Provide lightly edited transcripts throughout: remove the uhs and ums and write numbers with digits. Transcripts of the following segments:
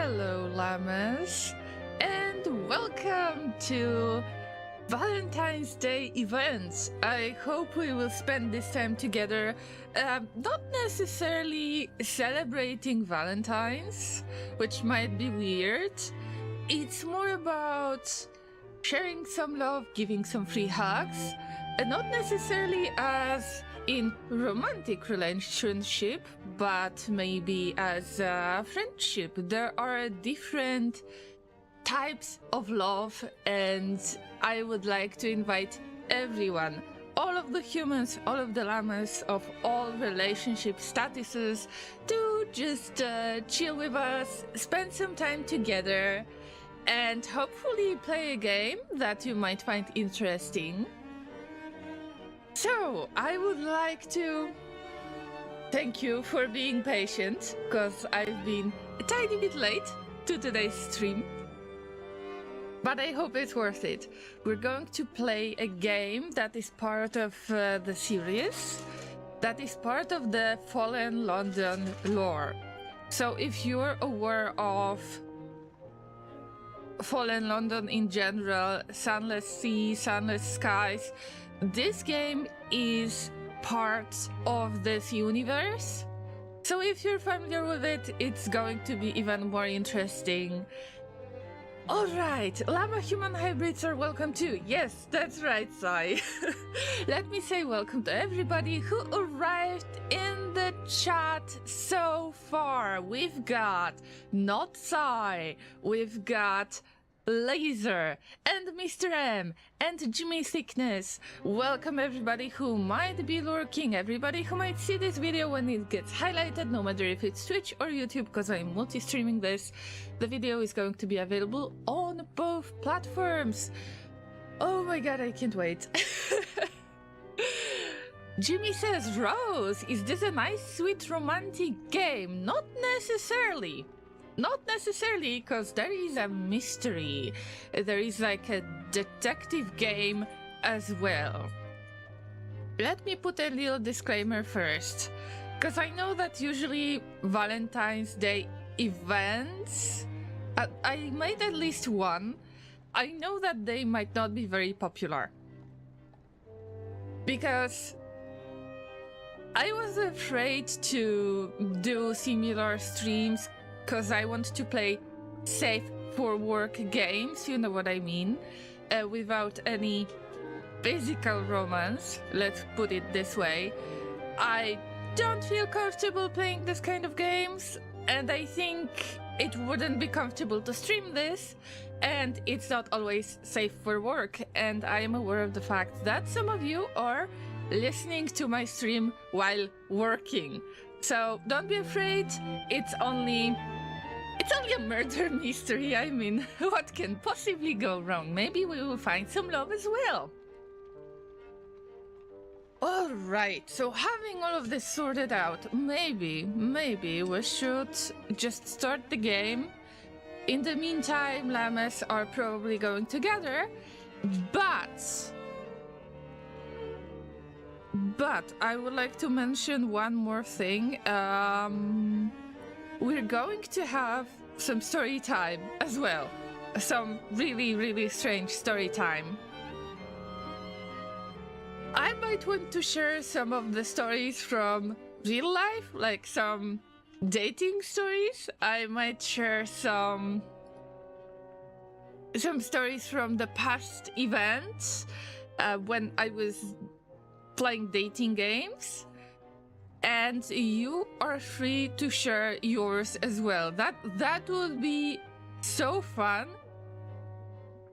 Hello, Llamas, and welcome to Valentine's Day events. I hope we will spend this time together, not necessarily celebrating Valentine's, which might be weird. It's more about sharing some love, giving some free hugs, and not necessarily as in romantic relationship, but maybe as a friendship. There are different types of love, and I would like to invite everyone, all of the humans, all of the llamas of all relationship statuses, to just chill with us, spend some time together, and hopefully play a game that you might find interesting. So, I would like to thank you for being patient, because I've been a tiny bit late to today's stream. But I hope it's worth it. We're going to play a game that is part of the series, that is part of the Fallen London lore. So if you're aware of Fallen London in general, sunless sea, sunless skies, this game is part of this universe. So if you're familiar with it, it's going to be even more interesting. Alright, llama-human hybrids are welcome too. Yes, that's right, Sai. Let me say welcome to everybody who arrived in the chat so far. We've got Not Sai, we've got Laser, and Mr. M, and Jimmy Thickness. Welcome everybody who might be lurking, everybody who might see this video when it gets highlighted, no matter if it's Twitch or YouTube, because I'm multi-streaming this. The video is going to be available on both platforms. Oh my god, I can't wait. Jimmy says, Rose, is this a nice, sweet, romantic game? Not necessarily. Not necessarily, because there is a mystery. There is like a detective game as well. Let me put a little disclaimer first, because I know that usually Valentine's Day events, I made at least one. I know that they might not be very popular, because I was afraid to do similar streams because I want to play safe for work games, you know what I mean, without any physical romance, let's put it this way. I don't feel comfortable playing this kind of games, and I think it wouldn't be comfortable to stream this, and it's not always safe for work, and I am aware of the fact that some of you are listening to my stream while working. So don't be afraid, it's only a murder mystery. I mean, what can possibly go wrong? Maybe we will find some love as well. Alright, so having all of this sorted out, maybe we should just start the game. In the meantime, llamas are probably going together, but I would like to mention one more thing. We're going to have some story time as well. Some really strange story time. I might want to share some of the stories from real life, like some dating stories. I might share some stories from the past events when I was playing dating games. And you are free to share yours as well. That would be so fun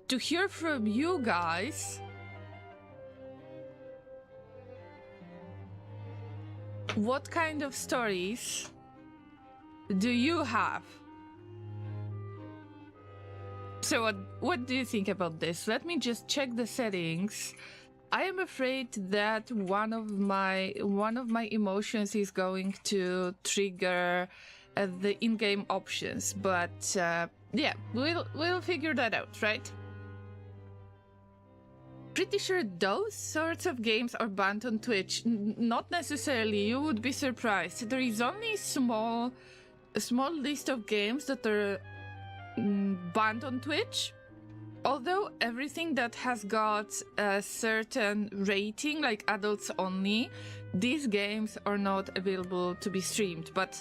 to hear from you guys. What kind of stories do you have? So what do you think about this? Let me just check the settings. I am afraid that one of my emotions is going to trigger the in-game options, but yeah, we'll figure that out, right? Pretty sure those sorts of games are banned on Twitch. Not necessarily, you would be surprised. There is only a small list of games that are banned on Twitch. Although everything that has got a certain rating, like adults only, these games are not available to be streamed. But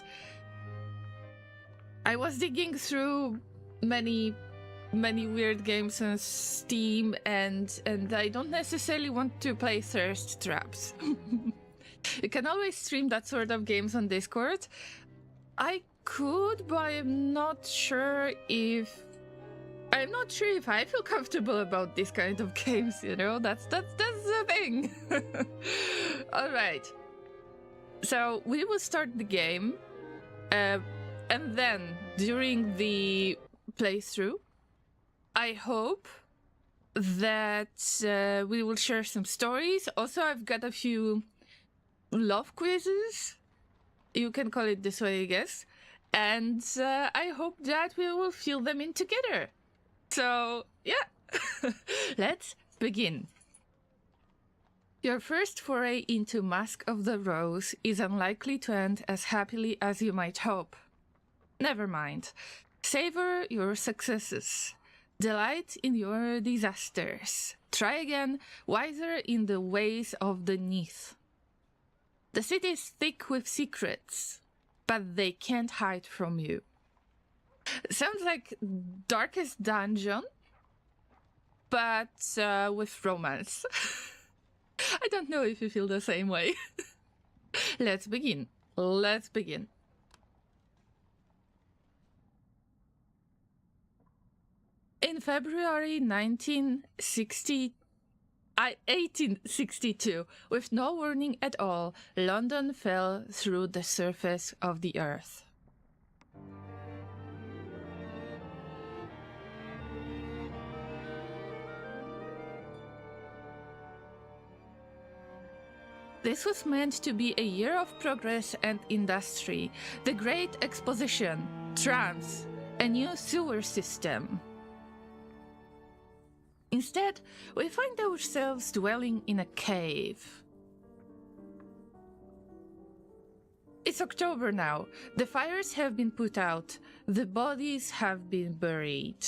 I was digging through many weird games on Steam, and I don't necessarily want to play thirst traps. You can always stream that sort of games on Discord. I could, but I'm not sure if I feel comfortable about this kind of games, you know? That's the thing. All right. So we will start the game, and then during the playthrough, I hope that we will share some stories. Also, I've got a few love quizzes. You can call it this way, I guess. And I hope that we will fill them in together. So, yeah, let's begin. Your first foray into Mask of the Rose is unlikely to end as happily as you might hope. Never mind. Savor your successes. Delight in your disasters. Try again, wiser in the ways of the Neath. The city is thick with secrets, but they can't hide from you. Sounds like Darkest Dungeon, but with romance. I don't know if you feel the same way. Let's begin. Let's begin. In February 1862, with no warning at all, London fell through the surface of the earth. This was meant to be a year of progress and industry, the Great Exposition, trams, a new sewer system. Instead, we find ourselves dwelling in a cave. It's October now. The fires have been put out. The bodies have been buried.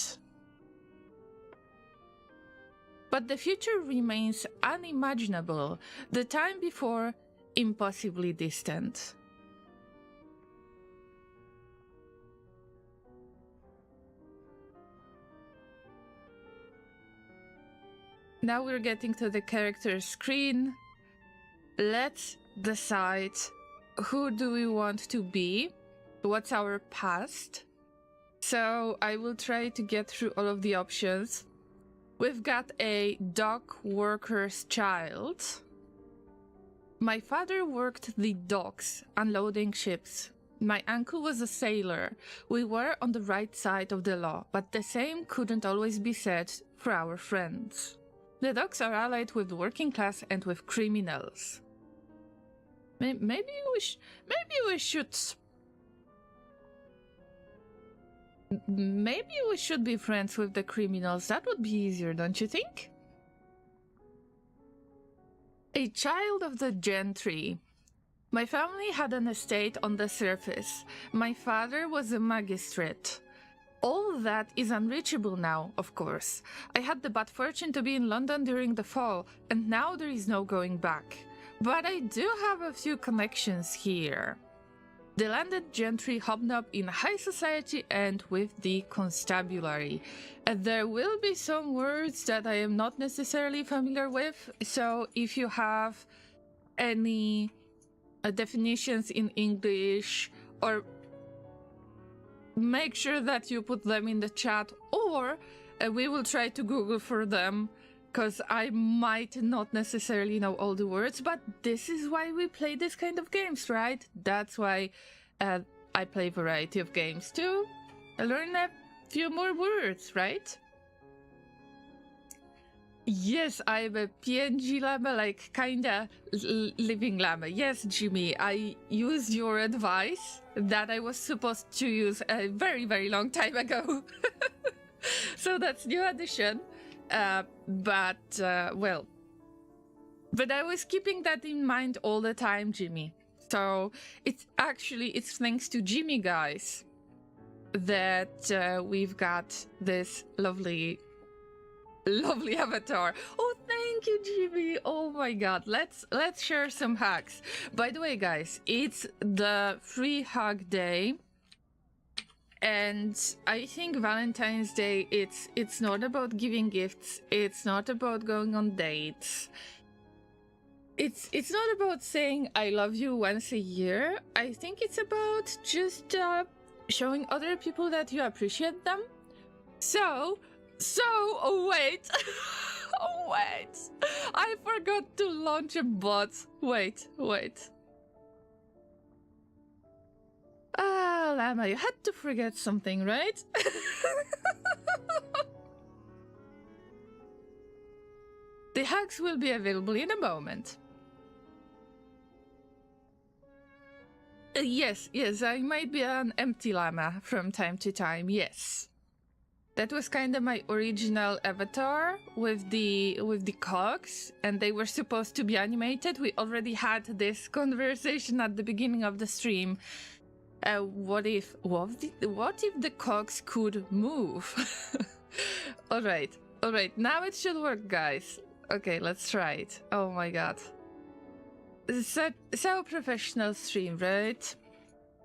But the future remains unimaginable, the time before impossibly distant. Now we're getting to the character screen. Let's decide who do we want to be, what's our past. So I will try to get through all of the options. We've got a dock worker's child. My father worked the docks, unloading ships. My uncle was a sailor. We were on the right side of the law, but the same couldn't always be said for our friends. The docks are allied with the working class and with criminals. Maybe we should be friends with the criminals. That would be easier, don't you think? A child of the gentry. My family had an estate on the surface. My father was a magistrate. All that is unreachable now, of course. I had the bad fortune to be in London during the fall, and now there is no going back. But I do have a few connections here. The landed gentry hobnob in high society and with the constabulary. There will be some words that I am not necessarily familiar with, so if you have any definitions in English, or make sure that you put them in the chat, or we will try to Google for them, because I might not necessarily know all the words, but this is why we play this kind of games, right? That's why I play a variety of games too. I learn a few more words, right? Yes, I'm a PNG llama, like kinda living llama. Yes, Jimmy, I used your advice that I was supposed to use a very, very long time ago. So that's new addition. But I was keeping that in mind all the time, Jimmy. So it's thanks to Jimmy, guys. that we've got this lovely avatar. Oh, thank you, Jimmy. Oh my god. Let's share some hugs. By the way, guys, it's the free hug day. And I think Valentine's Day, it's not about giving gifts. It's not about going on dates. It's not about saying I love you once a year. I think it's about just showing other people that you appreciate them. So, oh wait. Oh wait. I forgot to launch a bot. Wait. Ah, Llama, you had to forget something, right? The hugs will be available in a moment. Yes, I might be an empty llama from time to time, yes. That was kind of my original avatar with the cogs, and they were supposed to be animated. We already had this conversation at the beginning of the stream. What if the cogs could move? All right. Now it should work, guys. Okay, let's try it. Oh my god. So professional stream, right?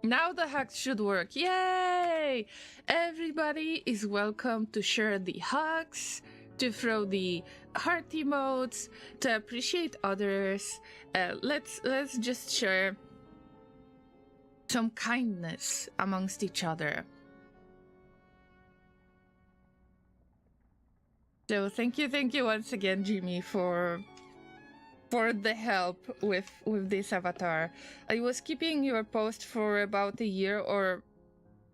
Now the hugs should work. Yay! Everybody is welcome to share the hugs, to throw the heart emotes, to appreciate others. Let's just share some kindness amongst each other. So thank you once again, Jimmy, for the help with this avatar. I was keeping your post for about a year or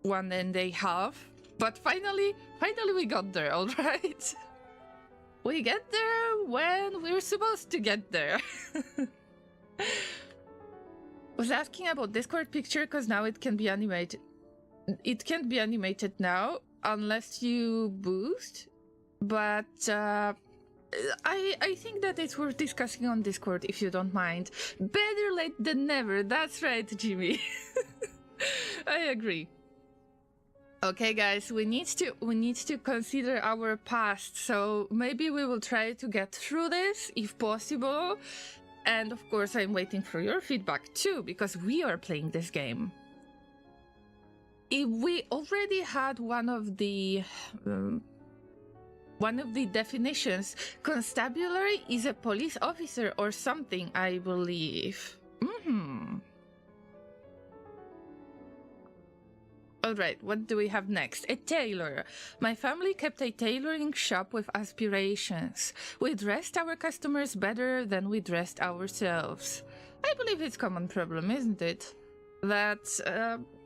1.5, but finally we got there, all right? We get there when we're supposed to get there. Was asking about Discord picture because now it can be animated. It can't be animated now unless you boost, but I think that it's worth discussing on Discord if you don't mind. Better late than never. That's right, Jimmy. I agree. Okay, guys, we need to consider our past. So maybe we will try to get through this if possible. And of course, I'm waiting for your feedback too, because we are playing this game. If we already had one of the definitions. Constabulary is a police officer or something, I believe. Alright, what do we have next? A tailor. My family kept a tailoring shop with aspirations. We dressed our customers better than we dressed ourselves. I believe it's a common problem, isn't it? That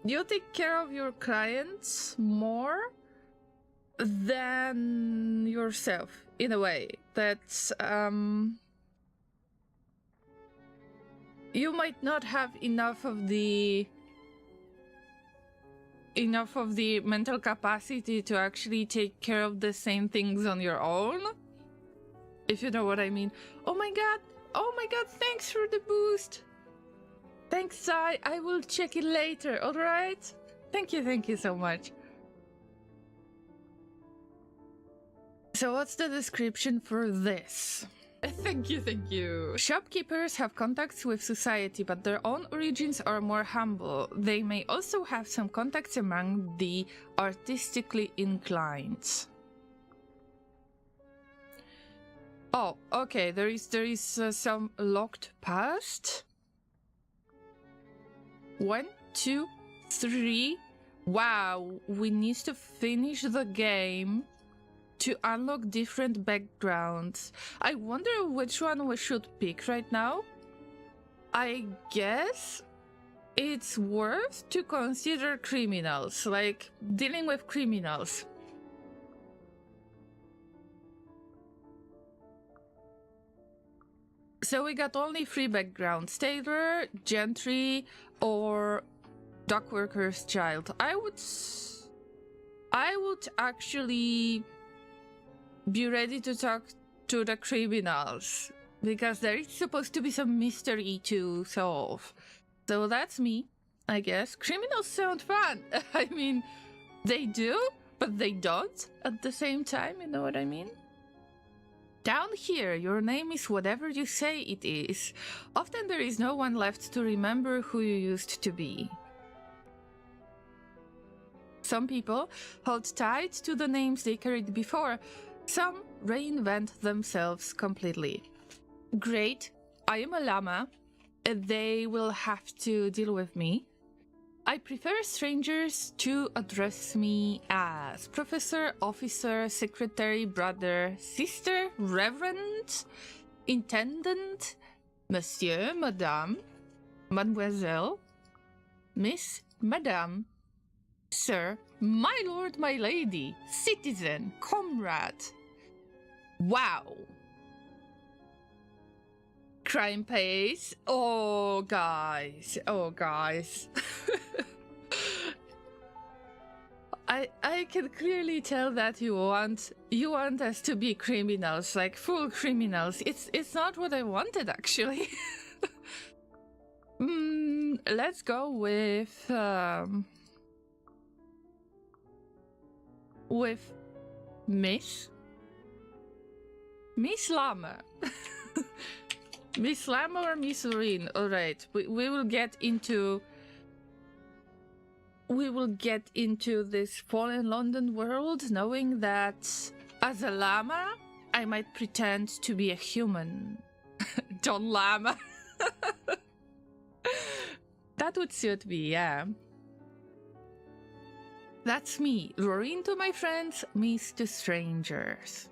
you take care of your clients more than yourself, in a way. That you might not have enough of the mental capacity to actually take care of the same things on your own, if you know what I mean. Oh my god, thanks for the boost. Thanks, Sai. I will check it later, alright? Thank you so much. So what's the description for this? Thank you. Shopkeepers have contacts with society, but their own origins are more humble. They may also have some contacts among the artistically inclined. Oh, okay, there is some locked past. 1, 2, 3. Wow, we need to finish the game to unlock different backgrounds. I wonder which one we should pick right now. I guess it's worth to consider criminals, like dealing with criminals. So we got only 3 backgrounds: tailor, gentry, or dockworker's child. I would actually be ready to talk to the criminals, because there is supposed to be some mystery to solve. So that's me, I guess. Criminals sound fun. I mean, They do, but they don't at the same time, you know what I mean? Down here, your name is whatever you say it is. Often there is no one left to remember who you used to be. Some people hold tight to the names they carried before. Some reinvent themselves completely. Great, I am a llama. They will have to deal with me. I prefer strangers to address me as professor, officer, secretary, brother, sister, reverend, intendant, monsieur, madame, mademoiselle, miss, madame, sir, my lord, my lady, citizen, comrade. Wow. Crime pays. Oh, guys. Oh, guys. I can clearly tell that you want us to be criminals, like full criminals. It's not what I wanted, actually. Let's go with Miss Llama. Miss Llama or Miss Laureen? Alright, we will get into this fallen London world knowing that as a llama I might pretend to be a human. Don Llama. That would suit me, yeah. That's me. Laureen to my friends, Miss to strangers.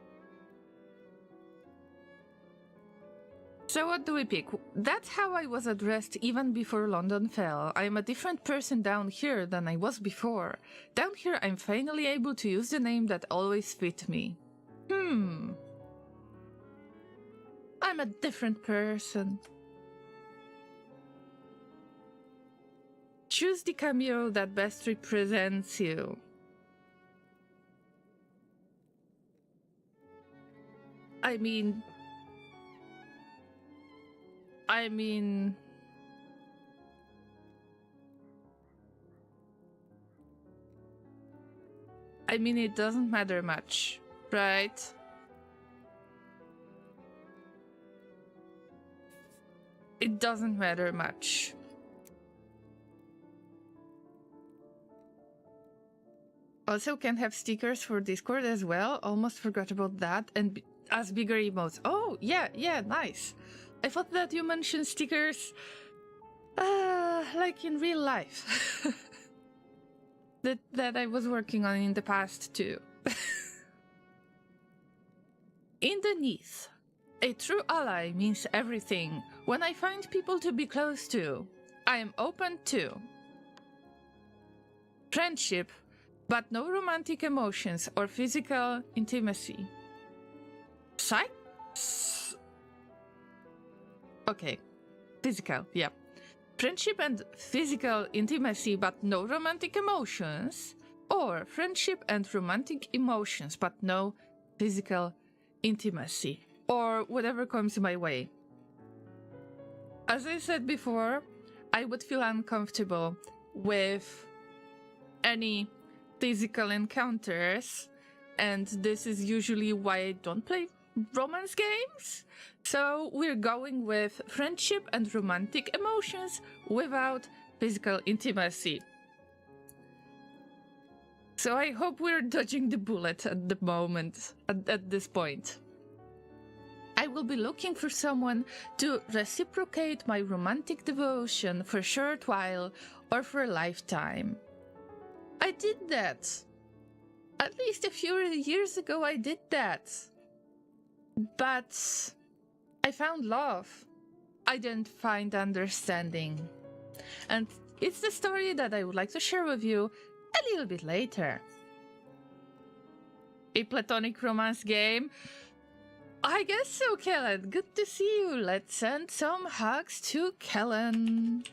So what do we pick? That's how I was addressed even before London fell. I am a different person down here than I was before. Down here I'm finally able to use the name that always fit me. I'm a different person. Choose the cameo that best represents you. I mean, it doesn't matter much, right? It doesn't matter much. Also can have stickers for Discord as well. Almost forgot about that. And as bigger emotes. Oh, yeah, nice. I thought that you mentioned stickers like in real life. that I was working on in the past too. Underneath, a true ally means everything. When I find people to be close to, I am open to friendship, but no romantic emotions or physical intimacy. Okay, physical, yeah. Friendship and physical intimacy, but no romantic emotions. Or friendship and romantic emotions, but no physical intimacy. Or whatever comes my way. As I said before, I would feel uncomfortable with any physical encounters, and this is usually why I don't play romance games. So we're going with friendship and romantic emotions without physical intimacy. So I hope we're dodging the bullet at the moment, at this point. I will be looking for someone to reciprocate my romantic devotion for a short while or for a lifetime. I did that. At least a few years ago I did that. But I found love. I didn't find understanding. And it's the story that I would like to share with you a little bit later. A platonic romance game? I guess so, Kellen. Good to see you. Let's send some hugs to Kellen.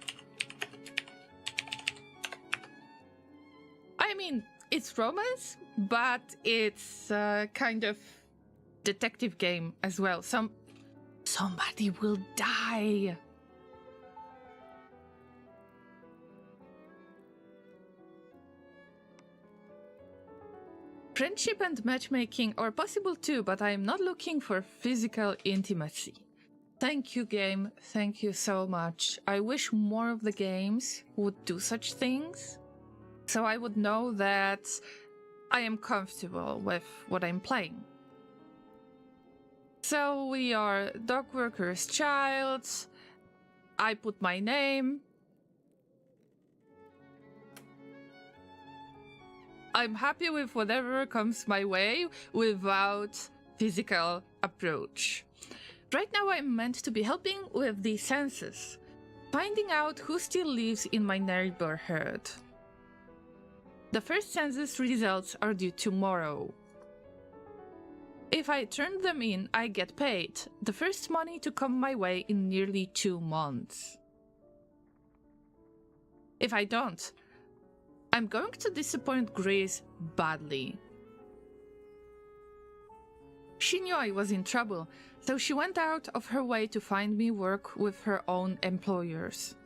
I mean, it's romance, but it's kind of detective game as well. Somebody will die. Friendship and matchmaking are possible too, but I am not looking for physical intimacy. Thank you, game. Thank you so much. I wish more of the games would do such things, so I would know that I am comfortable with what I'm playing. So we are dog worker's child. I put my name. I'm happy with whatever comes my way without physical approach. Right now I'm meant to be helping with the census, finding out who still lives in my neighborhood. The first census results are due tomorrow. If I turn them in, I get paid. The first money to come my way in nearly 2 months. If I don't, I'm going to disappoint Grace badly. She knew I was in trouble, so she went out of her way to find me work with her own employers.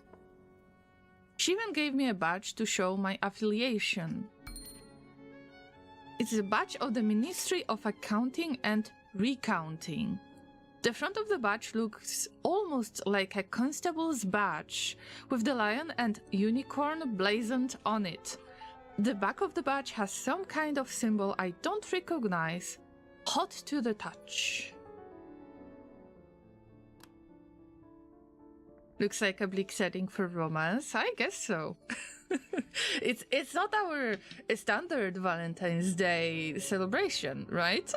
She even gave me a badge to show my affiliation. It's a badge of the Ministry of Accounting and Recounting. The front of the badge looks almost like a constable's badge, with the lion and unicorn blazoned on it. The back of the badge has some kind of symbol I don't recognize. Hot to the touch. Looks like a bleak setting for romance. I guess so. It's not our standard Valentine's Day celebration, right?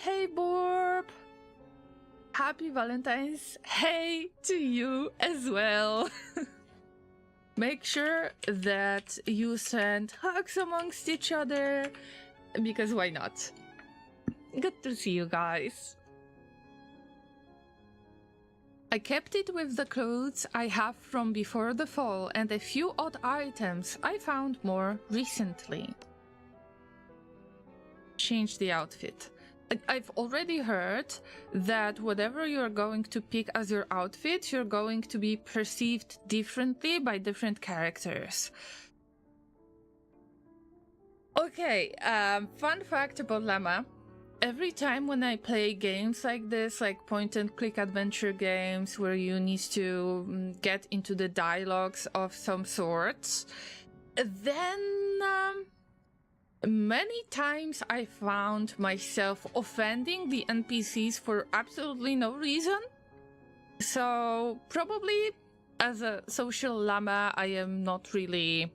Hey, Borb! Happy Valentine's Hey to you as well. Make sure that you send hugs amongst each other, because why not? Good to see you guys. I kept it with the clothes I have from before the fall and a few odd items I found more recently. Change the outfit. I've already heard that whatever you're going to pick as your outfit, you're going to be perceived differently by different characters. Okay, fun fact about Llama. Every time when I play games like this, like point-and-click adventure games where you need to get into the dialogues of some sorts, then many times I found myself offending the NPCs for absolutely no reason. So probably as a social llama, I am not really...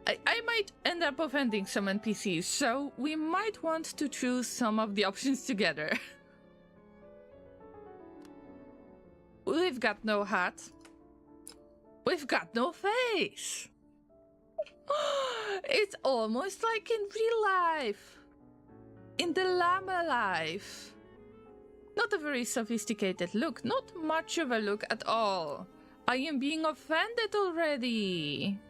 I might end up offending some NPCs, so we might want to choose some of the options together. We've got no hat. We've got no face. It's almost like in real life. In the llama life. Not a very sophisticated look, not much of a look at all. I am being offended already.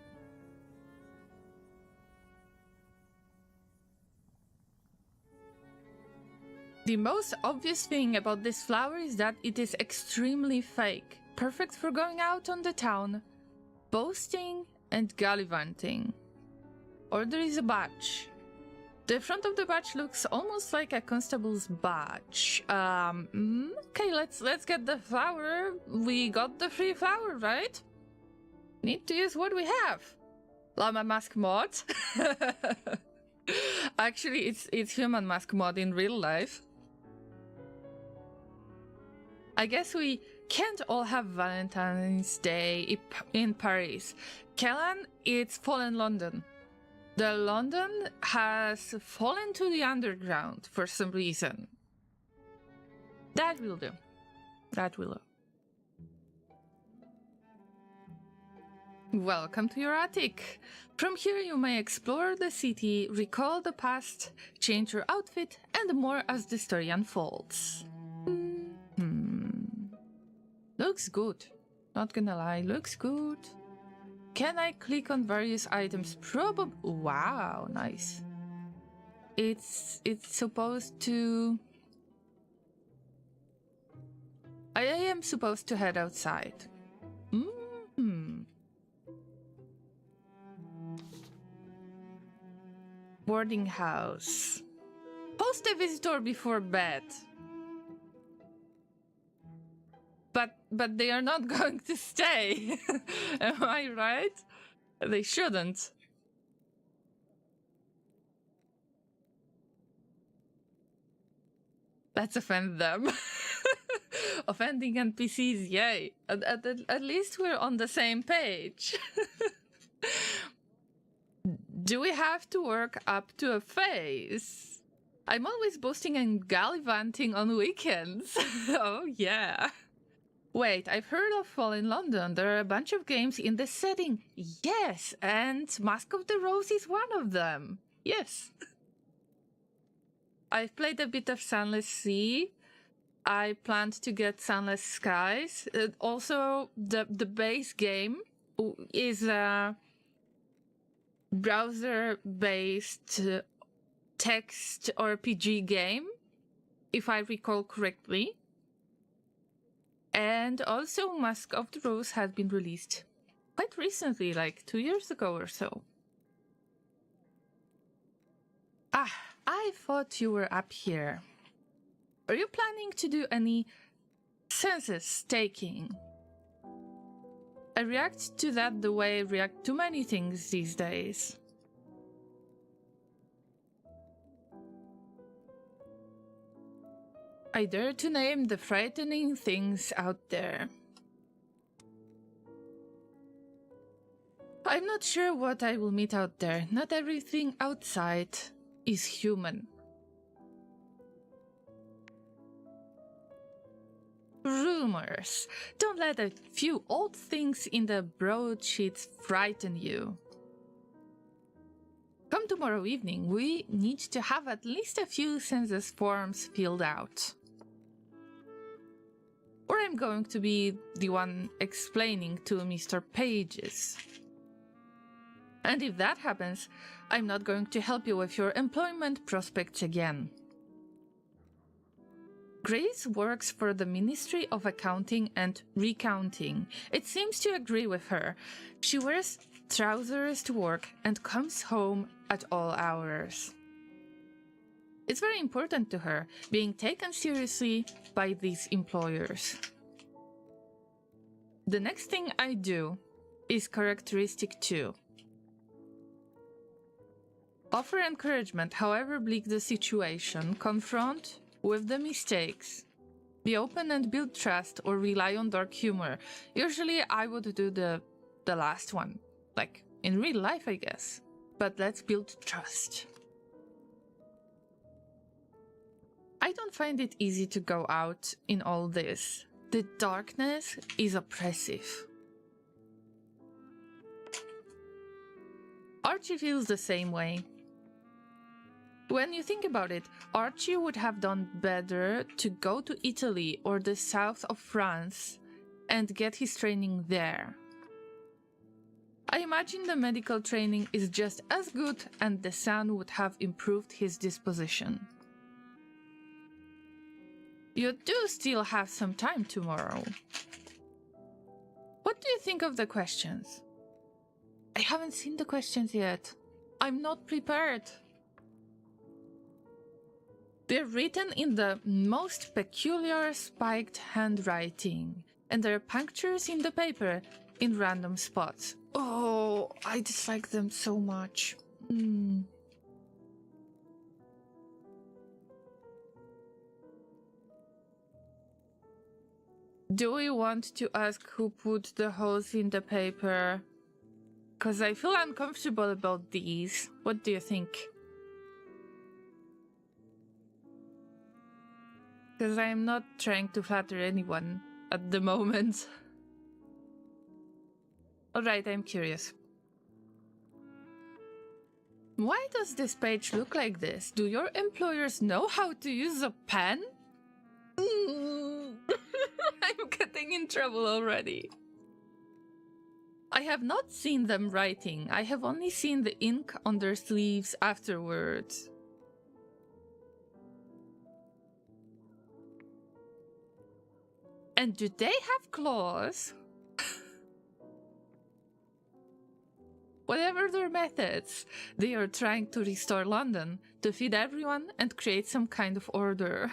The most obvious thing about this flower is that it is extremely fake, perfect for going out on the town, boasting and gallivanting. Or there is a badge. The front of the badge looks almost like a constable's badge. Okay, let's get the flower. We got the free flower, right? Need to use what we have. Llama mask mod. Actually, it's human mask mod in real life. I guess we can't all have Valentine's Day in Paris. Kellan, it's fallen London. The London has fallen to the underground for some reason. That will do. That will do. Welcome to your attic. From here you may explore the city, recall the past, change your outfit, and more as the story unfolds. Looks good. Not gonna lie, looks good. Can I click on various items? Probably. Wow, nice. It's supposed to... I am supposed to head outside. Boarding house. Host a visitor before bed. But they are not going to stay. Am I right? They shouldn't. Let's offend them. Offending NPCs, yay. At least we're on the same page. Do we have to work up to a phase? I'm always boasting and gallivanting on weekends. Oh, yeah. Wait, I've heard of Fall in London. There are a bunch of games in this setting. Yes, and Mask of the Rose is one of them. Yes. I've played a bit of Sunless Sea. I planned to get Sunless Skies. Also, the base game is a browser-based text RPG game, if I recall correctly. And also Mask of the Rose has been released quite recently, like 2 years ago or so. Ah, I thought you were up here. Are you planning to do any census taking? I react to that the way I react to many things these days. I dare to name the frightening things out there. I'm not sure what I will meet out there. Not everything outside is human. Rumors. Don't let a few old things in the broadsheets frighten you. Come tomorrow evening, we need to have at least a few census forms filled out. Or I'm going to be the one explaining to Mr. Pages. And if that happens, I'm not going to help you with your employment prospects again. Grace works for the Ministry of Accounting and Recounting. It seems to agree with her. She wears trousers to work and comes home at all hours. It's very important to her, being taken seriously by these employers. The next thing I do is characteristic too. Offer encouragement, however bleak the situation, confront with the mistakes. Be open and build trust, or rely on dark humor. Usually I would do the last one, like in real life, I guess. But let's build trust. I don't find it easy to go out in all this. The darkness is oppressive. Archie feels the same way. When you think about it, Archie would have done better to go to Italy or the south of France and get his training there. I imagine the medical training is just as good and the sun would have improved his disposition. You do still have some time tomorrow. What do you think of the questions? I haven't seen the questions yet. I'm not prepared. They're written in the most peculiar spiked handwriting, and there are punctures in the paper in random spots. Oh, I dislike them so much. Do we want to ask who put the holes in the paper? Because I feel uncomfortable about these. What do you think? Because I'm not trying to flatter anyone at the moment. Alright, I'm curious. Why does this page look like this? Do your employers know how to use a pen? I'm getting in trouble already. I have not seen them writing. I have only seen the ink on their sleeves afterwards. And do they have claws? Whatever their methods, they are trying to restore London, to feed everyone and create some kind of order.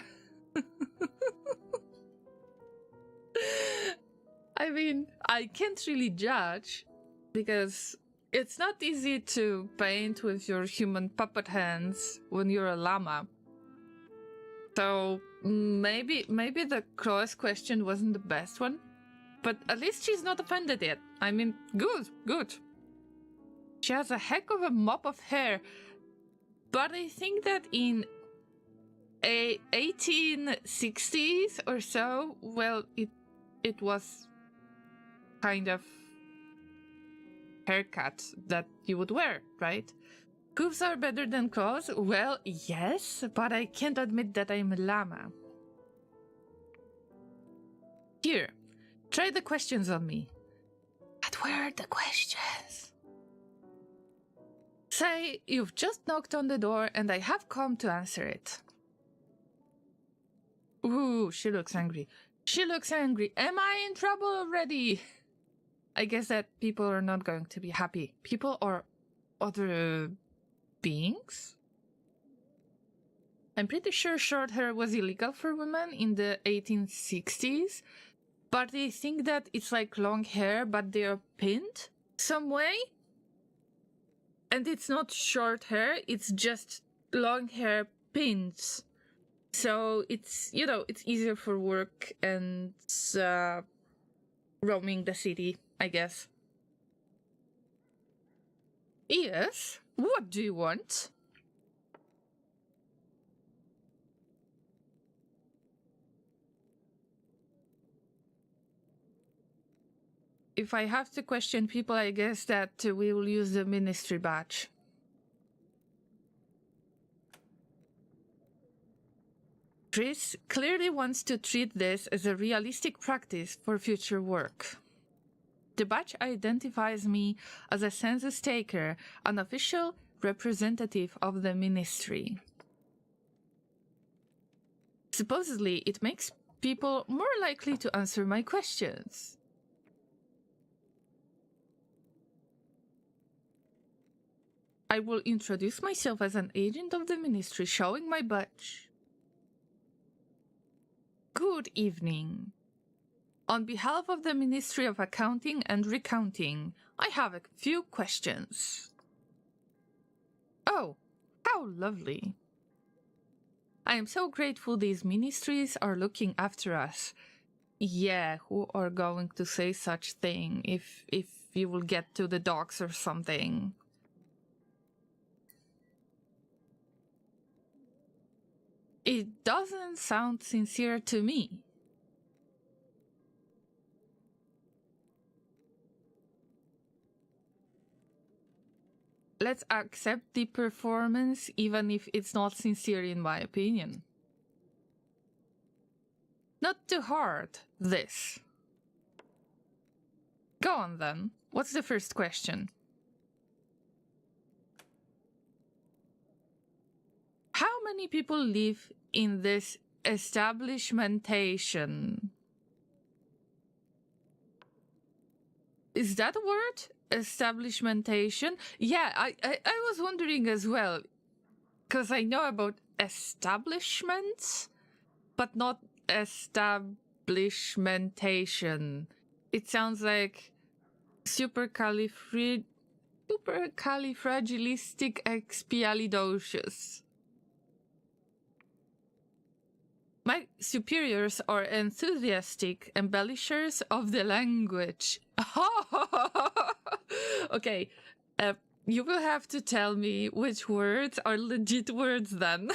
I mean, I can't really judge, because it's not easy to paint with your human puppet hands when you're a llama. So maybe the cross question wasn't the best one, but at least she's not offended yet. I mean, good. She has a heck of a mop of hair, but I think that in 1860s or so, well, it was kind of haircut that you would wear, right? Hooves are better than claws? Well, yes, but I can't admit that I'm a llama. Here, try the questions on me. But where are the questions? Say you've just knocked on the door and I have come to answer it. Ooh, she looks angry. She looks angry. Am I in trouble already? I guess that people are not going to be happy. People or other beings? I'm pretty sure short hair was illegal for women in the 1860s, but they think that it's like long hair, but they're pinned some way. And it's not short hair, it's just long hair pins. So it's, you know, it's easier for work and roaming the city, I guess. Yes, what do you want? If I have to question people, I guess that we will use the ministry badge. Chris clearly wants to treat this as a realistic practice for future work. The badge identifies me as a census taker, an official representative of the ministry. Supposedly, it makes people more likely to answer my questions. I will introduce myself as an agent of the ministry, showing my badge. Good evening. On behalf of the Ministry of Accounting and Recounting, I have a few questions. Oh, how lovely. I am so grateful these ministries are looking after us. Yeah, who are going to say such thing if you will get to the docks or something? It doesn't sound sincere to me. Let's accept the performance even if it's not sincere in my opinion. Not too hard, this. Go on then. What's the first question? How many people live in this establishmentation? Is that a word? Establishmentation? Yeah, I was wondering as well, because I know about establishments, but not establishmentation. It sounds like supercalifragilisticexpialidocious. My superiors are enthusiastic embellishers of the language. Okay, you will have to tell me which words are legit words then.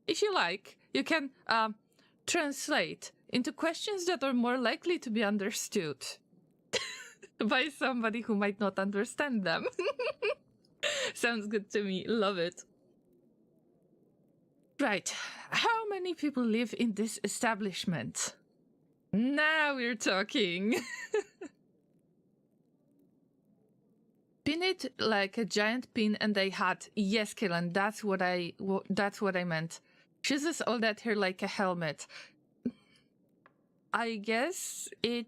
If you like, you can translate into questions that are more likely to be understood by somebody who might not understand them. Sounds good to me. Love it. Right. How many people live in this establishment? Now we're talking. Pin it like a giant pin and a hat. Yes, Killen, that's what I meant. Chooses all that hair like a helmet. I guess it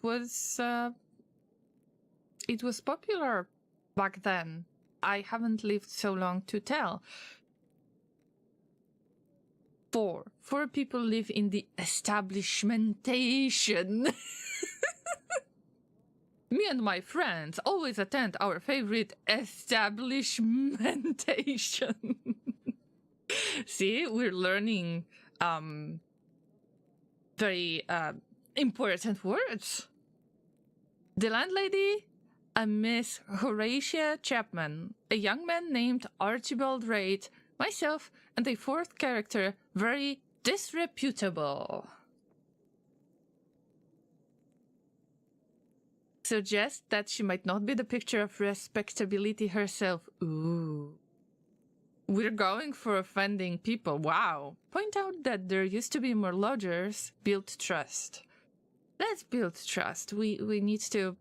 was popular back then. I haven't lived so long to tell. Four people live in the establishmentation. Me and my friends always attend our favorite establishmentation. See, we're learning very important words. The landlady, a Miss Horatia Chapman, a young man named Archibald Reid, myself, and a fourth character, very disreputable. Suggest that she might not be the picture of respectability herself. Ooh. We're going for offending people. Wow. Point out that there used to be more lodgers. Build trust. Let's build trust. We need to...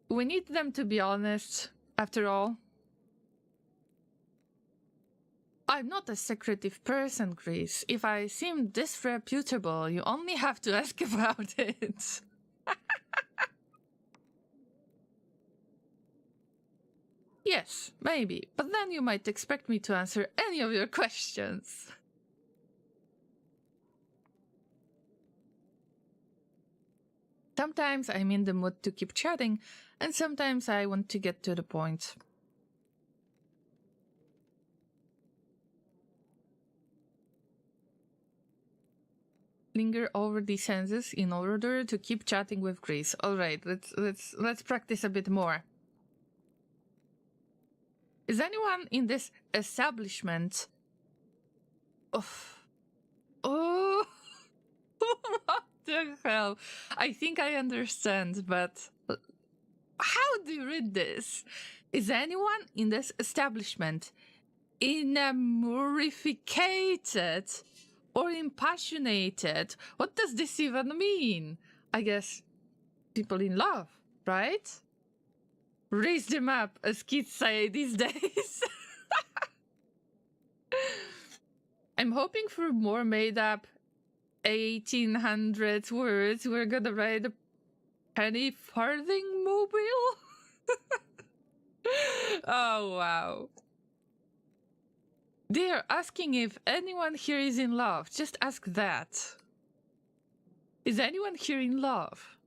We need them to be honest, after all. I'm not a secretive person, Grace. If I seem disreputable, you only have to ask about it. Yes, maybe, but then you might expect me to answer any of your questions. Sometimes I'm in the mood to keep chatting, and sometimes I want to get to the point. Linger over the senses in order to keep chatting with Grace. All right, let's practice a bit more. Is anyone in this establishment? Oh, what the hell? I think I understand, but how do you read this? Is anyone in this establishment enamorificated or impassionated? What does this even mean? I guess people in love, right? Raise them up, as kids say these days. I'm hoping for more made-up 1800s words. We're gonna write a penny farthing mobile? Oh, wow. They're asking if anyone here is in love. Just ask that. Is anyone here in love?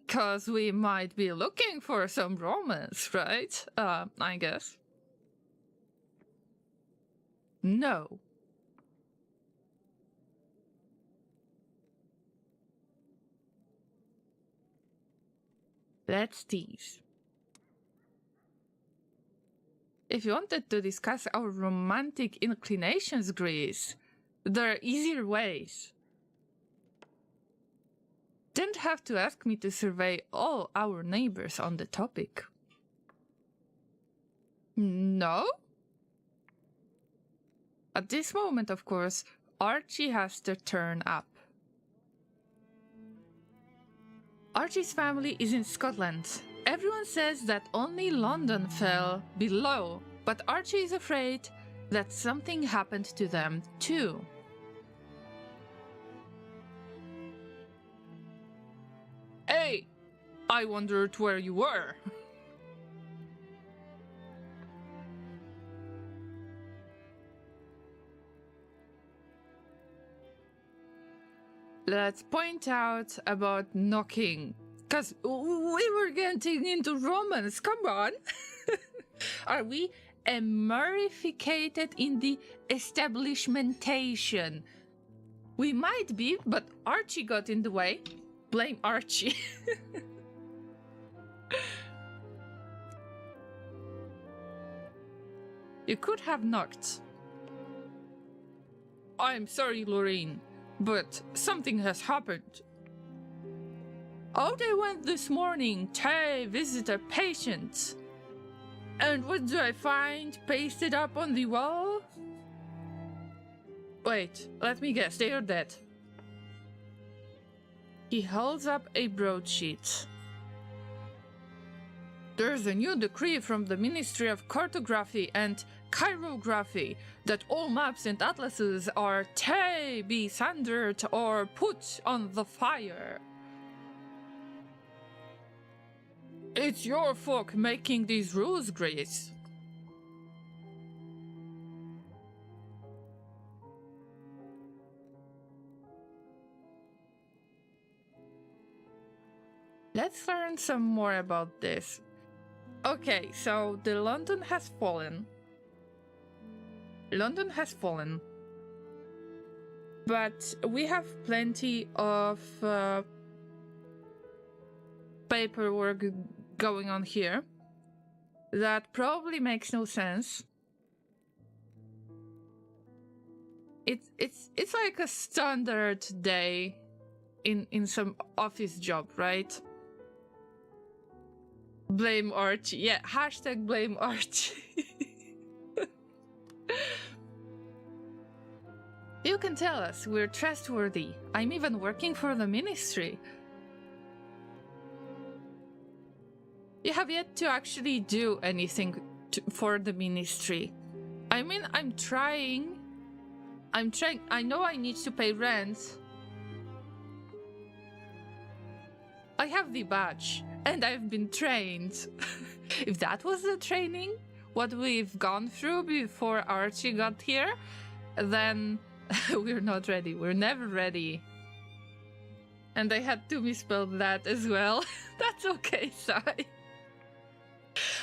'Cause we might be looking for some romance, right? I guess. No. Let's tease. If you wanted to discuss our romantic inclinations, Grace, there are easier ways. Didn't have to ask me to survey all our neighbors on the topic. No? At this moment, of course, Archie has to turn up. Archie's family is in Scotland. Everyone says that only London fell below, but Archie is afraid that something happened to them too. Hey, I wondered where you were. Let's point out about knocking, because we were getting into romance, come on. Are we emerificated in the establishmentation? We might be, but Archie got in the way. Blame Archie. You could have knocked. I'm sorry, Laureen, but something has happened. Out I went this morning to visit a patient. And what do I find pasted up on the wall? Wait, let me guess, they are dead. He holds up a broadsheet. There's a new decree from the Ministry of Cartography and chirography, that all maps and atlases are be sundered or put on the fire. It's your folk making these rules, Grace. Let's learn some more about this. Okay, so the London has fallen. London has fallen. But we have plenty of paperwork going on here that probably makes no sense. It's like a standard day in some office job, right? Blame Archie. Yeah, hashtag blame Archie. You can tell us we're trustworthy. I'm even working for the ministry. You have yet to actually do anything for the ministry. I mean, I'm trying. I know I need to pay rent. I have the badge. And I've been trained. If that was the training, what we've gone through before Archie got here, then we're not ready. We're never ready. And I had to misspell that as well. That's okay, Sai.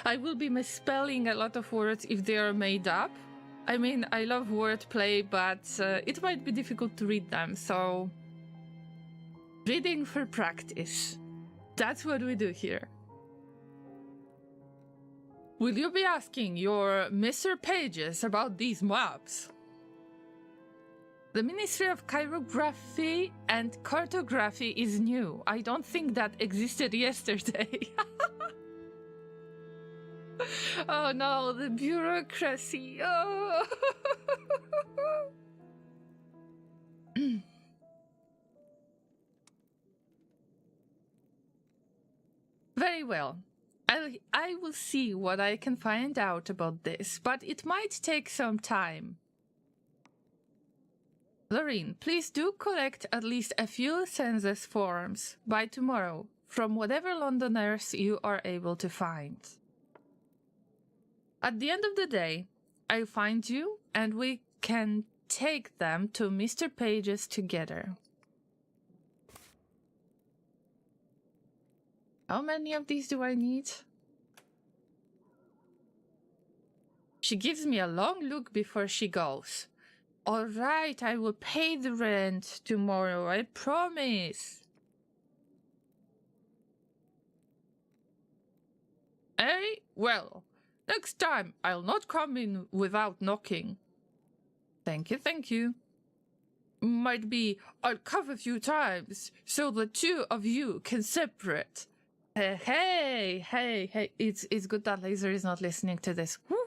I will be misspelling a lot of words if they are made up. I mean, I love wordplay, but it might be difficult to read them, so... Reading for practice. That's what we do here. Will you be asking your Mr. Pages about these maps? The Ministry of Chirography and Cartography is new. I don't think that existed yesterday. Oh no, the bureaucracy. Oh. Very well. I will see what I can find out about this, but it might take some time. Laureen, please do collect at least a few census forms by tomorrow from whatever Londoners you are able to find. At the end of the day, I'll find you and we can take them to Mr. Page's together. How many of these do I need? She gives me a long look before she goes. All right, I will pay the rent tomorrow, I promise. Eh? Well, next time I'll not come in without knocking. Thank you, thank you. Might be I'll cough a few times so the two of you can separate. Hey, it's good that Laser is not listening to this. Woo.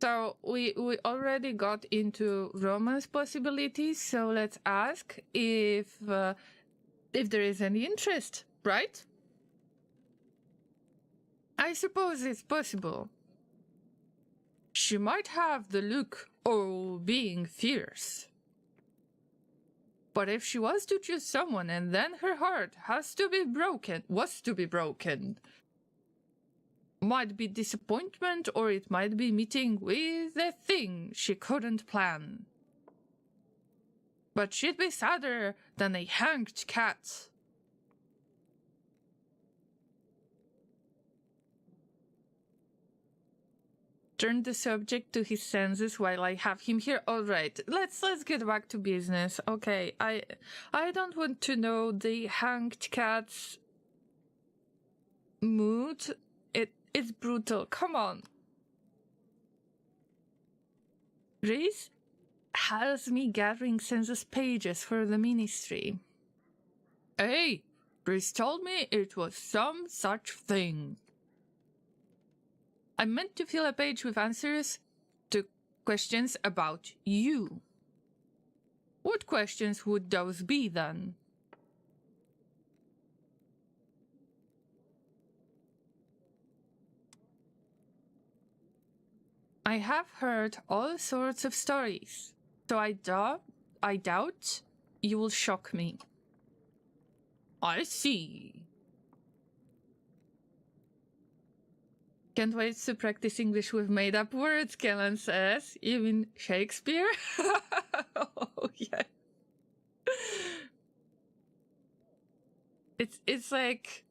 So we already got into romance possibilities, so let's ask if there is any interest, right? I suppose it's possible. She might have the look of being fierce. But if she was to choose someone and then her heart was to be broken, might be disappointment or it might be meeting with a thing she couldn't plan. But she'd be sadder than a hanged cat. Turn the subject to his senses while I have him here. All right, let's get back to business. Okay, I don't want to know the hanged cat's mood. It's brutal. Come on. Grace has me gathering census pages for the ministry. Hey, Grace told me it was some such thing. I meant to fill a page with answers to questions about you. What questions would those be then? I have heard all sorts of stories, so I doubt you will shock me. I see. Can't wait to practice English with made-up words, Kellen says. You mean Shakespeare? Oh, yeah. It's like...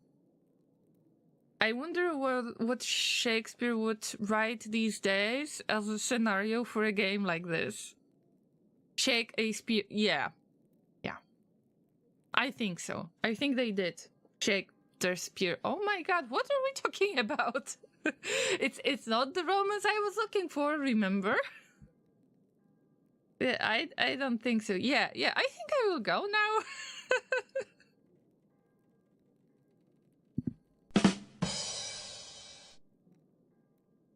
I wonder what Shakespeare would write these days as a scenario for a game like this. Shakespeare, yeah. Yeah. I think so. I think they did. Shakespeare. Oh my god, what are we talking about? It's not the Romans I was looking for, remember? Yeah, I don't think so. Yeah, I think I will go now.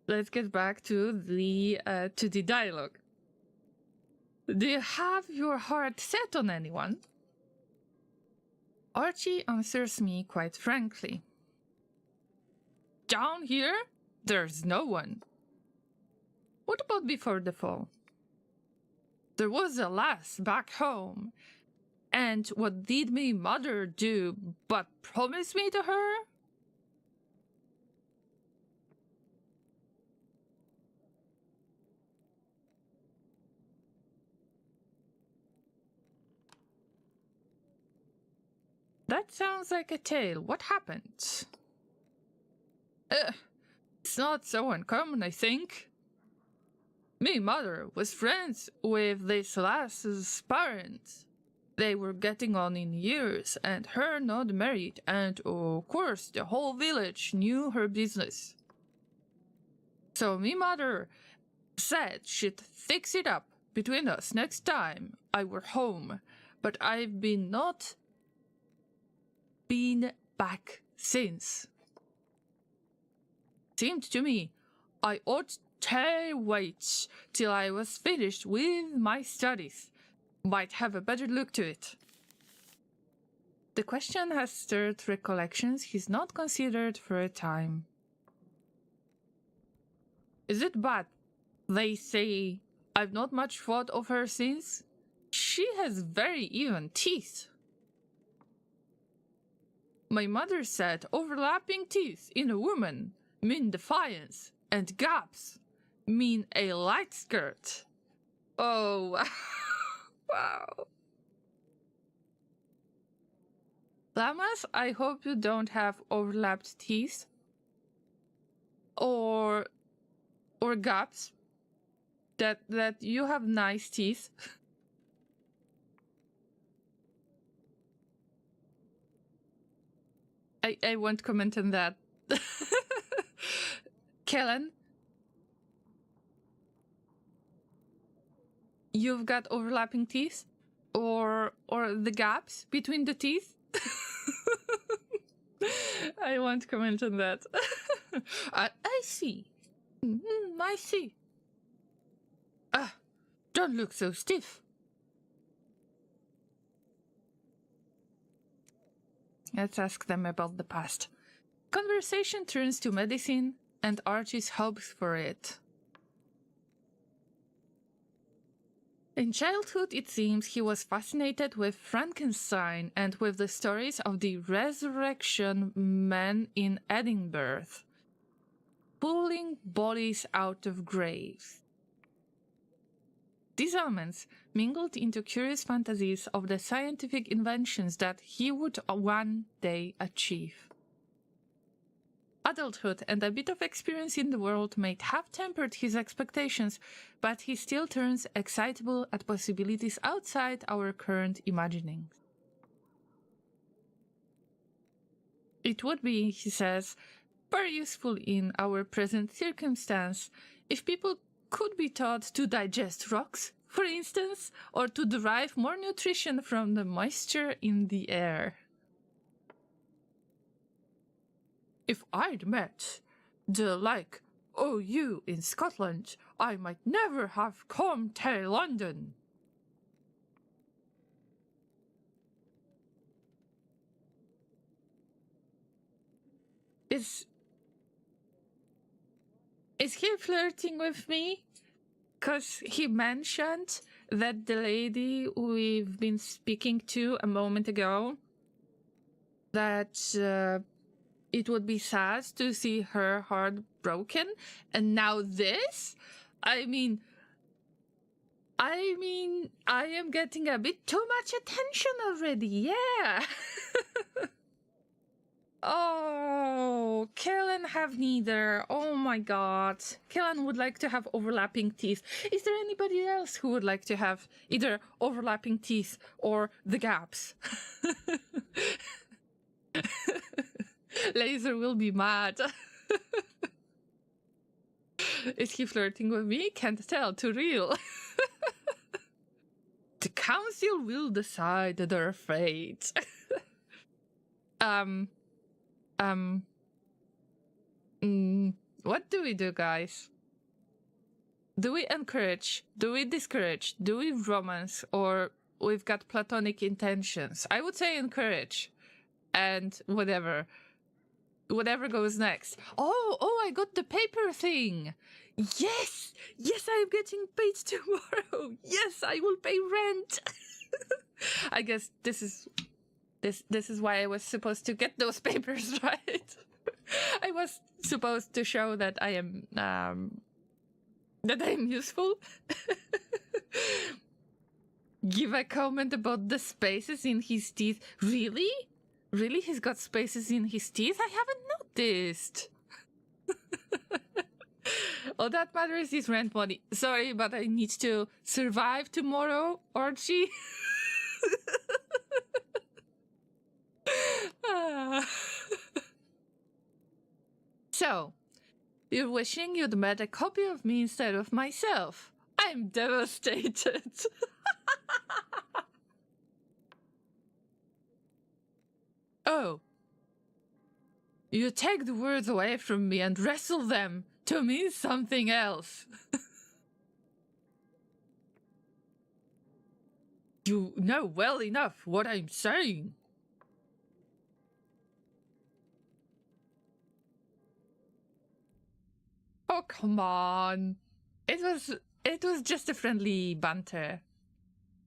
Let's get back to the dialogue. Do you have your heart set on anyone? Archie answers me quite frankly. Down here, there's no one. What about before the fall? There was a lass back home, and what did me mother do but promise me to her? That sounds like a tale. What happened? It's not so uncommon, I think. Me mother was friends with this lass's parents. They were getting on in years, and her not married, and of course the whole village knew her business. So me mother said she'd fix it up between us next time I were home, but I've not been back since. Seemed to me I ought to wait till I was finished with my studies. Might have a better look to it. The question has stirred recollections he's not considered for a time. Is it bad? They say I've not much thought of her since. She has very even teeth. My mother said overlapping teeth in a woman mean defiance, and gaps mean a light skirt. Oh, wow. Llamas, I hope you don't have overlapped teeth. Or gaps. That you have nice teeth. I won't comment on that. Kellen, you've got overlapping teeth? Or the gaps between the teeth? I won't comment on that. I see. I see. Don't look so stiff. Let's ask them about the past. Conversation turns to medicine and Archie's hopes for it. In childhood, it seems he was fascinated with Frankenstein and with the stories of the resurrection men in Edinburgh, pulling bodies out of graves. These elements mingled into curious fantasies of the scientific inventions that he would one day achieve. Adulthood and a bit of experience in the world might have tempered his expectations, but he still turns excitable at possibilities outside our current imaginings. It would be, he says, very useful in our present circumstance if people could be taught to digest rocks, for instance, or to derive more nutrition from the moisture in the air. If I'd met the like OU in Scotland, I might never have come to London. Is he flirting with me? Because he mentioned that the lady we've been speaking to a moment ago, that it would be sad to see her heart broken, and now this? I mean, I am getting a bit too much attention already, yeah. Oh, Kellen have neither. Oh my god. Kellen would like to have overlapping teeth. Is there anybody else who would like to have either overlapping teeth or the gaps? Laser will be mad. Is he flirting with me? Can't tell. Too real. The council will decide their fate. What do we do, guys? Do we encourage? Do we discourage? Do we romance? Or we've got platonic intentions? I would say encourage. And whatever goes next. Oh, I got the paper thing. Yes, I'm getting paid tomorrow. Yes, I will pay rent. I guess this is why I was supposed to get those papers, right? I was supposed to show that I am useful. Give a comment about the spaces in his teeth. Really? Really? He's got spaces in his teeth? I haven't noticed. All that matters is rent money. Sorry, but I need to survive tomorrow, Archie. So, you're wishing you'd met a copy of me instead of myself. I'm devastated. Oh. You take the words away from me and wrestle them to mean something else. You know well enough what I'm saying. Oh, come on. It was just a friendly banter.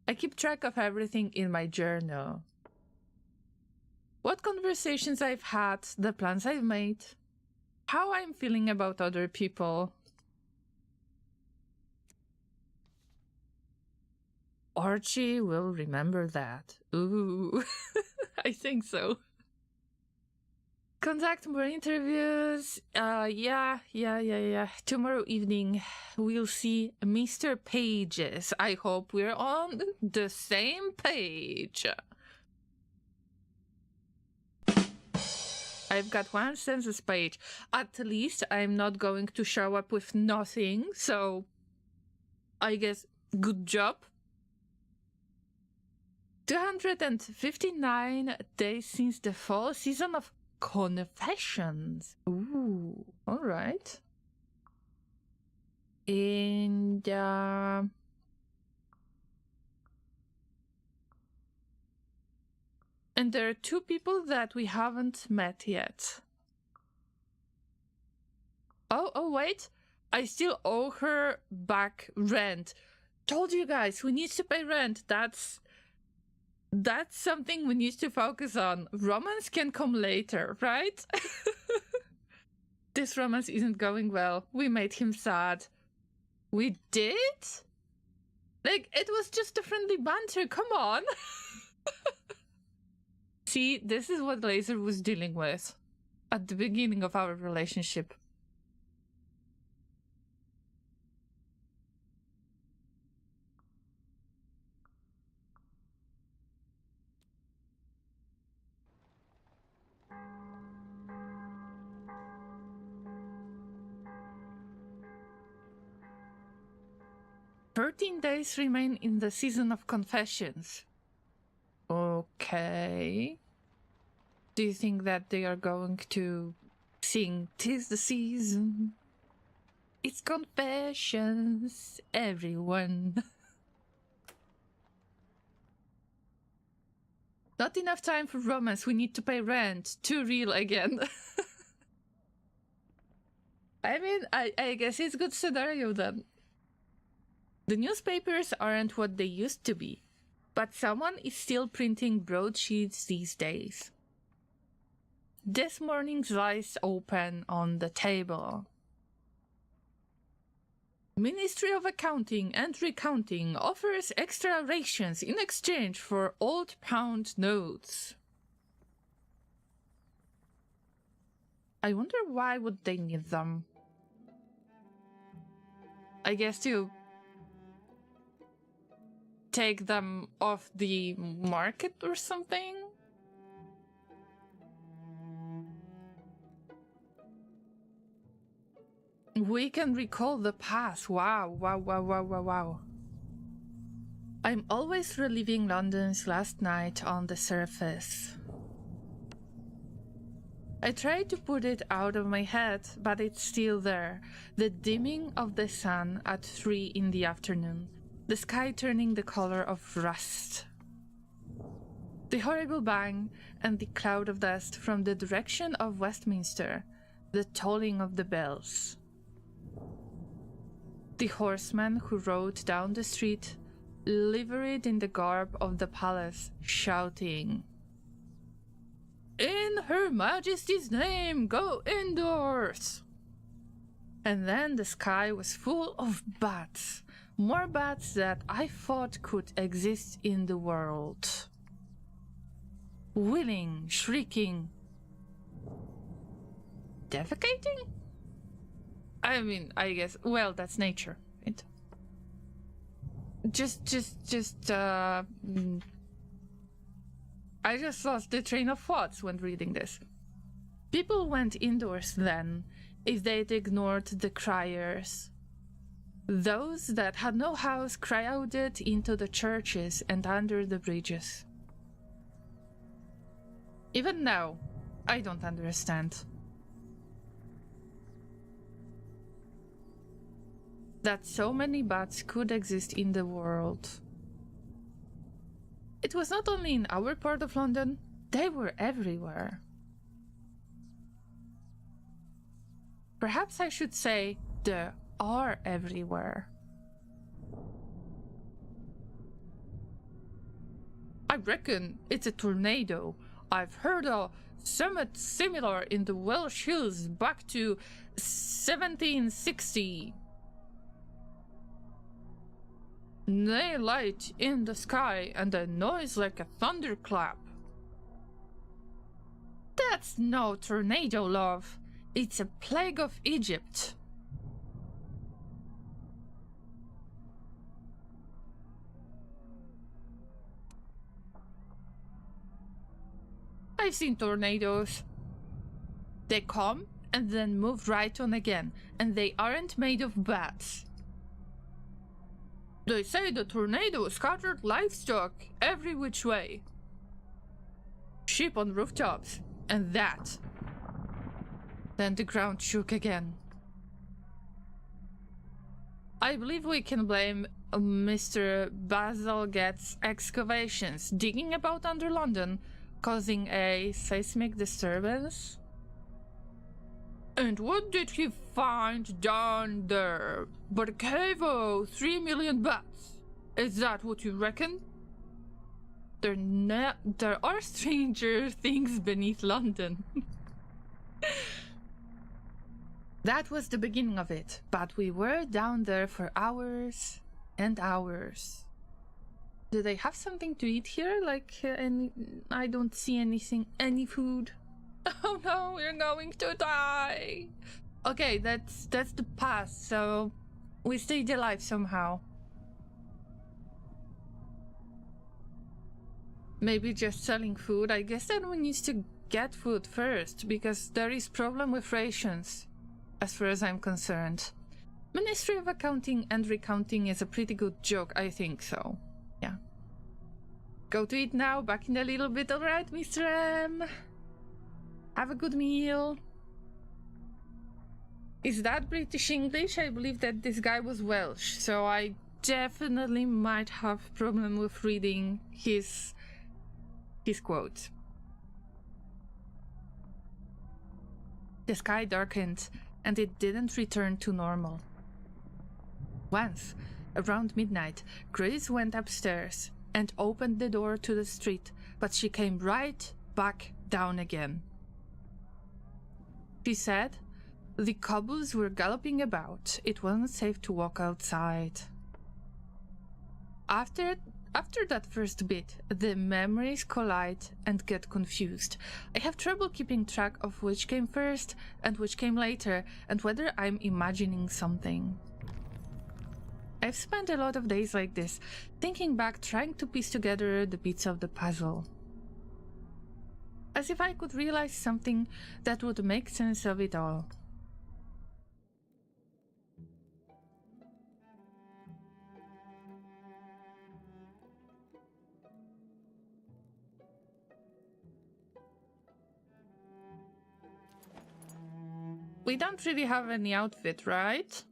I keep track of everything in my journal. What conversations I've had, the plans I've made, how I'm feeling about other people. Archie will remember that. Ooh, I think so. Conduct more interviews. Yeah. Tomorrow evening, we'll see Mr. Pages. I hope we're on the same page. I've got one census page. At least I'm not going to show up with nothing, so I guess good job. 259 days since the fall season of Confessions. Ooh, all right. And there are two people that we haven't met yet. Oh, wait. I still owe her back rent. Told you guys, we need to pay rent. That's something we need to focus on. Romance can come later, right? This romance isn't going well. We made him sad. We did? Like, it was just a friendly banter. Come on. See, this is what Laser was dealing with at the beginning of our relationship. "13 days remain in the season of confessions." Okay. Do you think that they are going to sing "'Tis the season"? It's confessions, everyone. Not enough time for romance. We need to pay rent. Too real again. I mean, I guess it's a good scenario then. The newspapers aren't what they used to be, but someone is still printing broadsheets these days. This morning's lies open on the table. Ministry of Accounting and Recounting offers extra rations in exchange for old pound notes. I wonder why would they need them? I guess to take them off the market or something? We can recall the past. Wow. I'm always reliving London's last night on the surface. I try to put it out of my head, but it's still there. The dimming of the sun at 3 in the afternoon. The sky turning the color of rust. The horrible bang and the cloud of dust from the direction of Westminster. The tolling of the bells. The horseman who rode down the street, liveried in the garb of the palace, shouting, "In Her Majesty's name, go indoors!" And then the sky was full of bats, more bats that I thought could exist in the world. Wailing, shrieking, defecating? I mean, I guess, well, that's nature, right? I just lost the train of thoughts when reading this. People went indoors then, if they'd ignored the criers. Those that had no house crowded into the churches and under the bridges. Even now, I don't understand. That so many bats could exist in the world. It was not only in our part of London, they were everywhere. Perhaps I should say they are everywhere. I reckon it's a tornado. I've heard of something similar in the Welsh Hills back to 1760. Nay light in the sky and a noise like a thunderclap. That's no tornado, love. It's a plague of Egypt. I've seen tornadoes. They come and then move right on again, and they aren't made of bats. They say the tornado scattered livestock every which way. Sheep on rooftops, and that. Then the ground shook again. I believe we can blame Mr. Bazalgette's excavations digging about under London, causing a seismic disturbance. And what did he find down there? But a cave of 3 million bats. Is that what you reckon? There are stranger things beneath London. That was the beginning of it, but we were down there for hours and hours. Do they have something to eat here? Like, I don't see anything, any food. Oh no, we're going to die. Okay, that's the past, so we stayed alive somehow. Maybe just selling food. I guess that we need to get food first, because there is problem with rations, as far as I'm concerned. Ministry of Accounting and Recounting is a pretty good joke, I think so. Yeah. Go to eat now, back in a little bit, alright, Mr. M? Have a good meal. Is that British English? I believe that this guy was Welsh, so I definitely might have problem with reading his quote. The sky darkened, and it didn't return to normal. Once, around midnight, Grace went upstairs and opened the door to the street, but she came right back down again. She said the cobbles were galloping about. It wasn't safe to walk outside. After that first bit, the memories collide and get confused. I have trouble keeping track of which came first and which came later, and whether I'm imagining something. I've spent a lot of days like this, thinking back, trying to piece together the bits of the puzzle. As if I could realize something that would make sense of it all. We don't really have any outfit, right?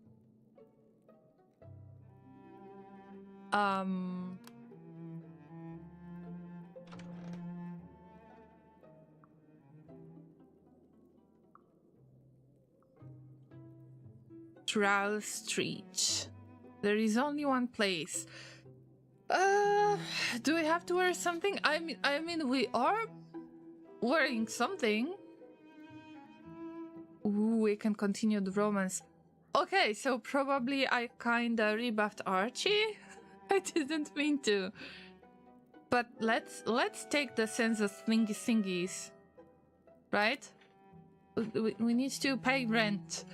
Trowel Street. There is only one place. Do we have to wear something? I mean, we are wearing something. Ooh, we can continue the romance. Okay, so probably I kinda rebuffed Archie. I didn't mean to. But let's take the sense of thingies. Right? We need to pay rent.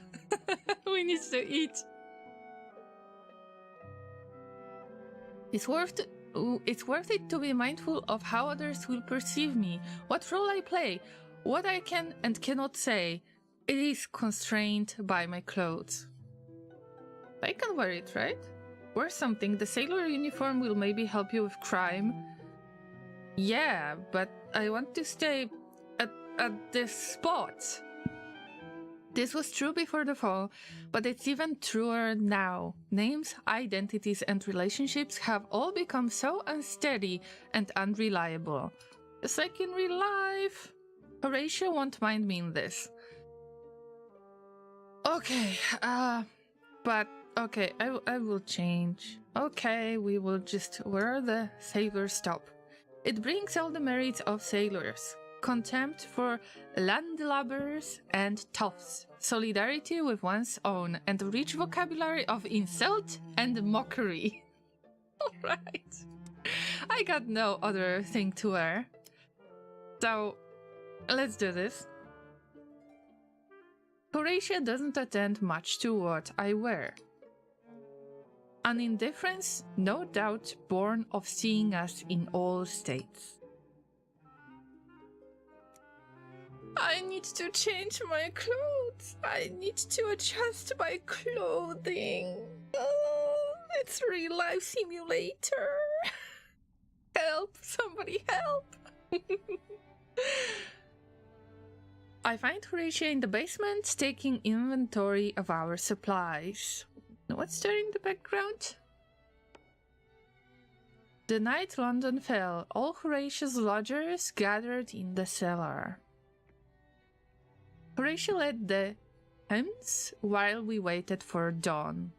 We need to eat. It's worth it to be mindful of how others will perceive me, what role I play, what I can and cannot say. It is constrained by my clothes. I can wear it, right? Wear something. The sailor uniform will maybe help you with crime. Yeah, but I want to stay at this spot. This was true before the fall, but it's even truer now. Names, identities, and relationships have all become so unsteady and unreliable. Just like in real life. Horatio won't mind me in this. Okay, but okay, I will change. Okay, we will just wear the sailor's top. It brings all the merits of sailors. Contempt for landlubbers and toughs, solidarity with one's own, and a rich vocabulary of insult and mockery. Alright. I got no other thing to wear. So, let's do this. Horatio doesn't attend much to what I wear. An indifference, no doubt, born of seeing us in all states. I need to change my clothes. I need to adjust my clothing. Oh, it's a real life simulator. Help, somebody help. I find Horatio in the basement taking inventory of our supplies. What's there in the background? The night London fell, all Horatio's lodgers gathered in the cellar. Horatio led the hymns while we waited for dawn.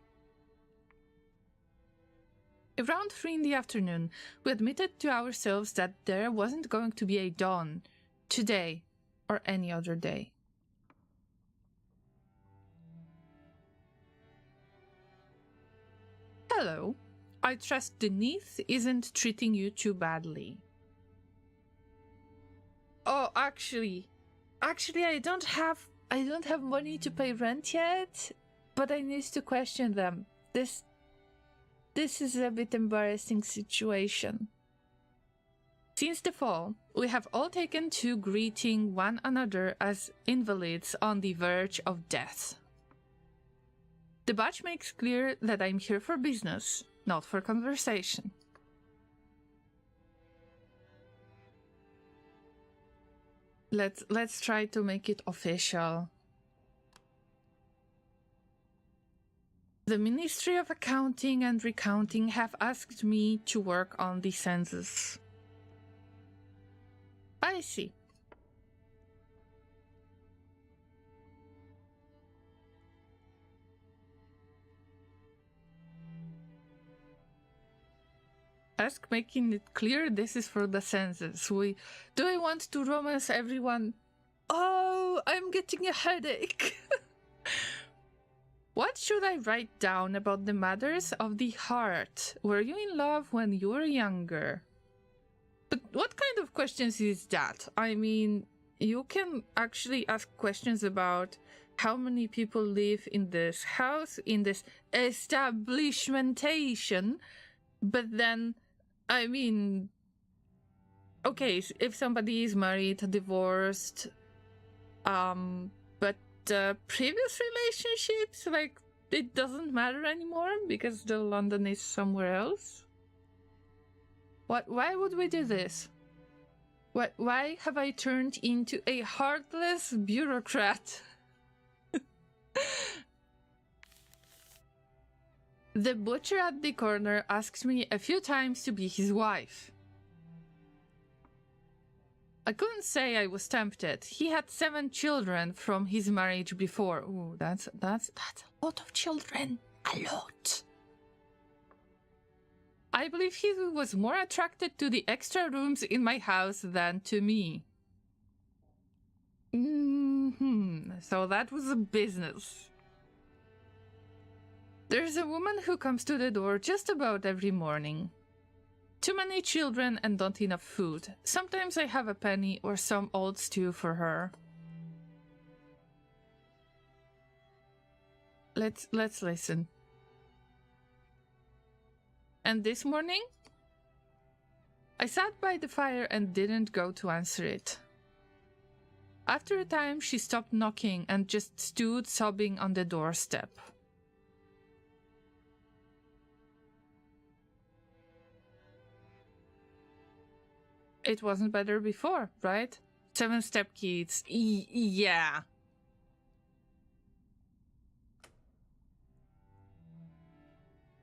Around 3 in the afternoon, we admitted to ourselves that there wasn't going to be a dawn today or any other day. Hello. I trust Denise isn't treating you too badly. Oh, actually, I don't have money to pay rent yet, but I need to question them. This is a bit embarrassing situation. Since the fall, we have all taken to greeting one another as invalids on the verge of death. The badge makes clear that I'm here for business, not for conversation. Let's try to make it official. The Ministry of Accounting and Recounting have asked me to work on the census. I see. ask, making it clear this is for the census. Do I want to romance everyone? Oh, I'm getting a headache. What should I write down about the matters of the heart? Were you in love when you were younger? But what kind of questions is that? I mean, you can actually ask questions about how many people live in this house, in this establishmentation, but then, I mean, okay, if somebody is married, divorced, but previous relationships, like, it doesn't matter anymore because the London is somewhere else. Why would we do this? Why have I turned into a heartless bureaucrat? The butcher at the corner asked me a few times to be his wife. I couldn't say I was tempted. He had 7 children from his marriage before. Ooh, that's a lot of children. A lot. I believe he was more attracted to the extra rooms in my house than to me. So that was a business. There's a woman who comes to the door just about every morning. Too many children and not enough food. Sometimes I have a penny or some old stew for her. Let's listen. And this morning, I sat by the fire and didn't go to answer it. After a time, she stopped knocking and just stood sobbing on the doorstep. It wasn't better before, right? 7-step kids. Yeah.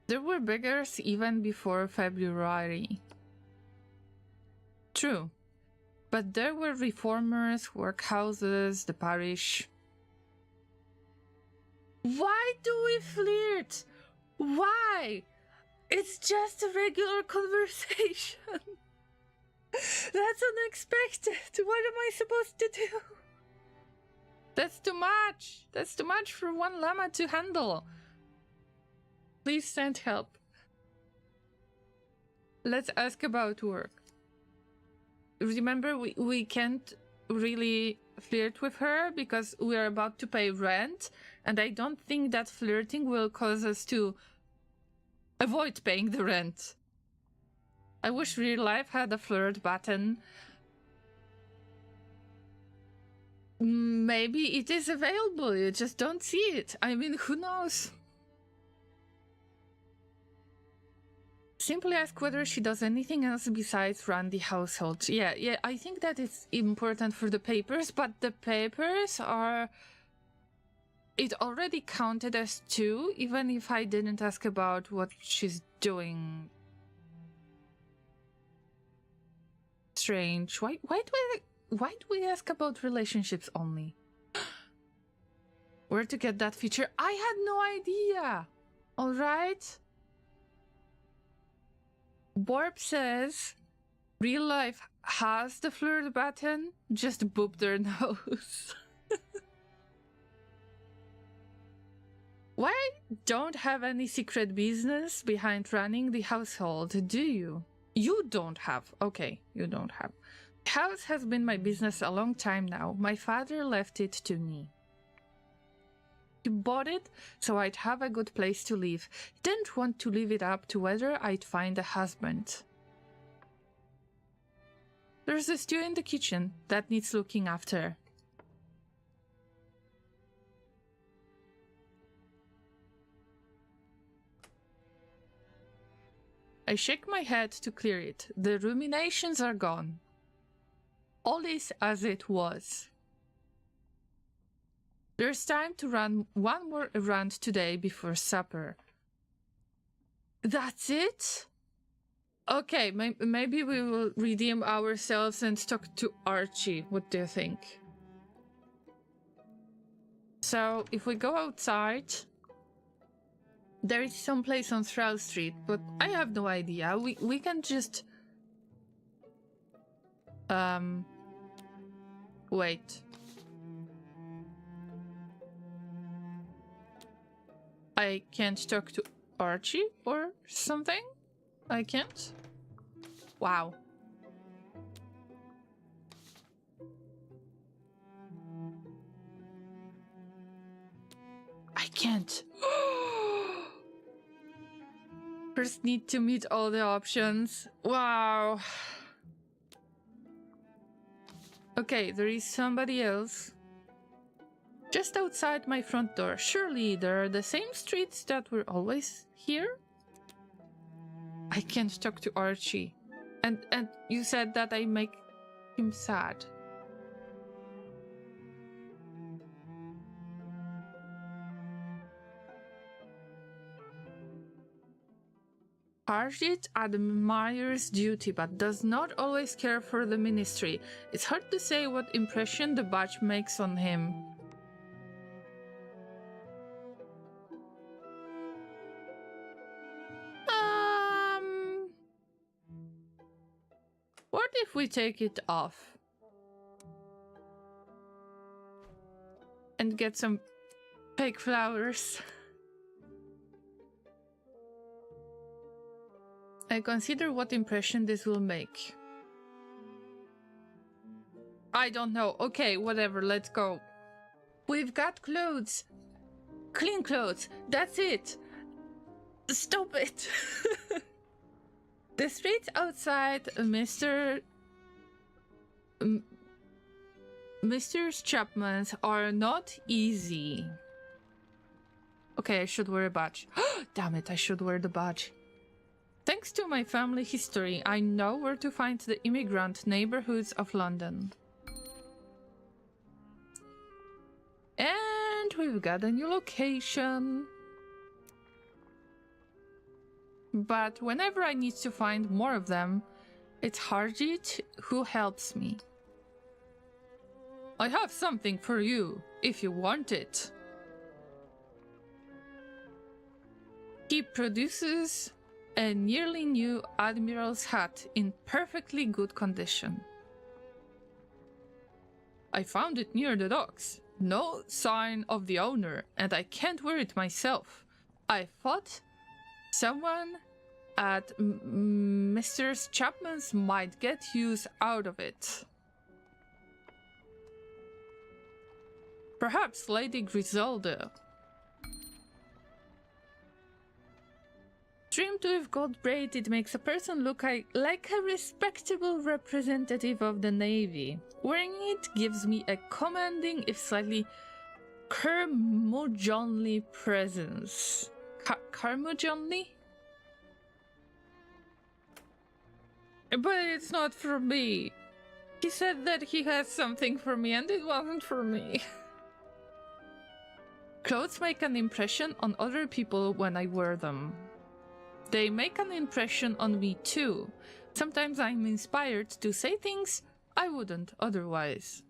There were beggars even before February. True. But there were reformers, workhouses, the parish. Why do we flirt? Why? It's just a regular conversation. That's unexpected. What am I supposed to do? That's too much. That's too much for one llama to handle. Please send help. Let's ask about work. Remember, we can't really flirt with her because we're about to pay rent, and I don't think that flirting will cause us to avoid paying the rent. I wish real life had a flirt button. Maybe it is available, you just don't see it. I mean, who knows? Simply ask whether she does anything else besides run the household. Yeah, I think that it's important for the papers, but the papers are... It already counted as 2, even if I didn't ask about what she's doing. Strange. Why do we ask about relationships only? Where to get that feature? I had no idea. All right. Borb says real life has the flirt button, just boop their nose. Why don't have any secret business behind running the household, do you? You don't have. Okay, you don't have. The house has been my business a long time now. My father left it to me. He bought it so I'd have a good place to live. He didn't want to leave it up to whether I'd find a husband. There's a stew in the kitchen that needs looking after. I shake my head to clear it. The ruminations are gone. All is as it was. There's time to run one more errand today before supper. That's it? Okay, maybe we will redeem ourselves and talk to Archie. What do you think? So, if we go outside... There is some place on Thrall Street, but I have no idea. We can just... Wait. I can't talk to Archie or something? I can't? Wow. I can't. First need to meet all the options. Wow. Okay, there is somebody else. Just outside my front door. Surely there are the same streets that were always here? I can't talk to Archie. And you said that I make him sad. Archie admires duty but does not always care for the ministry. It's hard to say what impression the badge makes on him. What if we take it off? And get some fake flowers. I consider what impression this will make. I don't know. Okay, whatever, let's go. We've got clothes. Clean clothes. That's it. Stop it. The streets outside Mr. Chapman's are not easy. Okay, I should wear a badge. Damn it, I should wear the badge. Thanks to my family history, I know where to find the immigrant neighborhoods of London. And we've got a new location. But whenever I need to find more of them, it's Harjit who helps me. I have something for you, if you want it. He produces a nearly new admiral's hat in perfectly good condition. I found it near the docks. No sign of the owner, and I can't wear it myself. I thought someone at Mr. Chapman's might get use out of it. Perhaps Lady Griselda. Trimmed with gold braid, it makes a person look like a respectable representative of the Navy. Wearing it gives me a commanding, if slightly curmudgeonly presence. Curmudgeonly? But it's not for me. He said that he has something for me, and it wasn't for me. Clothes make an impression on other people when I wear them. They make an impression on me too. Sometimes I'm inspired to say things I wouldn't otherwise.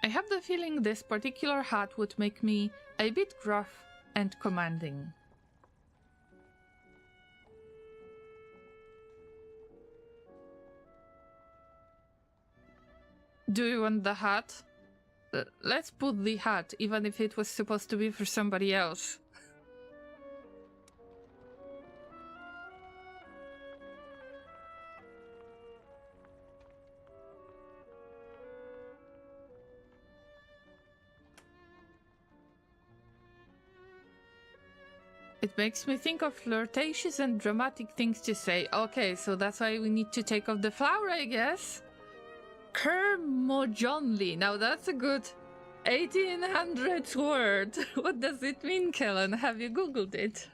I have the feeling this particular hat would make me a bit gruff and commanding. Do you want the hat? Let's put the hat, even if it was supposed to be for somebody else. It makes me think of flirtatious and dramatic things to say. Okay, so that's why we need to take off the flower, I guess. Curmudgeonly. Now that's a good 1800s word. What does it mean, Kellen? Have you googled it?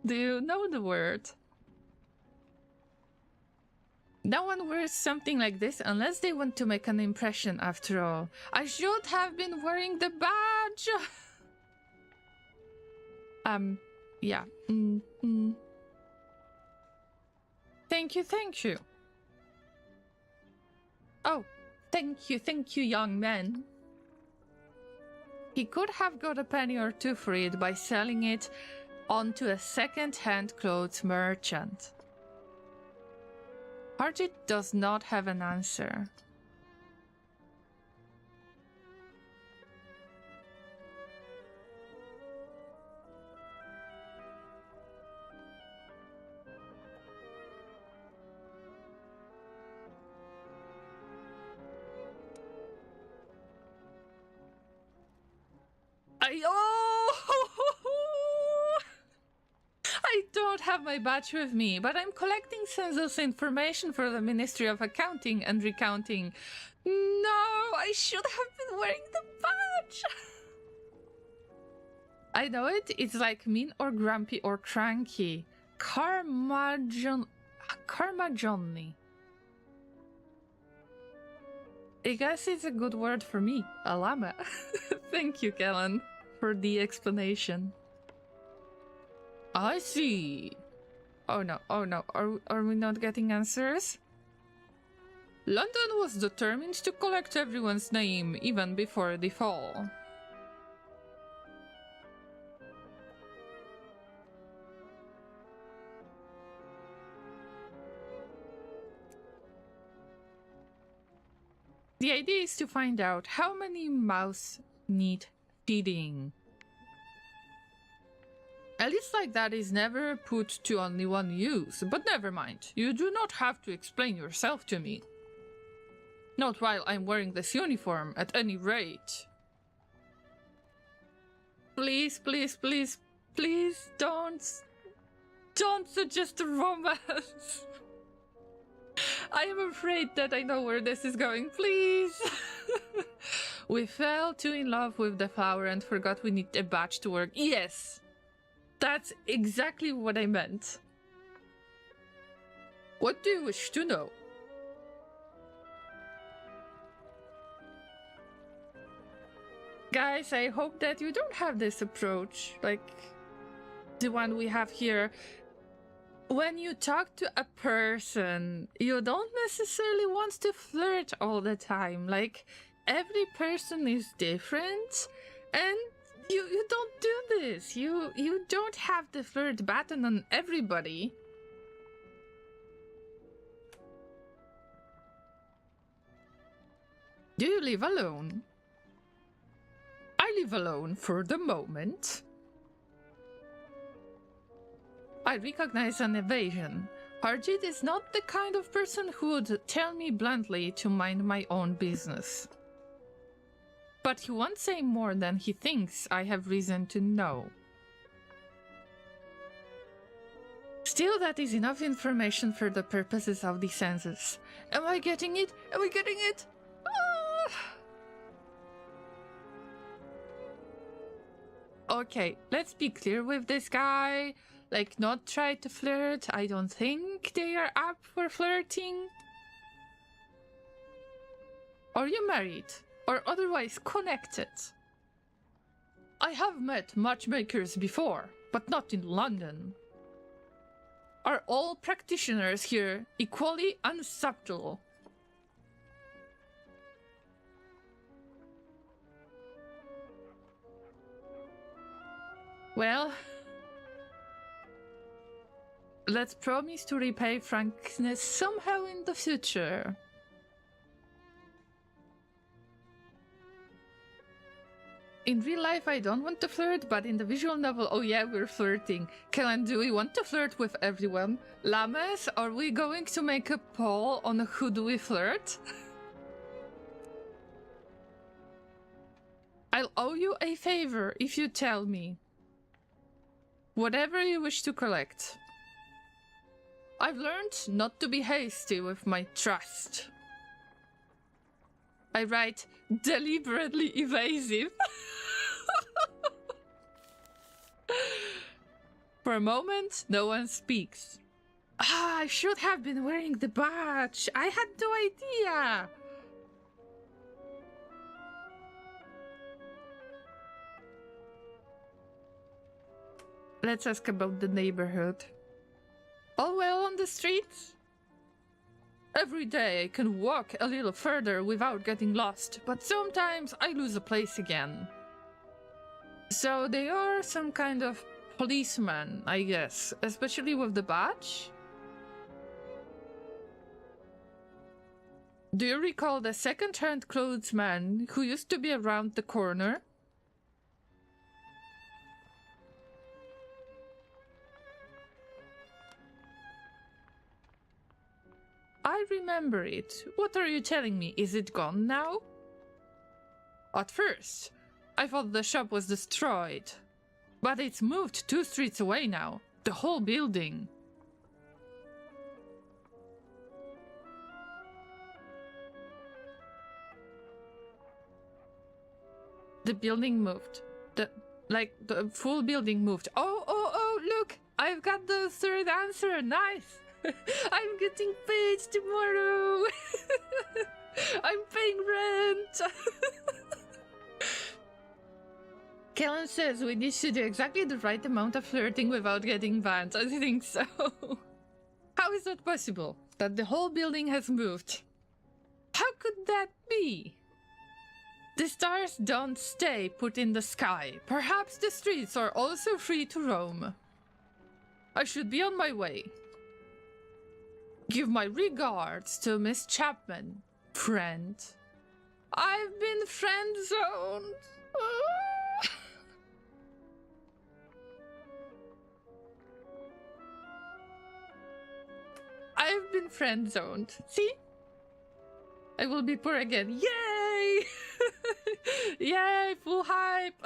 Do you know the word? No one wears something like this unless they want to make an impression, after all. I should have been wearing the badge! Yeah. Thank you. Oh, thank you, young man. He could have got a penny or two for it by selling it onto a second-hand clothes merchant. Harjit does not have an answer. I don't have my badge with me, but I'm collecting census information for the Ministry of Accounting and Recounting. No, I should have been wearing the badge. I know it. It's like mean or grumpy or cranky. Karmajohnny. I guess it's a good word for me, a llama. Thank you, Kellen, for the explanation. I see. Oh no, are we not getting answers? London was determined to collect everyone's name even before the fall. The idea is to find out how many mouths need feeding. A list like that is never put to only one use, but never mind. You do not have to explain yourself to me. Not while I'm wearing this uniform, at any rate. Please, please, please, please don't suggest a romance. I am afraid that I know where this is going, please. We fell too in love with the flower and forgot we need a badge to work. Yes, that's exactly what I meant. What do you wish to know? Guys, I hope that you don't have this approach, like the one we have here. When you talk to a person, you don't necessarily want to flirt all the time. Like, every person is different, and you don't do this. You don't have the flirt button on everybody. Do you live alone? I live alone for the moment. I recognize an evasion. Harjit is not the kind of person who would tell me bluntly to mind my own business. But he won't say more than he thinks I have reason to know. Still, that is enough information for the purposes of the census. Am I getting it? Am I getting it? Ah! Okay, let's be clear with this guy. Like, not try to flirt. I don't think they are up for flirting. Are you married? Or otherwise connected? I have met matchmakers before, but not in London. Are all practitioners here equally unsubtle? Well, let's promise to repay frankness somehow in the future. In real life, I don't want to flirt, but in the visual novel, oh yeah, we're flirting. Kellen, do we want to flirt with everyone? Llamas, are we going to make a poll on who do we flirt? I'll owe you a favor if you tell me. Whatever you wish to collect. I've learned not to be hasty with my trust. I write deliberately evasive. For a moment, no one speaks. Ah, I should have been wearing the badge. I had no idea. Let's ask about the neighborhood. All well on the streets? Every day I can walk a little further without getting lost, but sometimes I lose a place again. So they are some kind of policeman, I guess, especially with the badge. Do you recall the second-hand clothes man who used to be around the corner? I remember it. What are you telling me? Is it gone now? At first, I thought the shop was destroyed. But it's moved 2 streets away now. The whole building. The building moved. The full building moved. Oh, look! I've got the third answer. Nice! I'm getting paid tomorrow! I'm paying rent! Kellen says we need to do exactly the right amount of flirting without getting banned. I think so. How is that possible? That the whole building has moved? How could that be? The stars don't stay put in the sky. Perhaps the streets are also free to roam. I should be on my way. Give my regards to Miss Chapman, friend. I've been friend-zoned. I've been friend-zoned. See? I will be poor again. Yay! Yay, full hype!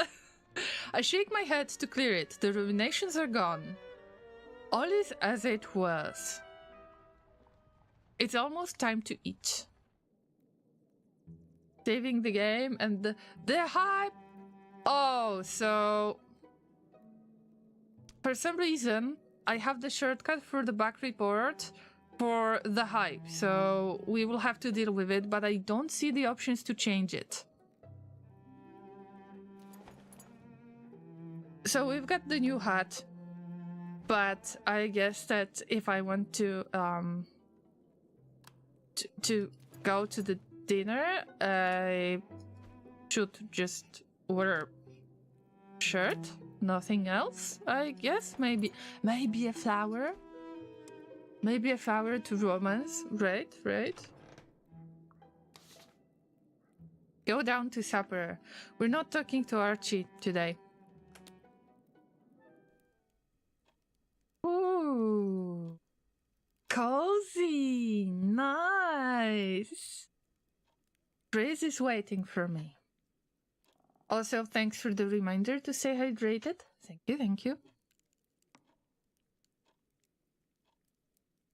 I shake my head to clear it. The ruminations are gone. All is as it was. It's almost time to eat. Saving the game and the hype. Oh, so for some reason I have the shortcut for the back report for the hype, so we will have to deal with it, but I don't see the options to change it. So we've got the new hat, but I guess that if I want to go to the dinner, I should just wear a shirt, nothing else. I guess maybe a flower, to romance. Right. Go down to supper. We're not talking to Archie today. Ooh. Cozy! Nice! Grace is waiting for me. Also, thanks for the reminder to stay hydrated. Thank you.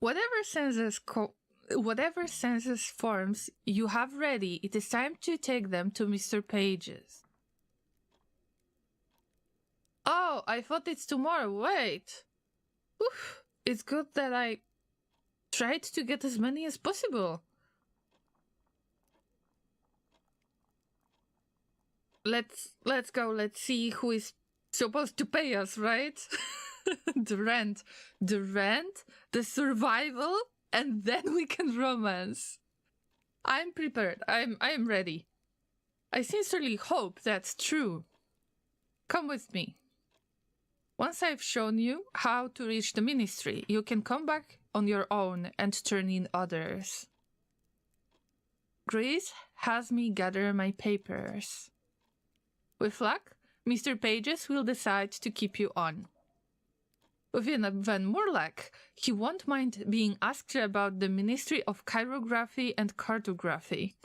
Whatever census forms you have ready, it is time to take them to Mr. Page's. Oh, I thought it's tomorrow. Wait. Oof. It's good that I tried to get as many as possible. Let's go. Let's see who is supposed to pay us, right? The rent, the survival, and then we can romance. I'm prepared. I am ready. I sincerely hope that's true. Come with me. Once I've shown you how to reach the ministry, you can come back on your own and turn in others. Grace has me gather my papers. With luck, Mr. Pages will decide to keep you on. With even more luck, he won't mind being asked about the Ministry of Chirography and Cartography.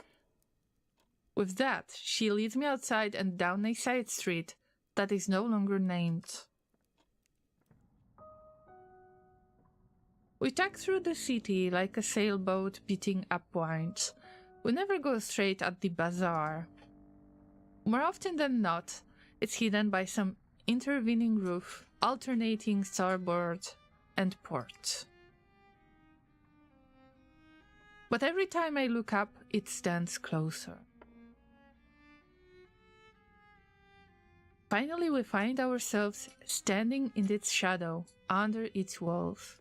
With that, she leads me outside and down a side street that is no longer named. We tack through the city like a sailboat beating upwind. We never go straight at the bazaar. More often than not, it's hidden by some intervening roof, alternating starboard and port. But every time I look up, it stands closer. Finally, we find ourselves standing in its shadow, under its walls.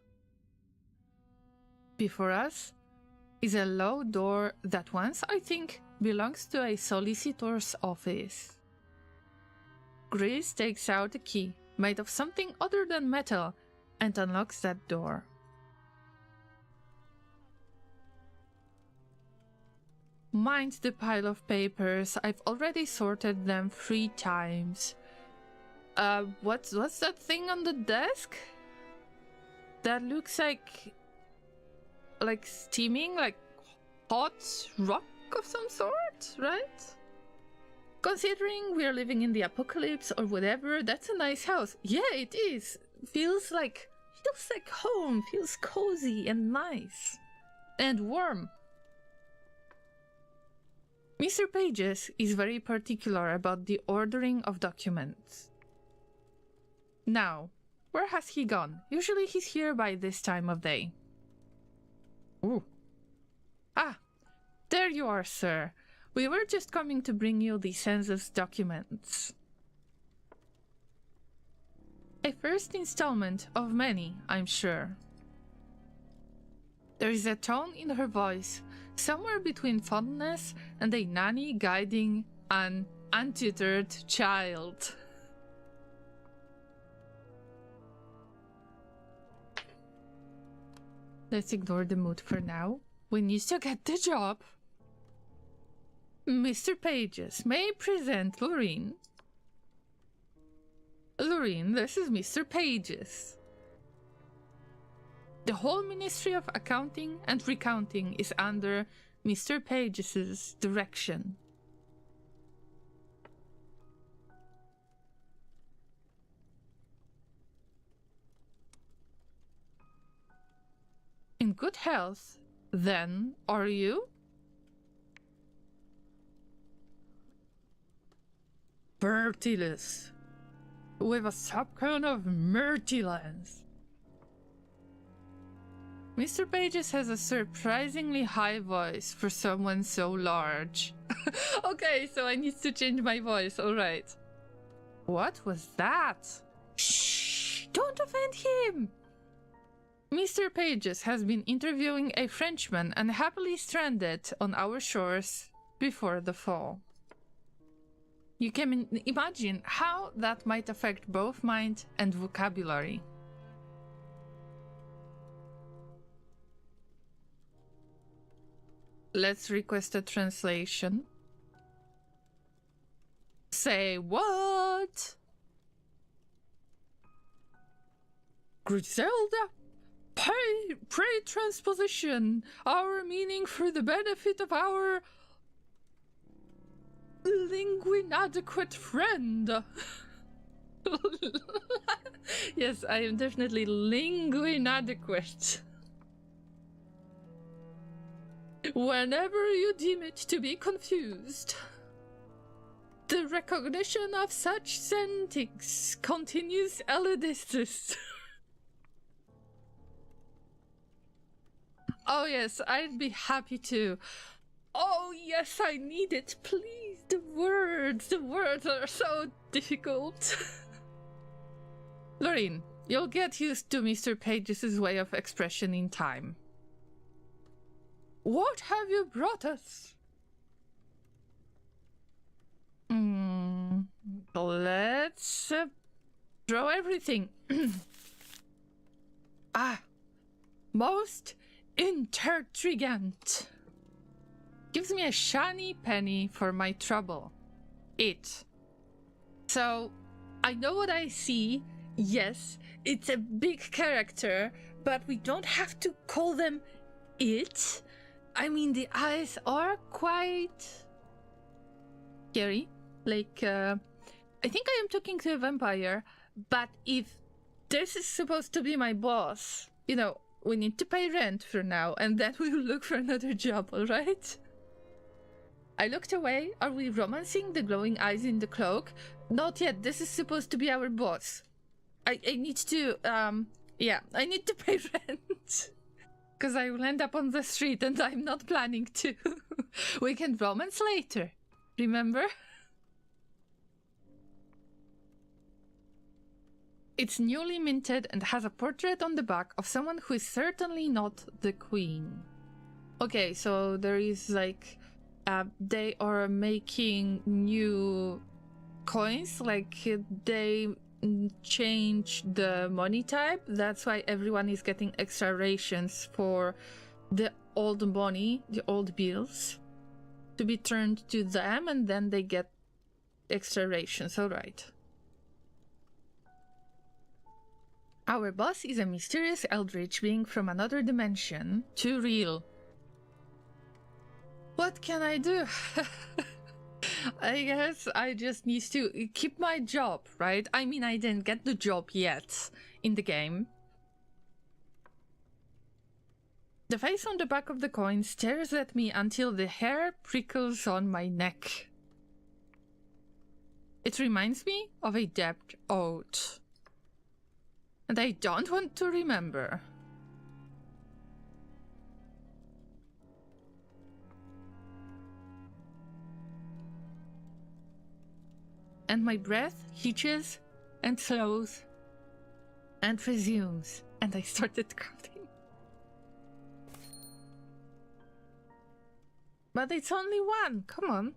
Before us is a low door that once, I think, belongs to a solicitor's office. Gris takes out a key made of something other than metal and unlocks that door. Mind the pile of papers. I've already sorted them 3 times. What's that thing on the desk? That looks like steaming, like hot rock of some sort, right? Considering we're living in the apocalypse or whatever, that's a nice house. Yeah, it is. Feels like home. Feels cozy and nice. And warm. Mr. Pages is very particular about the ordering of documents. Now, where has he gone? Usually he's here by this time of day. Ooh. Ah, there you are, sir. We were just coming to bring you the census documents. A first installment of many, I'm sure. There is a tone in her voice, somewhere between fondness and a nanny guiding an untutored child. Let's ignore the mood for now. We need to get the job. Mr. Pages, may I present Laureen? Laureen, this is Mr. Pages. The whole Ministry of Accounting and Recounting is under Mr. Pages' direction. In good health, then, are you? Bertilus, with a subcone of Myrtilans. Mr. Pages has a surprisingly high voice for someone so large. Okay, so I need to change my voice, alright. What was that? Shh! Don't offend him! Mr. Pages has been interviewing a Frenchman unhappily stranded on our shores before the fall. You can imagine how that might affect both mind and vocabulary. Let's request a translation. Say what? Griselda? Pray transposition our meaning for the benefit of our linguinadequate friend. Yes, I am definitely linguinadequate. Whenever you deem it to be confused, the recognition of such sentings continues elidistus. Oh yes, I'd be happy to. Oh yes, I need it, please. The words are so difficult. Laureen, you'll get used to Mr. Pages' way of expression in time. What have you brought us? Let's throw everything. Most intertrigant. Gives me a shiny penny for my trouble. It. So, I know what I see. Yes, it's a big character, but we don't have to call them it. I mean, the eyes are quite scary. Like, I think I am talking to a vampire, but if this is supposed to be my boss, you know, we need to pay rent for now, and then we will look for another job, alright? I looked away. Are we romancing the glowing eyes in the cloak? Not yet. This is supposed to be our boss. I need to, yeah, I need to pay rent. Because I will end up on the street and I'm not planning to. We can romance later. Remember? It's newly minted and has a portrait on the back of someone who is certainly not the queen. Okay, so there is like... they are making new coins, like they change the money type. That's why everyone is getting extra rations for the old money, the old bills, to be turned to them, and then they get extra rations. All right. Our boss is a mysterious eldritch being from another dimension. Too real. What can I do? I guess I just need to keep my job, right? I mean, I didn't get the job yet in the game. The face on the back of the coin stares at me until the hair prickles on my neck. It reminds me of a debt owed. And I don't want to remember. And my breath hitches and slows and resumes, and I started counting. But it's only one, come on.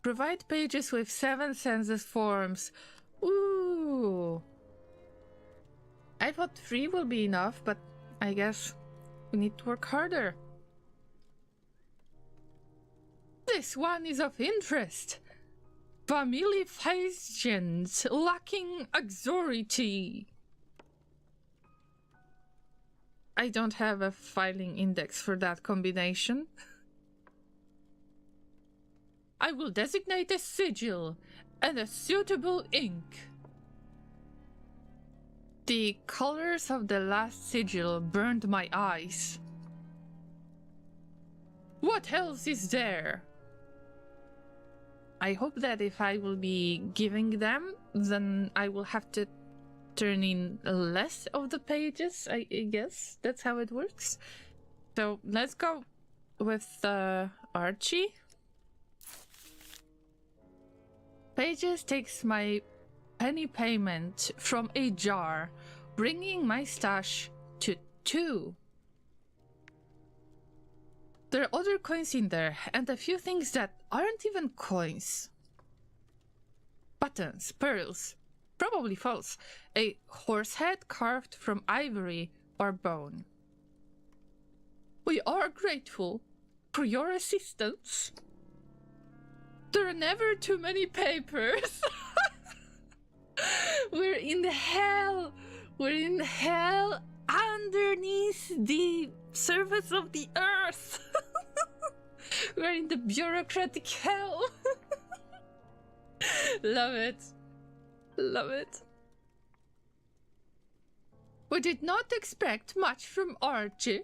Provide pages with 7 census forms. Ooh. I thought 3 will be enough, but I guess we need to work harder. This one is of interest. Familifications lacking authority. I don't have a filing index for that combination. I will designate a sigil and a suitable ink. The colors of the last sigil burned my eyes. What else is there? I hope that if I will be giving them, then I will have to turn in less of the pages, I guess. That's how it works. So let's go with Archie. Pages takes my penny payment from a jar, bringing my stash to 2. There are other coins in there, and a few things that aren't even coins. Buttons, pearls, probably false. A horse head carved from ivory or bone. We are grateful for your assistance. There are never too many papers. We're in hell. We're in hell underneath the surface of the earth. We're in the bureaucratic hell. Love it. Love it. We did not expect much from Archie.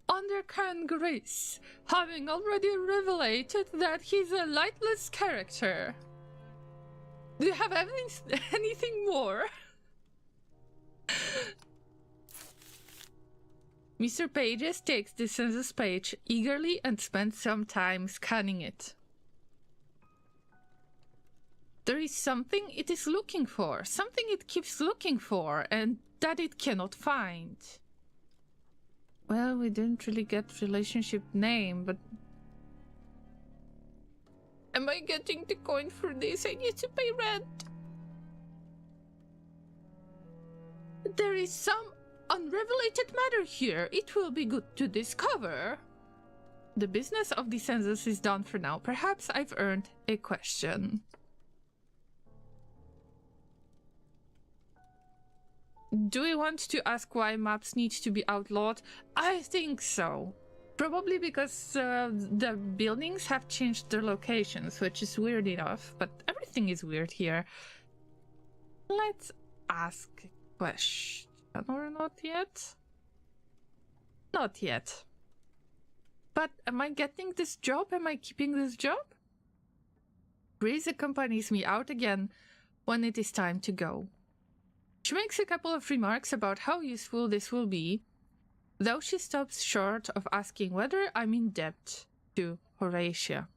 Undercurrent Grace, having already revelated that he's a lightless character. Do you have anything more? Mr. Pages takes the census page eagerly and spends some time scanning it. There is something it is looking for, something it keeps looking for, and that it cannot find. Well, we didn't really get relationship name, but... Am I getting the coin for this? I need to pay rent. There is some unrevelated matter here. It will be good to discover. The business of the census is done for now. Perhaps I've earned a question. Do we want to ask why maps need to be outlawed? I think so. Probably because the buildings have changed their locations, which is weird enough, but everything is weird here. Let's ask a question. Or not yet? Not yet. But am I getting this job? Am I keeping this job? Breeze accompanies me out again when it is time to go. She makes a couple of remarks about how useful this will be, though she stops short of asking whether I'm in debt to Horatia.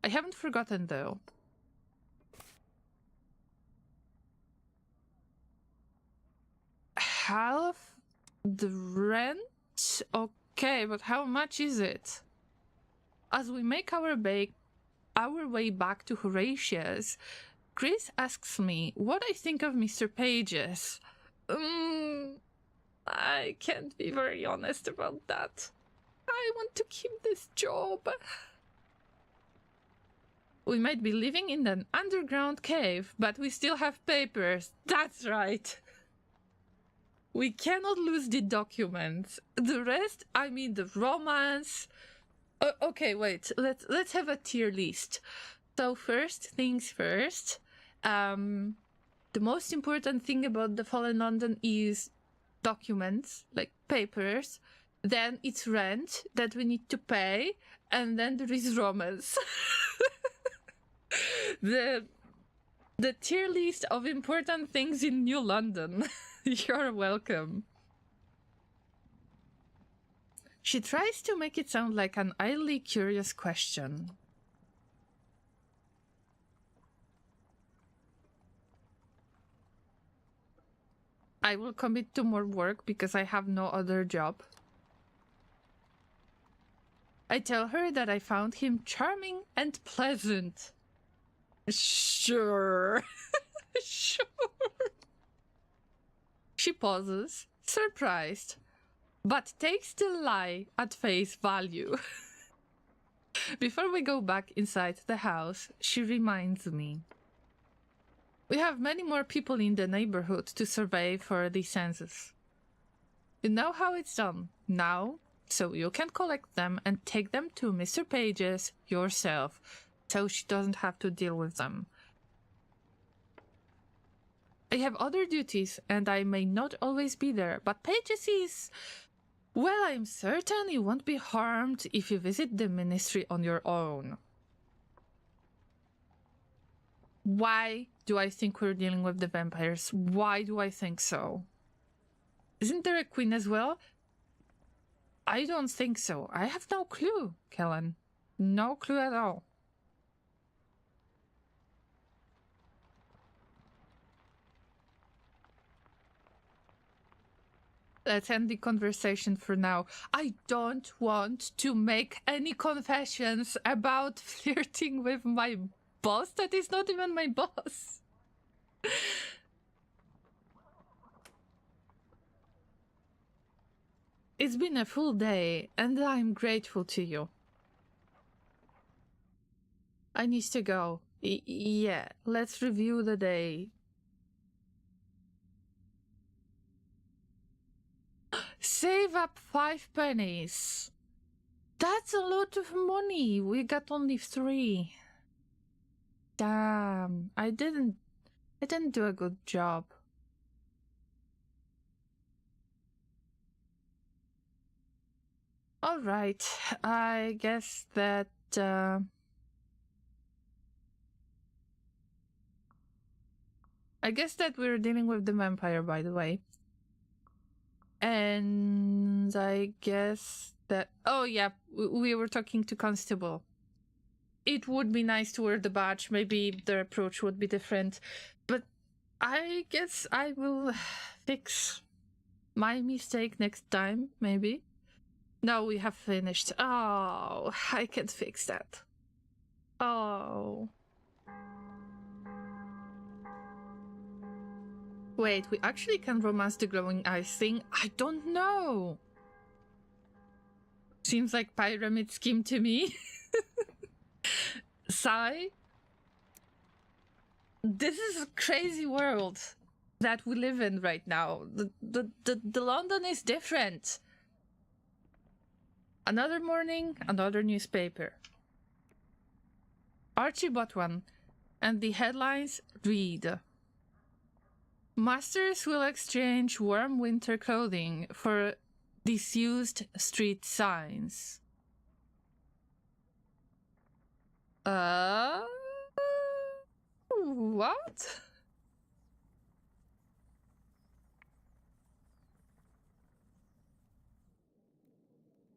I haven't forgotten, though. Half the rent? Okay, but how much is it? As we make our way back to Horatius, Chris asks me what I think of Mr. Pages. I can't be very honest about that. I want to keep this job. We might be living in an underground cave, but we still have papers. That's right. We cannot lose the documents. The rest, I mean the romance. Okay, wait. Let's have a tier list. So first things first. The most important thing about the Fallen London is documents, like papers. Then it's rent that we need to pay, and then there is romance. the tier list of important things in New London. You're welcome. She tries to make it sound like an idly curious question. I will commit to more work because I have no other job. I tell her that I found him charming and pleasant. Sure. Sure. She pauses, surprised, but takes the lie at face value. Before we go back inside the house, she reminds me. We have many more people in the neighborhood to survey for the census. You know how it's done now, so you can collect them and take them to Mr. Pages yourself, so she doesn't have to deal with them. I have other duties, and I may not always be there, but Pages is... Well, I'm certain you won't be harmed if you visit the ministry on your own. Why do I think we're dealing with the vampires? Why do I think so? Isn't there a queen as well? I don't think so. I have no clue, Kellen. No clue at all. Let's end the conversation for now. I don't want to make any confessions about flirting with my boss. That is not even my boss. It's been a full day, and I'm grateful to you. I need to go. Yeah, let's review the day. Save up 5 pennies. That's a lot of money. We got only 3. Damn, I didn't do a good job. All right, I guess that we're dealing with the vampire, by the way. And I guess that... Oh, yeah, we were talking to Constable. It would be nice to wear the badge. Maybe their approach would be different. But I guess I will fix my mistake next time, maybe. No, we have finished. Oh, I can't fix that. Oh. Wait, we actually can romance the glowing eyes thing? I don't know. Seems like pyramid scheme to me. Sigh. This is a crazy world that we live in right now. The London is different. Another morning, another newspaper. Archie bought one, and the headlines read: Masters will exchange warm winter clothing for disused street signs. What?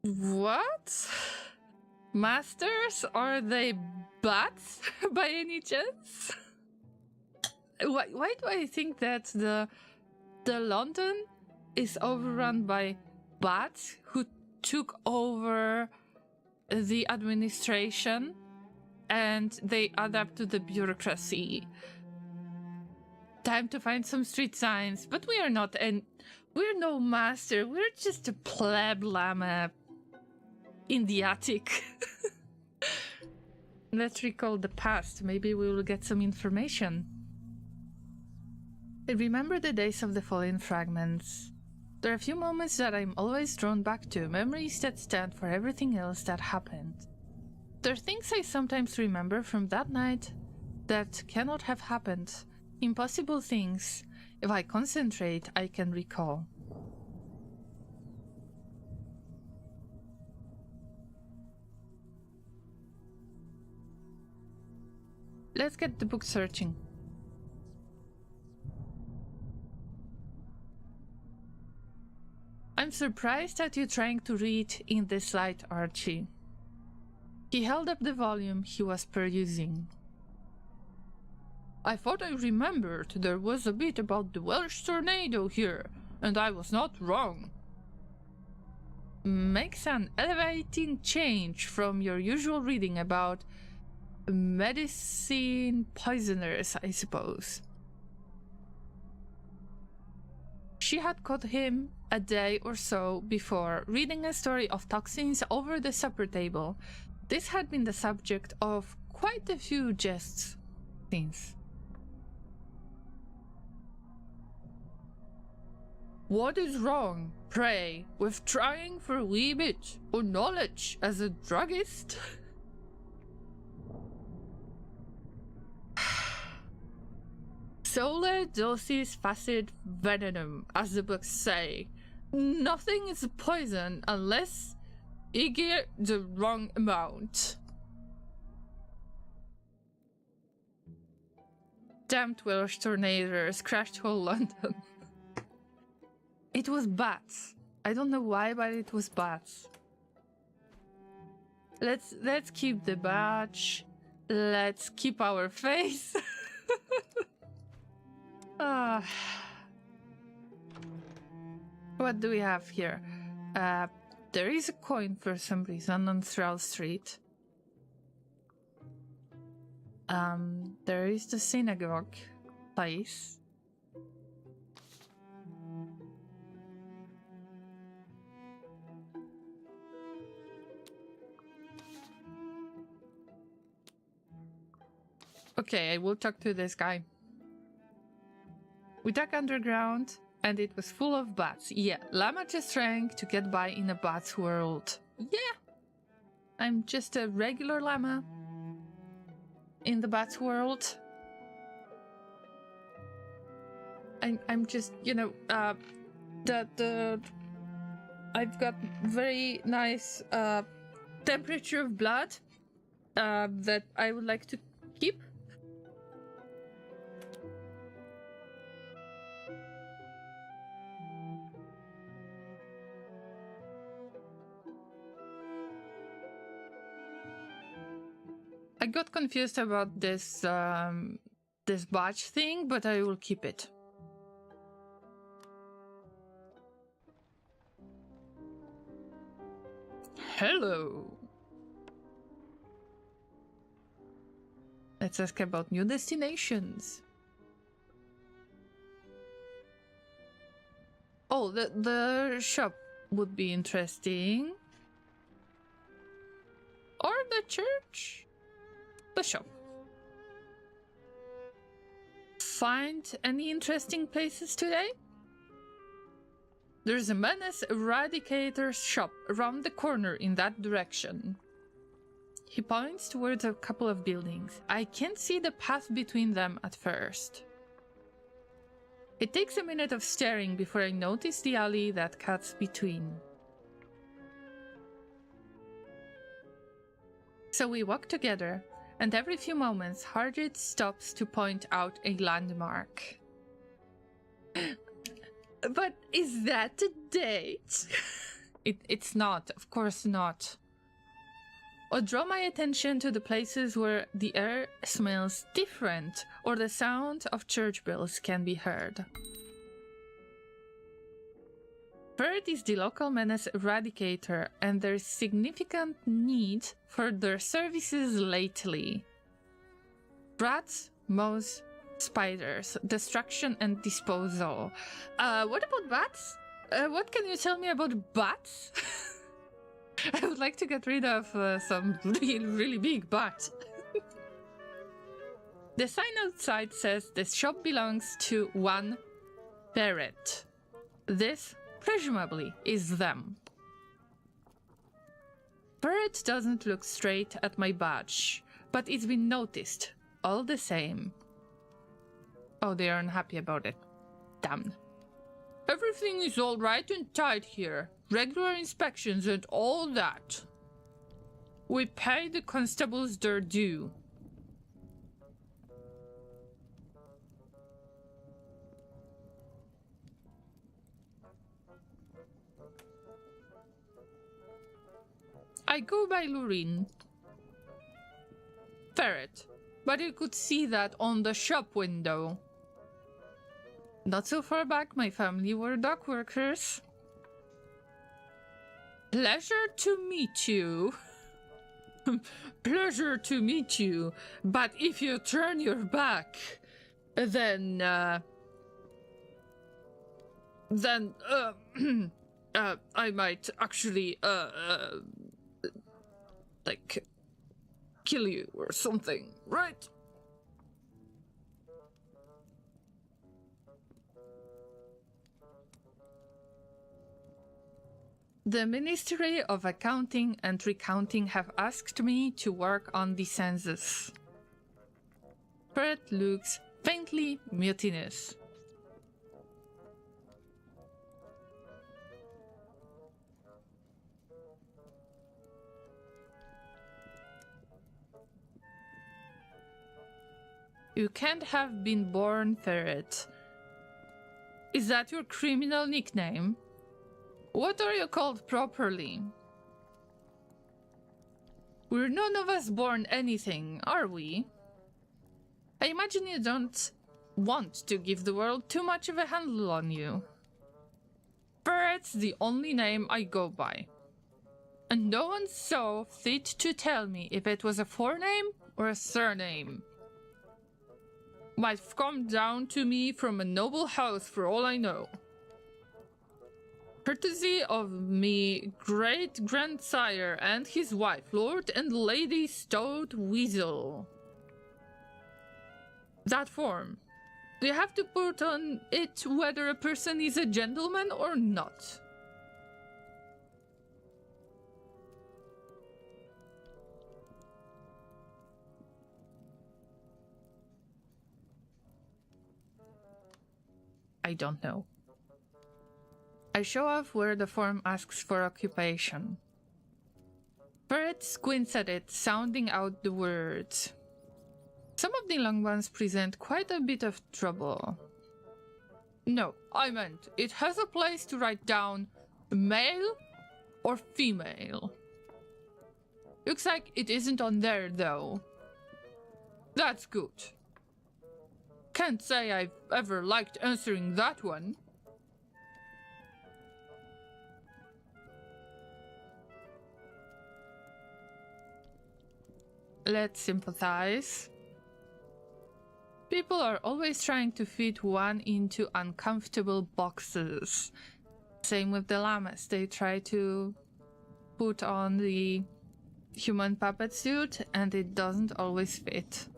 What? Masters? Are they bats by any chance? Why do I think that the London is overrun by bats who took over the administration and they adapt to the bureaucracy. Time to find some street signs, but we are not, and we're no master. We're just a pleb llama in the attic. Let's recall the past. Maybe we will get some information. I remember the days of the fallen fragments. There are a few moments that I'm always drawn back to, memories that stand for everything else that happened. There are things I sometimes remember from that night that cannot have happened. Impossible things. If I concentrate, I can recall. Let's get the book searching. I'm surprised at you trying to read in this light, Archie. He held up the volume he was perusing. I thought I remembered there was a bit about the Welsh tornado here, and I was not wrong. Makes an elevating change from your usual reading about medicine poisoners, I suppose. She had caught him a day or so before, reading a story of toxins over the supper table. This had been the subject of quite a few jests since. What is wrong, pray, with trying for a wee bit of knowledge as a druggist? Sole dosis facit venenum, as the books say. Nothing is poison unless you get the wrong amount. Damned Welsh tornadoes crashed whole London. It was bats. I don't know why, but it was bats. Let's keep the badge. Let's keep our face. What do we have here? There is a coin for some reason on Thrall Street. There is the synagogue place. Okay, I will talk to this guy. We dug underground, and it was full of bats. Yeah, llama just trying to get by in a bat's world. Yeah, I'm just a regular llama in the bat's world. I'm just, you know, I've got very nice temperature of blood that I would like to keep. I got confused about this this badge thing, but I will keep it. Hello. Let's ask about new destinations. Oh, the shop would be interesting. Or the church? The shop. Find any interesting places today? There's a menace eradicator's shop around the corner in that direction. He points towards a couple of buildings. I can't see the path between them at first. It takes a minute of staring before I notice the alley that cuts between. So we walk together, and every few moments Harjit stops to point out a landmark. But is that a date? It's not, of course not. Or draw my attention to the places where the air smells different or the sound of church bells can be heard. Bird is the local menace eradicator, and there's significant need for their services lately. Rats, mouse, spiders, destruction and disposal. What about bats? What can you tell me about bats? I would like to get rid of some really big bats. The sign outside says the shop belongs to one ferret. This, presumably, is them. Ferret doesn't look straight at my badge, but it's been noticed, all the same. Oh, they are unhappy about it. Damn. Everything is all right and tight here. Regular inspections and all that. We pay the constables their due. I go by Laureen. Ferret, but you could see that on the shop window. Not so far back, my family were dock workers. Pleasure to meet you. Pleasure to meet you. But if you turn your back, then I might actually, like, kill you or something, right? The Ministry of Accounting and Recounting have asked me to work on the census. Fred looks faintly mutinous. You can't have been born ferret. Is that your criminal nickname? What are you called properly? We're none of us born anything, are we? I imagine you don't want to give the world too much of a handle on you. Ferret's the only name I go by. And no one saw fit to tell me if it was a forename or a surname. Might have come down to me from a noble house for all I know. Courtesy of me great-grandsire and his wife, Lord and Lady Stout Weasel. That form. Do you have to put on it whether a person is a gentleman or not? I don't know. I show off where the form asks for occupation. Ferret squints at it, sounding out the words. Some of the long ones present quite a bit of trouble. No, I meant it has a place to write down male or female. Looks like it isn't on there though. That's good. Can't say I've ever liked answering that one. Let's sympathize. People are always trying to fit one into uncomfortable boxes. Same with the Llamas. They try to put on the human puppet suit and it doesn't always fit.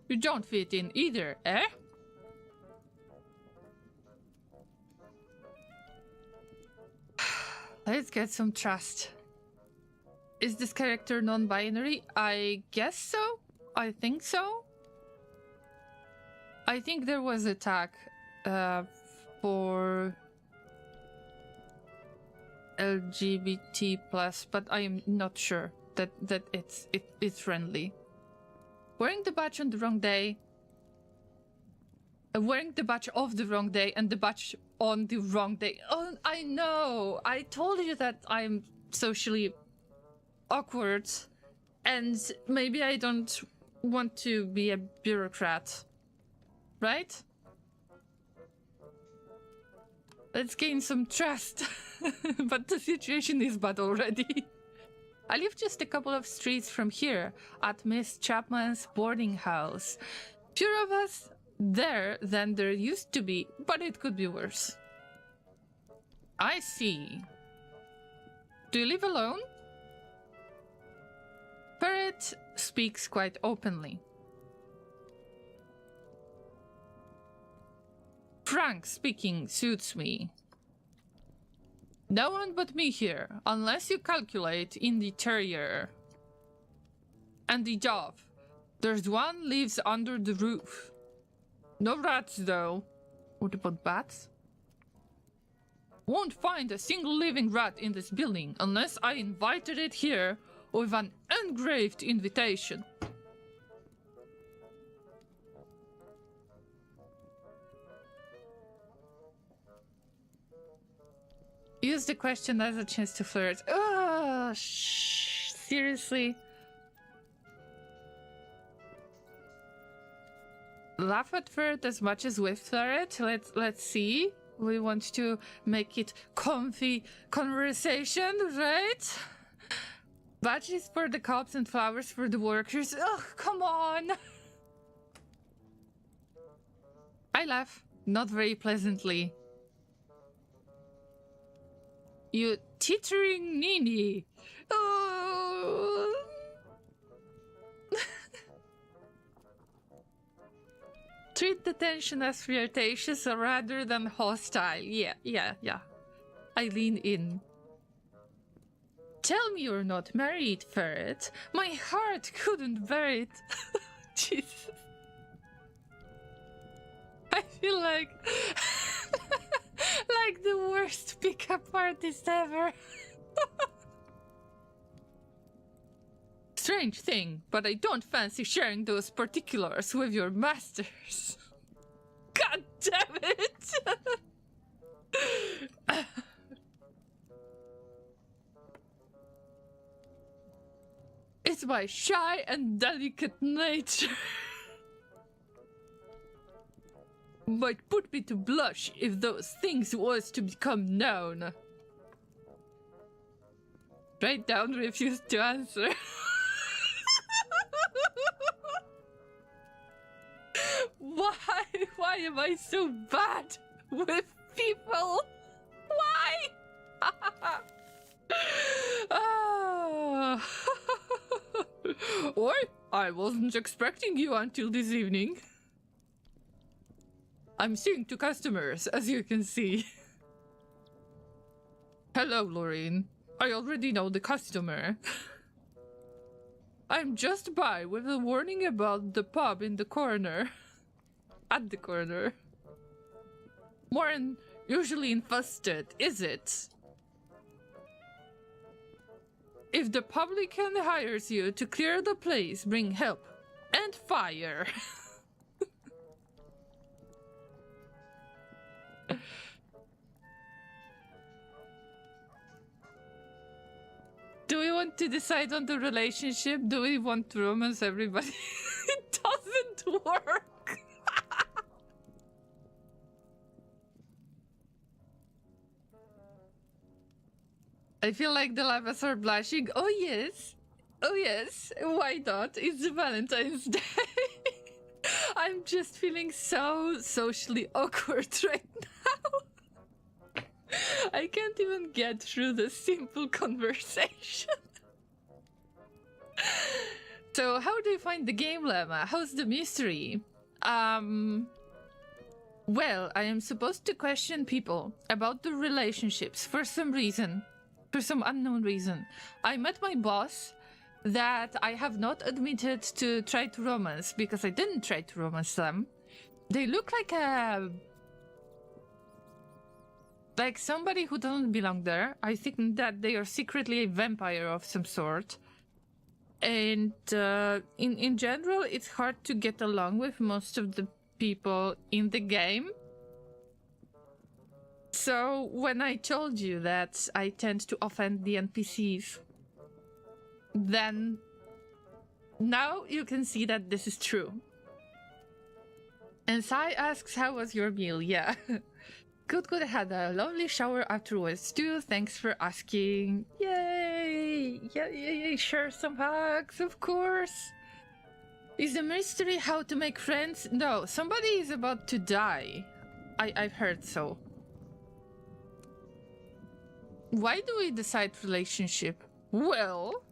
You don't fit in either, eh? Let's get some trust. Is this character non-binary? I guess so. I think so. I think there was a tag for LGBT+, but I am not sure that it's friendly. Wearing the badge on the wrong day. Wearing the badge of the wrong day and the badge on the wrong day. Oh, I know. I told you that I'm socially awkward and maybe I don't want to be a bureaucrat. right? Let's gain some trust. But the situation is bad already. I live just a couple of streets from here, at Miss Chapman's boarding house. Fewer of us there than there used to be, but it could be worse. I see. Do you live alone? Parrot speaks quite openly. Frank speaking suits me. No one but me here, unless you calculate in the terrier. And the dove. There's one lives under the roof. No rats, though. What about bats? Won't find a single living rat in this building unless I invited it here with an engraved invitation. Use the question as a chance to flirt. Oh, seriously? Laugh at flirt as much as with flirt. Let's see. We want to make it comfy conversation, right? Badges for the cops and flowers for the workers. Oh, come on. I laugh, not very pleasantly. You teetering ninny. Oh. Treat the tension as flirtatious rather than hostile. Yeah. I lean in. Tell me you're not married, Ferret. My heart couldn't bear it. Jesus. I feel like like the worst pickup artist ever. Strange thing, but I don't fancy sharing those particulars with your masters. God damn it! It's my shy and delicate nature. Might put me to blush if those things was to become known. Write down, refused to answer. Why am I so bad with people? Why? Oh. Oi, I wasn't expecting you until this evening. I'm seeing two customers, as you can see. Hello, Laureen. I already know the customer. I'm just by with a warning about the pub in the corner. At the corner. More'n usually infested, is it? If the publican hires you to clear the place, bring help. And fire. Do we want to decide on the relationship? Do we want to romance everybody? It doesn't work. I feel like the Llamas are blushing. Oh yes. Oh yes. Why not? It's Valentine's Day. I'm just feeling so socially awkward right now. I can't even get through the simple conversation. So how do you find the game, Llama? How's the mystery? Well, I am supposed to question people about the relationships for some reason. For some unknown reason. I met my boss that I have not admitted to try to romance because I didn't try to romance them. They look like somebody who doesn't belong there. I think that they are secretly a vampire of some sort. And in general, it's hard to get along with most of the people in the game. So when I told you that I tend to offend the NPCs, then now you can see that this is true. And Sai asks, how was your meal? Yeah. Good, I had a lovely shower afterwards too. Thanks for asking. Yay! Yay, share some hugs, of course. Is the mystery how to make friends? No, somebody is about to die. I've heard so. Why do we decide relationship? Well...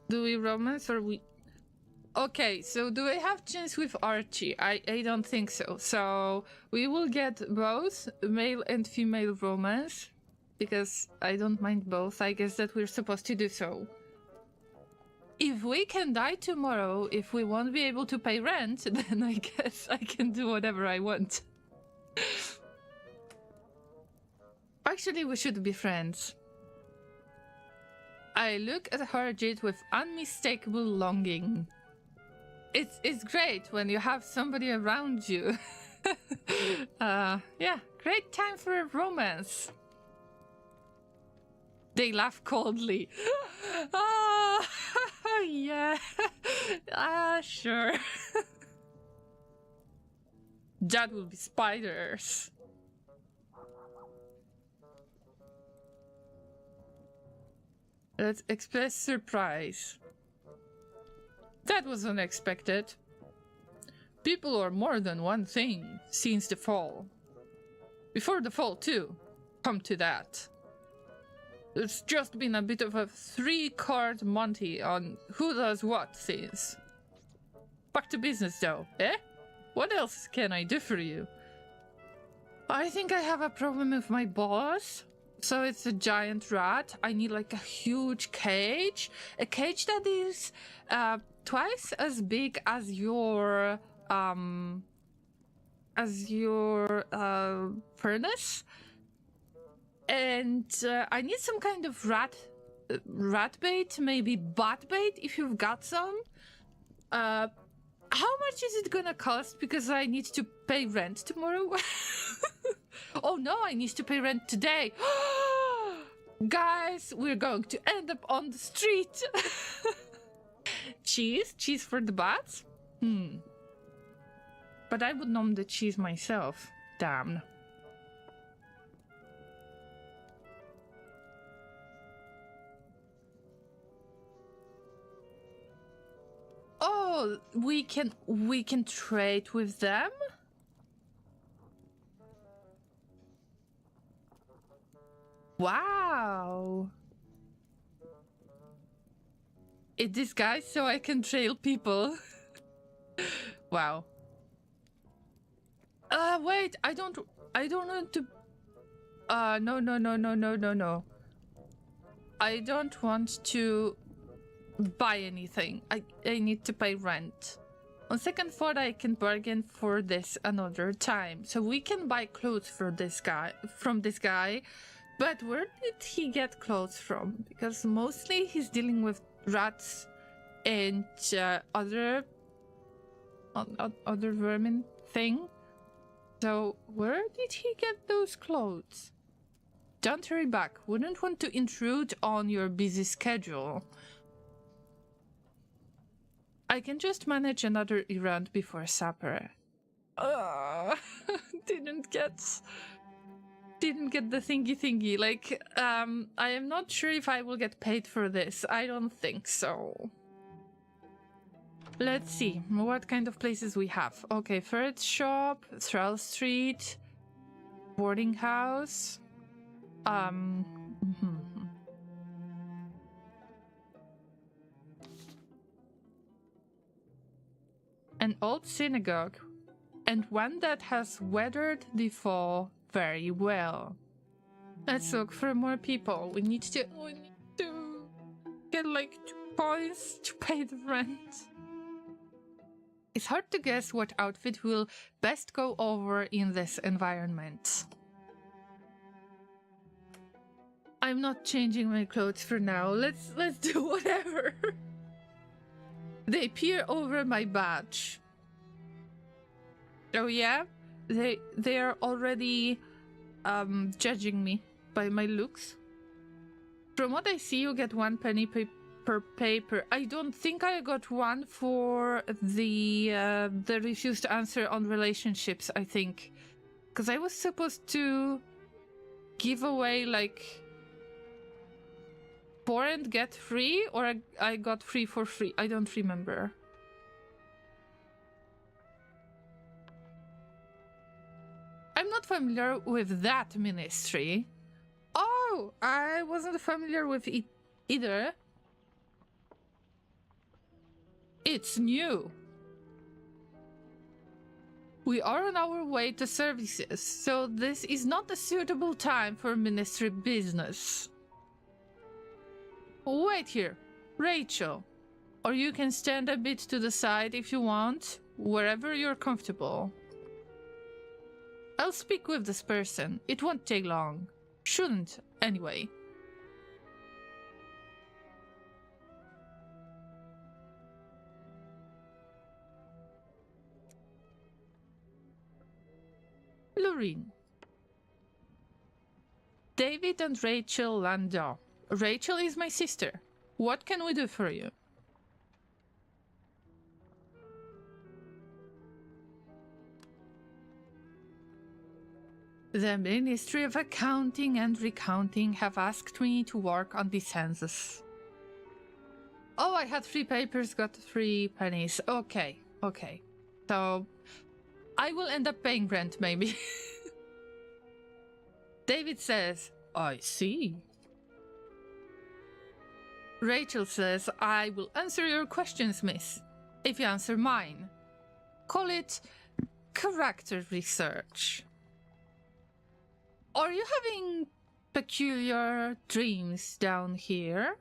Do we romance or we... Okay, so do I have chance with Archie? I don't think so. So we will get both male and female romance. Because I don't mind both. I guess that we're supposed to do so. If we can die tomorrow, if we won't be able to pay rent, then I guess I can do whatever I want. Actually, we should be friends. I look at Harjit with unmistakable longing. It's great when you have somebody around you. Yeah, great time for a romance. They laugh coldly. Ah, yeah. Sure. That will be spiders. Let's express surprise. That was unexpected. People are more than one thing since the fall. Before the fall, too. Come to that. It's just been a bit of a 3-card Monty on who does what since. Back to business, though, eh? What else can I do for you? I think I have a problem with my boss. So it's a giant rat. I need like a huge cage. A cage that is twice as big as your furnace. And I need some kind of rat bait, maybe bat bait if you've got some. How much is it gonna cost? Because I need to pay rent tomorrow. Oh no, I need to pay rent today. Guys, we're going to end up on the street. Cheese for the bats? But I would nom the cheese myself. Damn. Oh, we can trade with them? Wow. It disguised so I can trail people. Wow. Wait, I don't want to... No. I don't want to buy anything. I need to pay rent. On second thought, I can bargain for this another time. So we can buy clothes for this guy, from this guy. But where did he get clothes from? Because mostly he's dealing with rats and other vermin thing. So where did he get those clothes? Don't hurry back. Wouldn't want to intrude on your busy schedule. I can just manage another errand before supper. Didn't get the thingy. Like, I am not sure if I will get paid for this. I don't think so. Let's see what kind of places we have. Okay, Ferret Shop, Thrall Street, boarding house. An old synagogue, and one that has weathered the fall very well. Let's look for more people. We need to get like 2 points to pay the rent. It's hard to guess what outfit will best go over in this environment. I'm not changing my clothes for now. Let's do whatever. They peer over my badge. Oh yeah? They are already judging me by my looks. From what I see, you get 1 penny per paper. I don't think I got one for the refused answer on relationships, I think. Because I was supposed to give away like 4 and get 3, or I got 3 for free. I don't remember. I'm not familiar with that ministry. Oh, I wasn't familiar with it either. It's new. We are on our way to services, so this is not a suitable time for ministry business. Wait here, Rachel. Or you can stand a bit to the side if you want, wherever you're comfortable. I'll speak with this person. It won't take long. Shouldn't, anyway. Laureen. David and Rachel Landau. Rachel is my sister. What can we do for you? The Ministry of Accounting and Recounting have asked me to work on the census. Oh, I had 3 papers, got 3 pennies. Okay. So, I will end up paying rent, maybe. David says, I see. Rachel says, I will answer your questions, miss, if you answer mine. Call it character research. Are you having peculiar dreams down here?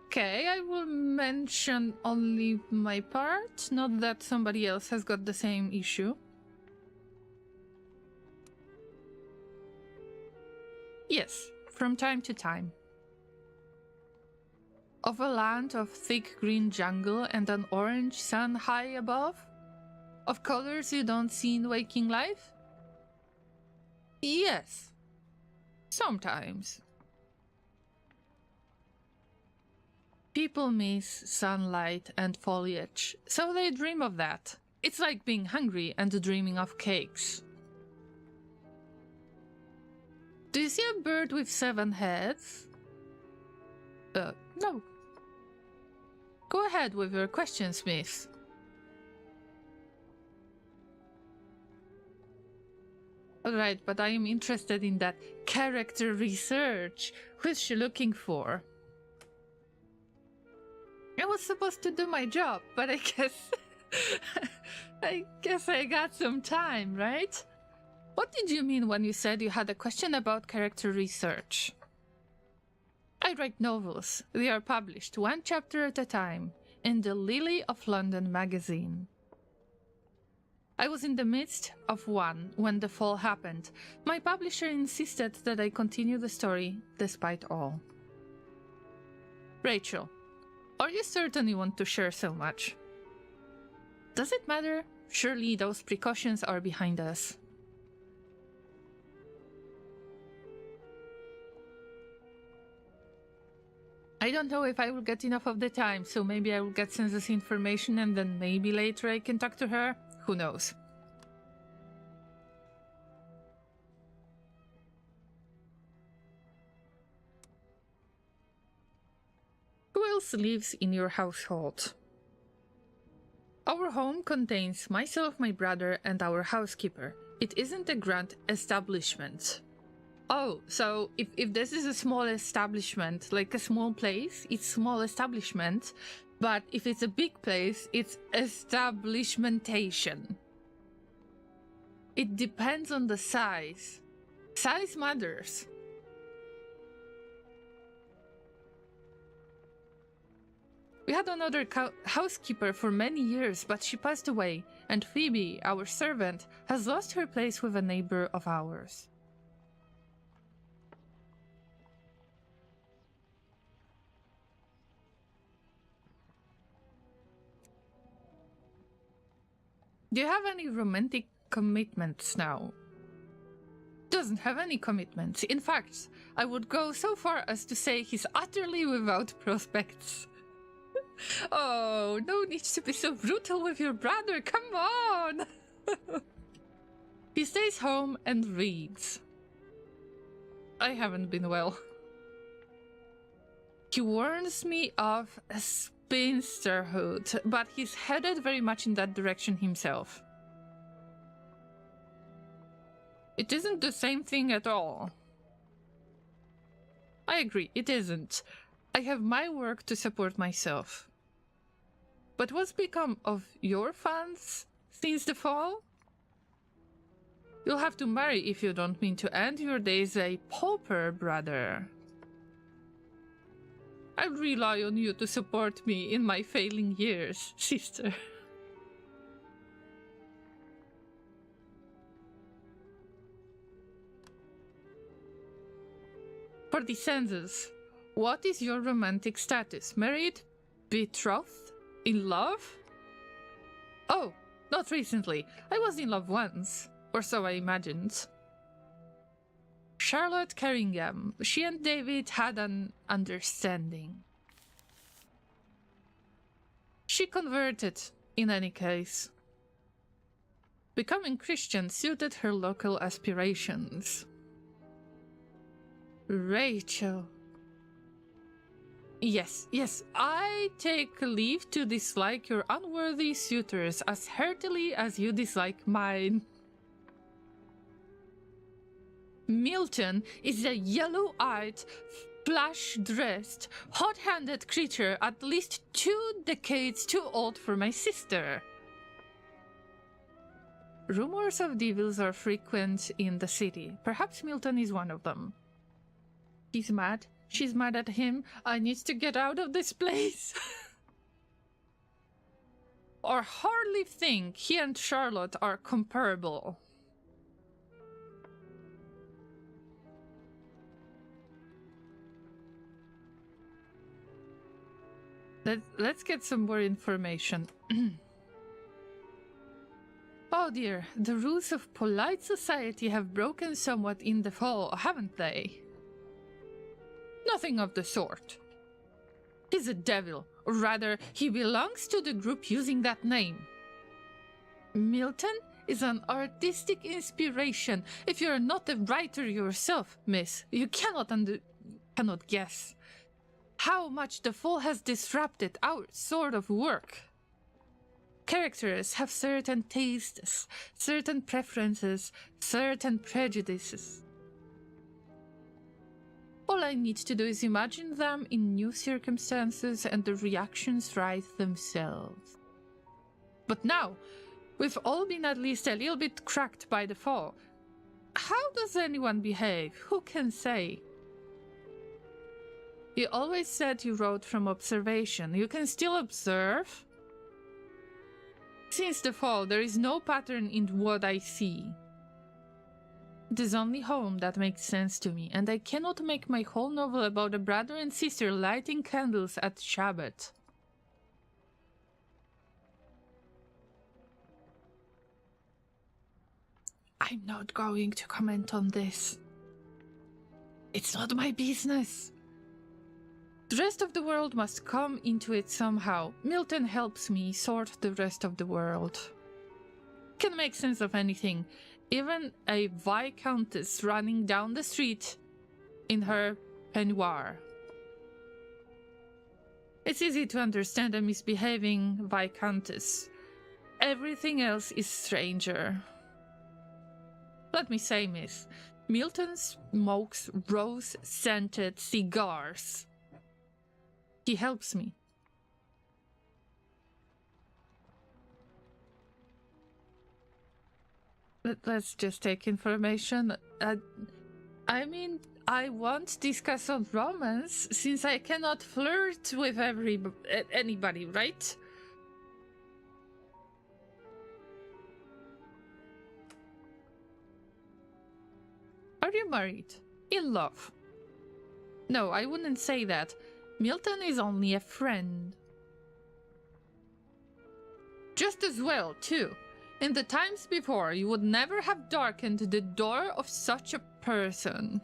Okay, I will mention only my part, not that somebody else has got the same issue. Yes, from time to time. Of a land of thick green jungle and an orange sun high above? Of colors you don't see in waking life? Yes. Sometimes. People miss sunlight and foliage, so they dream of that. It's like being hungry and dreaming of cakes. Do you see a bird with 7 heads? No. Go ahead with your questions, miss. Alright, but I am interested in that character research. Who's she looking for? I was supposed to do my job, but I guess... I guess I got some time, right? What did you mean when you said you had a question about character research? I write novels. They are published 1 chapter at a time in the Lily of London magazine. I was in the midst of one when the fall happened. My publisher insisted that I continue the story despite all. Rachel, are you certain you want to share so much? Does it matter? Surely those precautions are behind us. I don't know if I will get enough of the time, so maybe I will get census information and then maybe later I can talk to her. Who knows? Who else lives in your household? Our home contains myself, my brother, and our housekeeper. It isn't a grand establishment. Oh, so if this is a small establishment, like a small place, it's small establishment, but if it's a big place, it's establishmentation. It depends on the size. Size matters. We had another housekeeper for many years, but she passed away, and Phoebe, our servant, has lost her place with a neighbor of ours. Do you have any romantic commitments now? Doesn't have any commitments. In fact, I would go so far as to say he's utterly without prospects. Oh, no need to be so brutal with your brother, come on! He stays home and reads. I haven't been well. He warns me of spinsterhood, but he's headed very much in that direction himself. It isn't the same thing at all. I agree, it isn't. I have my work to support myself. But what's become of your funds since the fall? You'll have to marry if you don't mean to end your days a pauper, brother. I rely on you to support me in my failing years, sister. For the census, what is your romantic status? Married? Betrothed? In love? Oh, not recently. I was in love once, or so I imagined. Charlotte Carringham. She and David had an understanding. She converted, in any case. Becoming Christian suited her local aspirations. Rachel. Yes, I take leave to dislike your unworthy suitors as heartily as you dislike mine. Milton is a yellow-eyed, flash-dressed, hot-handed creature at least 2 decades too old for my sister. Rumors of devils are frequent in the city. Perhaps Milton is one of them. He's mad. She's mad at him. I need to get out of this place. Or hardly think he and Charlotte are comparable. Let's get some more information. Oh dear, the rules of polite society have broken somewhat in the fall, haven't they? Nothing of the sort. He's a devil, or rather, he belongs to the group using that name. Milton is an artistic inspiration. If you're not a writer yourself, miss, you cannot guess how much the fall has disrupted our sort of work. Characters have certain tastes, certain preferences, certain prejudices. All I need to do is imagine them in new circumstances and the reactions write themselves. But now, we've all been at least a little bit cracked by the fall. How does anyone behave? Who can say? You always said you wrote from observation. You can still observe? Since the fall, there is no pattern in what I see. It is only home that makes sense to me, and I cannot make my whole novel about a brother and sister lighting candles at Shabbat. I'm not going to comment on this. It's not my business. The rest of the world must come into it somehow. Milton helps me sort the rest of the world. Can make sense of anything. Even a viscountess running down the street in her peignoir. It's easy to understand a misbehaving viscountess. Everything else is stranger. Let me say, miss, Milton smokes rose-scented cigars. He helps me. Let's just take information. I mean, I won't discuss on romance since I cannot flirt with anybody, right? Are you married? In love? No, I wouldn't say that. Milton is only a friend. Just as well, too. In the times before, you would never have darkened the door of such a person.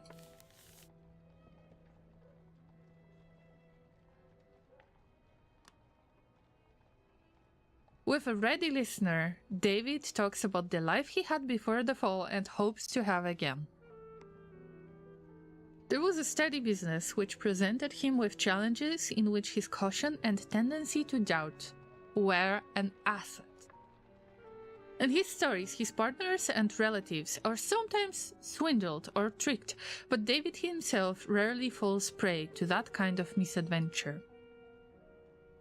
With a ready listener, David talks about the life he had before the fall and hopes to have again. There was a steady business which presented him with challenges in which his caution and tendency to doubt were an asset. In his stories, his partners and relatives are sometimes swindled or tricked, but David himself rarely falls prey to that kind of misadventure.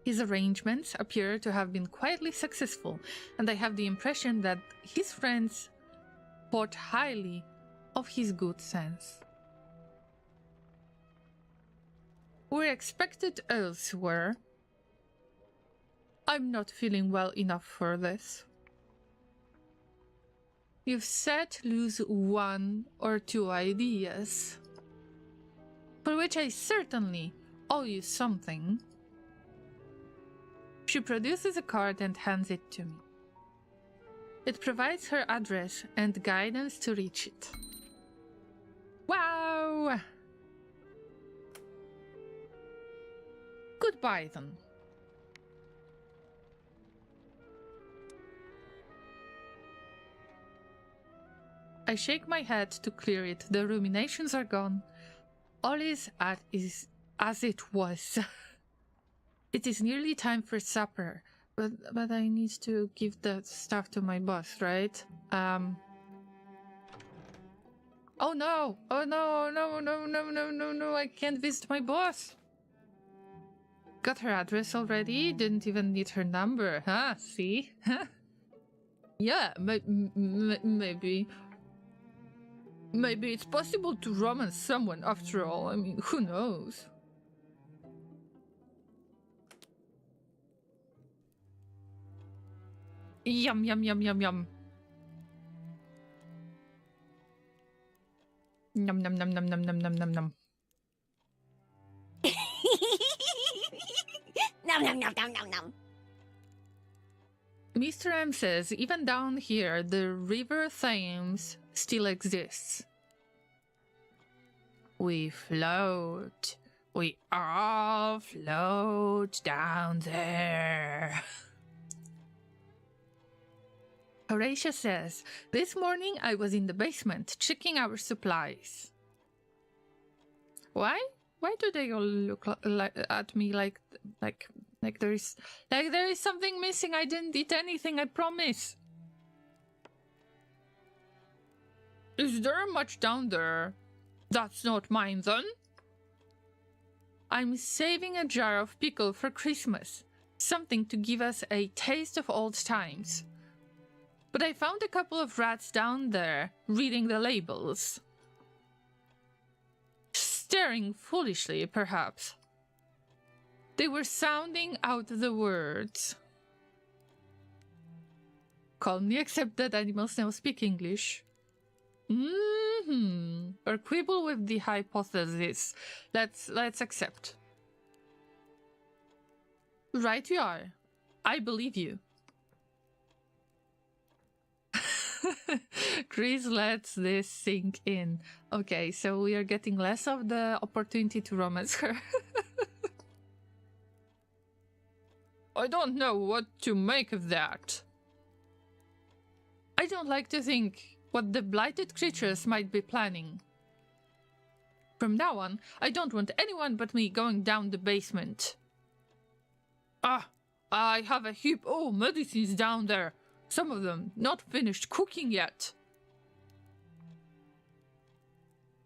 His arrangements appear to have been quietly successful, and I have the impression that his friends thought highly of his good sense. We're expected elsewhere. I'm not feeling well enough for this. You've set loose 1 or 2 ideas, for which I certainly owe you something. She produces a card and hands it to me. It provides her address and guidance to reach it. Wow! Goodbye then. I shake my head to clear it. The ruminations are gone. All is as it was. It is nearly time for supper, but I need to give the stuff to my boss, right? Oh no! Oh no, I can't visit my boss! Got her address already? Didn't even need her number, huh? See? Yeah, maybe... Maybe it's possible to romance someone after all. I mean, who knows? Yum, yum, yum, yum, yum. Num, num, num, num, num, num, num, num, num. Nom, nom, nom, nom, nom, nom. Mr. M says, even down here, the river Thames still exists. We float. We all float down there. Horatia says, this morning I was in the basement checking our supplies. Why? Why do they all look at me like there is something missing? I didn't eat anything, I promise. Is there much down there? That's not mine then. I'm saving a jar of pickle for Christmas. Something to give us a taste of old times. But I found a couple of rats down there, reading the labels. Staring foolishly, perhaps. They were sounding out the words. Calmly accept that animals now speak English. Or quibble with the hypothesis. Let's accept. Right you are. I believe you. Chris lets this sink in. Okay, so we are getting less of the opportunity to romance her. I don't know what to make of that. I don't like to think what the blighted creatures might be planning. From now on, I don't want anyone but me going down the basement. Ah, I have a heap of medicines down there. Some of them not finished cooking yet.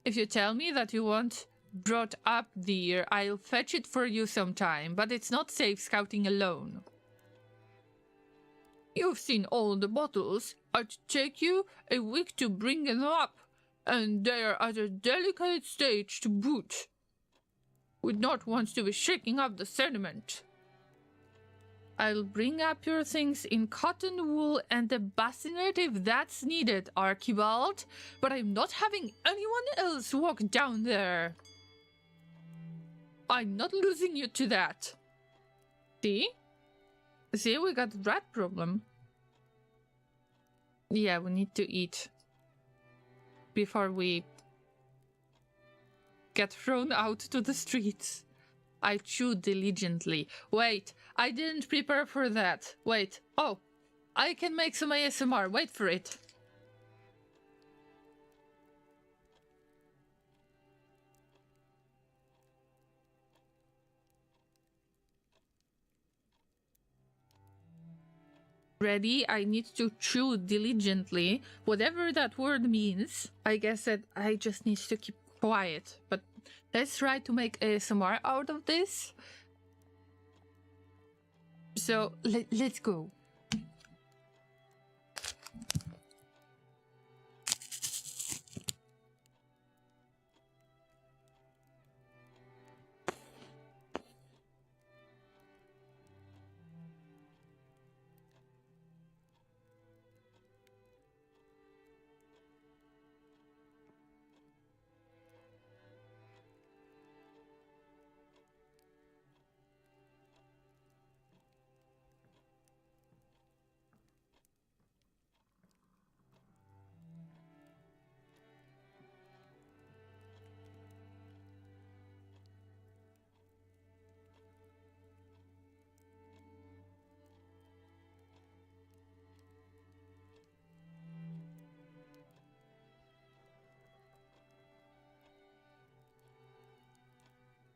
If you tell me that you want brought up deer, I'll fetch it for you sometime, but it's not safe scouting alone. You've seen all the bottles. I'd take you a week to bring them up, and they're at a delicate stage to boot. We'd not want to be shaking up the sediment. I'll bring up your things in cotton wool and a bassinet if that's needed, Archibald, but I'm not having anyone else walk down there. I'm not losing you to that. See? See, we got rat problem. Yeah, we need to eat before we get thrown out to the streets. I chew diligently. Wait, I didn't prepare for that. Wait, oh, I can make some ASMR. Wait for it. Ready? I need to chew diligently. Whatever that word means, I guess that I just need to keep quiet. But let's try to make ASMR out of this. So let's go.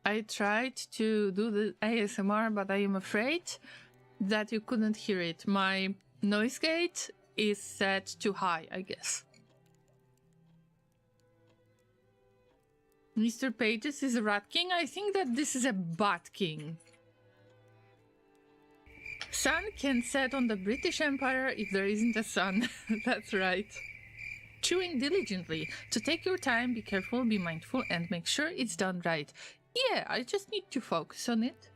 I tried to do the ASMR, but I am afraid that you couldn't hear it. My noise gate is set too high, I guess. Mr. Pages is a rat king? I think that this is a bat king. Sun can set on the British Empire if there isn't a sun. That's right. Chewing diligently. To take your time, be careful, be mindful, and make sure it's done right. Yeah, I just need to focus on it.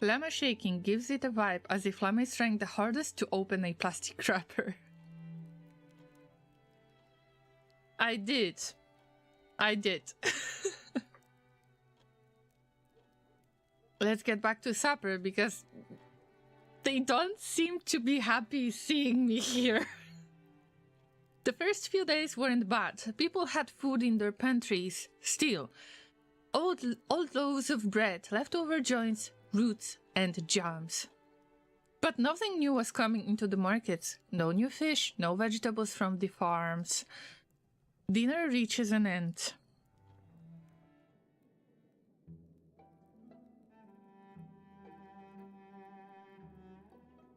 Llama shaking gives it a vibe as if Llama is trying the hardest to open a plastic wrapper. I did. Let's get back to supper because they don't seem to be happy seeing me here. The first few days weren't bad. People had food in their pantries. Still, old loaves of bread, leftover joints, roots, and jams. But nothing new was coming into the markets. No new fish, no vegetables from the farms. Dinner reaches an end.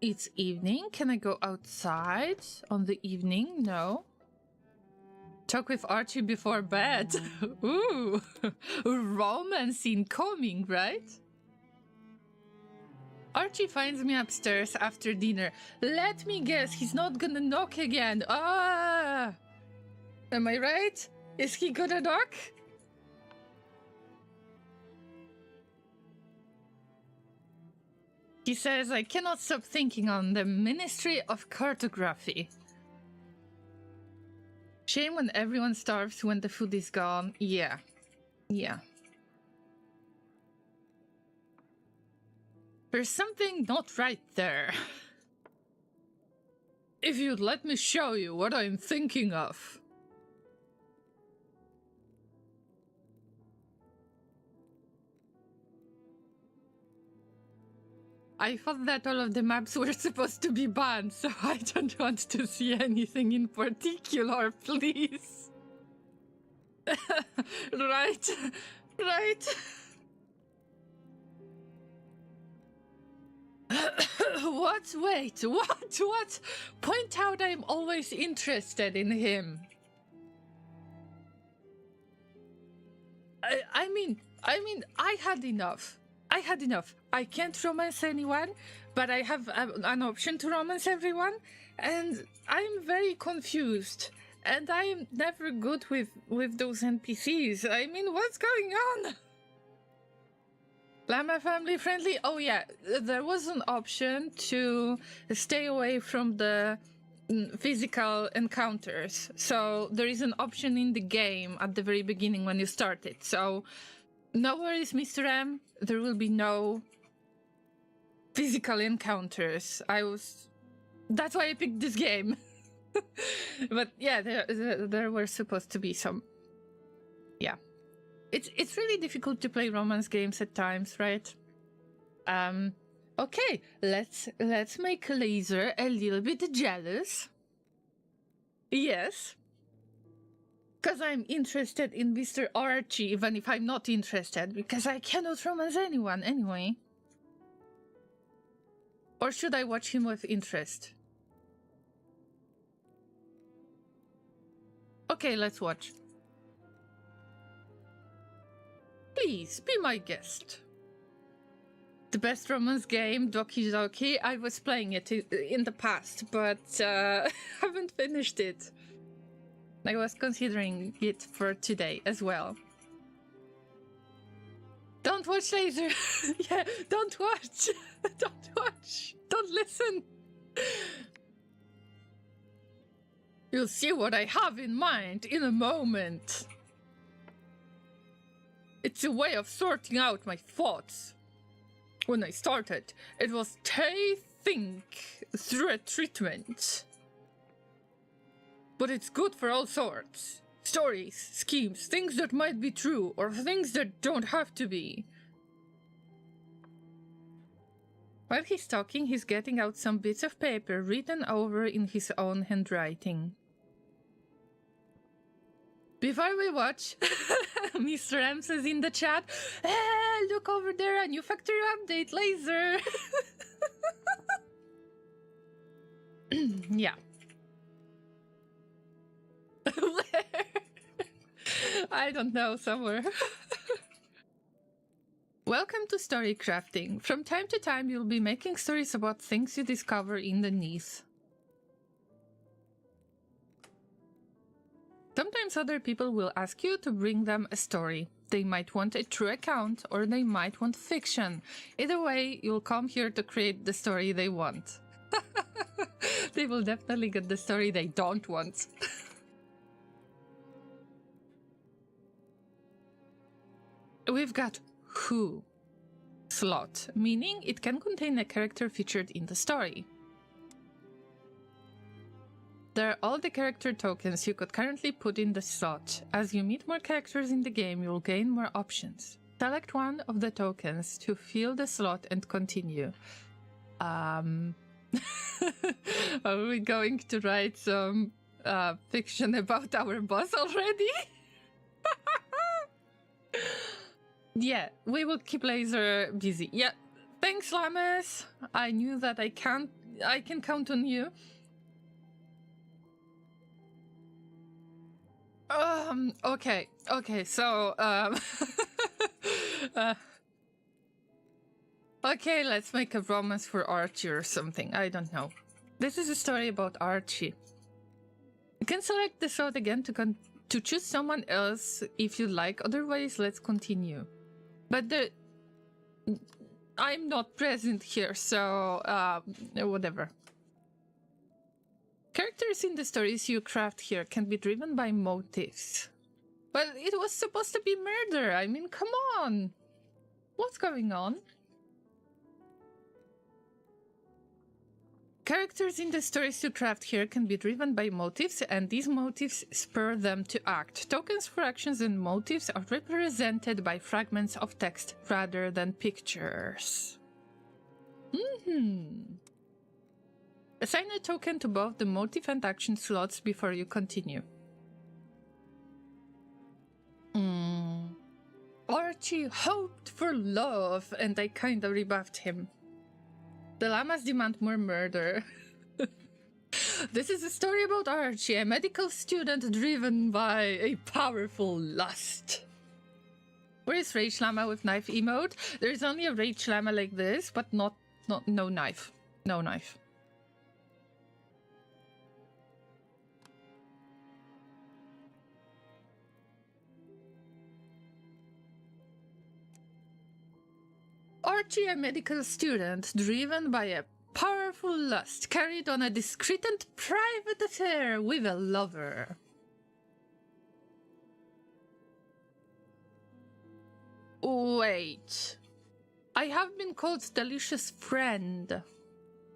It's evening. Can I go outside on the evening? No. Talk with Archie before bed. Ooh, romance incoming, right? Archie finds me upstairs after dinner. Let me guess, he's not gonna knock again. Ah! Am I right? Is he gonna knock? He says, I cannot stop thinking on the Ministry of Cartography. Shame when everyone starves when the food is gone. Yeah. There's something not right there. If you'd let me show you what I'm thinking of. I thought that all of the maps were supposed to be banned, so I don't want to see anything in particular, please. Right. What? Wait, what? Point out I'm always interested in him. I mean, I had enough. I can't romance anyone, but I have an option to romance everyone, and I'm very confused. And I'm never good with those NPCs. I mean, what's going on? Llama family friendly? Oh yeah, there was an option to stay away from the physical encounters. So there is an option in the game at the very beginning when you start it. So no worries, Mr. M. There will be no physical encounters. That's why I picked this game. But yeah, there were supposed to be some. Yeah, it's really difficult to play romance games at times, right? Okay, let's make Laser a little bit jealous. Yes. Because I'm interested in Mr. Archie, even if I'm not interested, because I cannot romance anyone anyway. Or should I watch him with interest? Okay, let's watch. Please, be my guest. The best romance game, Doki Doki. I was playing it in the past, but haven't finished it. I was considering it for today as well. Don't watch Laser. Yeah, don't watch. Don't watch. Don't listen. You'll see what I have in mind in a moment. It's a way of sorting out my thoughts. When I started, it was think through a treatment. But it's good for all sorts. Stories, schemes, things that might be true, or things that don't have to be. While he's talking, he's getting out some bits of paper written over in his own handwriting. Before we watch, Mr. M says in the chat, hey, look over there, a new factory update, Laser. Yeah. Where? I don't know, somewhere. Welcome to Story Crafting. From time to time, you'll be making stories about things you discover in the niche. Sometimes other people will ask you to bring them a story. They might want a true account, or they might want fiction. Either way, you'll come here to create the story they want. They will definitely get the story they don't want. We've got Who slot, meaning it can contain a character featured in the story. There are all the character tokens you could currently put in the slot. As you meet more characters in the game, you'll gain more options. Select one of the tokens to fill the slot and continue. Are we going to write some fiction about our boss already? Yeah, we will keep Laser busy. Yeah, thanks, Llamas. I knew that I can count on you. Okay, so, okay, let's make a romance for Archie or something, I don't know. This is a story about Archie. You can select the slot again to choose someone else if you like, otherwise let's continue. But I'm not present here, so, whatever. Characters in the stories you craft here can be driven by motives. But it was supposed to be murder, I mean, come on! What's going on? Characters in the stories you craft here can be driven by motives, and these motives spur them to act. Tokens for actions and motives are represented by fragments of text rather than pictures. Assign a token to both the motive and action slots before you continue. Archie hoped for love, and I kinda rebuffed him. The Llamas demand more murder. This is a story about Archie, a medical student driven by a powerful lust. Where is Rage Llama with knife emote? There's only a Rage Llama like this, but no knife. No knife. Archie, a medical student driven by a powerful lust, carried on a discreet and private affair with a lover. Wait. I have been called delicious friend.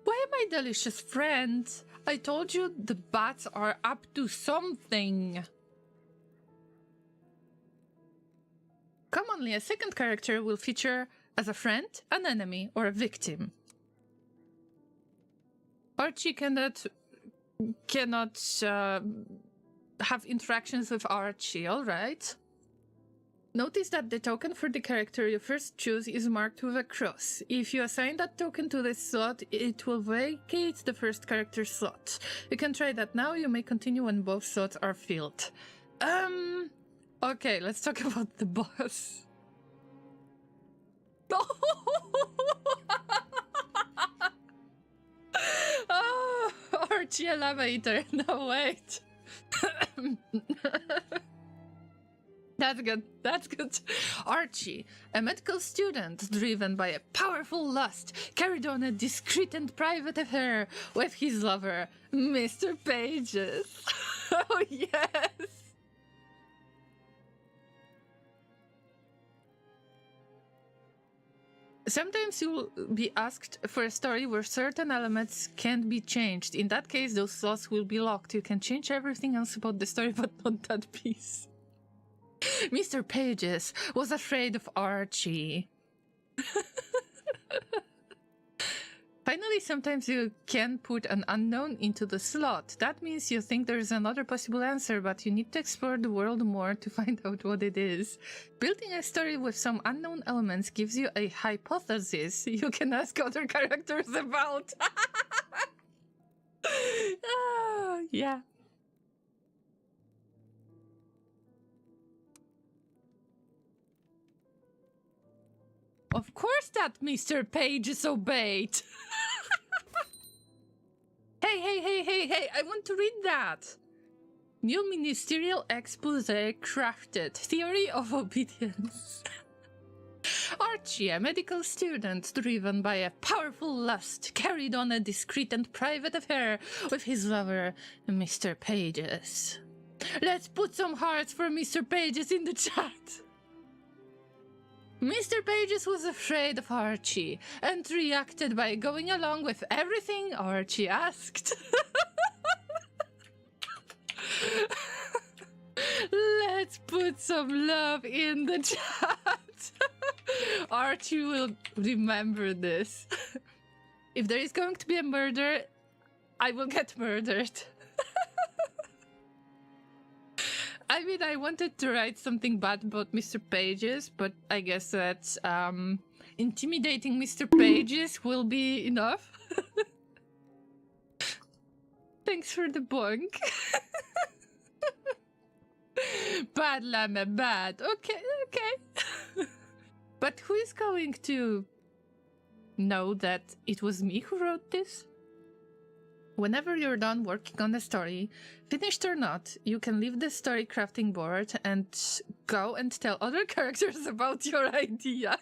Why am I delicious friend? I told you the bats are up to something. Commonly, a second character will feature as a friend, an enemy, or a victim. Archie cannot have interactions with Archie, alright? Notice that the token for the character you first choose is marked with a cross. If you assign that token to this slot, it will vacate the first character slot. You can try that now, you may continue when both slots are filled. Okay, let's talk about the boss. Oh, Archie elevator. No, wait. That's good. That's good. Archie, a medical student driven by a powerful lust, carried on a discreet and private affair with his lover, Mr. Pages. Oh, yes. Sometimes you'll be asked for a story where certain elements can't be changed. In that case, those slots will be locked. You can change everything else about the story, but not that piece. Mr. Pages was afraid of Archie. Finally, sometimes you can put an unknown into the slot. That means you think there's another possible answer, but you need to explore the world more to find out what it is. Building a story with some unknown elements gives you a hypothesis you can ask other characters about. Yeah. Of course that Mr. Pages obeyed. Hey, I want to read that. New ministerial expose crafted. Theory of obedience. Archie, a medical student driven by a powerful lust, carried on a discreet and private affair with his lover, Mr. Pages. Let's put some hearts for Mr. Pages in the chat. Mr. Pages was afraid of Archie and reacted by going along with everything Archie asked. Let's put some love in the chat. Archie will remember this. If there is going to be a murder, I will get murdered. I mean, I wanted to write something bad about Mr. Pages, but I guess that intimidating Mr. Pages will be enough. Thanks for the bonk. Bad, Llama, bad. Okay. But who is going to know that it was me who wrote this? Whenever you're done working on the story, finished or not, you can leave the story crafting board and go and tell other characters about your idea.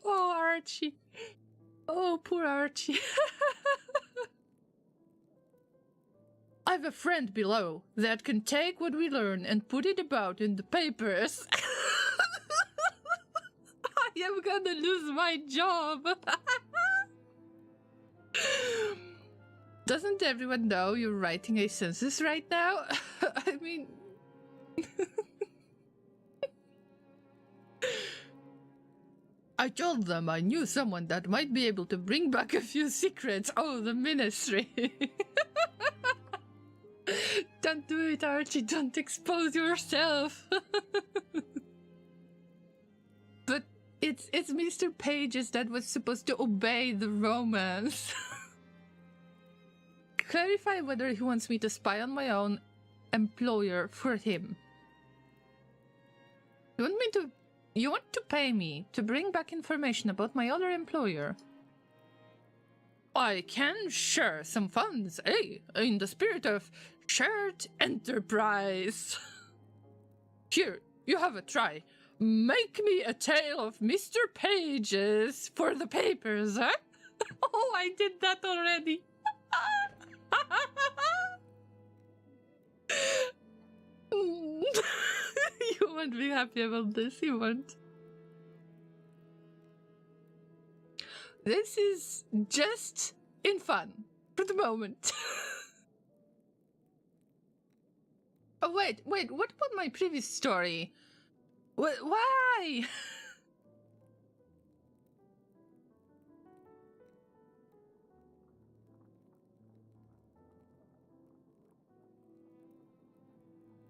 Oh, Archie. Oh, poor Archie. I have a friend below that can take what we learn and put it about in the papers. I am gonna lose my job. Doesn't everyone know you're writing a census right now? I mean... I told them I knew someone that might be able to bring back a few secrets. Oh, the ministry. Don't do it, Archie. Don't expose yourself. But it's Mr. Pages that was supposed to obey the romance. Clarify whether he wants me to spy on my own employer for him. You want to pay me to bring back information about my other employer? I can share some funds, in the spirit of shared enterprise. Here, you have a try. Make me a tale of Mr. Pages for the papers, huh? Oh, I did that already. You won't be happy about this, you won't. This is just in fun for the moment. Oh, wait, what about my previous story? Why?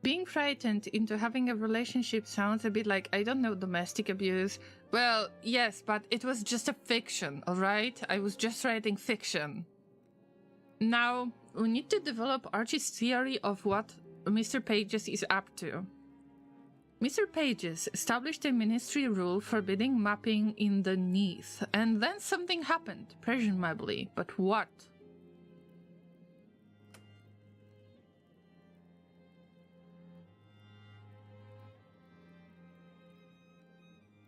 Being frightened into having a relationship sounds a bit like, I don't know, domestic abuse. Well, yes, but it was just a fiction, alright? I was just writing fiction. Now, we need to develop Archie's theory of what Mr. Pages is up to. Mr. Pages established a ministry rule forbidding mapping in the Neath, and then something happened, presumably, but what?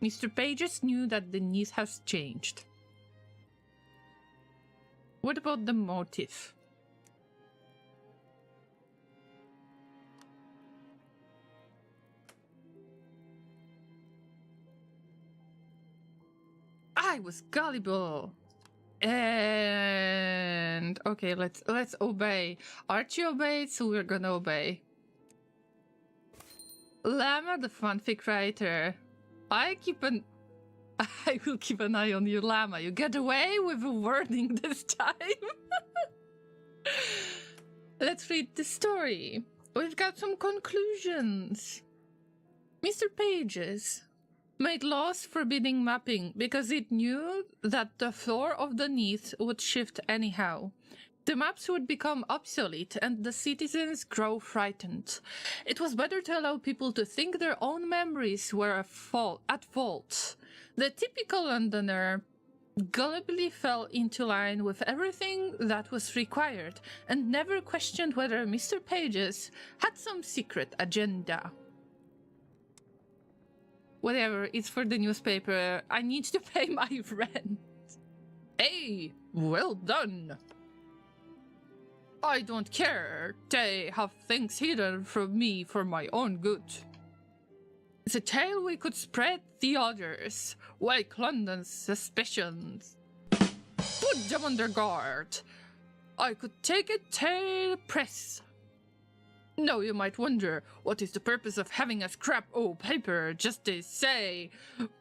Mr. Pages knew that the Neath has changed. What about the motive? I was gullible. And okay, let's obey. Archie obeyed, so we're gonna obey. Llama, the fanfic writer. I will keep an eye on you, Llama. You get away with a warning this time. Let's read the story. We've got some conclusions. Mr. Pages made laws forbidding mapping because it knew that the floor of the Neath would shift anyhow. The maps would become obsolete and the citizens grow frightened. It was better to allow people to think their own memories were at fault. The typical Londoner gullibly fell into line with everything that was required and never questioned whether Mr. Pages had some secret agenda. Whatever, it's for the newspaper. I need to pay my rent. Hey, well done. I don't care. They have things hidden from me for my own good. It's a tale we could spread the others, wake London's suspicions. Put them under guard. I could take it to the press. Now you might wonder, what is the purpose of having a scrap of paper just to say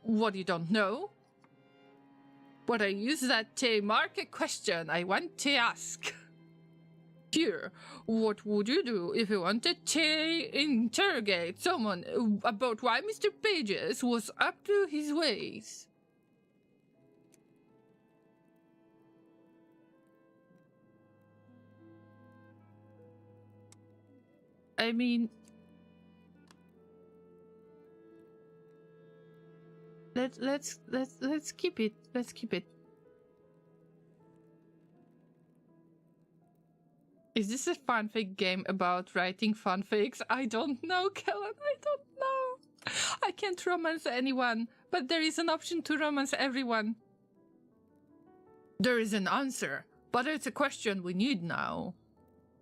what you don't know? But I use that to mark a question I want to ask. Here, what would you do if you wanted to interrogate someone about why Mr. Pages was up to his ways? I mean, let's keep it. Let's keep it. Is this a fanfic game about writing fanfics? I don't know, Kellen. I don't know. I can't romance anyone, but there is an option to romance everyone. There is an answer, but it's a question we need now.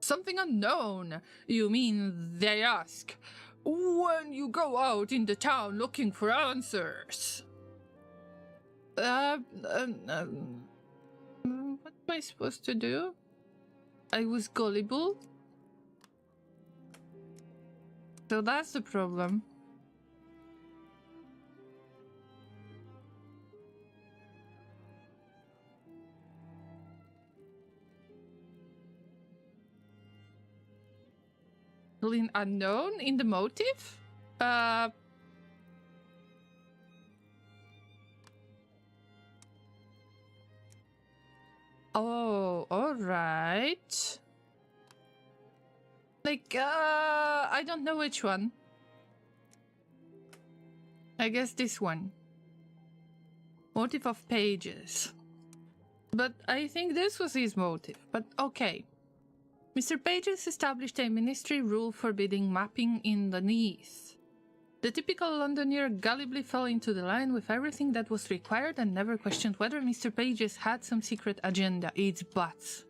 Something unknown. You mean, they ask, when you go out in the town looking for answers? What am I supposed to do? I was gullible. So that's the problem. Unknown in the motive? Oh, alright. Like, I don't know which one. I guess this one. Motive of Pages. But I think this was his motive, but okay. Mr. Pages established a ministry rule forbidding mapping in the Neath. The typical Londoner gullibly fell into the line with everything that was required and never questioned whether Mr. Pages had some secret agenda. It's buts.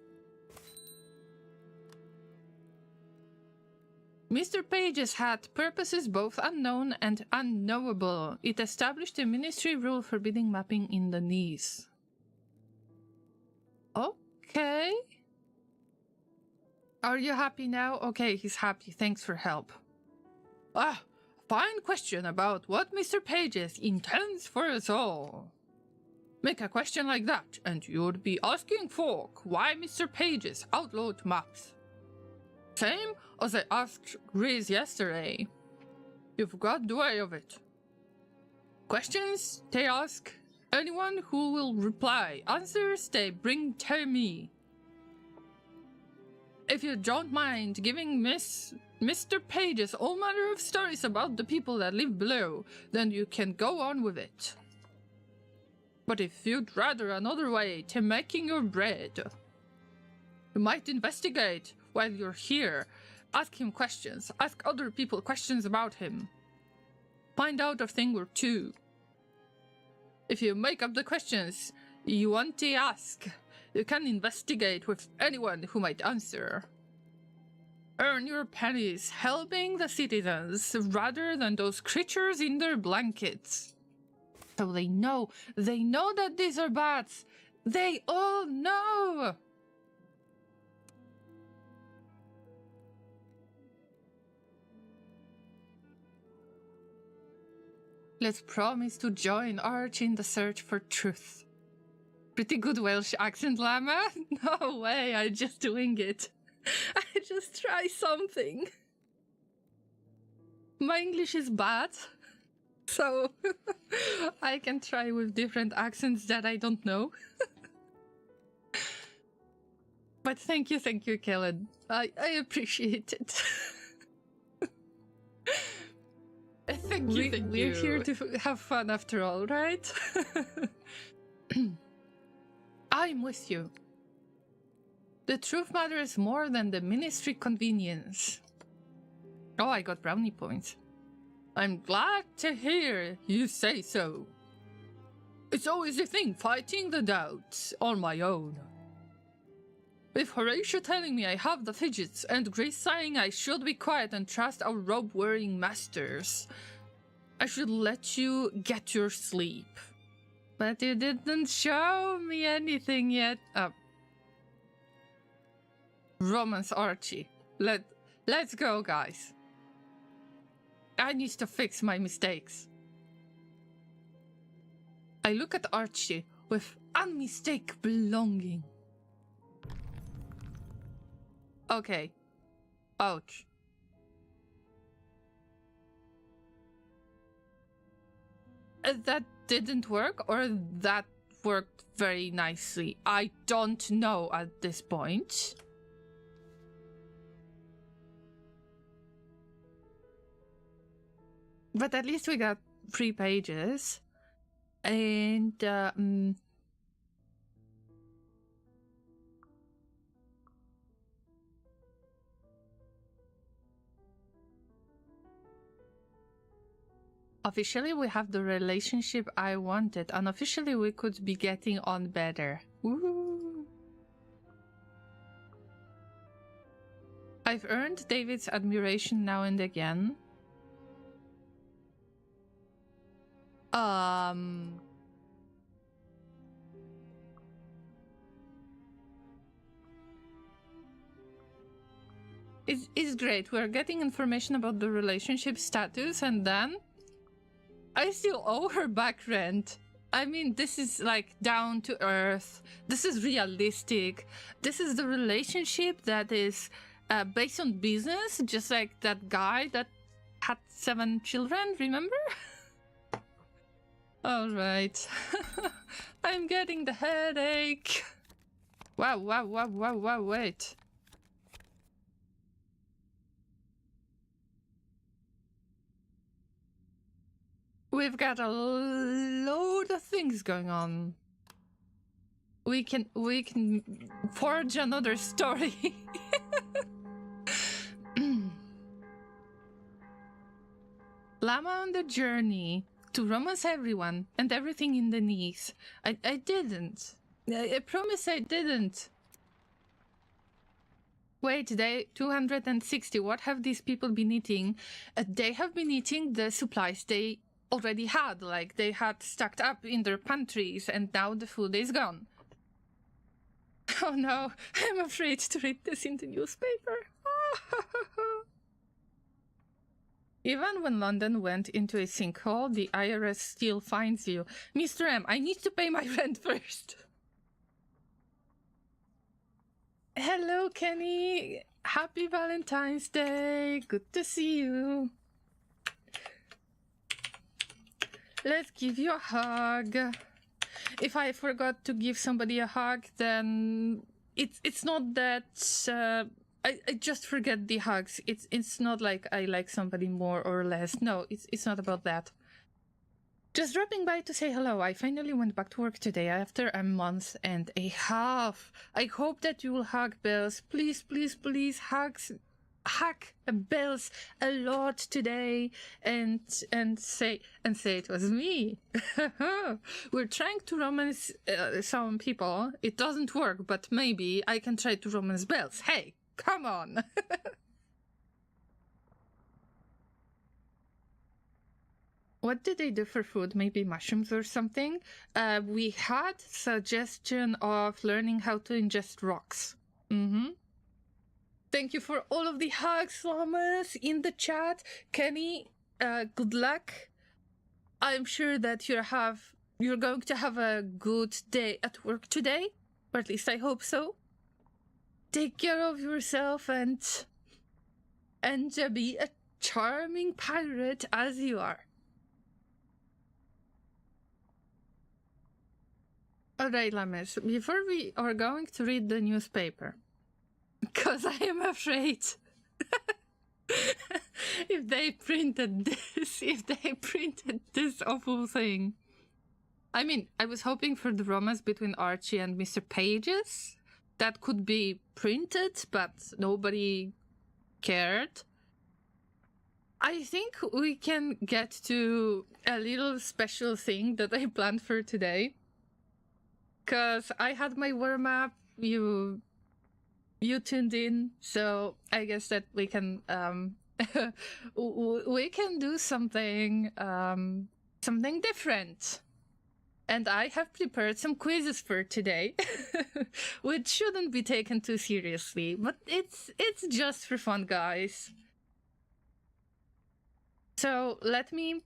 Mr. Pages had purposes both unknown and unknowable. It established a ministry rule forbidding mapping in the Neath. Okay. Are you happy now? Okay, he's happy. Thanks for help. Ah, fine question about what Mr. Pages intends for us all. Make a question like that, and you'd be asking folk why Mr. Pages outlawed maps. Same as I asked Grizz yesterday. You've got the way of it. Questions they ask, anyone who will reply. Answers they bring to me. If you don't mind giving Mr. Pages all manner of stories about the people that live below, then you can go on with it. But if you'd rather another way to making your bread, you might investigate while you're here. Ask him questions. Ask other people questions about him. Find out a thing or two. If you make up the questions you want to ask, you can investigate with anyone who might answer. Earn your pennies helping the citizens rather than those creatures in their blankets. So they know that these are bats. They all know. Let's promise to join Arch in the search for truth. Pretty good Welsh accent, Llama? No way, I just wing it. I just try something. My English is bad, so I can try with different accents that I don't know. But thank you, Kellen. I appreciate it. Thank you. We're here to have fun after all, right? I'm with you. The truth matters more than the ministry convenience. Oh, I got brownie points. I'm glad to hear you say so. It's always a thing fighting the doubts on my own. With Horatio telling me I have the fidgets and Grace saying I should be quiet and trust our robe-wearing masters, I should let you get your sleep. But you didn't show me anything yet. Romance Archie. Let's go, guys. I need to fix my mistakes. I look at Archie with unmistakable longing. Okay. Ouch. That didn't work, or that worked very nicely. I don't know at this point. But at least we got 3 pages. And, officially, we have the relationship I wanted. Unofficially, we could be getting on better. Woo! I've earned David's admiration now and again. It's great. We're getting information about the relationship status, and then I still owe her back rent. I mean, this is like down to earth. This is realistic. This is the relationship that is based on business, just like that guy that had 7 children, remember? All right. I'm getting the headache. Wow, wait. We've got a load of things going on. We can forge another story. Llama on the journey to romance everyone and everything in the knees. I didn't. I promise I didn't. Wait, day 260. What have these people been eating? They have been eating the supplies they already had. Like, they had stacked up in their pantries, and now the food is gone. Oh no, I'm afraid to read this in the newspaper. Even when London went into a sinkhole, the IRS still finds you. Mr. M, I need to pay my rent first. Hello, Kenny. Happy Valentine's Day. Good to see you. Let's give you a hug. If I forgot to give somebody a hug, then it's not that I just forget the hugs. It's not like I like somebody more or less. No, it's not about that. Just dropping by to say hello. I finally went back to work today after a month and a half. I hope that you will hug Bells. Please, please, please hug Bells a lot today and say it was me. We're trying to romance some people. It doesn't work, but maybe I can try to romance Bells. Hey, come on. What did they do for food? Maybe mushrooms or something? We had suggestion of learning how to ingest rocks. Thank you for all of the hugs, Llamas, in the chat. Kenny, good luck. I'm sure that you're going to have a good day at work today, or at least I hope so. Take care of yourself and be a charming pirate as you are. Alright, Llamas, before we are going to read the newspaper, because I am afraid if they printed this awful thing. I mean, I was hoping for the romance between Archie and Mr. Pages. That could be printed, but nobody cared. I think we can get to a little special thing that I planned for today. Because I had my warm-up, you tuned in, so I guess that we can we can do something something different. And I have prepared some quizzes for today, which shouldn't be taken too seriously, but it's just for fun, guys. So let me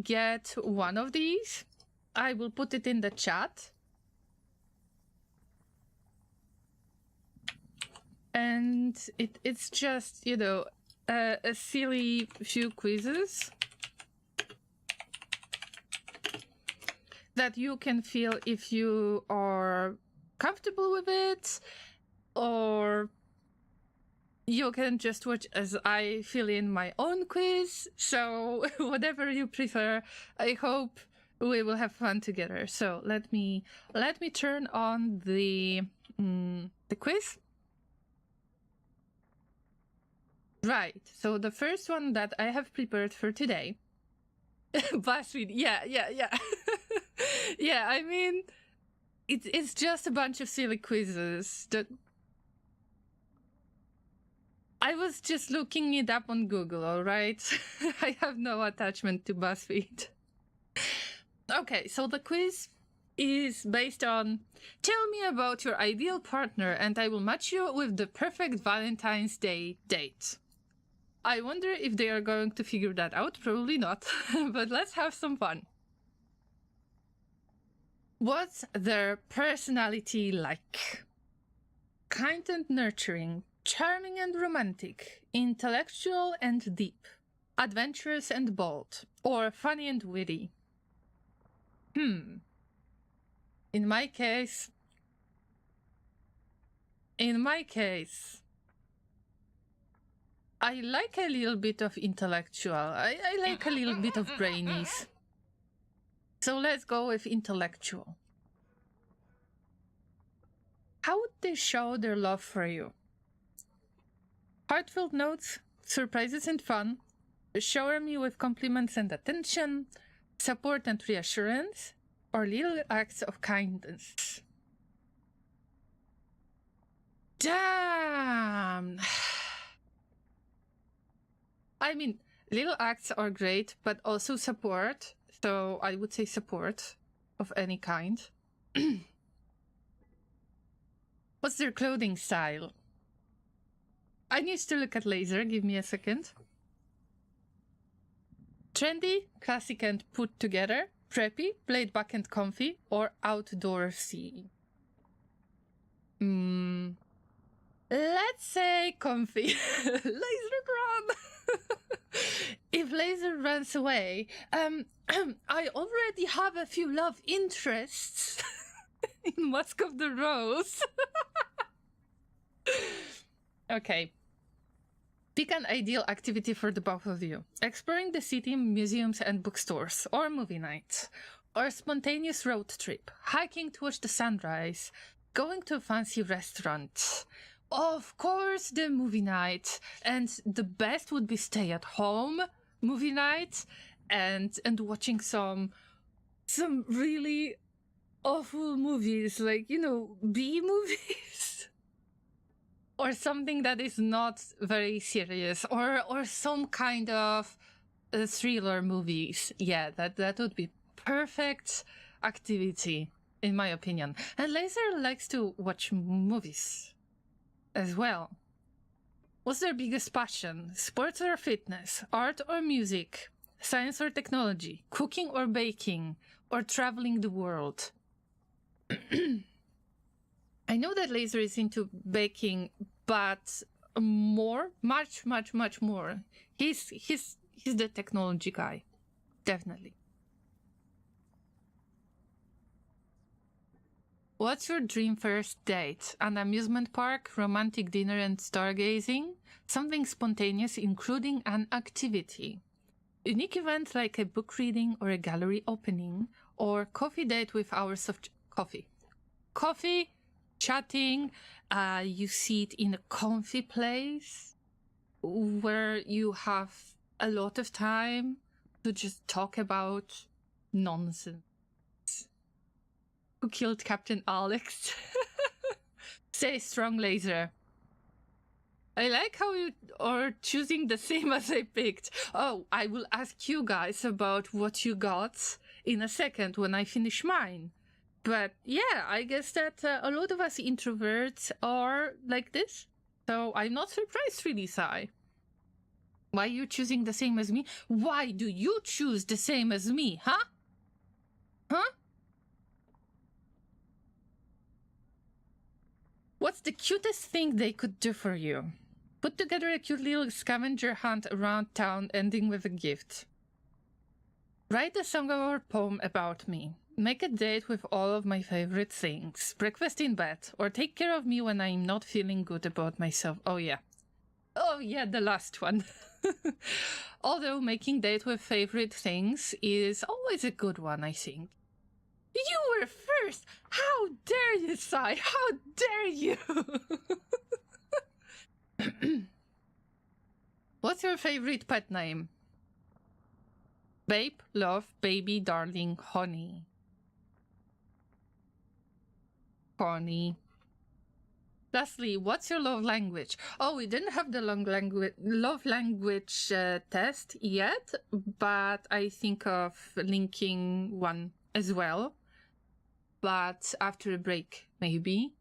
get one of these. I will put it in the chat. And it's just, you know, a silly few quizzes that you can feel if you are comfortable with it, or you can just watch as I fill in my own quiz. So whatever you prefer, I hope we will have fun together. So let me turn on the quiz. Right. So the first one that I have prepared for today, BuzzFeed. Yeah. Yeah. I mean, it's just a bunch of silly quizzes that I was just looking it up on Google. All right. I have no attachment to BuzzFeed. Okay, so the quiz is based on, tell me about your ideal partner and I will match you with the perfect Valentine's Day date. I wonder if they are going to figure that out. Probably not, but let's have some fun. What's their personality like? Kind and nurturing, charming and romantic, intellectual and deep, adventurous and bold, or funny and witty? In my case, I like a little bit of intellectual. I like a little bit of brainies. So let's go with intellectual. How would they show their love for you? Heartfelt notes, surprises and fun, shower me with compliments and attention, support and reassurance, or little acts of kindness. Damn! I mean, little acts are great, but also support. So I would say support of any kind. What's their clothing style? I need to look at Laser. Give me a second. Trendy, classic and put together, preppy, laid back and comfy, or outdoorsy? Let's say comfy. Laser run! If Laser runs away, I already have a few love interests in Mask of the Rose. Okay. Pick an ideal activity for the both of you. Exploring the city, museums and bookstores, or movie night. Or a spontaneous road trip. Hiking to watch the sunrise. Going to a fancy restaurant. Of course, the movie night. And the best would be stay at home movie night and watching some really awful movies, like, you know, B movies. Or something that is not very serious, or some kind of thriller movies. Yeah, that would be perfect activity, in my opinion. And Laser likes to watch movies as well. What's their biggest passion? Sports or fitness? Art or music? Science or technology? Cooking or baking? Or traveling the world? I know that Laser is into baking, but much more. He's the technology guy, definitely. What's your dream first date? An amusement park, romantic dinner and stargazing? Something spontaneous, including an activity? Unique event like a book reading or a gallery opening? Or coffee date with hours of coffee? Coffee, chatting, you sit in a comfy place where you have a lot of time to just talk about nonsense. Who killed Captain Alex? Say strong Laser. I like how you are choosing the same as I picked. Oh, I will ask you guys about what you got in a second when I finish mine. But yeah, I guess that a lot of us introverts are like this. So I'm not surprised, really, Sai. Why are you choosing the same as me? Why do you choose the same as me, huh? Huh? What's the cutest thing they could do for you? Put together a cute little scavenger hunt around town ending with a gift. Write a song or poem about me. Make a date with all of my favorite things. Breakfast in bed. Or take care of me when I'm not feeling good about myself. Oh yeah. Oh yeah, the last one. Although making date with favorite things is always a good one, I think. You were first! How dare you, Sai? How dare you? What's your favorite pet name? Babe, love, baby, darling, honey. Honey. Lastly, what's your love language? Oh, we didn't have the love language test yet, but I think of linking one as well. But after a break, maybe.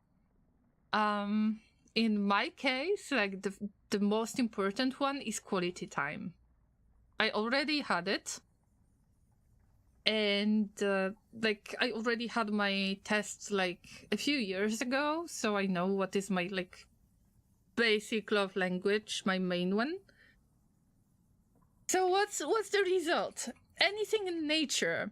In my case, like the most important one is quality time. I already had it. And like I already had my tests like a few years ago, so I know what is my like basic love language, my main one. So what's the result? Anything in nature.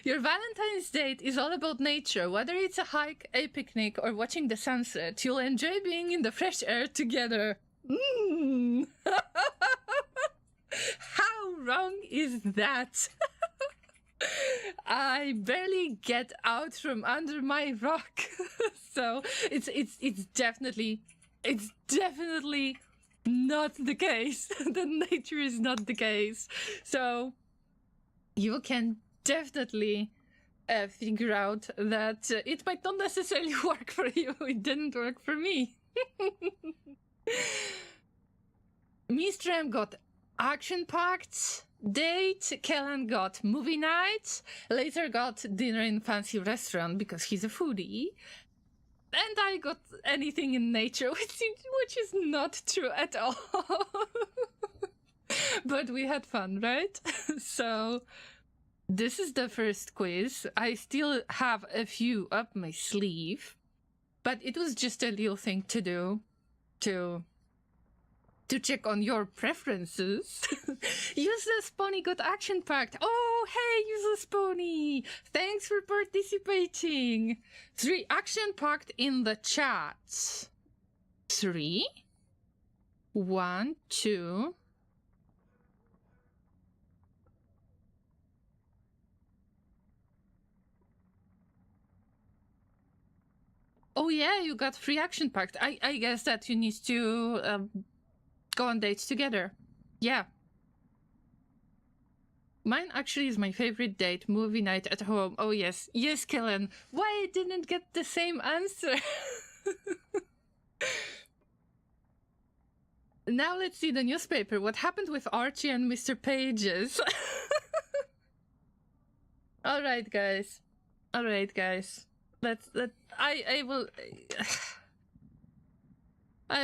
Your Valentine's date is all about nature. Whether it's a hike, a picnic, or watching the sunset, you'll enjoy being in the fresh air together. How wrong is that? I barely get out from under my rock. So it's definitely not the case. The nature is not the case. So you can definitely figure out that it might not necessarily work for you. It didn't work for me. Mistram got action-packed, date, Kellen got movie night, later got dinner in fancy restaurant because he's a foodie, and I got anything in nature, which is not true at all. But we had fun, right? So this is the first quiz. I still have a few up my sleeve, but it was just a little thing to do to check on your preferences. Useless Pony got action packed. Oh, hey, Useless Pony. Thanks for participating. 3 action packed in the chat. 3. 1, 2. Oh yeah, you got 3 action packed. I guess that you need to go on dates together. Yeah. Mine actually is my favorite date, movie night at home. Oh yes. Yes, Kellen. Why I didn't get the same answer? Now let's see the newspaper. What happened with Archie and Mr. Pages? Alright, guys. Alright, guys. I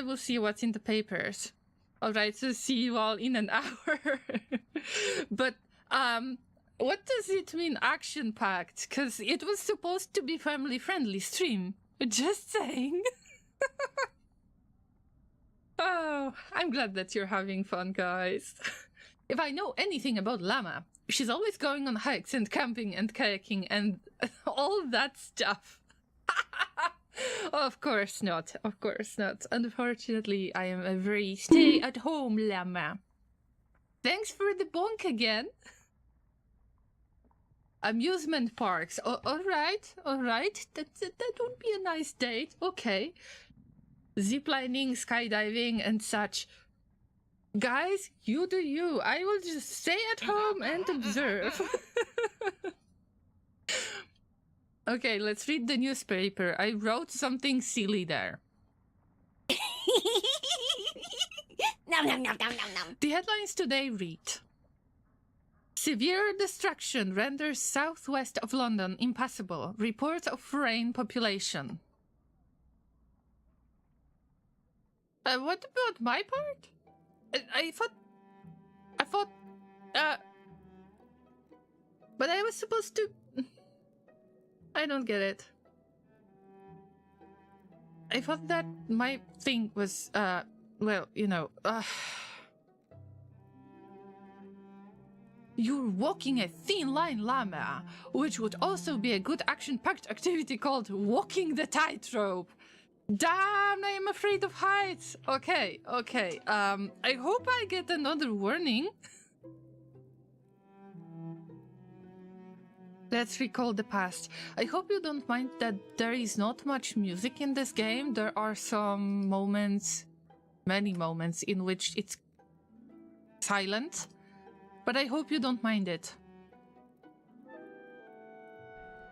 will see what's in the papers. Alright, so see you all in an hour. But, what does it mean action-packed? Because it was supposed to be family-friendly stream. Just saying. Oh, I'm glad that you're having fun, guys. If I know anything about Llama, she's always going on hikes and camping and kayaking and all that stuff. Of course not. Of course not. Unfortunately, I am a very stay-at-home llama. Thanks for the bonk again. Amusement parks. All right. That would be a nice date. Okay. Ziplining, skydiving, and such. Guys, you do you. I will just stay at home and observe. Okay, let's read the newspaper. I wrote something silly there. The headlines today read: Severe destruction renders southwest of London impassable. Report of rain population. What about my part? I thought, but I was supposed to... I don't get it. I thought that my thing was, well, you know, You're walking a thin line, Llama, which would also be a good action-packed activity called walking the tightrope. Damn, I am afraid of heights. Okay. I hope I get another warning. Let's recall the past. I hope you don't mind that there is not much music in this game. There are some moments, many moments, in which it's silent. But I hope you don't mind it.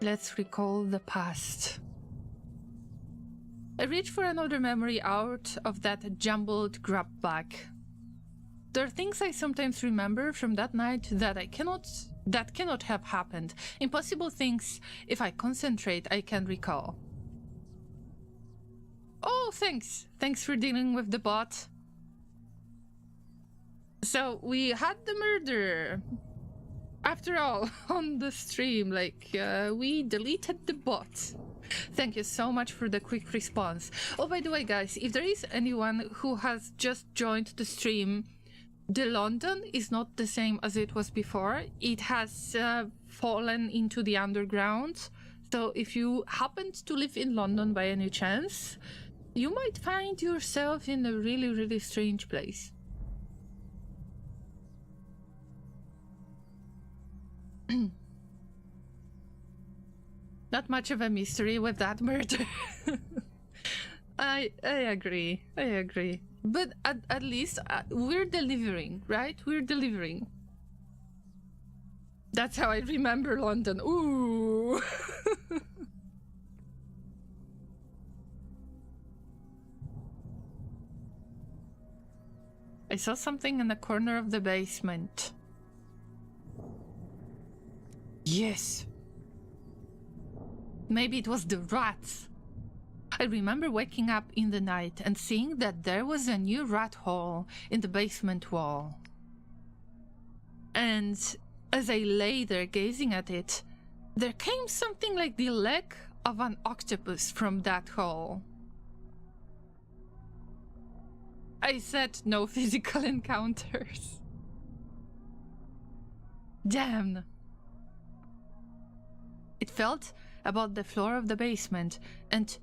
Let's recall the past. I reach for another memory out of that jumbled grab bag. There are things I sometimes remember from that night that cannot have happened. Impossible things, if I concentrate, I can recall. Oh, thanks. Thanks for dealing with the bot. So, we had the murder. After all, on the stream, we deleted the bot. Thank you so much for the quick response. Oh, by the way, guys, if there is anyone who has just joined the stream, the London is not the same as it was before. It has fallen into the underground. So if you happened to live in London by any chance, you might find yourself in a really, really strange place. Not much of a mystery with that murder. I agree. But at least we're delivering, right? We're delivering. That's how I remember London. Ooh. I saw something in the corner of the basement. Yes. Maybe it was the rats. I remember waking up in the night and seeing that there was a new rat hole in the basement wall. And as I lay there gazing at it, there came something like the leg of an octopus from that hole. I said no physical encounters. Damn. It felt about the floor of the basement and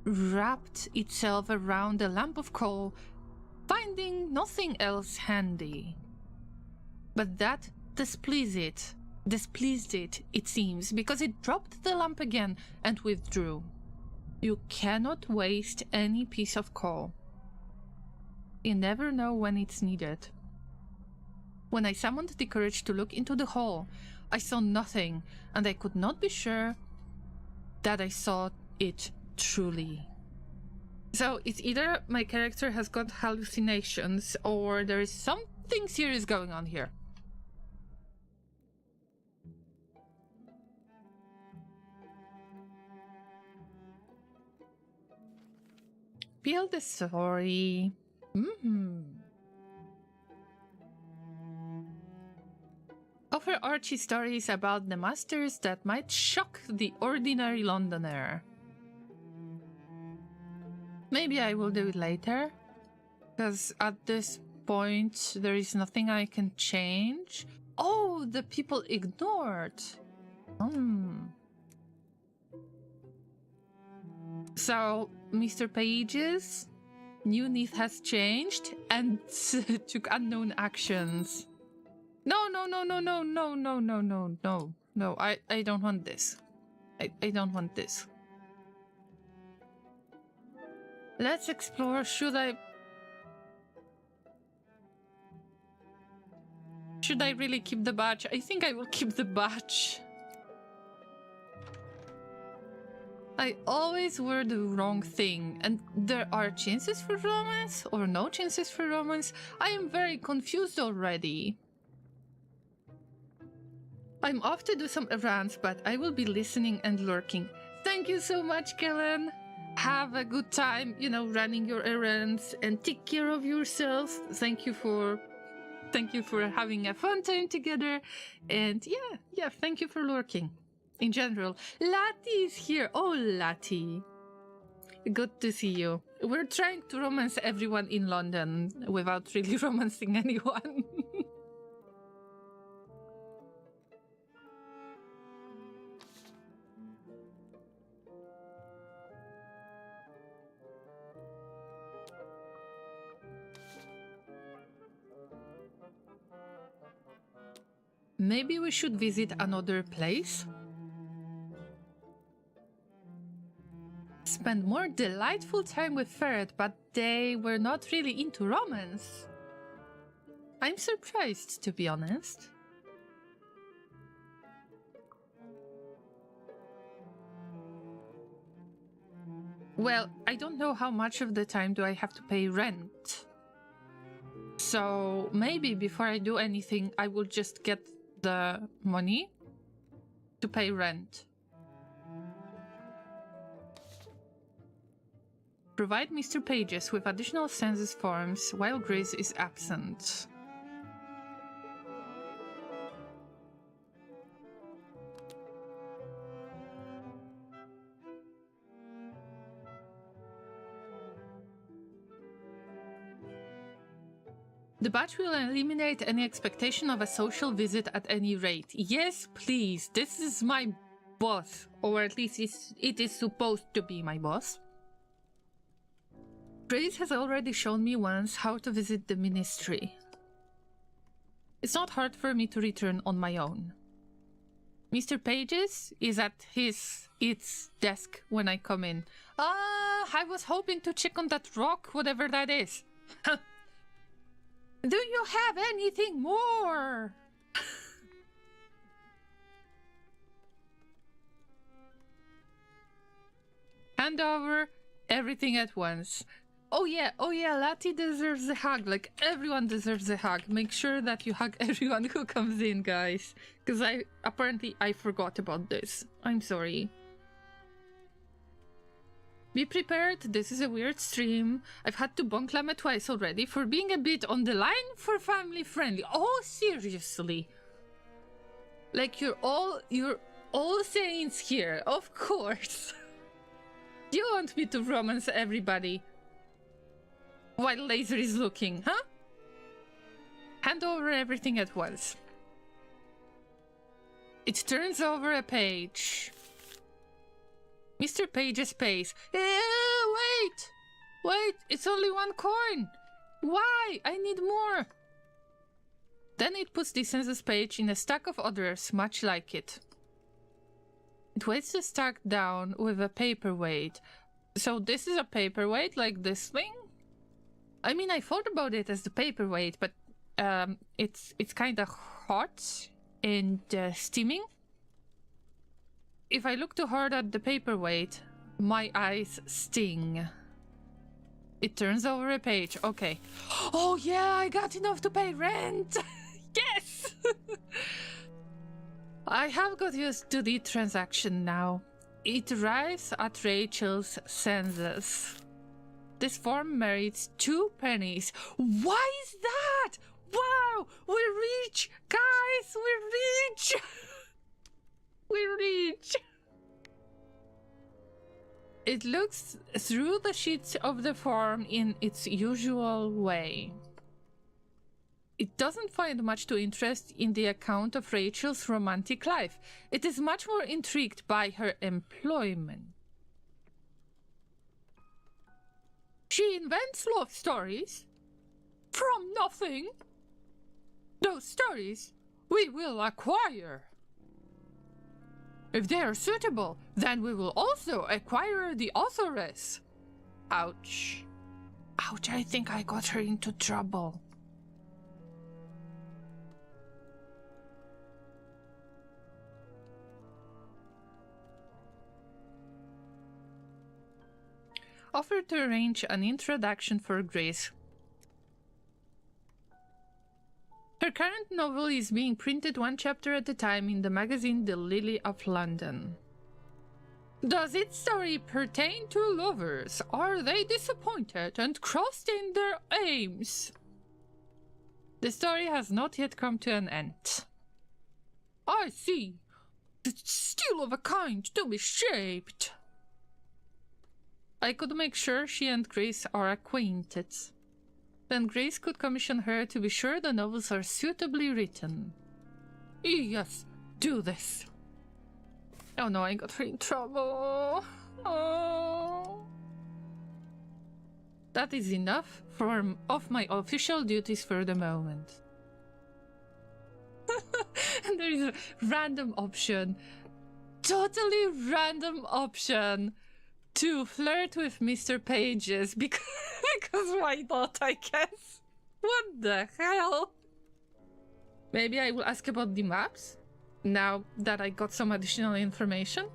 wrapped itself around a lump of coal, finding nothing else handy. But that displeased it, it seems, because it dropped the lamp again and withdrew. You cannot waste any piece of coal. You never know when it's needed. When I summoned the courage to look into the hole, I saw nothing, and I could not be sure that I saw it truly. So it's either my character has got hallucinations, or there is something serious going on here. Feel the story. Offer Archie stories about the masters that might shock the ordinary Londoner. Maybe I will do it later, because at this point there is nothing I can change. Oh, the people ignored. So, Mr. Page's new need has changed and took unknown actions. No, I don't want this. I don't want this. Let's explore. Should I really keep the badge? I think I will keep the badge. I always wear the wrong thing, and there are chances for romance or no chances for romance. I am very confused already. I'm off to do some errands, but I will be listening and lurking. Thank you so much, Kellen. Have a good time, running your errands, and take care of yourself. Thank you for having a fun time together. And yeah, thank you for lurking. In general, Lati is here. Oh, Lati. Good to see you. We're trying to romance everyone in London without really romancing anyone. Maybe we should visit another place? Spend more delightful time with Ferret, but they were not really into romance. I'm surprised, to be honest. Well, I don't know how much of the time do I have to pay rent. So maybe before I do anything, I will just get the money to pay rent. Provide Mr. Pages with additional census forms while Grace is absent. The badge will eliminate any expectation of a social visit at any rate. Yes, please. This is my boss, or at least it is supposed to be my boss. Grace has already shown me once how to visit the ministry. It's not hard for me to return on my own. Mr. Pages is at its desk when I come in. I was hoping to check on that rock, whatever that is. Do you have anything more? Hand over everything at once. oh yeah, Lati deserves a hug. Like, everyone deserves a hug. Make sure that you hug everyone who comes in, guys. Because apparently I forgot about this. I'm sorry. Be prepared, this is a weird stream. I've had to bonk Llama twice already for being a bit on the line for family friendly. Oh, seriously? Like, you're all saints here, of course. You want me to romance everybody while Laser is looking, huh? Hand over everything at once. It turns over a page. Mr. Page's face. Wait, it's only 1 coin. Why? I need more. Then it puts the census page in a stack of others much like it. It weights the stack down with a paperweight. So this is a paperweight, like this thing? I mean, I thought about it as the paperweight, but it's kind of hot and steaming. If I look too hard at the paperweight, my eyes sting. It turns over a page. Okay. Oh yeah, I got enough to pay rent! Yes! I have got used to the transaction now. It arrives at Rachel's census. This form merits 2 pennies. Why is that? Wow! We're rich! Guys, we're rich! We're rich! It looks through the sheets of the form in its usual way. It doesn't find much to interest in the account of Rachel's romantic life. It is much more intrigued by her employment. She invents love stories from nothing. Those stories we will acquire. If they are suitable, then we will also acquire the authoress. Ouch. Ouch, I think I got her into trouble. Offer to arrange an introduction for Grace. Her current novel is being printed 1 chapter at a time in the magazine The Lily of London. Does its story pertain to lovers? Are they disappointed and crossed in their aims? The story has not yet come to an end. I see. It's still of a kind to be shaped. I could make sure she and Grace are acquainted. Then Grace could commission her to be sure the novels are suitably written. Yes, do this. Oh no, I got her in trouble. Oh. That is enough of my official duties for the moment. And there is a random option. Totally random option. To flirt with Mr. Pages because why not, I guess? What the hell? Maybe I will ask about the maps now that I got some additional information.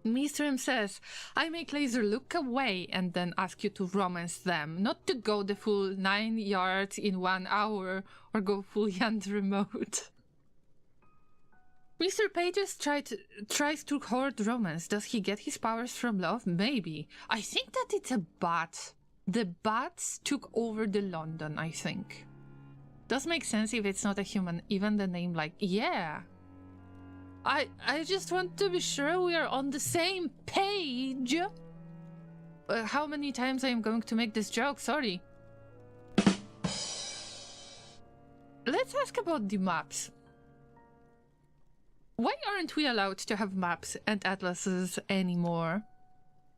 Mr. M says, I make Laser look away and then ask you to romance them, not to go the full 9 yards in 1 hour or go full Yandere mode. Mr. Pages tries to hoard romance. Does he get his powers from love? Maybe. I think that it's a bat. The bats took over the London, I think. Does make sense if it's not a human. Even the name, like, yeah. I just want to be sure we are on the same page. How many times I am going to make this joke? Sorry. Let's ask about the maps. Why aren't we allowed to have maps and atlases anymore?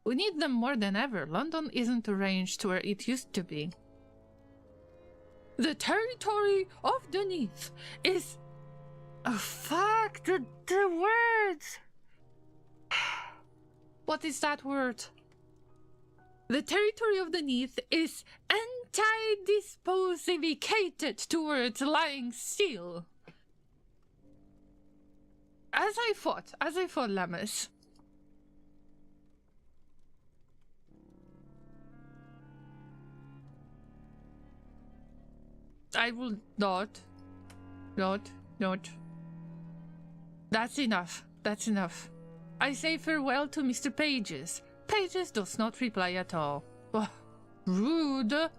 We need them more than ever. London isn't arranged where it used to be. The territory of the Neath is... Oh, fuck, the words! What is that word? The territory of the Neath is anti-disposificated towards lying still. As I thought, Llamas. I will not. Not. That's enough. That's enough. I say farewell to Mr. Pages. Pages does not reply at all. Oh, rude. It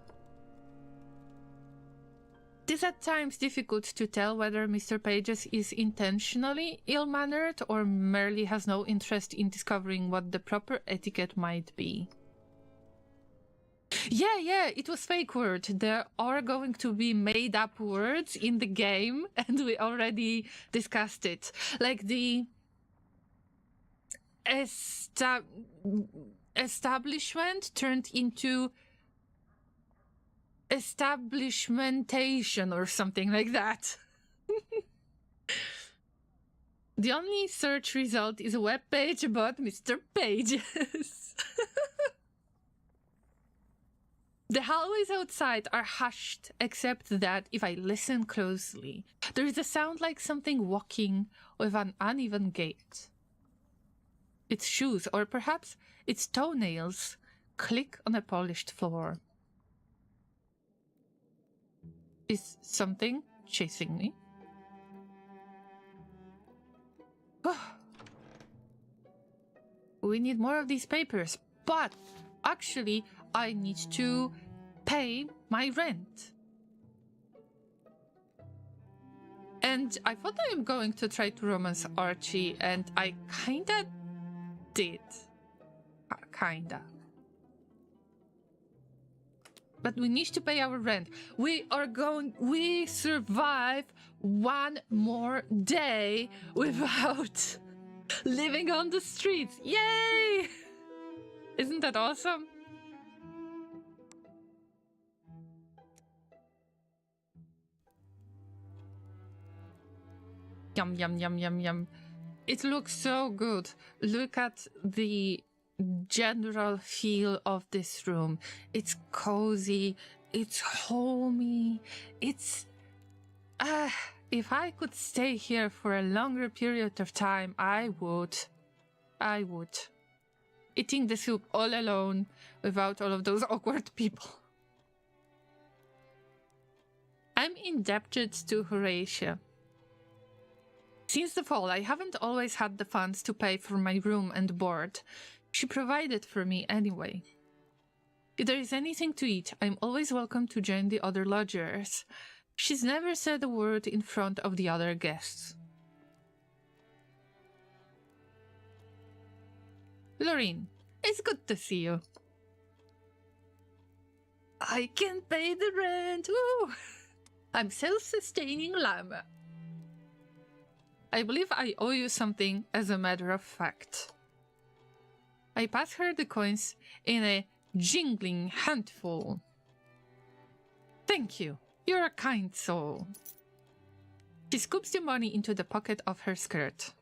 is at times difficult to tell whether Mr. Pages is intentionally ill-mannered or merely has no interest in discovering what the proper etiquette might be. Yeah, it was fake word. There are going to be made-up words in the game, and we already discussed it. Like the establishment turned into establishmentation or something like that. The only search result is a web page about Mr. Pages. The hallways outside are hushed, except that if I listen closely, there is a sound like something walking with an uneven gait. Its shoes, or perhaps its toenails, click on a polished floor. Is something chasing me? We need more of these papers, but actually I need to pay my rent. And I thought I am going to try to romance Archie, and I kinda did. Kinda. But we need to pay our rent. We survive one more day without living on the streets. Yay! Isn't that awesome? Yum, yum, yum, yum, yum. It looks so good. Look at the general feel of this room. It's cozy, it's homey, it's if I could stay here for a longer period of time, I would. Eating the soup all alone without all of those awkward people. I'm indebted to Horatia. Since the fall, I haven't always had the funds to pay for my room and board. She provided for me anyway. If there is anything to eat, I'm always welcome to join the other lodgers. She's never said a word in front of the other guests. Laureen, it's good to see you. I can pay the rent. Woo! I'm self-sustaining llama. I believe I owe you something, as a matter of fact. I pass her the coins in a jingling handful. Thank you. You're a kind soul. She scoops the money into the pocket of her skirt.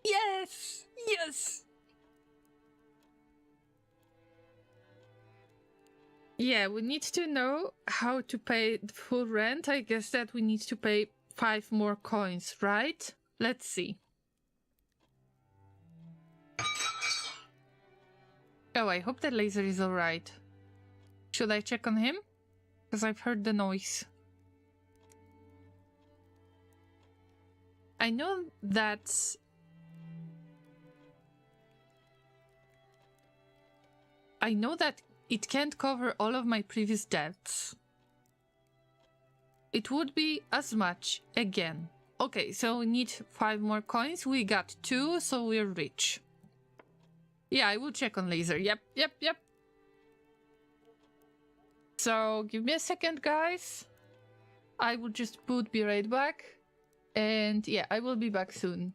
Yes! Yes! Yeah, we need to know how to pay the full rent. I guess that we need to pay 5 more coins, right? Let's see. Oh, I hope that laser is alright. Should I check on him? Because I've heard the noise. I know that... it can't cover all of my previous debts. It would be as much again. Okay, so we need 5 more coins. We got 2, so we're rich. Yeah, I will check on laser. Yep. So, give me a second, guys. I will just be right back. And yeah, I will be back soon.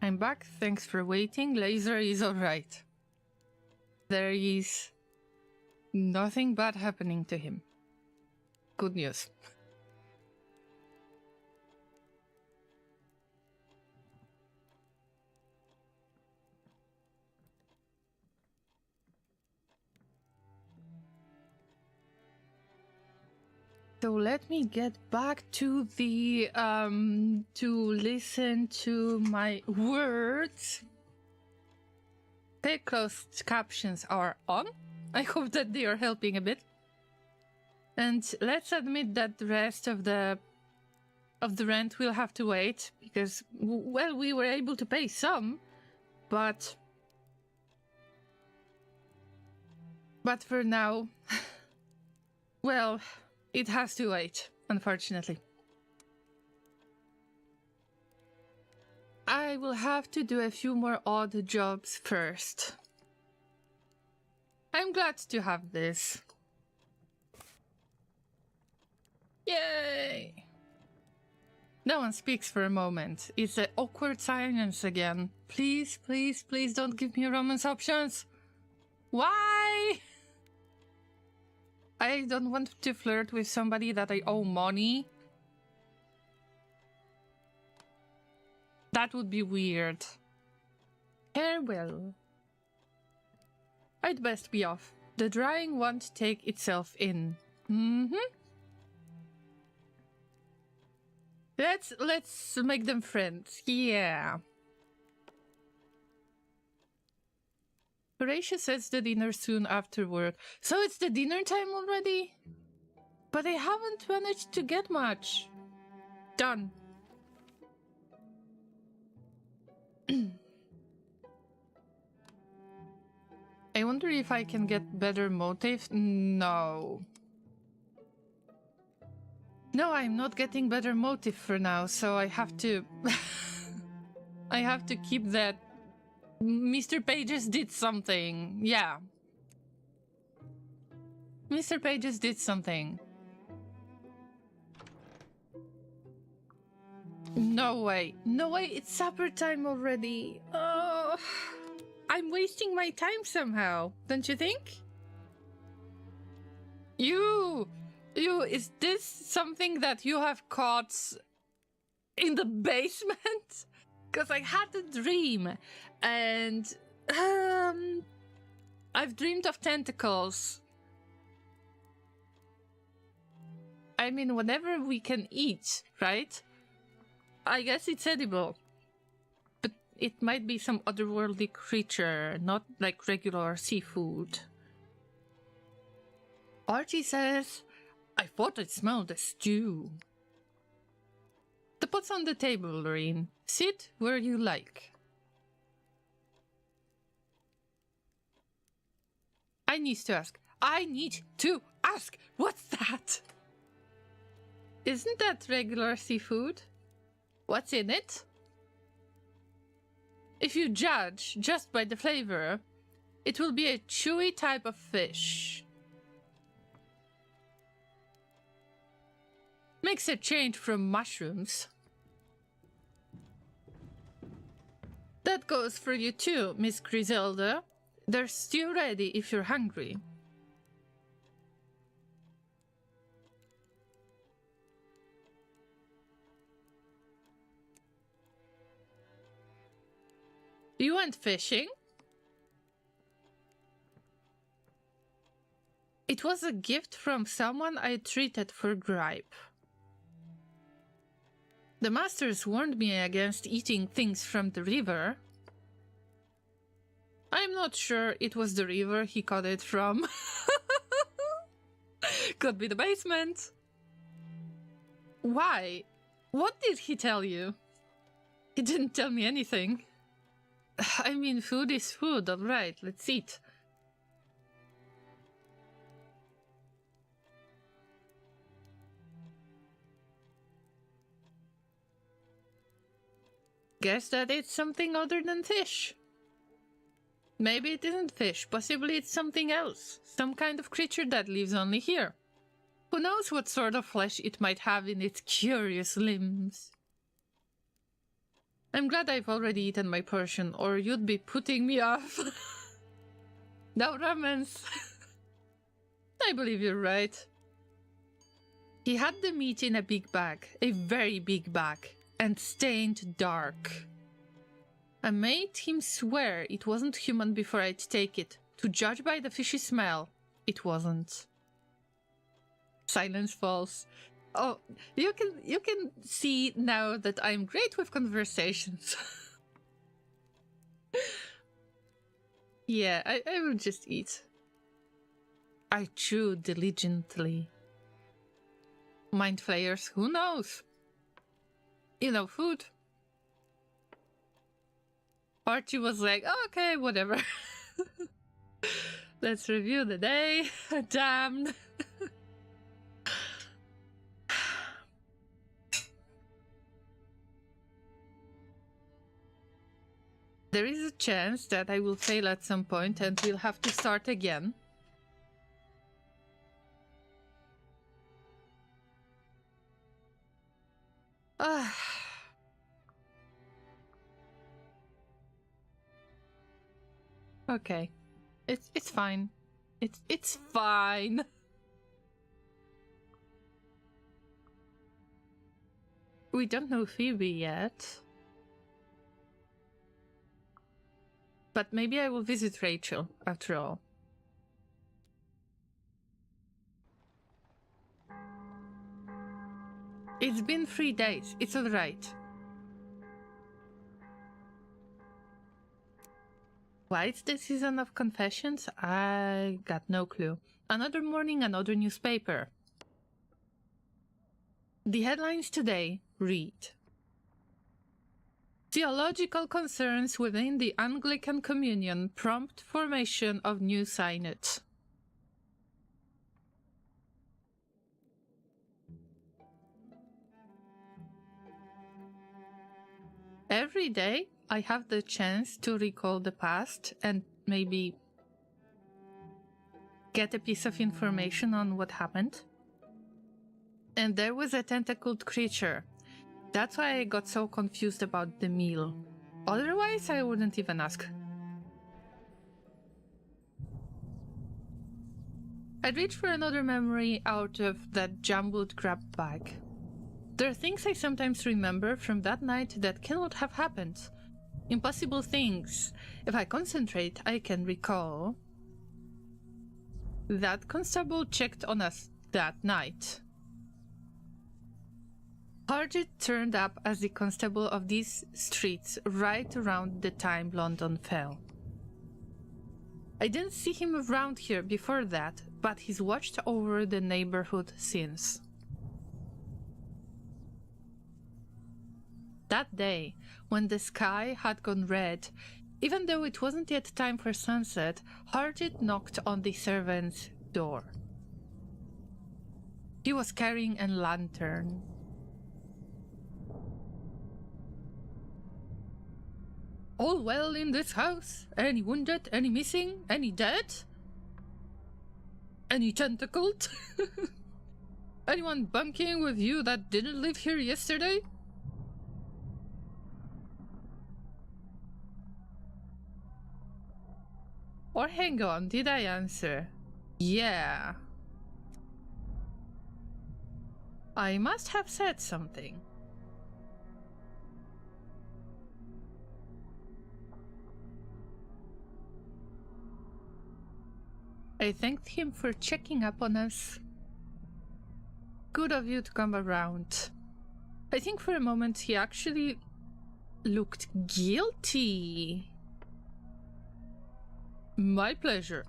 I'm back. Thanks for waiting. Laser is alright. There is nothing bad happening to him. Good news. So let me get back to the, to listen to my words. Okay, closed captions are on. I hope that they are helping a bit. And let's admit that the rest of the rent will have to wait, because, well, we were able to pay some, but for now, well, it has to wait, unfortunately. I will have to do a few more odd jobs first. I'm glad to have this. Yay! No one speaks for a moment. It's an awkward silence again. Please, please, please don't give me romance options. Why? I don't want to flirt with somebody that I owe money. That would be weird. Farewell. I'd best be off. The drying won't take itself in. Let's make them friends. Yeah. Horatio says the dinner soon after work. So it's the dinner time already? But I haven't managed to get much. Done. I wonder if I can get better motive. No. No, I'm not getting better motive for now, so I have to... I have to keep that... Mr. Pages did something. Yeah. Mr. Pages did something. No way. No way, it's supper time already. Oh, I'm wasting my time somehow, don't you think? Is this something that you have caught in the basement? Because I had a dream, and I've dreamed of tentacles. I mean, whenever we can eat, right? I guess it's edible. But it might be some otherworldly creature, not like regular seafood. Archie says, I thought I smelled a stew. The pot's on the table, Laureen. Sit where you like. I need to ask. What's that? Isn't that regular seafood? What's in it? If you judge just by the flavor, it will be a chewy type of fish. Makes a change from mushrooms. That goes for you too, Miss Griselda. There's stew ready if you're hungry. You went fishing? It was a gift from someone I treated for gripe. The masters warned me against eating things from the river. I'm not sure it was the river he caught it from. Could be the basement. Why? What did he tell you? He didn't tell me anything. I mean, food is food, alright, let's eat. Guess that it's something other than fish. Maybe it isn't fish, possibly it's something else. Some kind of creature that lives only here. Who knows what sort of flesh it might have in its curious limbs? I'm glad I've already eaten my portion, or you'd be putting me off. No romance. I believe you're right. He had the meat in a big bag, a very big bag, and stained dark. I made him swear it wasn't human before I'd take it. To judge by the fishy smell, it wasn't. Silence falls. Oh, you can see now that I'm great with conversations. Yeah, I will just eat. I chew diligently. Mind flayers, who knows? You know, food. Archie was like, oh, okay, whatever. Let's review the day. Damn. There is a chance that I will fail at some point and we'll have to start again. Okay. It's fine. It's fine. We don't know Phoebe yet. But maybe I will visit Rachel, after all. It's been 3 days. It's alright. Why it's the season of confessions? I got no clue. Another morning, another newspaper. The headlines today read: Theological concerns within the Anglican Communion prompt formation of new synod. Every day, I have the chance to recall the past and maybe get a piece of information on what happened. And there was a tentacled creature. That's why I got so confused about the meal. Otherwise, I wouldn't even ask. I'd reach for another memory out of that jumbled grab bag. There are things I sometimes remember from that night that cannot have happened. Impossible things. If I concentrate, I can recall. That constable checked on us that night. Harjit turned up as the constable of these streets right around the time London fell. I didn't see him around here before that, but he's watched over the neighborhood since. That day, when the sky had gone red, even though it wasn't yet time for sunset, Harjit knocked on the servant's door. He was carrying a lantern. All well in this house? Any wounded? Any missing? Any dead? Any tentacled? Anyone bunking with you that didn't live here yesterday? Or hang on, did I answer? Yeah. I must have said something. I thanked him for checking up on us. Good of you to come around. I think for a moment he actually looked guilty. My pleasure.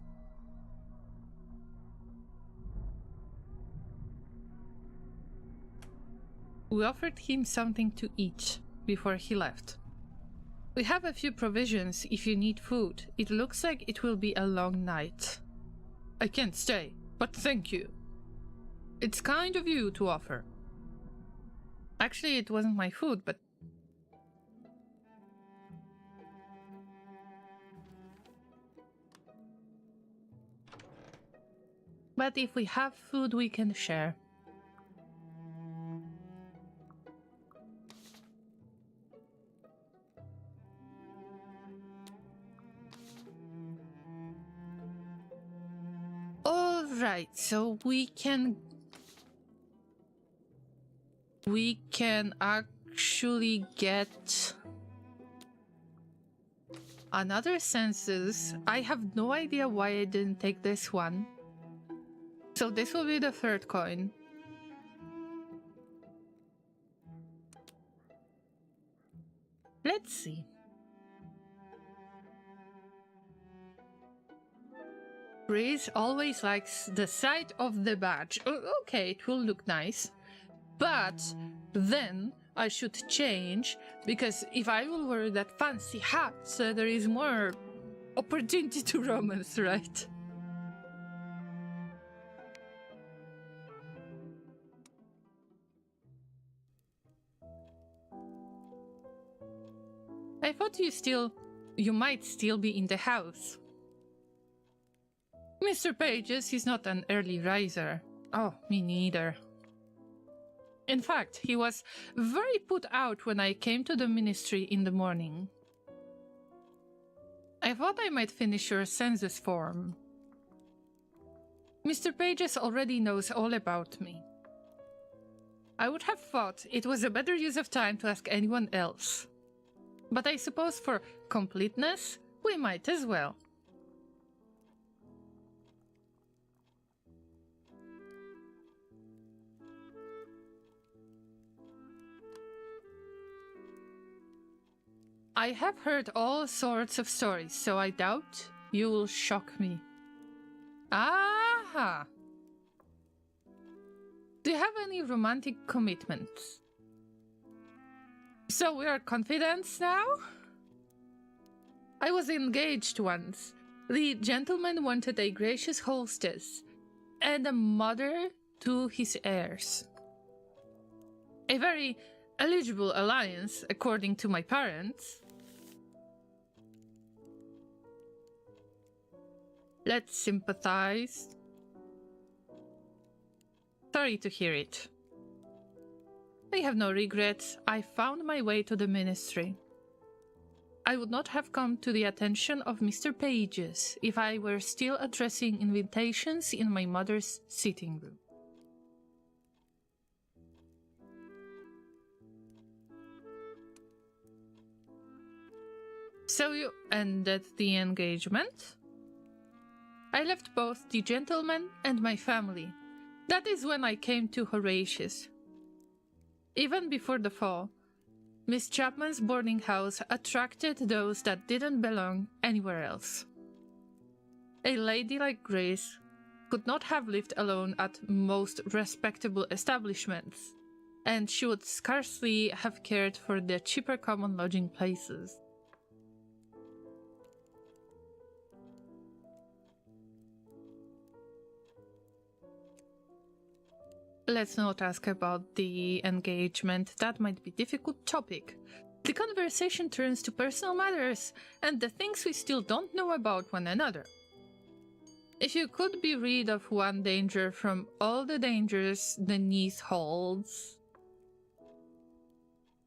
We offered him something to eat before he left. We have a few provisions if you need food. It looks like it will be a long night. I can't stay, but thank you. It's kind of you to offer. Actually, it wasn't my food, but... But if we have food, we can share. Right, so we can actually get another census. I have no idea why I didn't take this one. So this will be the third coin. Let's see. Breeze always likes the sight of the badge. Okay, it will look nice. But then I should change, because if I will wear that fancy hat, there is more opportunity to romance, right? I thought you might still be in the house. Mr. Pages is not an early riser. Oh, me neither. In fact, he was very put out when I came to the ministry in the morning. I thought I might finish your census form. Mr. Pages already knows all about me. I would have thought it was a better use of time to ask anyone else. But I suppose for completeness, we might as well. I have heard all sorts of stories, so I doubt you will shock me. Aha! Do you have any romantic commitments? So we are confidants now? I was engaged once. The gentleman wanted a gracious hostess and a mother to his heirs. A very eligible alliance, according to my parents. Let's sympathize. Sorry to hear it. I have no regrets. I found my way to the ministry. I would not have come to the attention of Mr. Pages if I were still addressing invitations in my mother's sitting room. So you ended the engagement? I left both the gentleman and my family. That is when I came to Horatius. Even before the fall, Miss Chapman's boarding house attracted those that didn't belong anywhere else. A lady like Grace could not have lived alone at most respectable establishments, and she would scarcely have cared for the cheaper common lodging places. Let's not ask about the engagement. That might be a difficult topic. The conversation turns to personal matters and the things we still don't know about one another. If you could be rid of one danger from all the dangers the niece holds,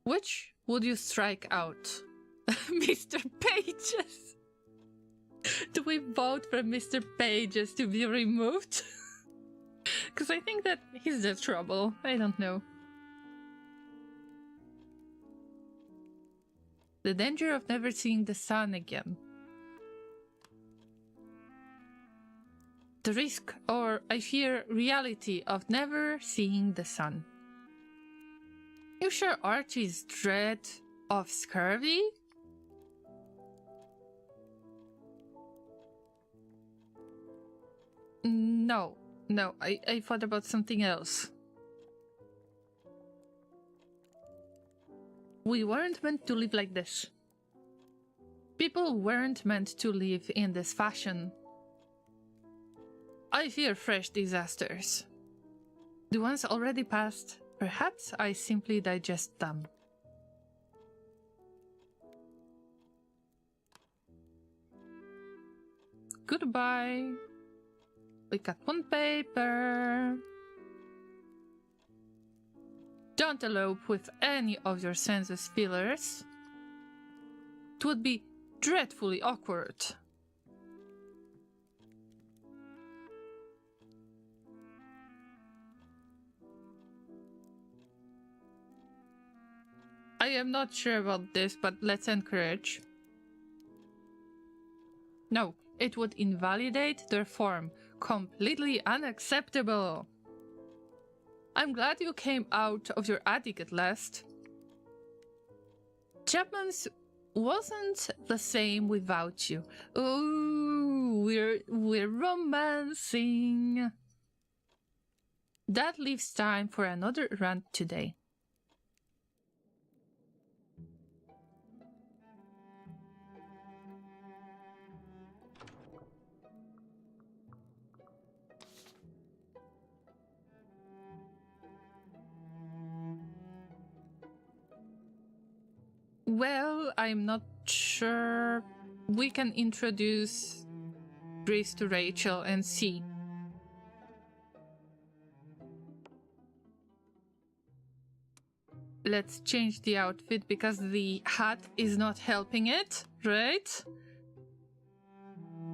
which would you strike out? Mr. Pages! Do we vote for Mr. Pages to be removed? Because I think that he's the trouble. I don't know. The danger of never seeing the sun again. The risk, or I fear reality, of never seeing the sun. You share Archie's dread of scurvy? No. No, I thought about something else. We weren't meant to live like this. People weren't meant to live in this fashion. I fear fresh disasters. The ones already past, perhaps I simply digest them. Goodbye. We got one paper. Don't elope with any of your census fillers. It would be dreadfully awkward. I am not sure about this, but let's encourage. No, it would invalidate their form. Completely unacceptable. I'm glad you came out of your attic at last. Chapman's wasn't the same without you. Ooh, we're romancing. That leaves time for another rant today. Well, I'm not sure. We can introduce Grace to Rachel and see. Let's change the outfit because the hat is not helping it, right?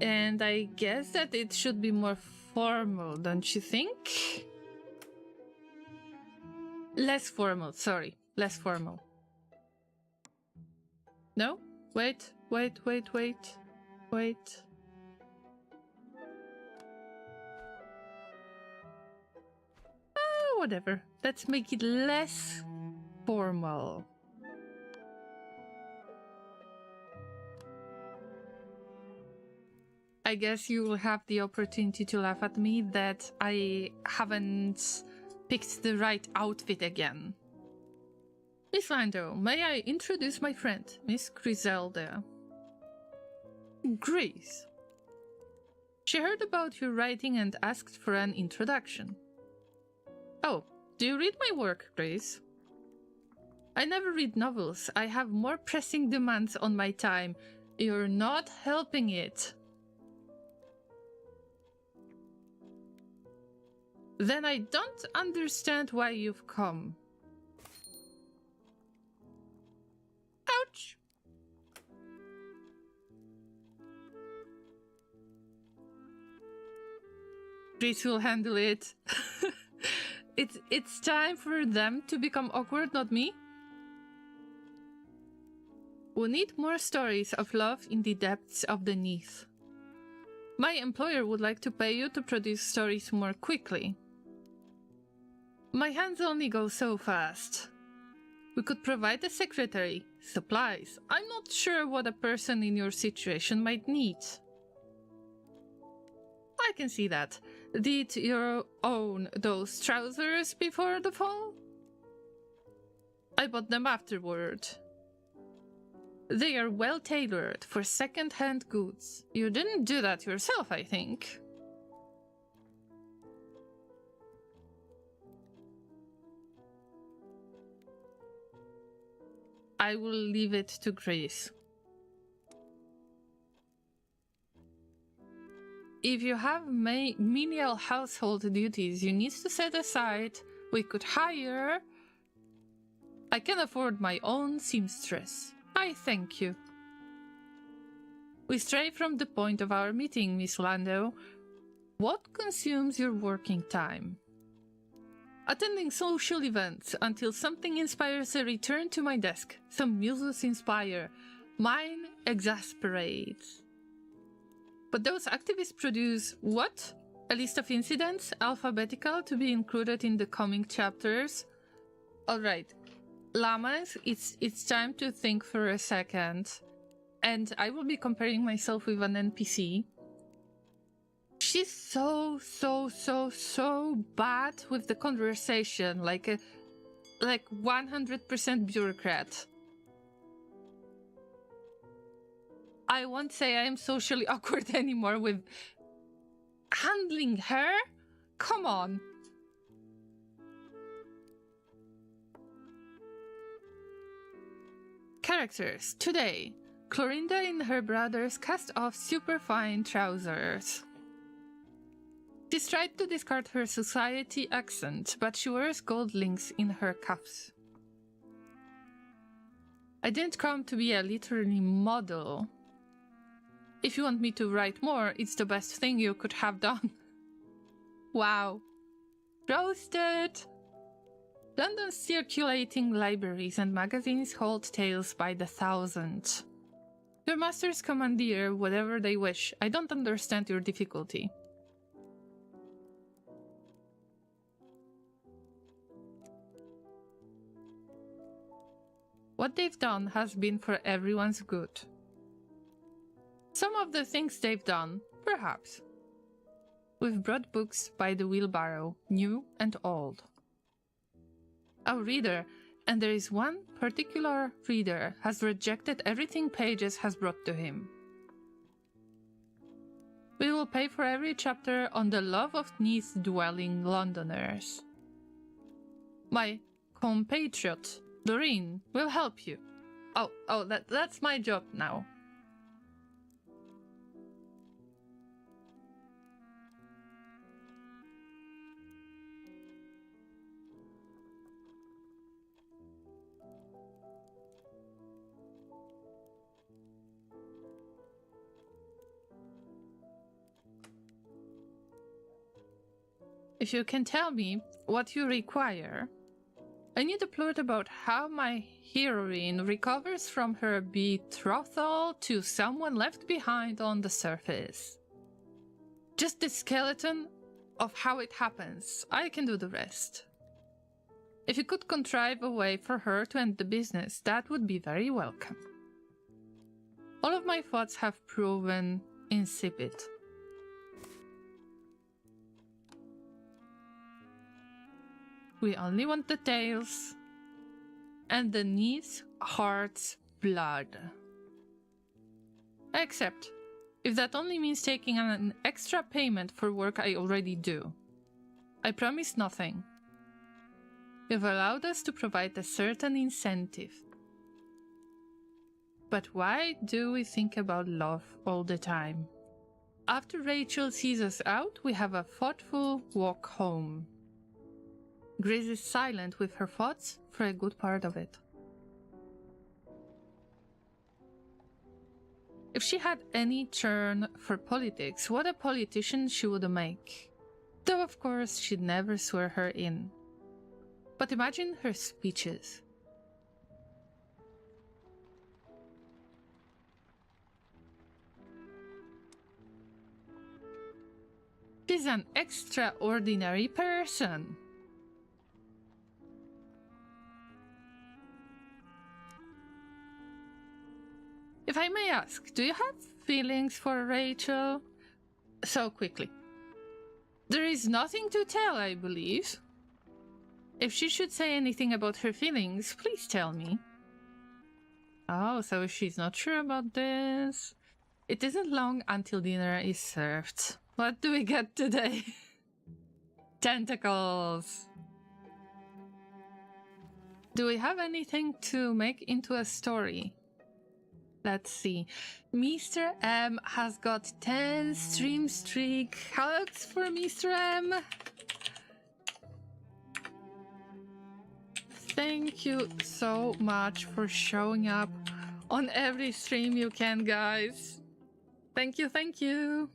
And I guess that it should be more formal, don't you think? Less formal, sorry. Less formal. No? Wait. Whatever. Let's make it less formal. I guess you will have the opportunity to laugh at me that I haven't picked the right outfit again. Miss Lando, may I introduce my friend, Miss Griselda? Grace. She heard about your writing and asked for an introduction. Oh, do you read my work, Grace? I never read novels. I have more pressing demands on my time. You're not helping it. Then I don't understand why you've come. Ouch! Grace will handle it. It's time for them to become awkward, not me. We need more stories of love in the depths of the Neath. My employer would like to pay you to produce stories more quickly. My hands only go so fast. We could provide a secretary, supplies. I'm not sure what a person in your situation might need. I can see that. Did you own those trousers before the fall? I bought them afterward. They are well tailored for second-hand goods. You didn't do that yourself, I think. I will leave it to Grace. If you have menial household duties you need to set aside, we could hire... I can afford my own seamstress. I thank you. We stray from the point of our meeting, Miss Lando. What consumes your working time? Attending social events until something inspires a return to my desk. Some muses inspire. Mine exasperates. But those activists produce what? A list of incidents, alphabetical, to be included in the coming chapters? Alright. Llamas, it's time to think for a second. And I will be comparing myself with an NPC. She's so bad with the conversation, like 100% bureaucrat. I won't say I am socially awkward anymore with handling her. Come on. Characters. Today, Clorinda and her brothers cast off superfine trousers. She's tried to discard her society accent, but she wears gold links in her cuffs. I didn't come to be a literary model. If you want me to write more, it's the best thing you could have done. Wow. Roasted! London's circulating libraries and magazines hold tales by the thousand. Your masters commandeer whatever they wish. I don't understand your difficulty. What they've done has been for everyone's good. Some of the things they've done, perhaps. We've brought books by the wheelbarrow, new and old. Our reader, and there is one particular reader, has rejected everything Pages has brought to him. We will pay for every chapter on the love of Neath-dwelling Londoners. My compatriot, Laureen, will help you. That's my job now. If you can tell me what you require, I need a plot about how my heroine recovers from her betrothal to someone left behind on the surface. Just the skeleton of how it happens. I can do the rest. If you could contrive a way for her to end the business, that would be very welcome. All of my thoughts have proven insipid. We only want the tales and the Neath heart's blood. Except, if that only means taking an extra payment for work I already do. I promise nothing. You've allowed us to provide a certain incentive. But why do we think about love all the time? After Rachel sees us out, we have a thoughtful walk home. Grizz is silent with her thoughts for a good part of it. If she had any turn for politics, what a politician she would make. Though of course she'd never swear her in. But imagine her speeches. She's an extraordinary person. If I may ask, do you have feelings for Rachel? So quickly. There is nothing to tell, I believe. If she should say anything about her feelings, please tell me. Oh, so she's not sure about this. It isn't long until dinner is served. What do we get today? Tentacles! Do we have anything to make into a story? Let's see. Mr. M has got 10 stream streak. HUGS for Mr. M. Thank you so much for showing up on every stream you can, guys. Thank you, thank you.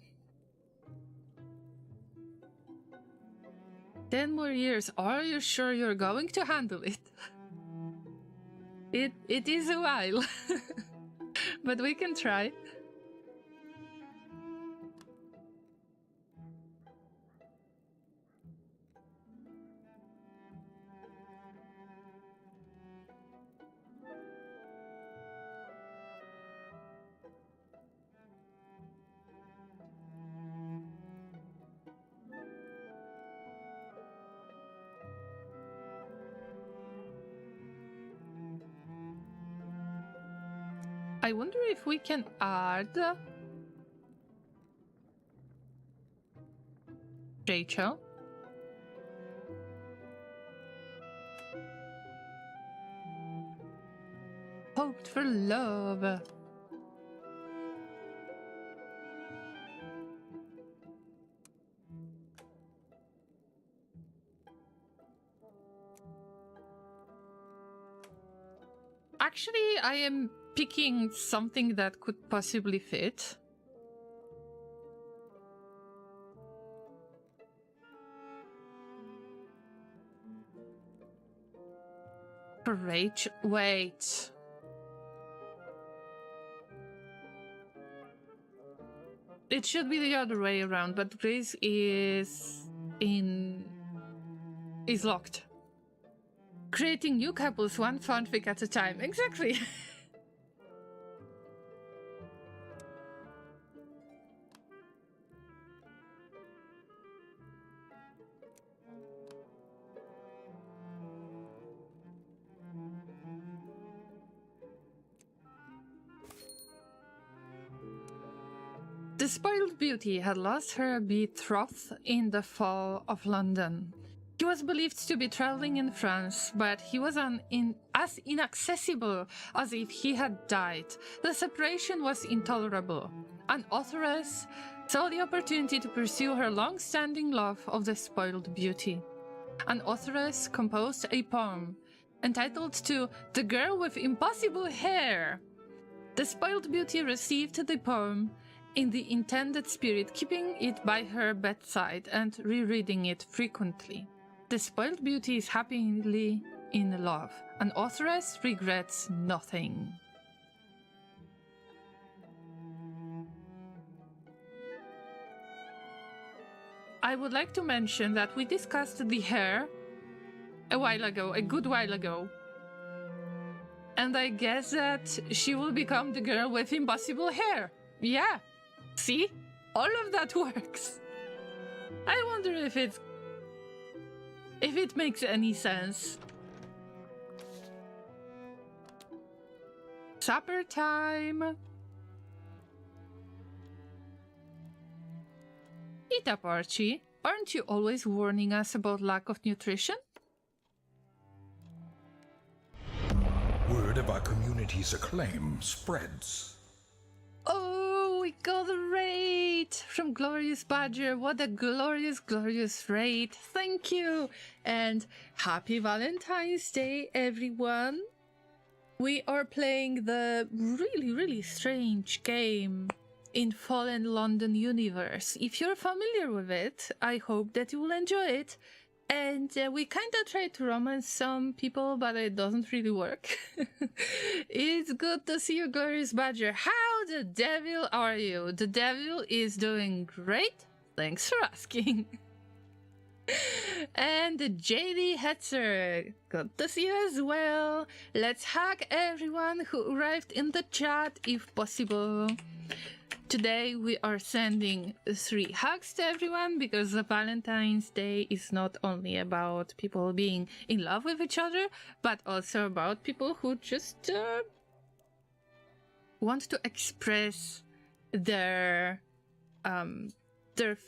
10 more years. Are you sure you're going to handle it? It is a while. But we can try. I wonder if we can add Rachel. Hoped for love. Actually, I am picking something that could possibly fit. Courage. Wait. It should be the other way around, but Grace is locked. Creating new couples one fanfic at a time. Exactly. The spoiled beauty had lost her betrothed in the fall of London. He was believed to be traveling in France, but he was as inaccessible as if he had died. The separation was intolerable. An authoress saw the opportunity to pursue her long-standing love of the spoiled beauty. An authoress composed a poem entitled to "The Girl with Impossible Hair." The spoiled beauty received the poem in the intended spirit, keeping it by her bedside and rereading it frequently. The spoiled beauty is happily in love. An authoress regrets nothing. I would like to mention that we discussed the hair a good while ago. And I guess that she will become the girl with impossible hair. Yeah. See? All of that works. I wonder if it makes any sense. Supper time. Eat up, Archie. Aren't you always warning us about lack of nutrition? Word of our community's acclaim spreads. Oh, we got a raid from Glorious Badger. What a glorious, glorious raid. Thank you. And happy Valentine's Day, everyone. We are playing the really, really strange game in Fallen London universe. If you're familiar with it, I hope that you will enjoy it. And we kind of try to romance some people, but it doesn't really work. It's good to see you, Glorious Badger. How the devil are you? The devil is doing great. Thanks for asking. And JD Hetzer, good to see you as well. Let's hug everyone who arrived in the chat if possible. Today we are sending 3 hugs to everyone because Valentine's Day is not only about people being in love with each other, but also about people who just want to express their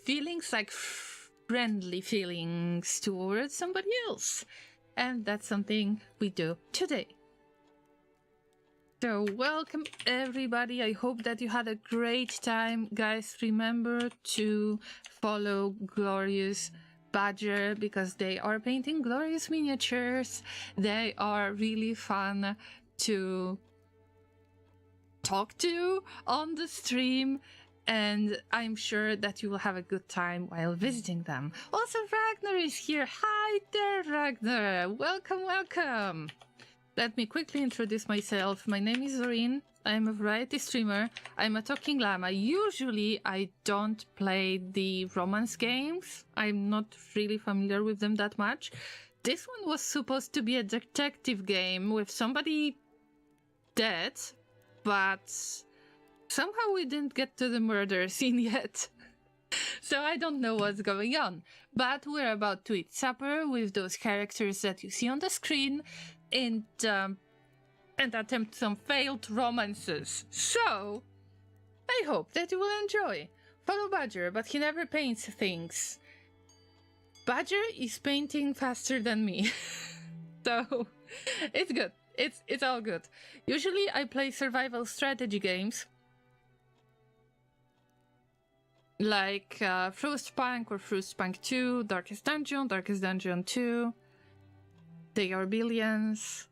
feelings, like friendly feelings towards somebody else. And that's something we do today. So welcome everybody. I hope that you had a great time. Guys, remember to follow Glorious Badger because they are painting glorious miniatures. They are really fun to talk to on the stream, and I'm sure that you will have a good time while visiting them. Also, Ragnar is here. Hi there, Ragnar. Welcome, welcome. Let me quickly introduce myself. My name is Laureen. I'm a variety streamer. I'm a talking llama. Usually I don't play the romance games. I'm not really familiar with them that much. This one was supposed to be a detective game with somebody dead, but somehow we didn't get to the murder scene yet. So I don't know what's going on. But we're about to eat supper with those characters that you see on the screen, and attempt some failed romances. So, I hope that you will enjoy. Follow Badger, but he never paints things. Badger is painting faster than me. So, it's good. It's all good. Usually I play survival strategy games, like Frostpunk or Frostpunk 2, Darkest Dungeon 2, They Are Billions,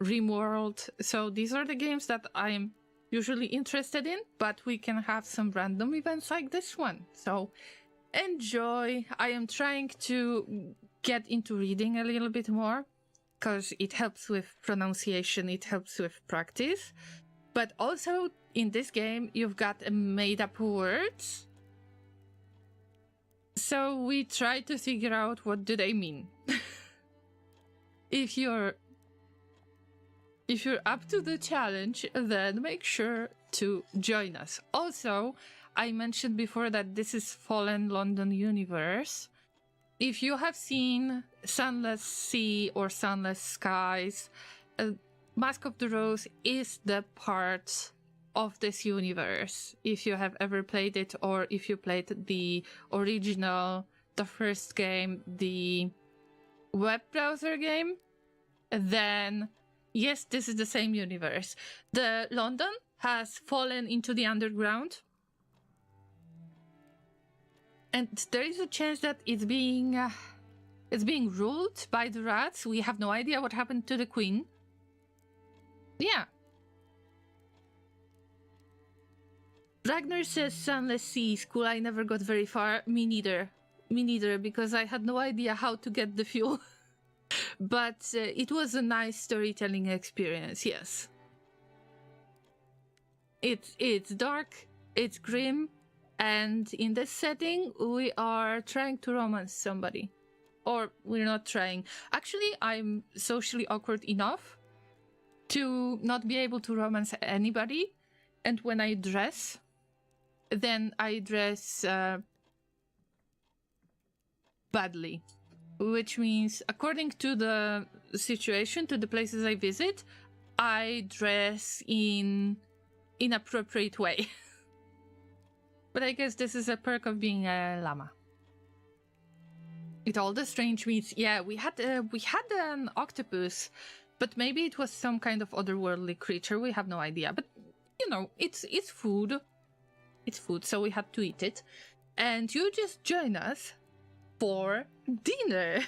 Rimworld. So these are the games that I'm usually interested in, but we can have some random events like this one. So enjoy. I am trying to get into reading a little bit more. because it helps with pronunciation, it helps with practice. But also in this game, you've got made-up words. So we try to figure out what do they mean. If you're up to the challenge, then make sure to join us. Also, I mentioned before that this is Fallen London universe. If you have seen Sunless Sea or Sunless Skies, Mask of the Rose is the part of this universe. If you have ever played it, or if you played the original, the first game, the web browser game, then yes, this is the same universe. The London has fallen into the underground, and there is a chance that it's being ruled by the rats. We have no idea what happened to the queen. Yeah. Ragnar says Sunless Sea is cool. I never got very far. Me neither. Me neither, because I had no idea how to get the fuel. But it was a nice storytelling experience, yes. It's dark, it's grim, and in this setting, we are trying to romance somebody. Or we're not trying. Actually, I'm socially awkward enough to not be able to romance anybody. And when I dress, then I dress badly. Which means, according to the situation, to the places I visit, I dress in inappropriate way. But I guess this is a perk of being a llama. With all the strange meats, yeah, we had an octopus, but maybe it was some kind of otherworldly creature. We have no idea. But you know, it's food. It's food, so we had to eat it. And you just join us for dinner.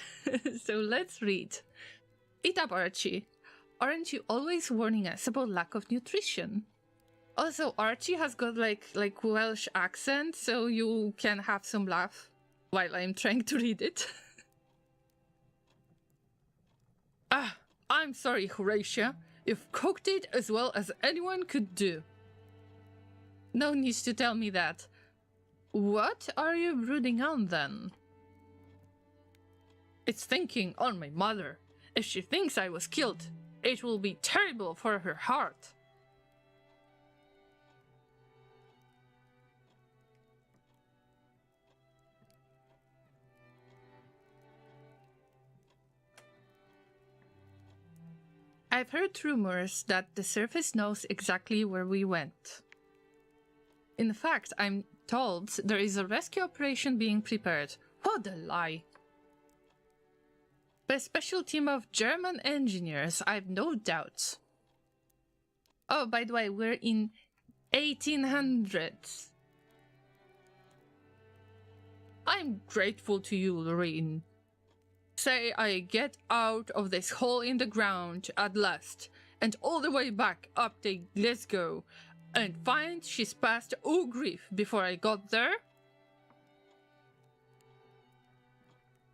So let's read. Eat up, Archie. Aren't you always warning us about lack of nutrition? Also, Archie has got like Welsh accent, so you can have some laugh while I'm trying to read it. I'm sorry, Horatia. You've cooked it as well as anyone could do. No need to tell me that. What are you brooding on, then? It's thinking on my mother. If she thinks I was killed, it will be terrible for her heart. I've heard rumors that the surface knows exactly where we went. In fact, I'm told there is a rescue operation being prepared. What a lie! By a special team of German engineers, I've no doubts. Oh, by the way, we're in 1800s. I'm grateful to you, Laureen. Say I get out of this hole in the ground at last, and all the way back up to Glasgow, and find she's past Ugriff before I got there?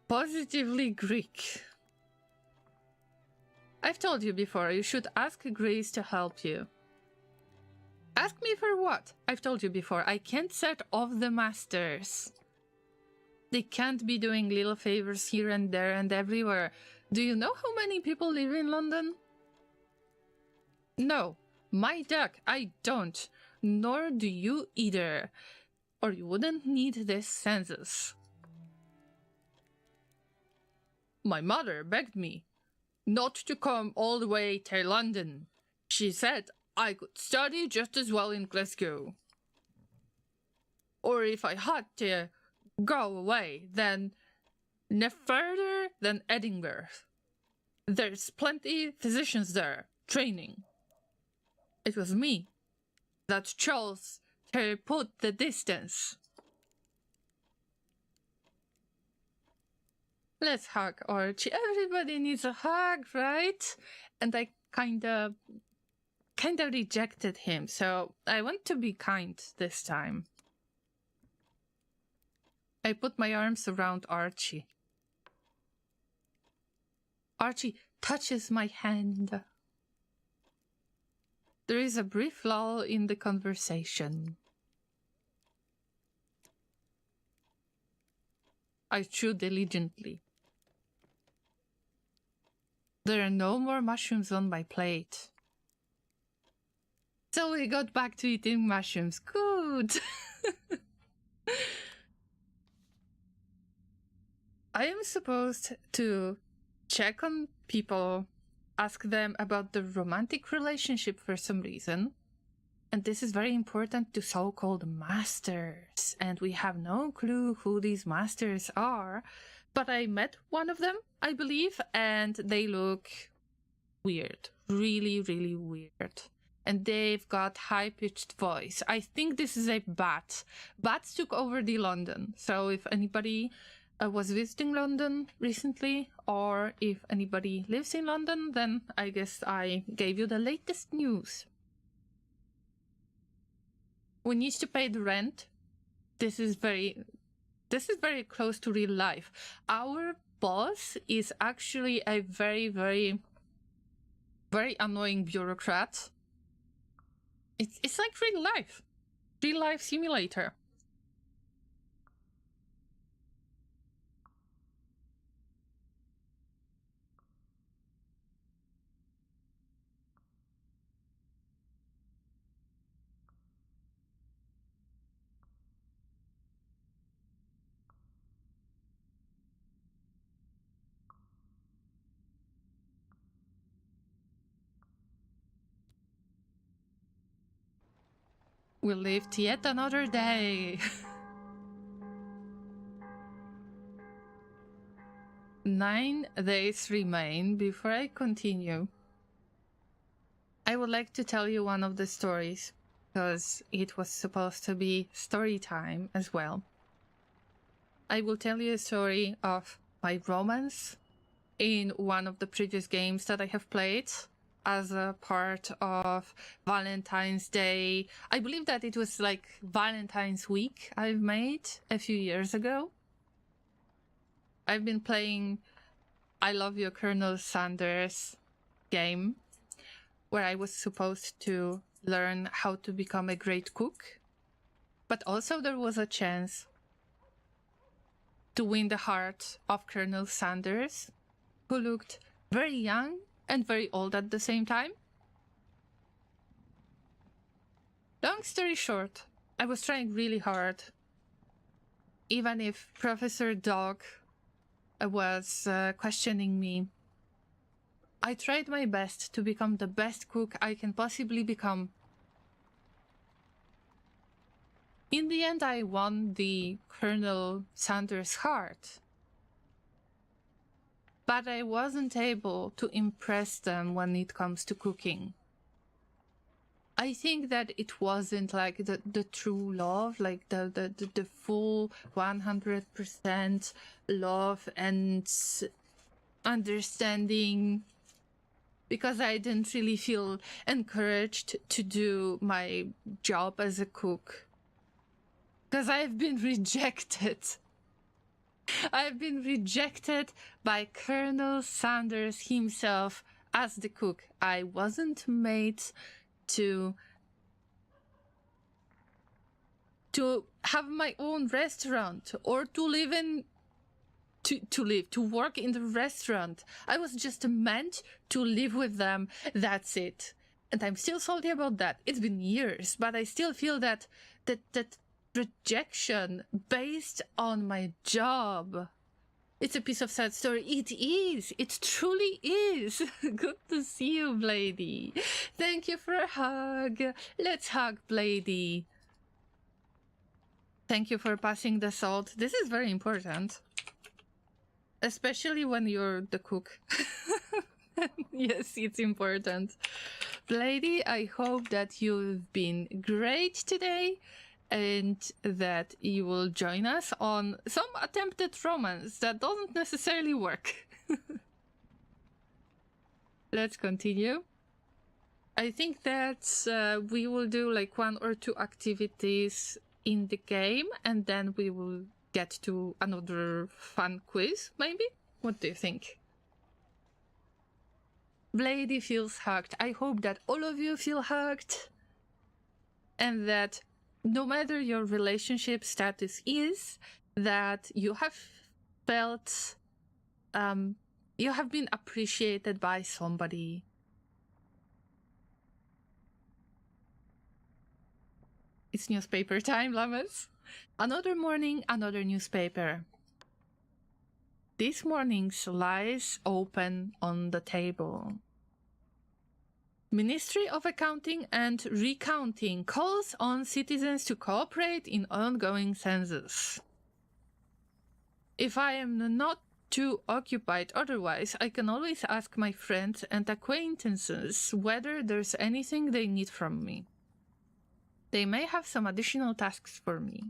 Positively Greek. I've told you before, you should ask Grace to help you. Ask me for what? I've told you before, I can't set off the masters. They can't be doing little favors here and there and everywhere. Do you know how many people live in London? No, my duck, I don't. Nor do you either. Or you wouldn't need this census. My mother begged me not to come all the way to London. She said I could study just as well in Glasgow. Or if I had to go away, then no further than Edinburgh. There's plenty physicians there, training. It was me that chose to put the distance. Let's hug, Archie. Everybody needs a hug, right? And I kinda rejected him, so I want to be kind this time. I put my arms around Archie. Archie, touches my hand. There is a brief lull in the conversation. I chew diligently. There are no more mushrooms on my plate. So we got back to eating mushrooms. Good! I am supposed to check on people, ask them about their romantic relationship for some reason. And this is very important to so-called masters. And we have no clue who these masters are. But I met one of them, I believe, and they look weird. Really, really weird. And they've got high-pitched voice. I think this is a bat. Bats took over the London. So if anybody was visiting London recently, or if anybody lives in London, then I guess I gave you the latest news. We need to pay the rent. This is very close to real life. Our boss is actually a very, very, very annoying bureaucrat. It's like real life simulator. We lived yet another day. 9 days remain before I continue. I would like to tell you one of the stories, because it was supposed to be story time as well. I will tell you a story of my romance in one of the previous games that I have played as a part of Valentine's Day. I believe that it was like Valentine's Week I've made a few years ago. I've been playing I Love You, Colonel Sanders game, where I was supposed to learn how to become a great cook. But also there was a chance to win the heart of Colonel Sanders, who looked very young and very old at the same time. Long story short, I was trying really hard. Even if Professor Dog was questioning me, I tried my best to become the best cook I can possibly become. In the end, I won the Colonel Sanders heart. But I wasn't able to impress them when it comes to cooking. I think that it wasn't like the true love, like the full 100% love and understanding, because I didn't really feel encouraged to do my job as a cook. Because I've been rejected. I've been rejected by Colonel Sanders himself as the cook. I wasn't made to have my own restaurant or to work in the restaurant. I was just meant to live with them. That's it. And I'm still salty about that. It's been years, but I still feel that rejection based on my job. It's a piece of sad story. It is. It truly is. Good to see you, Blady. Thank you for a hug. Let's hug, Blady. Thank you for passing the salt. This is very important. Especially when you're the cook. Yes, it's important. Blady, I hope that you've been great today, and that you will join us on some attempted romance that doesn't necessarily work. Let's continue. I think that we will do like 1 or 2 activities in the game, and then we will get to another fun quiz, maybe? What do you think? Lady feels hugged. I hope that all of you feel hugged. And that no matter your relationship status is, that you have felt, you have been appreciated by somebody. It's newspaper time, Llamas. Another morning, another newspaper. This morning's lies open on the table. Ministry of Accounting and Recounting calls on citizens to cooperate in ongoing census. If I am not too occupied otherwise, I can always ask my friends and acquaintances whether there's anything they need from me. They may have some additional tasks for me.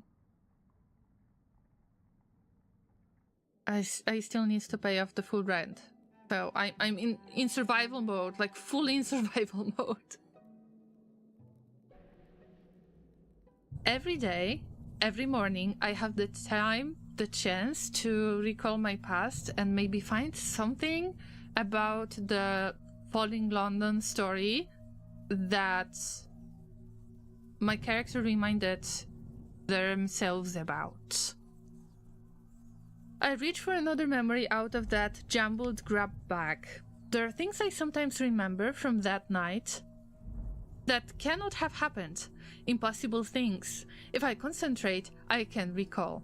I still need to pay off the full rent. So I'm in survival mode, like fully in survival mode. Every day, every morning, I have the time, the chance to recall my past and maybe find something about the Falling London story that my character reminded themselves about. I reach for another memory out of that jumbled grab bag. There are things I sometimes remember from that night that cannot have happened. Impossible things. If I concentrate, I can recall.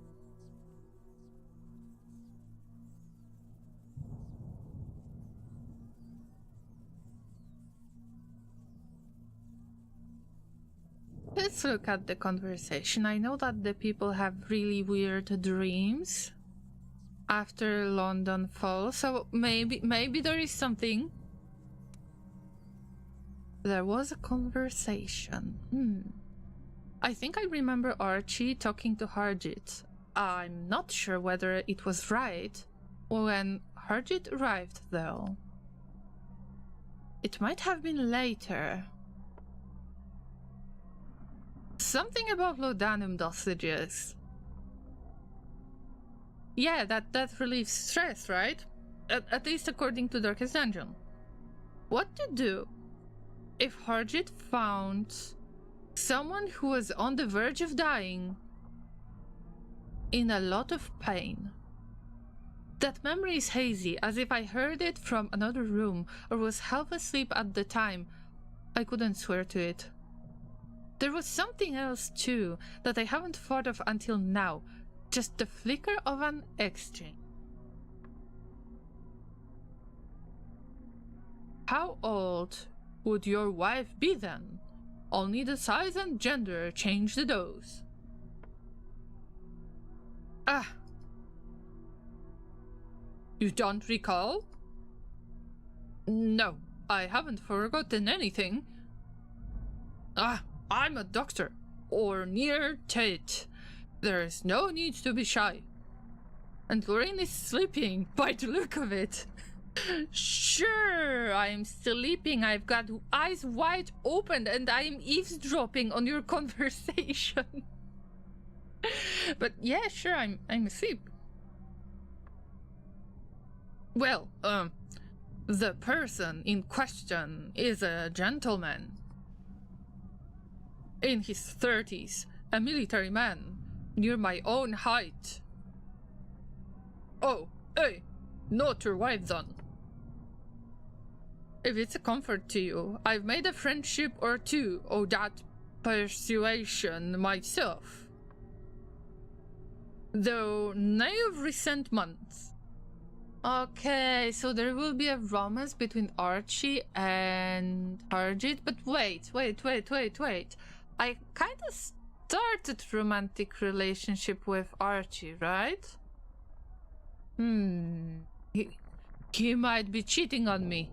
Let's look at the conversation. I know that the people have really weird dreams after London falls, so maybe there is something. There was a conversation. I think I remember Archie talking to Harjit. I'm not sure whether it was right when Harjit arrived, though. It might have been later. Something about laudanum dosages. Yeah, that relieves stress, right? At least according to Darkest Dungeon. What to do if Harjit found someone who was on the verge of dying in a lot of pain? That memory is hazy, as if I heard it from another room or was half asleep at the time. I couldn't swear to it. There was something else too that I haven't thought of until now. Just the flicker of an exchange. How old would your wife be then? Only the size and gender change the dose. Ah. You don't recall? No, I haven't forgotten anything. I'm a doctor, or near Tate. There's no need to be shy. And Laureen is sleeping, by the look of it. Sure, I'm sleeping. I've got eyes wide open and I'm eavesdropping on your conversation. But yeah, sure, I'm asleep. Well, the person in question is a gentleman. In his 30s, a military man, near my own height. Oh, hey, not your wife then. If it's a comfort to you, I've made a friendship or two of that persuasion myself. Though none of recent months. Okay, so there will be a romance between Archie and Harjit, but wait. I kind of started romantic relationship with Archie, right? He might be cheating on me.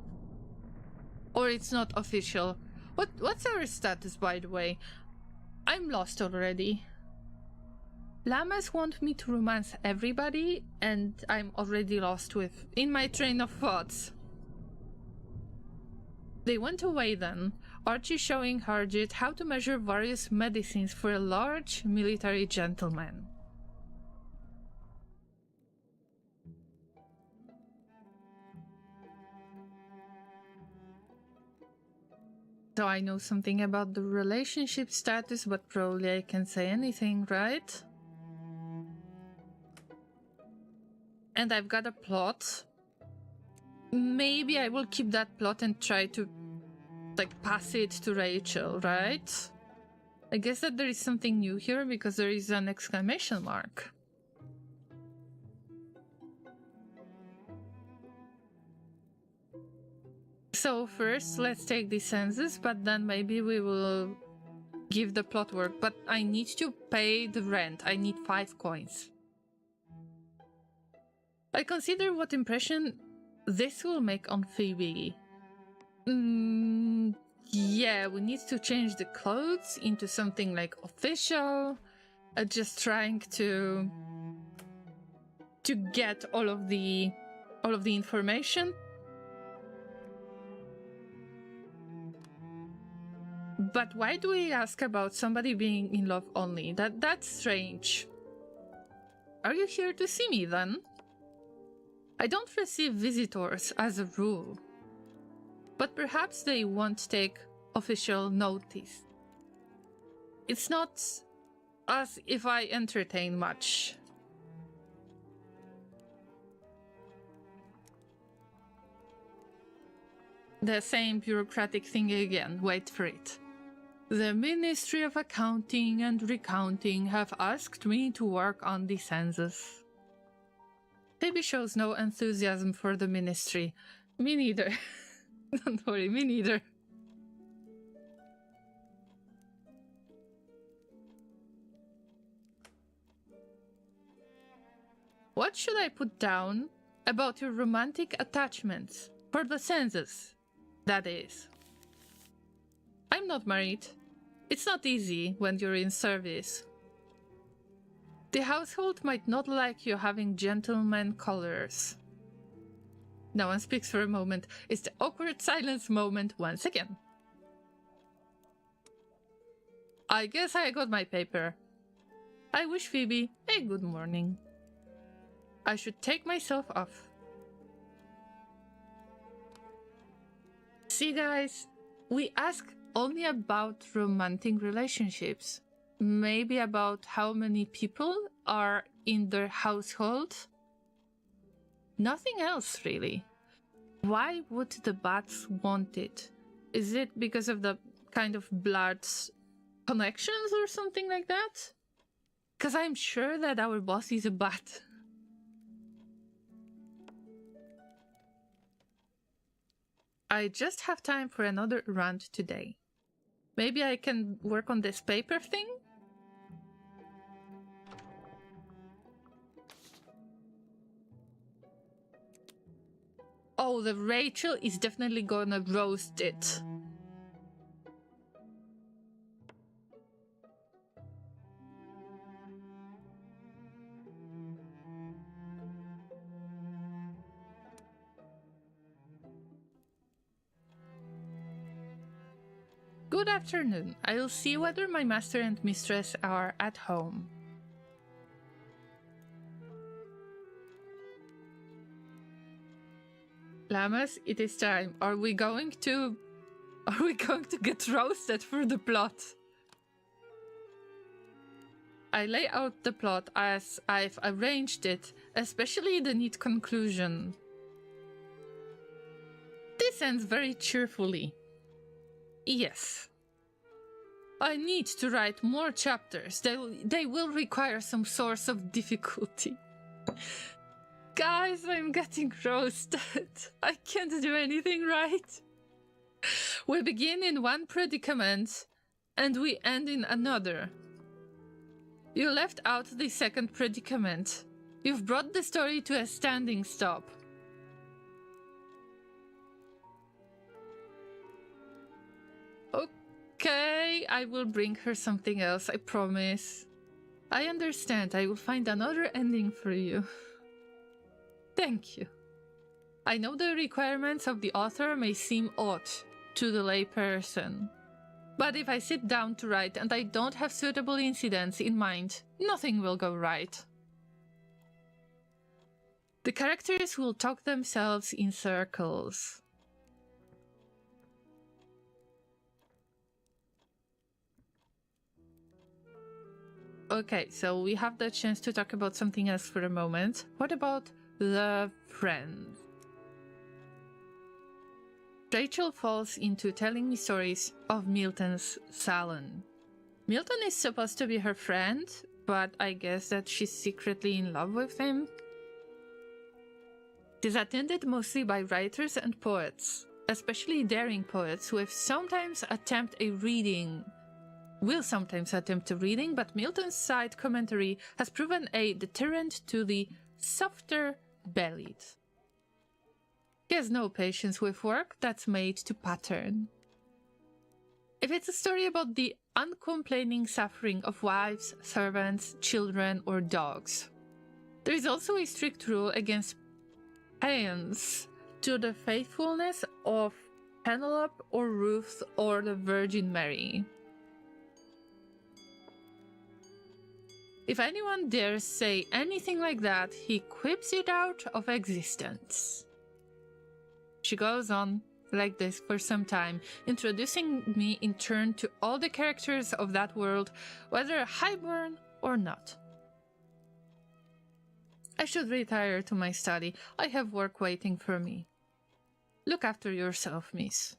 Or it's not official. What's our status, by the way? I'm lost already. Llamas want me to romance everybody, and I'm already lost in my train of thoughts. They went away then, Archie showing Harjit how to measure various medicines for a large military gentleman. So I know something about the relationship status, but probably I can't say anything, right? And I've got a plot. Maybe I will keep that plot and try to, like, pass it to Rachel, right? I guess that there is something new here because there is an exclamation mark. So first, let's take the census, but then maybe we will give the plot work. But I need to pay the rent. I need 5 coins. I consider what impression this will make on Phoebe. Yeah, we need to change the clothes into something like official. Just trying to get all of the information. But why do we ask about somebody being in love only? That's strange. Are you here to see me then? I don't receive visitors as a rule, but perhaps they won't take official notice. It's not as if I entertain much. The same bureaucratic thing again, wait for it. The Ministry of Accounting and Recounting have asked me to work on the census. Phoebe shows no enthusiasm for the ministry. Me neither. Don't worry, me neither. What should I put down about your romantic attachments? For the census, that is. I'm not married. It's not easy when you're in service. The household might not like you having gentleman colors. No one speaks for a moment. It's the awkward silence moment once again. I guess I got my paper. I wish Phoebe a good morning. I should take myself off. See, guys, we ask only about romantic relationships. Maybe about how many people are in their household. Nothing else, really. Why would the bats want it? Is it because of the kind of blood connections or something like that? Because I'm sure that our boss is a bat. I just have time for another rant today. Maybe I can work on this paper thing? Oh, the Rachel is definitely gonna roast it. Good afternoon. I'll see whether my master and mistress are at home. Llamas, it is time. Are we going to get roasted for the plot? I lay out the plot as I've arranged it, especially the neat conclusion. This ends very cheerfully. Yes. I need to write more chapters. They will require some source of difficulty. Guys, I'm getting roasted. I can't do anything right. We begin in one predicament, and we end in another. You left out the second predicament. You've brought the story to a standing stop. Okay, I will bring her something else, I promise. I understand. I will find another ending for you. Thank you. I know the requirements of the author may seem odd to the layperson, but if I sit down to write and I don't have suitable incidents in mind, nothing will go right. The characters will talk themselves in circles. Okay, so we have the chance to talk about something else for a moment. What about the friend? Rachel falls into telling me stories of Milton's salon. Milton is supposed to be her friend, but I guess that she's secretly in love with him. It is attended mostly by writers and poets, especially daring poets who will sometimes attempt a reading, but Milton's side commentary has proven a deterrent to the softer-bellied. He has no patience with work that's made to pattern. If it's a story about the uncomplaining suffering of wives, servants, children, or dogs, there is also a strict rule against paeans to the faithfulness of Penelope or Ruth or the Virgin Mary. If anyone dares say anything like that, he quips it out of existence. She goes on like this for some time, introducing me in turn to all the characters of that world, whether highborn or not. I should retire to my study. I have work waiting for me. Look after yourself, miss.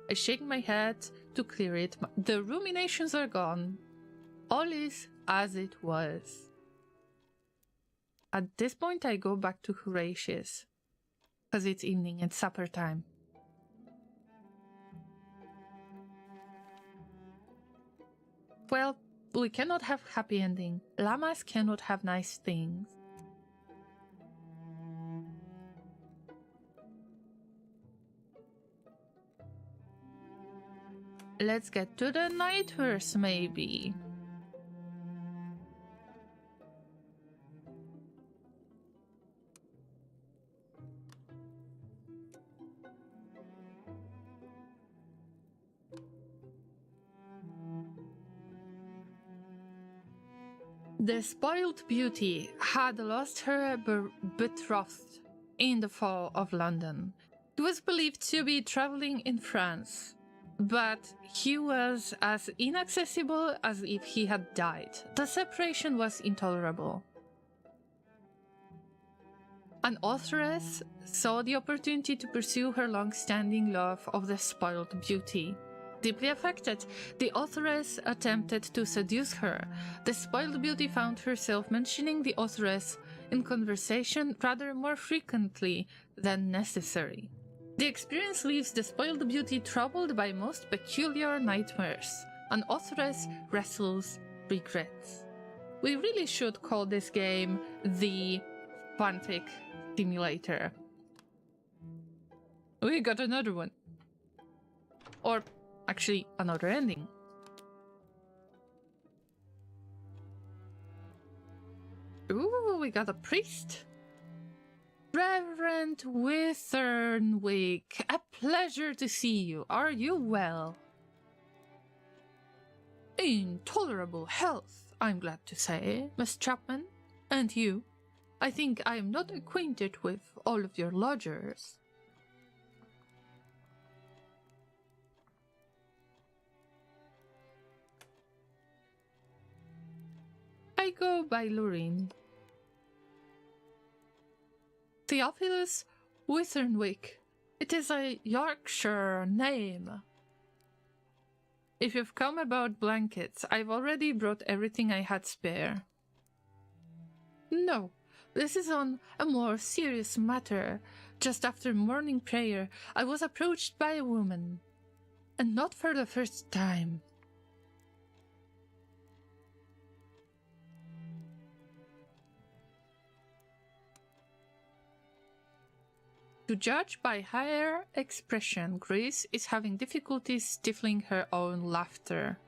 I shake my head to clear it. The ruminations are gone. All is as it was. At this point, I go back to Horatius, because it's evening and supper time. Well, we cannot have happy ending. Llamas cannot have nice things. Let's get to the nightmares, maybe. The spoiled beauty had lost her betrothed in the fall of London. He was believed to be traveling in France, but he was as inaccessible as if he had died. The separation was intolerable. An authoress saw the opportunity to pursue her long-standing love of the spoiled beauty. Deeply affected, the authoress attempted to seduce her. The spoiled beauty found herself mentioning the authoress in conversation rather more frequently than necessary. The experience leaves the spoiled beauty troubled by most peculiar nightmares. An authoress wrestles regrets. We really should call this game the fanfic simulator. We got another one. Or actually, another ending. Ooh, we got a priest. Reverend Withernwick, a pleasure to see you. Are you well? In tolerable health, I'm glad to say, Miss Chapman. And you? I think I am not acquainted with all of your lodgers. I go by Laureen. Theophilus Withernwick. It is a Yorkshire name. If you've come about blankets, I've already brought everything I had spare. No, this is on a more serious matter. Just after morning prayer, I was approached by a woman. And not for the first time. To judge by her expression, Grace is having difficulties stifling her own laughter.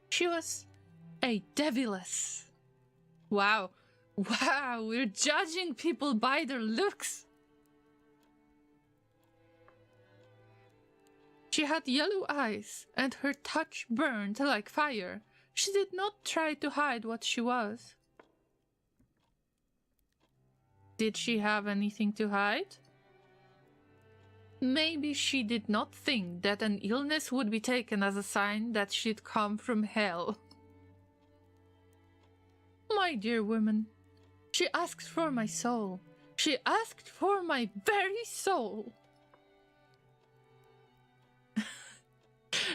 She was a deviless. Wow, we're judging people by their looks. She had yellow eyes, and her touch burned like fire. She did not try to hide what she was. Did she have anything to hide? Maybe she did not think that an illness would be taken as a sign that she'd come from hell. My dear woman, she asked for my soul. She asked for my very soul.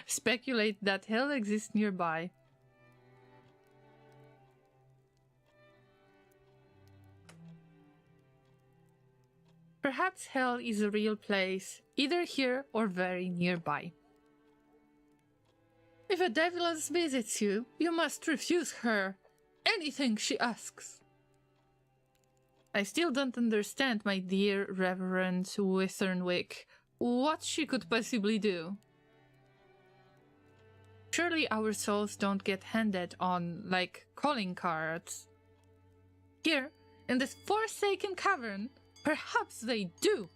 Speculate that hell exists nearby. Perhaps hell is a real place, either here or very nearby. If a deviless visits you, you must refuse her anything she asks. I still don't understand, my dear Reverend Withernwick, what she could possibly do. Surely our souls don't get handed on like calling cards. Here, in this forsaken cavern, perhaps they do.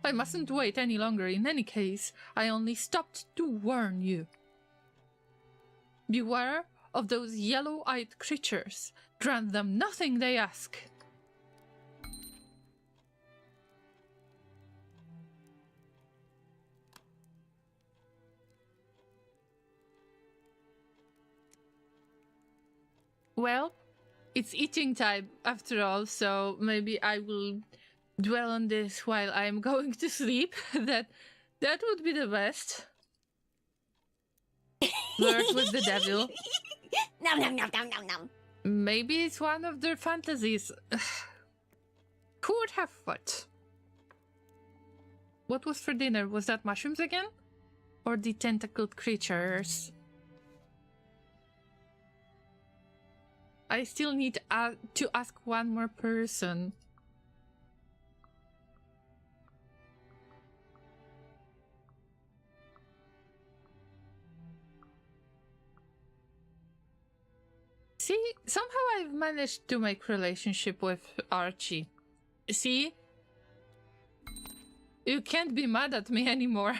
I mustn't wait any longer in any case. I only stopped to warn you. Beware of those yellow-eyed creatures. Grant them nothing they ask. Well, it's eating time after all, so maybe I will dwell on this while I'm going to sleep. that would be the best. Flirt with the devil. No, no, no, no, no, no. Maybe it's one of their fantasies. Who would have what? What was for dinner? Was that mushrooms again? Or the tentacled creatures? I still need to ask one more person. See, somehow I've managed to make relationship with Archie. See? You can't be mad at me anymore.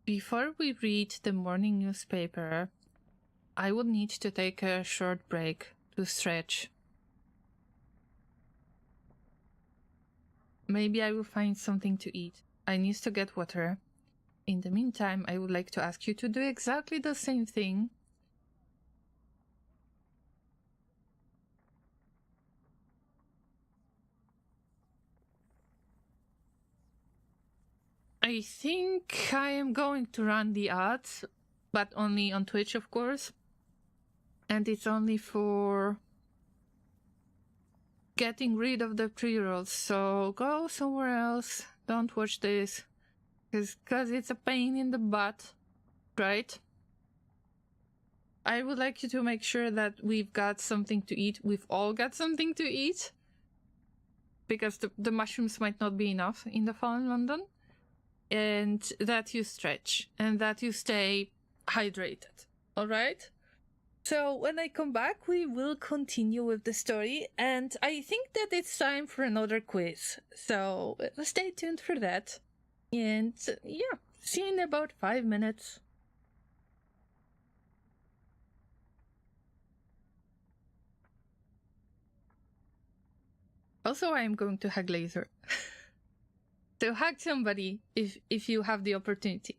Before we read the morning newspaper, I would need to take a short break to stretch. Maybe I will find something to eat. I need to get water. In the meantime, I would like to ask you to do exactly the same thing. I think I am going to run the ads, but only on Twitch, of course. And it's only for getting rid of the pre-rolls, so go somewhere else. Don't watch this, because it's a pain in the butt, right? I would like you to make sure that we've got something to eat. We've all got something to eat, because the mushrooms might not be enough in the fall in London. And that you stretch and that you stay hydrated. All right? So when I come back, we will continue with the story, and I think that it's time for another quiz. So stay tuned for that. And yeah, see you in about 5 minutes. Also, I am going to hug laser. So hug somebody if you have the opportunity.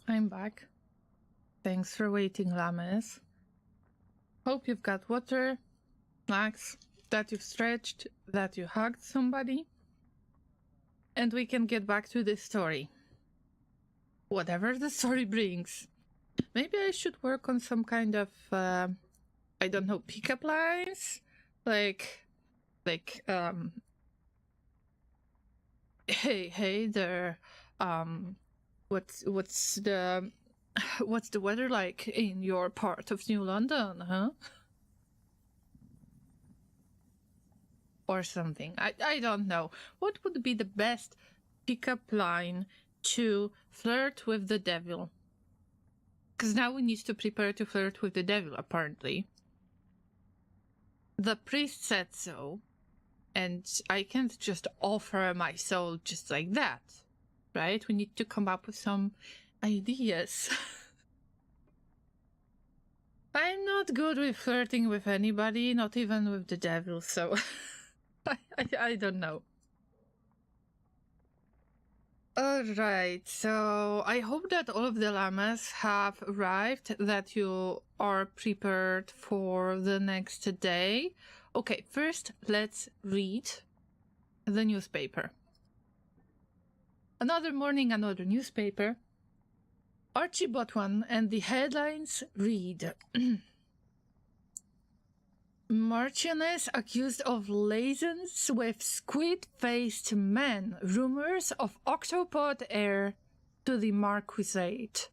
I'm back. Thanks for waiting, Llamas. Hope you've got water, snacks, that you've stretched, that you hugged somebody. And we can get back to the story. Whatever the story brings. Maybe I should work on some kind of, I don't know, pickup lines? Hey there, what's the weather like in your part of New London, huh? Or something. I don't know. What would be the best pickup line to flirt with the devil? Because now we need to prepare to flirt with the devil, apparently. The priest said so, and I can't just offer my soul just like that, right? We need to come up with some ideas. I'm not good with flirting with anybody, not even with the devil, so I don't know. Alright, so I hope that all of the llamas have arrived, that you are prepared for the next day. Okay, first let's read the newspaper. Another morning, another newspaper. Archie bought one, and the headlines read Marchioness accused of liaisons with squid-faced men. Rumors of octopod heir to the Marquisate.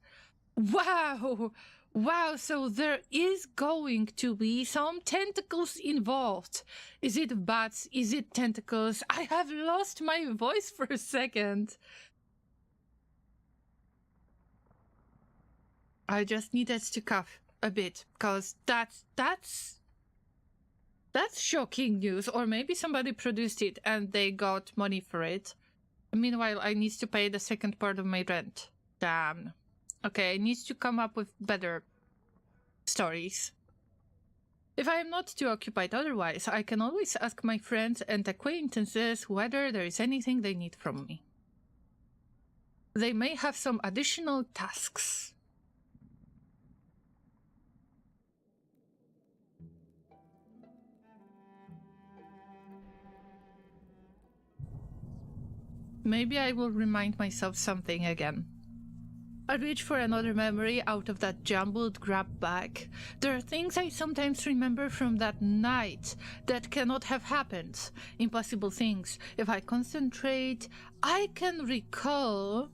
Wow! Wow, so there is going to be some tentacles involved. Is it bats? Is it tentacles? I have lost my voice for a second. I just needed to cough a bit, because that's shocking news. Or maybe somebody produced it and they got money for it. Meanwhile, I need to pay the second part of my rent. Damn. Okay, I need to come up with better stories. If I am not too occupied otherwise, I can always ask my friends and acquaintances whether there is anything they need from me. They may have some additional tasks. Maybe I will remind myself something again. I reach for another memory out of that jumbled grab bag. There are things I sometimes remember from that night that cannot have happened. Impossible things. If I concentrate, I can recall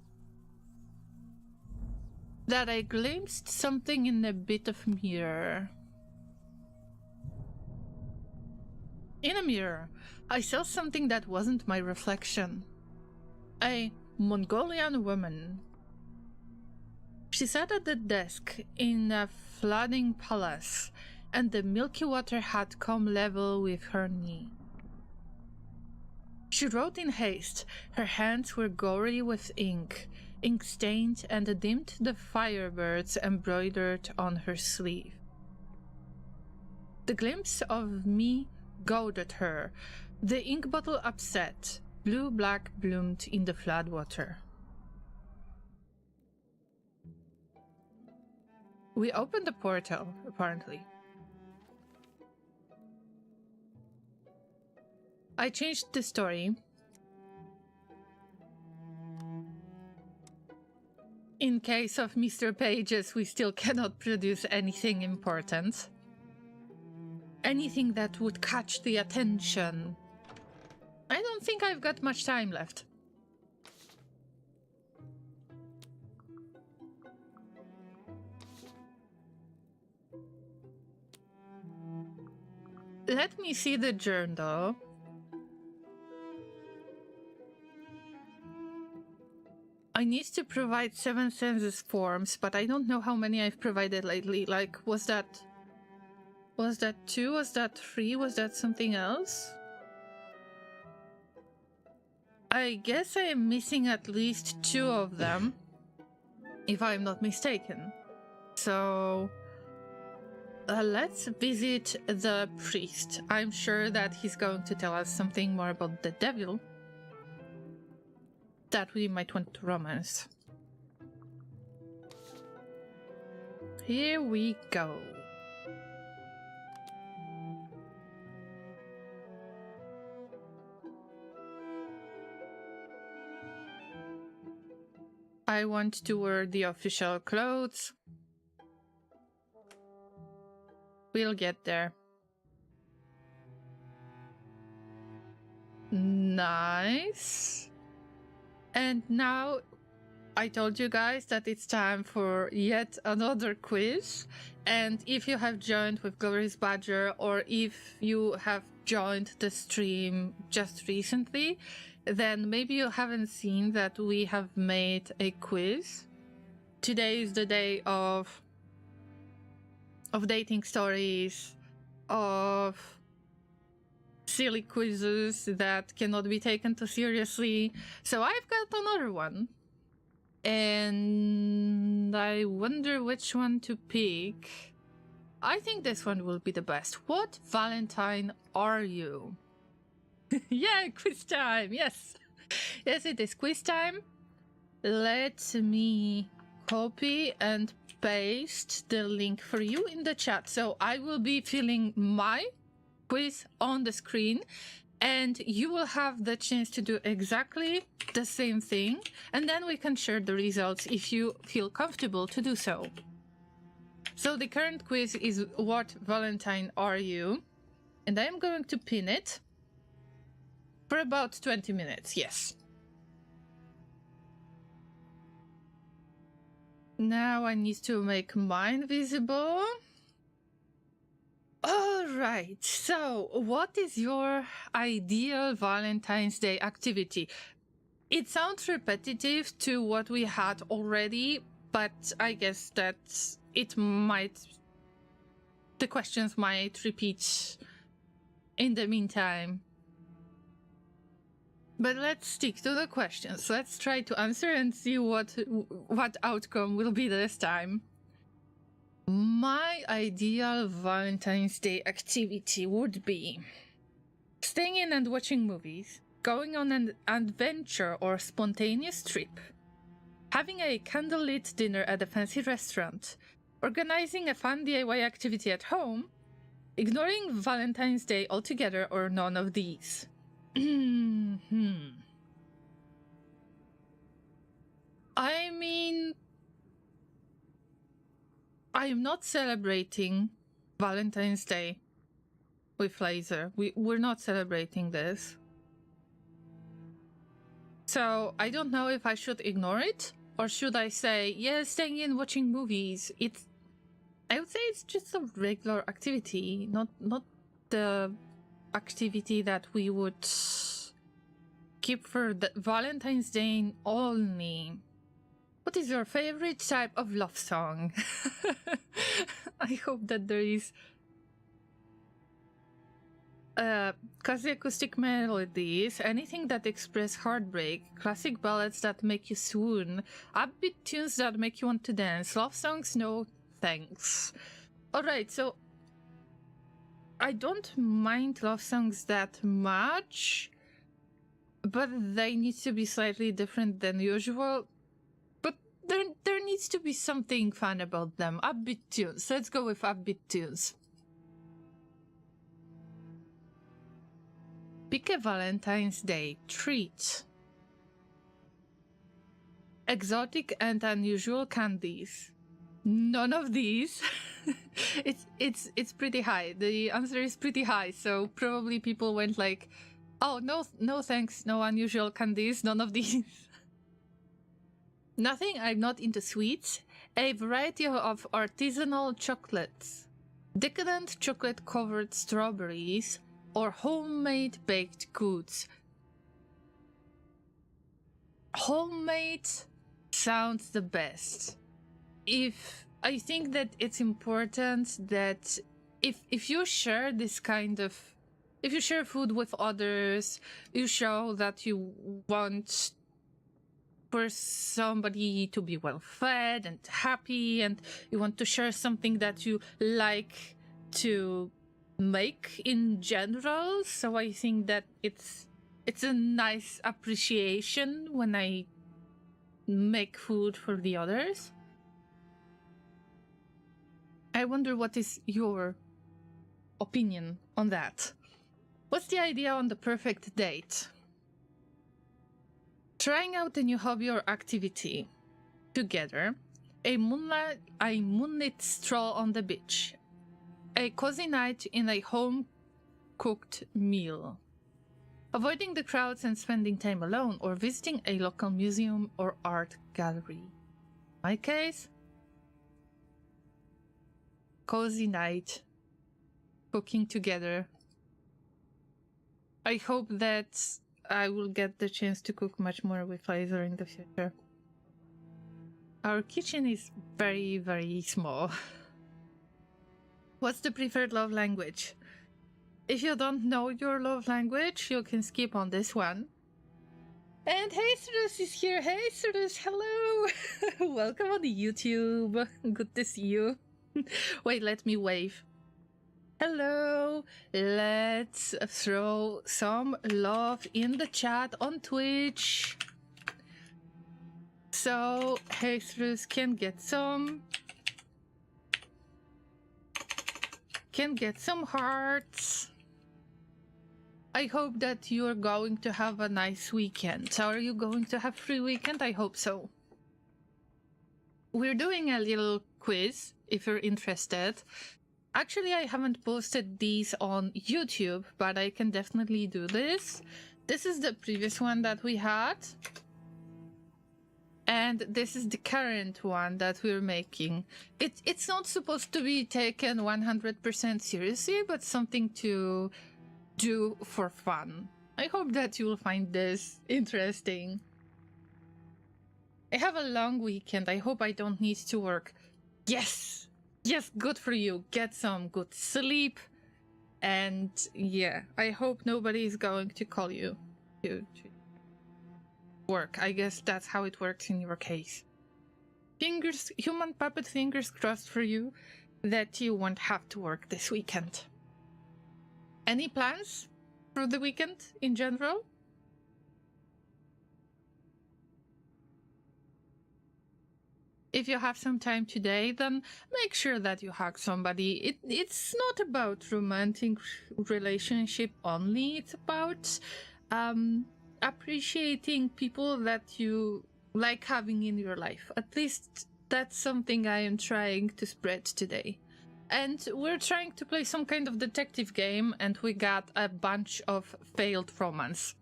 that I glimpsed something in a bit of mirror. In a mirror, I saw something that wasn't my reflection. A Mongolian woman. She sat at the desk in a flooding palace, and the milky water had come level with her knee. She wrote in haste. Her hands were gory with ink stained, and dimmed the firebirds embroidered on her sleeve. The glimpse of me goaded her. The ink bottle upset. Blue-black bloomed in the floodwater. We opened the portal, apparently. I changed the story. In case of Mr. Pages, we still cannot produce anything important. Anything that would catch the attention. I don't think I've got much time left. Let me see the journal. I need to provide 7 census forms, but I don't know how many I've provided lately. Like, was that 2? Was that 3? Was that something else? I guess I am missing at least 2 of them, if I'm not mistaken. So let's visit the priest. I'm sure that he's going to tell us something more about the devil that we might want to romance. here we go. I want to wear the official clothes. We'll get there. Nice. And now I told you guys that it's time for yet another quiz. And if you have joined with Glorious Badger, or if you have joined the stream just recently, then maybe you haven't seen that we have made a quiz. Today is the day of dating stories, of silly quizzes that cannot be taken too seriously. So I've got another one. And I wonder which one to pick. I think this one will be the best. What Valentine are you? Yeah, quiz time, yes. Yes, it is quiz time. Let me copy and paste the link for you in the chat. So I will be filling my quiz on the screen, and you will have the chance to do exactly the same thing, and then we can share the results if you feel comfortable to do so. So the current quiz is what Valentine are you? And I am going to pin it for about 20 minutes, yes. Now I need to make mine visible. Alright, so what is your ideal Valentine's Day activity? It sounds repetitive to what we had already, but I guess that the questions might repeat in the meantime. But let's stick to the questions. Let's try to answer and see what outcome will be this time. My ideal Valentine's Day activity would be staying in and watching movies, going on an adventure or spontaneous trip, having a candlelit dinner at a fancy restaurant, organizing a fun DIY activity at home, ignoring Valentine's Day altogether, or none of these. I mean, I'm not celebrating Valentine's Day with Laser. We're not celebrating this. So I don't know if I should ignore it, or should I say, yeah, staying in watching movies. I would say it's just a regular activity, not the activity that we would keep for the Valentine's Day only. What is your favorite type of love song? I hope that there is classic acoustic melodies, anything that express heartbreak, classic ballads that make you swoon, upbeat tunes that make you want to dance, love songs, no thanks. Alright, so I don't mind love songs that much, but they need to be slightly different than usual. But there needs to be something fun about them. Upbeat tunes. Let's go with upbeat tunes. Pick a Valentine's Day treat. Exotic and unusual candies. None of these. It's pretty high. The answer is pretty high, so probably people went like, oh, no thanks, no unusual candies, none of these. Nothing, I'm not into sweets. A variety of artisanal chocolates. Decadent chocolate-covered strawberries, or homemade baked goods. Homemade sounds the best. I think that it's important that if you share this kind of, if you share food with others, you show that you want for somebody to be well fed and happy, and you want to share something that you like to make in general. So I think that it's a nice appreciation when I make food for the others. I wonder what is your opinion on that. What's the idea on the perfect date? Trying out a new hobby or activity together, a moonlit stroll on the beach, a cozy night in a home-cooked meal, avoiding the crowds and spending time alone, or visiting a local museum or art gallery. In my case, cozy night, cooking together. I hope that I will get the chance to cook much more with Laser in the future. Our kitchen is very, very small. What's the preferred love language? If you don't know your love language, you can skip on this one. And hey, Cyrus is here. Hey, Cyrus, hello. Welcome on YouTube. Good to see you. Wait, let me wave. Hello. Let's throw some love in the chat on Twitch. So, hey, Cyrus can get some hearts. I hope that you're going to have a nice weekend. Are you going to have free weekend? I hope so. We're doing a little quiz, if you're interested. Actually, I haven't posted these on YouTube, but I can definitely do this. This is the previous one that we had. And this is the current one that we're making. It's not supposed to be taken 100% seriously, but something to do for fun. I hope that you'll find this interesting. I have a long weekend. I hope I don't need to work. Yes! Yes, good for you. Get some good sleep. And yeah, I hope nobody is going to call you to work. I guess that's how it works in your case. Human puppet fingers crossed for you that you won't have to work this weekend. Any plans for the weekend in general? If you have some time today, then make sure that you hug somebody. It's not about romantic relationship only. It's about appreciating people that you like having in your life. At least that's something I am trying to spread today. And we're trying to play some kind of detective game, and we got a bunch of failed romance.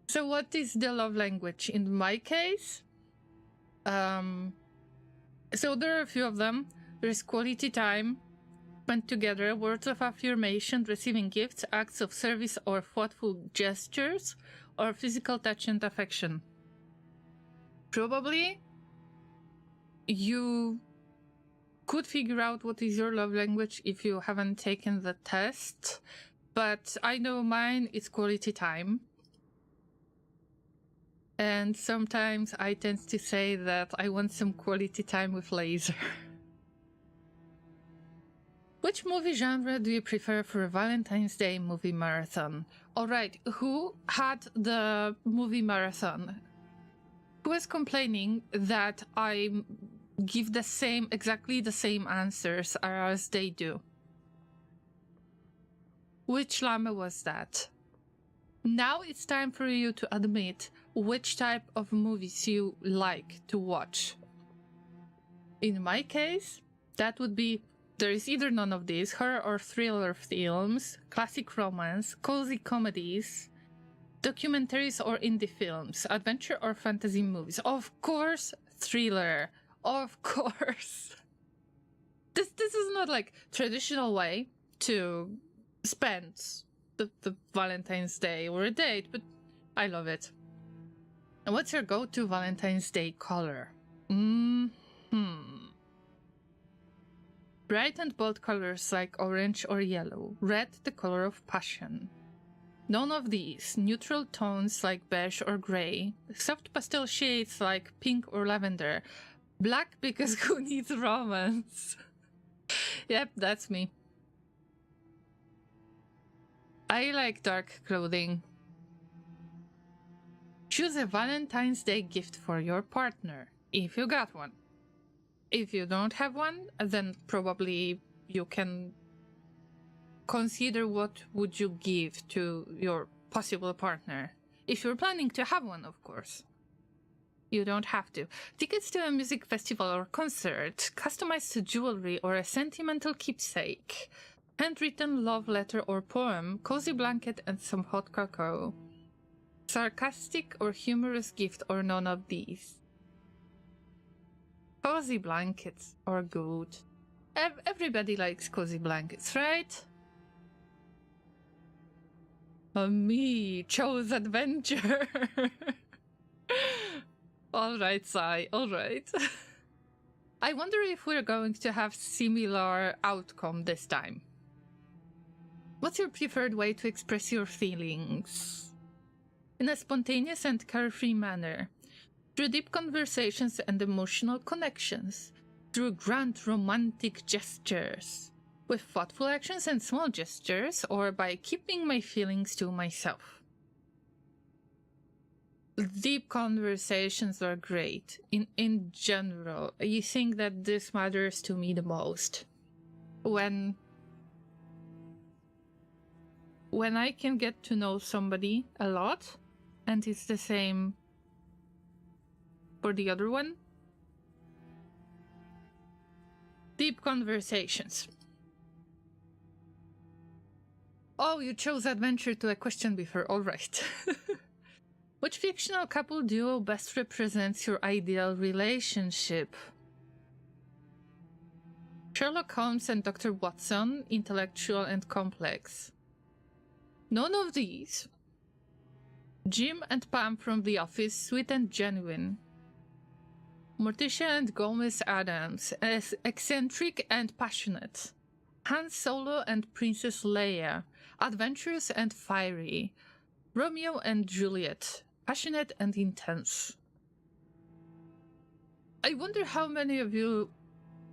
So what is the love language? In my case, so there are a few of them. There's quality time spent together, words of affirmation, receiving gifts, acts of service or thoughtful gestures, or physical touch and affection. Probably you could figure out what is your love language if you haven't taken the test, but I know mine is quality time. And sometimes I tend to say that I want some quality time with Laser. Which movie genre do you prefer for a Valentine's Day movie marathon? Alright, who had the movie marathon? Who was complaining that I give exactly the same answers as they do? Which llama was that? Now it's time for you to admit which type of movies you like to watch. In my case, that would be, there is either none of these, horror or thriller films, classic romance, cozy comedies, documentaries or indie films, adventure or fantasy movies. Of course, thriller. Of course. This is not like traditional way to spend the Valentine's Day or a date, but I love it. And what's your go-to Valentine's Day color? Bright and bold colors like orange or yellow. Red, the color of passion. None of these. Neutral tones like beige or gray. Soft pastel shades like pink or lavender. Black because who needs romance? Yep, that's me. I like dark clothing. Choose a Valentine's Day gift for your partner. if you got one. If you don't have one, then probably you can consider what would you give to your possible partner. If you're planning to have one, of course. You don't have to. Tickets to a music festival or concert, customized jewelry or a sentimental keepsake, handwritten love letter or poem, cozy blanket and some hot cocoa. Sarcastic or humorous gift or none of these. Cozy blankets are good. Everybody likes cozy blankets, right? Me chose adventure. Alright, Sai, alright. I wonder if we're going to have similar outcome this time. What's your preferred way to express your feelings? In a spontaneous and carefree manner, through deep conversations and emotional connections, through grand romantic gestures, with thoughtful actions and small gestures, or by keeping my feelings to myself. Deep conversations are great. In general, I think that this matters to me the most. When I can get to know somebody a lot, and it's the same for the other one. Deep conversations. Oh, you chose adventure to a question before, alright. Which fictional couple duo best represents your ideal relationship? Sherlock Holmes and Dr. Watson, intellectual and complex. None of these. Jim and Pam from The Office, sweet and genuine. Morticia and Gomez Adams, eccentric and passionate. Han Solo and Princess Leia, adventurous and fiery. Romeo and Juliet, passionate and intense. I wonder how many of you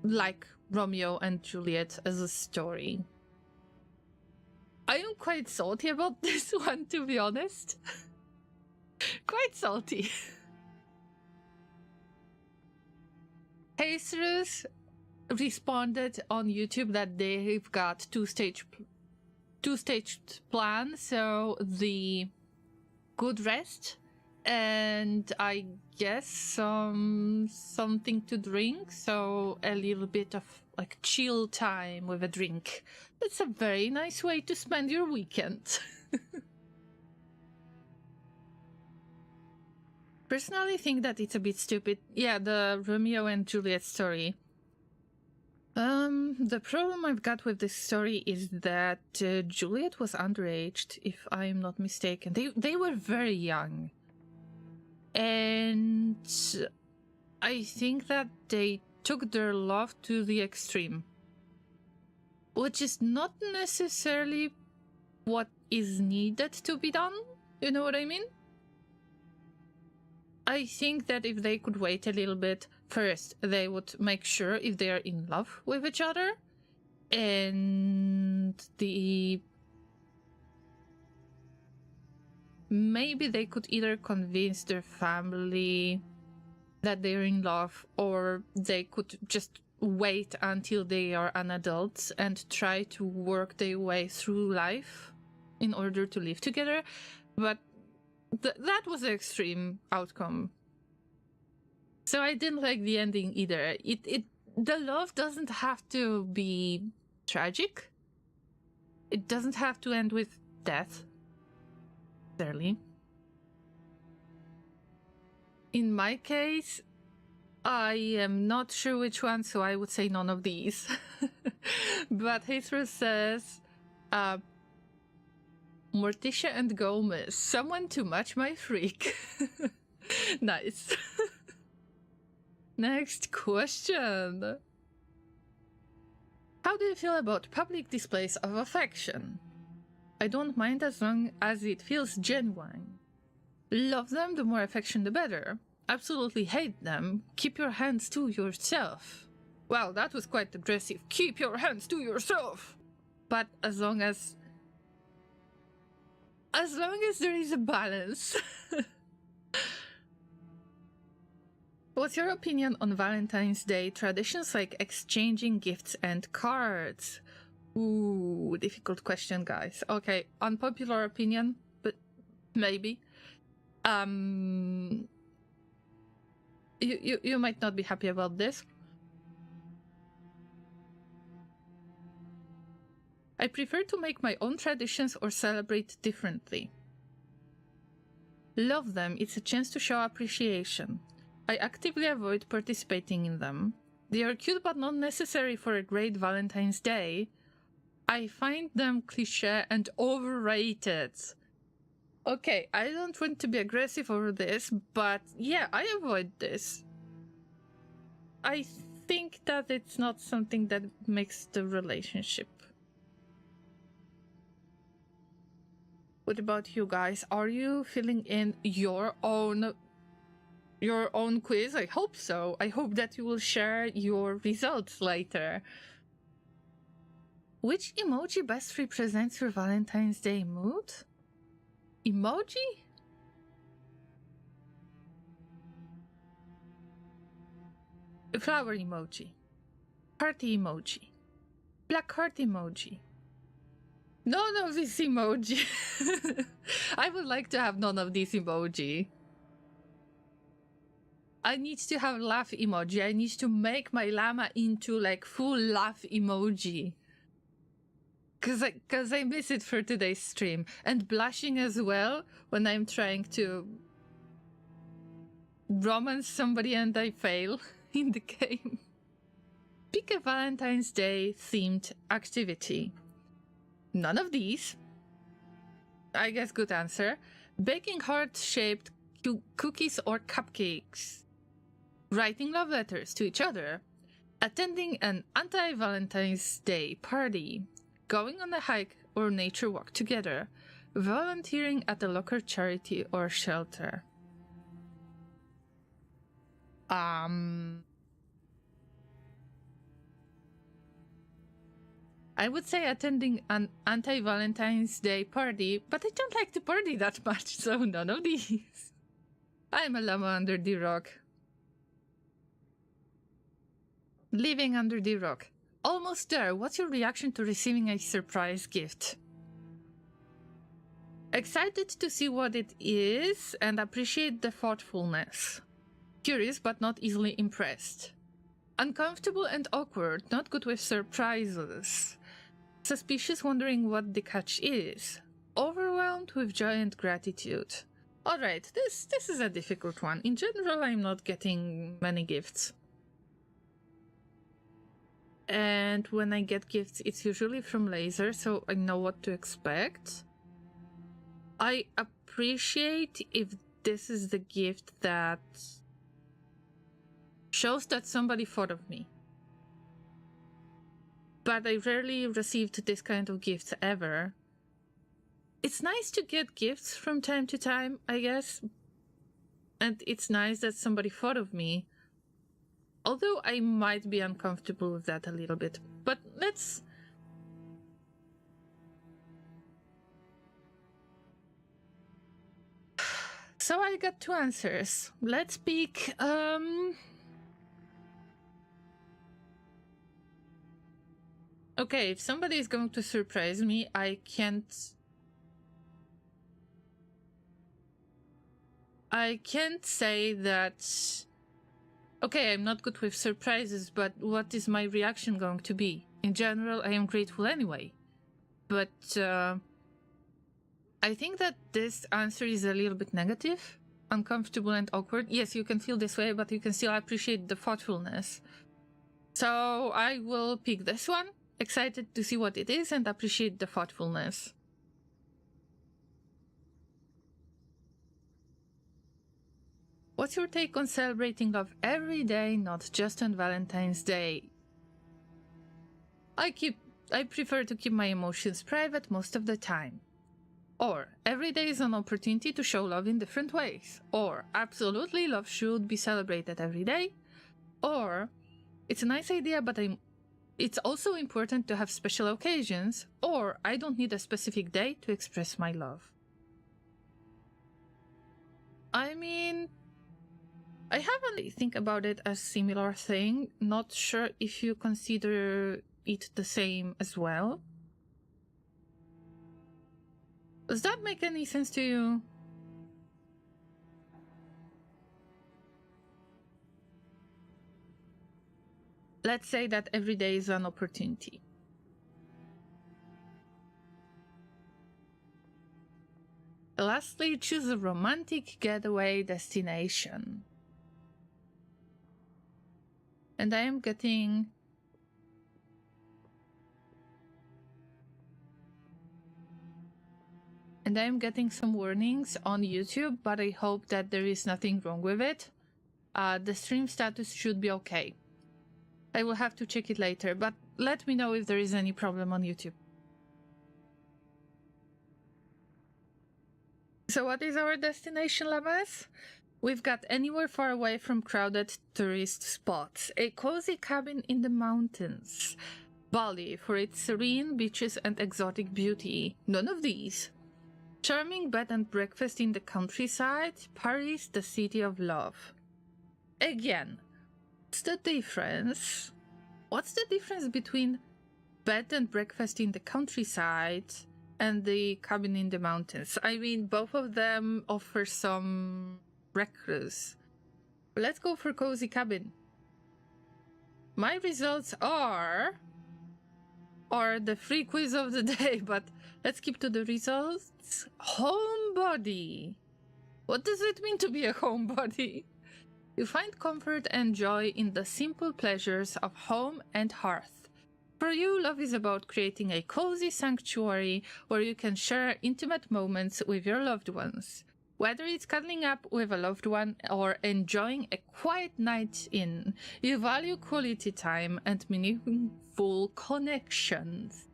like Romeo and Juliet as a story. I am quite salty about this one, to be honest. Quite salty. Jesus responded on YouTube that they've got two-stage plan, so the good rest and I guess something to drink, so a little bit of like chill time with a drink. It's a very nice way to spend your weekend. Personally think that it's a bit stupid. Yeah, the Romeo and Juliet story. The problem I've got with this story is that Juliet was underaged, if I'm not mistaken. They were very young. And I think that they took their love to the extreme. Which is not necessarily what is needed to be done. You know what I mean? I think that if they could wait a little bit, first they would make sure if they are in love with each other, and maybe they could either convince their family that they're in love, or they could just wait until they are an adult and try to work their way through life in order to live together. But that was an extreme outcome. So I didn't like the ending either. The love doesn't have to be tragic. It doesn't have to end with death. Necessarily. In my case, I am not sure which one, so I would say none of these. But Hathra says, Morticia and Gomez, someone to match my freak. Nice. Next question. How do you feel about public displays of affection? I don't mind as long as it feels genuine. Love them, the more affection the better. Absolutely hate them. Keep your hands to yourself. Well, that was quite aggressive. Keep your hands to yourself. But as long as there is a balance. What's your opinion on Valentine's Day traditions like exchanging gifts and cards? Ooh, difficult question, guys. Okay, unpopular opinion, but maybe. You might not be happy about this. I prefer to make my own traditions or celebrate differently. Love them, it's a chance to show appreciation. I actively avoid participating in them. They are cute but not necessary for a great Valentine's Day. I find them cliché and overrated. Okay, I don't want to be aggressive over this, but yeah, I avoid this. I think that it's not something that makes the relationship. What about you guys? Are you filling in your own quiz? I hope so. I hope that you will share your results later. Which emoji best represents your Valentine's Day mood? Emoji? Flower emoji. Party emoji. Black heart emoji. None of these emoji. I would like to have none of these emoji. I need to have laugh emoji. I need to make my llama into like full laugh emoji. Cause I miss it for today's stream. And blushing as well when I'm trying to romance somebody and I fail in the game. Pick a Valentine's Day themed activity. None of these. I guess good answer. Baking heart-shaped cookies or cupcakes. Writing love letters to each other. Attending an anti-Valentine's Day party. Going on a hike or nature walk together. Volunteering at a local charity or shelter. I would say attending an anti-Valentine's Day party, but I don't like to party that much, so none of these. I'm a llama under the rock. Living under the rock. Almost there. What's your reaction to receiving a surprise gift? Excited to see what it is and appreciate the thoughtfulness. Curious but not easily impressed. Uncomfortable and awkward, not good with surprises. Suspicious, wondering what the catch is. Overwhelmed with joy and gratitude. Alright, this is a difficult one. In general, I'm not getting many gifts. And when I get gifts, it's usually from Laser, so I know what to expect. I appreciate if this is the gift that shows that somebody thought of me. But I rarely received this kind of gifts ever. It's nice to get gifts from time to time, I guess. And it's nice that somebody thought of me. Although I might be uncomfortable with that a little bit. But let's... So I got two answers. Let's pick, Okay, if somebody is going to surprise me, I can't say that... Okay, I'm not good with surprises, but what is my reaction going to be? In general, I am grateful anyway. But, I think that this answer is a little bit negative. Uncomfortable and awkward. Yes, you can feel this way, but you can still appreciate the thoughtfulness. So I will pick this one. Excited to see what it is and appreciate the thoughtfulness. What's your take on celebrating love every day, not just on Valentine's Day? I prefer to keep my emotions private most of the time. Or, every day is an opportunity to show love in different ways. Or, absolutely love should be celebrated every day. Or, it's a nice idea, but it's also important to have special occasions. Or, I don't need a specific day to express my love. I mean, I haven't think about it as similar thing. Not sure if you consider it the same as well. Does that make any sense to you? Let's say that every day is an opportunity. Lastly, choose a romantic getaway destination. And I am getting... some warnings on YouTube, but I hope that there is nothing wrong with it. The stream status should be okay. I will have to check it later, but let me know if there is any problem on YouTube. So what is our destination, Llamas? We've got anywhere far away from crowded tourist spots, a cozy cabin in the mountains, Bali for its serene beaches and exotic beauty, none of these. Charming bed and breakfast in the countryside, Paris, the city of love. Again, what's the difference? What's the difference between bed and breakfast in the countryside and the cabin in the mountains? I mean, both of them offer some recluse. Let's go for cozy cabin. My results are the free quiz of the day, but let's keep to the results. Homebody. What does it mean to be a homebody? You find comfort and joy in the simple pleasures of home and hearth. For you, love is about creating a cozy sanctuary where you can share intimate moments with your loved ones. Whether it's cuddling up with a loved one or enjoying a quiet night in, you value quality time and meaningful connections.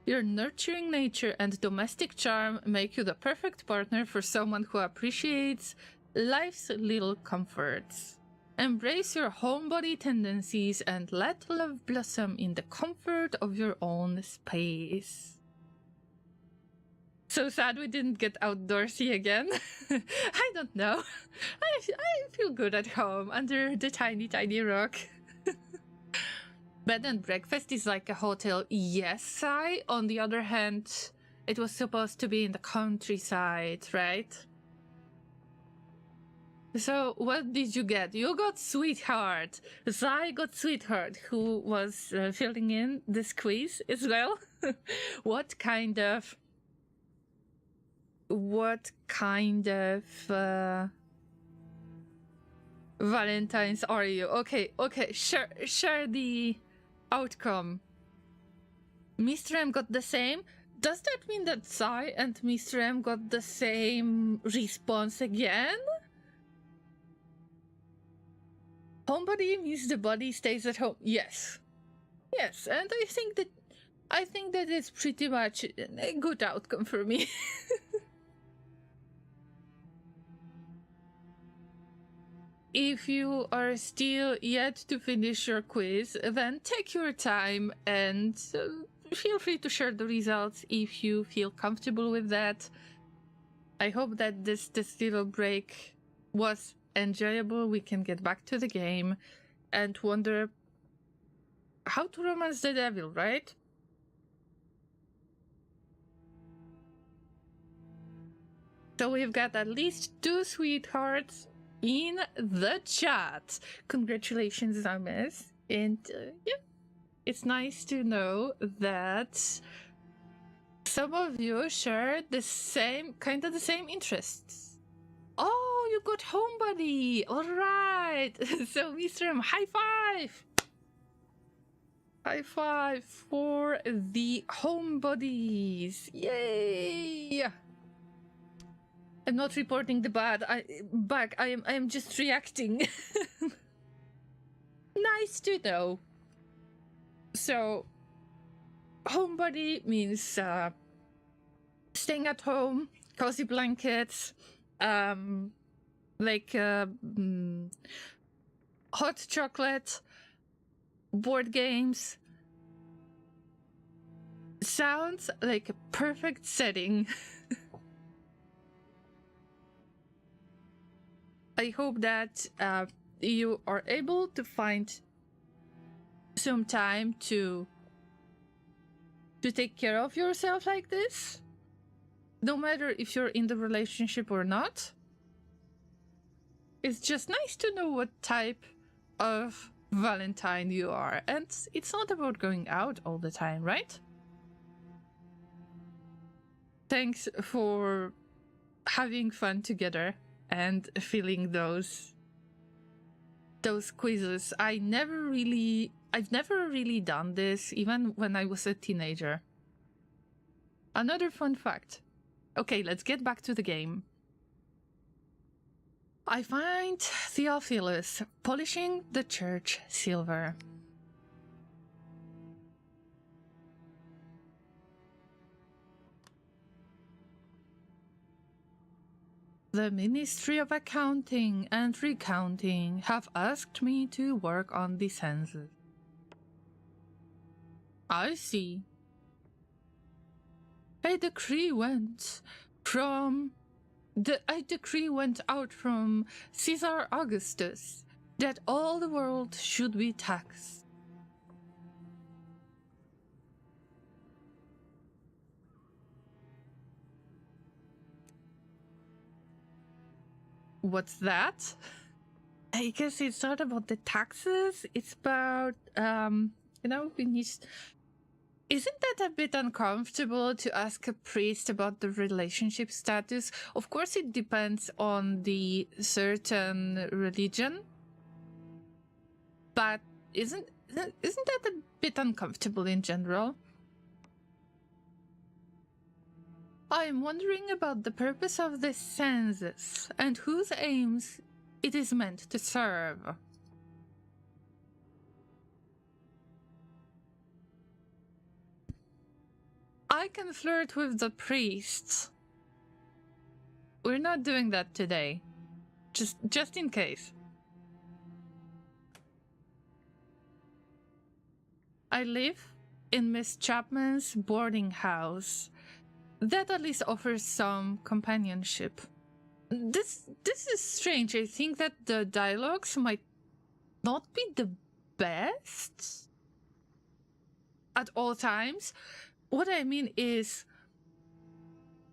Your nurturing nature and domestic charm make you the perfect partner for someone who appreciates life's little comforts. Embrace your homebody tendencies and let love blossom in the comfort of your own space. So sad we didn't get outdoorsy again. I don't know. I feel good at home under the tiny, tiny rock. Bed and breakfast is like a hotel, yes, Sai. On the other hand, it was supposed to be in the countryside, right? So, what did you get? You got Sweetheart. Sai got Sweetheart, who was filling in this quiz as well. What kind of Valentines are you? Okay, share the outcome. Mr. M got the same. Does that mean that Sai and Mr. M got the same response again? Homebody means the body stays at home. Yes, and I think that is pretty much a good outcome for me. If you are still yet to finish your quiz, then take your time and feel free to share the results if you feel comfortable with that. I hope that this little break was enjoyable. We can get back to the game and wonder how to romance the devil, right? So we've got at least 2 sweethearts in the chat. Congratulations, Llamas. And yeah, it's nice to know that some of you share the same interests. Oh, you got homebody. All right. So, Mr. M, high five. High five for the homebodies. Yay. I'm not reporting the bad. I am just reacting. Nice to know. So, homebody means staying at home, cozy blankets, hot chocolate, board games. Sounds like a perfect setting. I hope that you are able to find some time to take care of yourself like this, no matter if you're in the relationship or not. It's just nice to know what type of Valentine you are, and it's not about going out all the time, right? Thanks for having fun together and filling those quizzes. I've never really done this, even when I was a teenager. Another fun fact. Okay, let's get back to the game. I find Theophilus polishing the church silver. The Ministry of Accounting and Recounting have asked me to work on the census. I see. A decree went out from Caesar Augustus that all the world should be taxed. What's that? I guess it's not about the taxes. It's about, we need... Isn't that a bit uncomfortable to ask a priest about the relationship status? Of course, it depends on the certain religion. But isn't that a bit uncomfortable in general? I'm wondering about the purpose of this census and whose aims it is meant to serve. I can flirt with the priests. We're not doing that today. Just in case. I live in Miss Chapman's boarding house. That at least offers some companionship. This is strange. I think that the dialogues might not be the best at all times. What I mean is,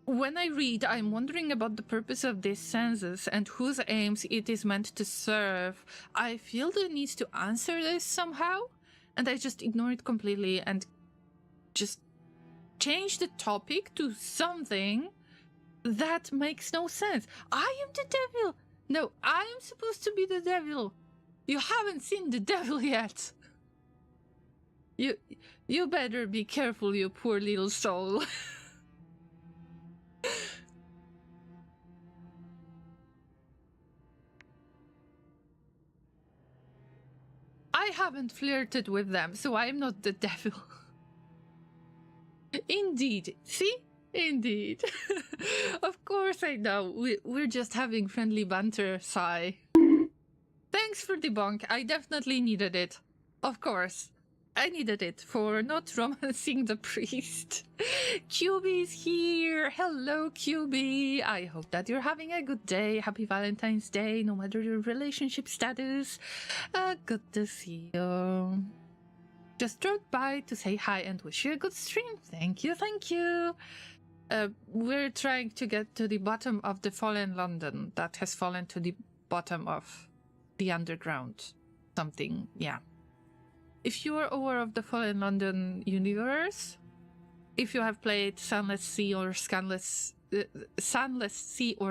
when I read, I'm wondering about the purpose of this census and whose aims it is meant to serve, I feel the need to answer this somehow, and I just ignore it completely and just change the topic to something that makes no sense. I am the devil! No, I am supposed to be the devil! You haven't seen the devil yet! You better be careful, you poor little soul. I haven't flirted with them, so I'm not the devil. Indeed. See? Indeed. Of course I know. We're just having friendly banter, sigh. Thanks for the bonk. I definitely needed it. Of course. I needed it for not romancing the priest. QB's here. Hello, QB. I hope that you're having a good day. Happy Valentine's Day, no matter your relationship status. Good to see you. Just dropped by to say hi and wish you a good stream. Thank you, thank you. We're trying to get to the bottom of the fallen London that has fallen to the bottom of the underground. Something, yeah. If you are aware of the Fallen London universe, if you have played Sunless Sea or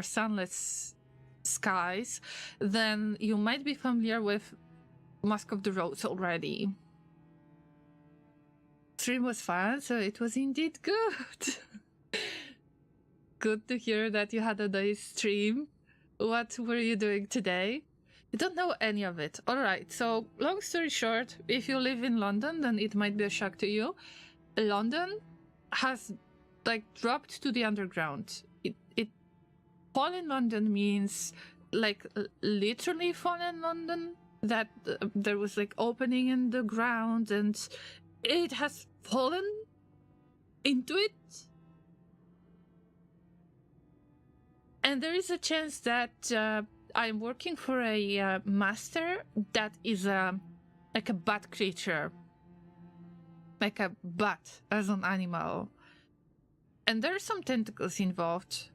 Sunless Skies, then you might be familiar with Mask of the Rose already. Stream was fun, so it was indeed good. Good to hear that you had a nice stream. What were you doing today? I don't know any of it. Alright, so long story short, if you live in London, then it might be a shock to you. London has, dropped to the underground. Fallen London means, literally fallen London, that there was, opening in the ground, and it has fallen into it. And there is a chance that I'm working for a master that is like a bat creature. Like a bat as an animal. And there are some tentacles involved.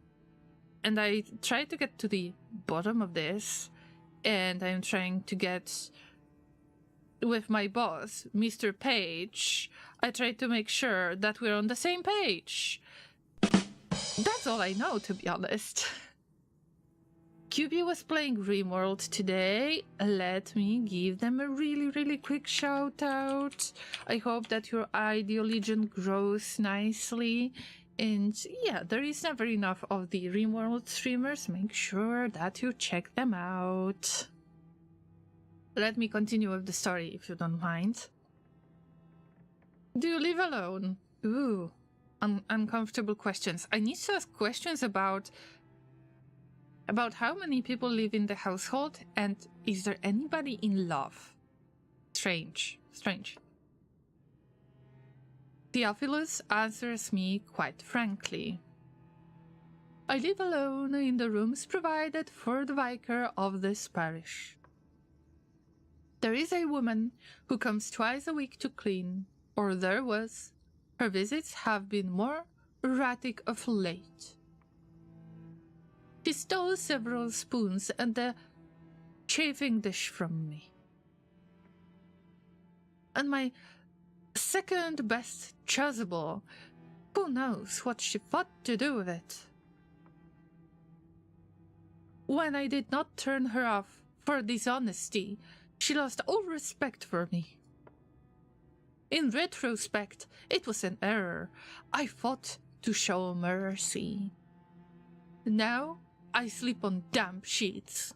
And I try to get to the bottom of this. And I'm trying to get with my boss, Mr. Page. I try to make sure that we're on the same page. That's all I know, to be honest. QB was playing RimWorld today. Let me give them a really quick shout out. I hope that your Ideal Legion grows nicely. And yeah, there is never enough of the RimWorld streamers. Make sure that you check them out. Let me continue with the story if you don't mind. Do you live alone? Ooh, uncomfortable questions. I need to ask questions about how many people live in the household and is there anybody in love? Strange. Theophilus answers me quite frankly. I live alone in the rooms provided for the vicar of this parish. There is a woman who comes twice a week to clean, or there was. Her visits have been more erratic of late. She stole several spoons and a chafing dish from me. And my second best chasuble, who knows what she thought to do with it. When I did not turn her off for dishonesty, she lost all respect for me. In retrospect, it was an error. I fought to show mercy. Now, I sleep on damp sheets.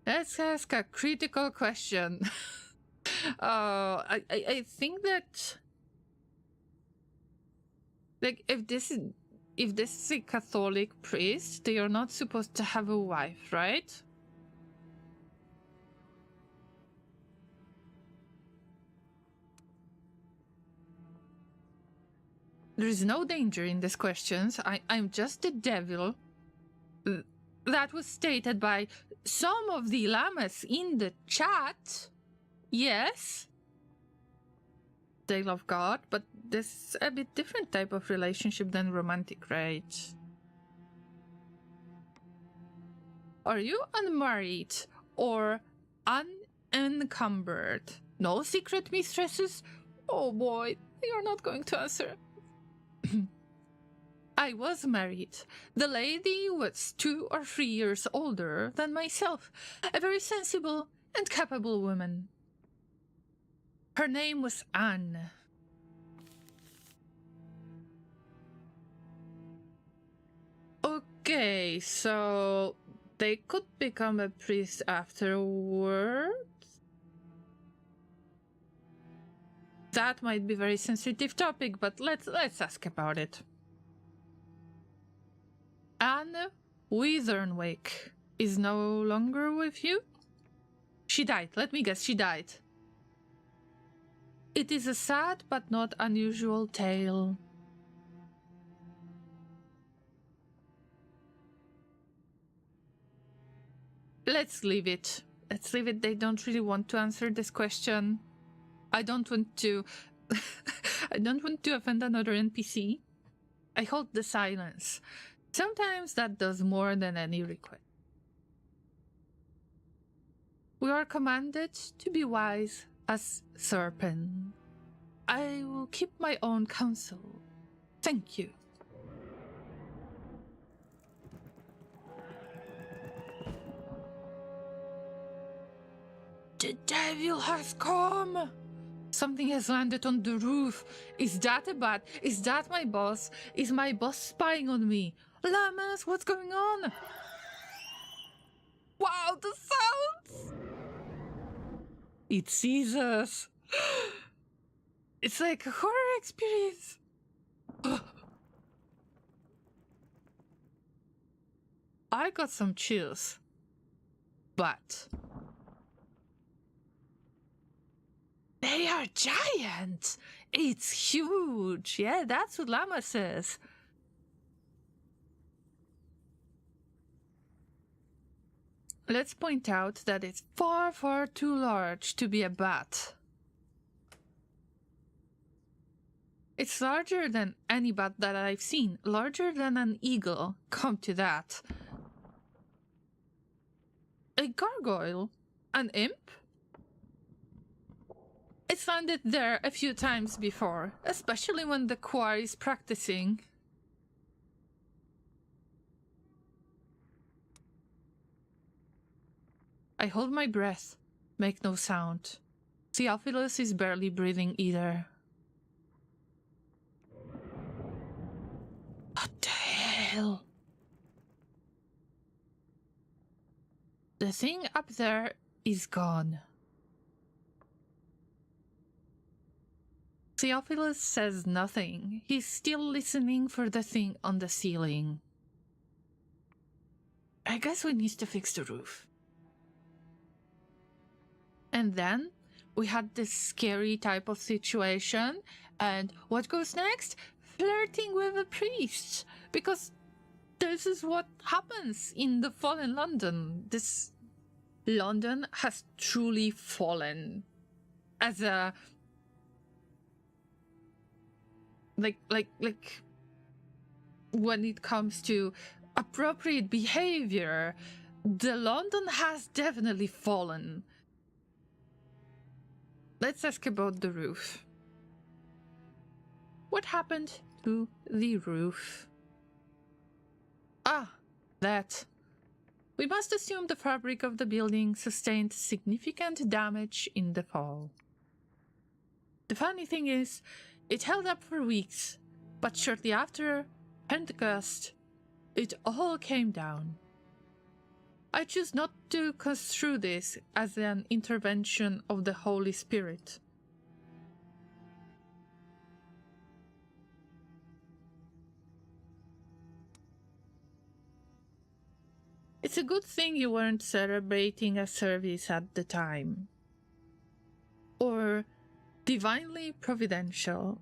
Let's ask a critical question. I think that, like, if this is a Catholic priest, they are not supposed to have a wife, right? There is no danger in these questions. I'm just the devil. That was stated by some of the Llamas in the chat. Yes. They love God, but this is a bit different type of relationship than romantic, right? Are you unmarried or unencumbered? No secret mistresses? Oh boy, you're not going to answer. I was married. The lady was 2 or 3 years older than myself, a very sensible and capable woman. Her name was Anne. Okay, so they could become a priest afterwards? That might be a very sensitive topic, but let's ask about it. Anne Withernwick is no longer with you? She died. Let me guess, she died. It is a sad but not unusual tale. Let's leave it. They don't really want to answer this question. I don't want to I don't want to offend another NPC. I hold the silence. Sometimes that does more than any request. We are commanded to be wise as serpent. I will keep my own counsel. Thank you. The devil has come! Something has landed on the roof. Is that a bat? Is that my boss? Is my boss spying on me? Llamas, what's going on? Wow, the sounds! It sees us. It's like a horror experience. I got some chills. But They are giant. It's huge. Yeah, that's what Llamas says. Let's point out that it's far, far too large to be a bat. It's larger than any bat that I've seen, larger than an eagle, come to that. A gargoyle? An imp? It's landed there a few times before, especially when the quarry's practicing. I hold my breath, make no sound. Theophilus is barely breathing either. What the hell? The thing up there is gone. Theophilus says nothing. He's still listening for the thing on the ceiling. I guess we need to fix the roof. And then we had this scary type of situation, and what goes next? Flirting with a priest, because this is what happens in the fallen London. This London has truly fallen as a like when it comes to appropriate behavior, the London has definitely fallen. Let's ask about the roof. What happened to the roof? Ah, that. We must assume the fabric of the building sustained significant damage in the fall. The funny thing is, it held up for weeks, but shortly after Pentecost, it all came down. I choose not to construe this as an intervention of the Holy Spirit. It's a good thing you weren't celebrating a service at the time. Or divinely providential.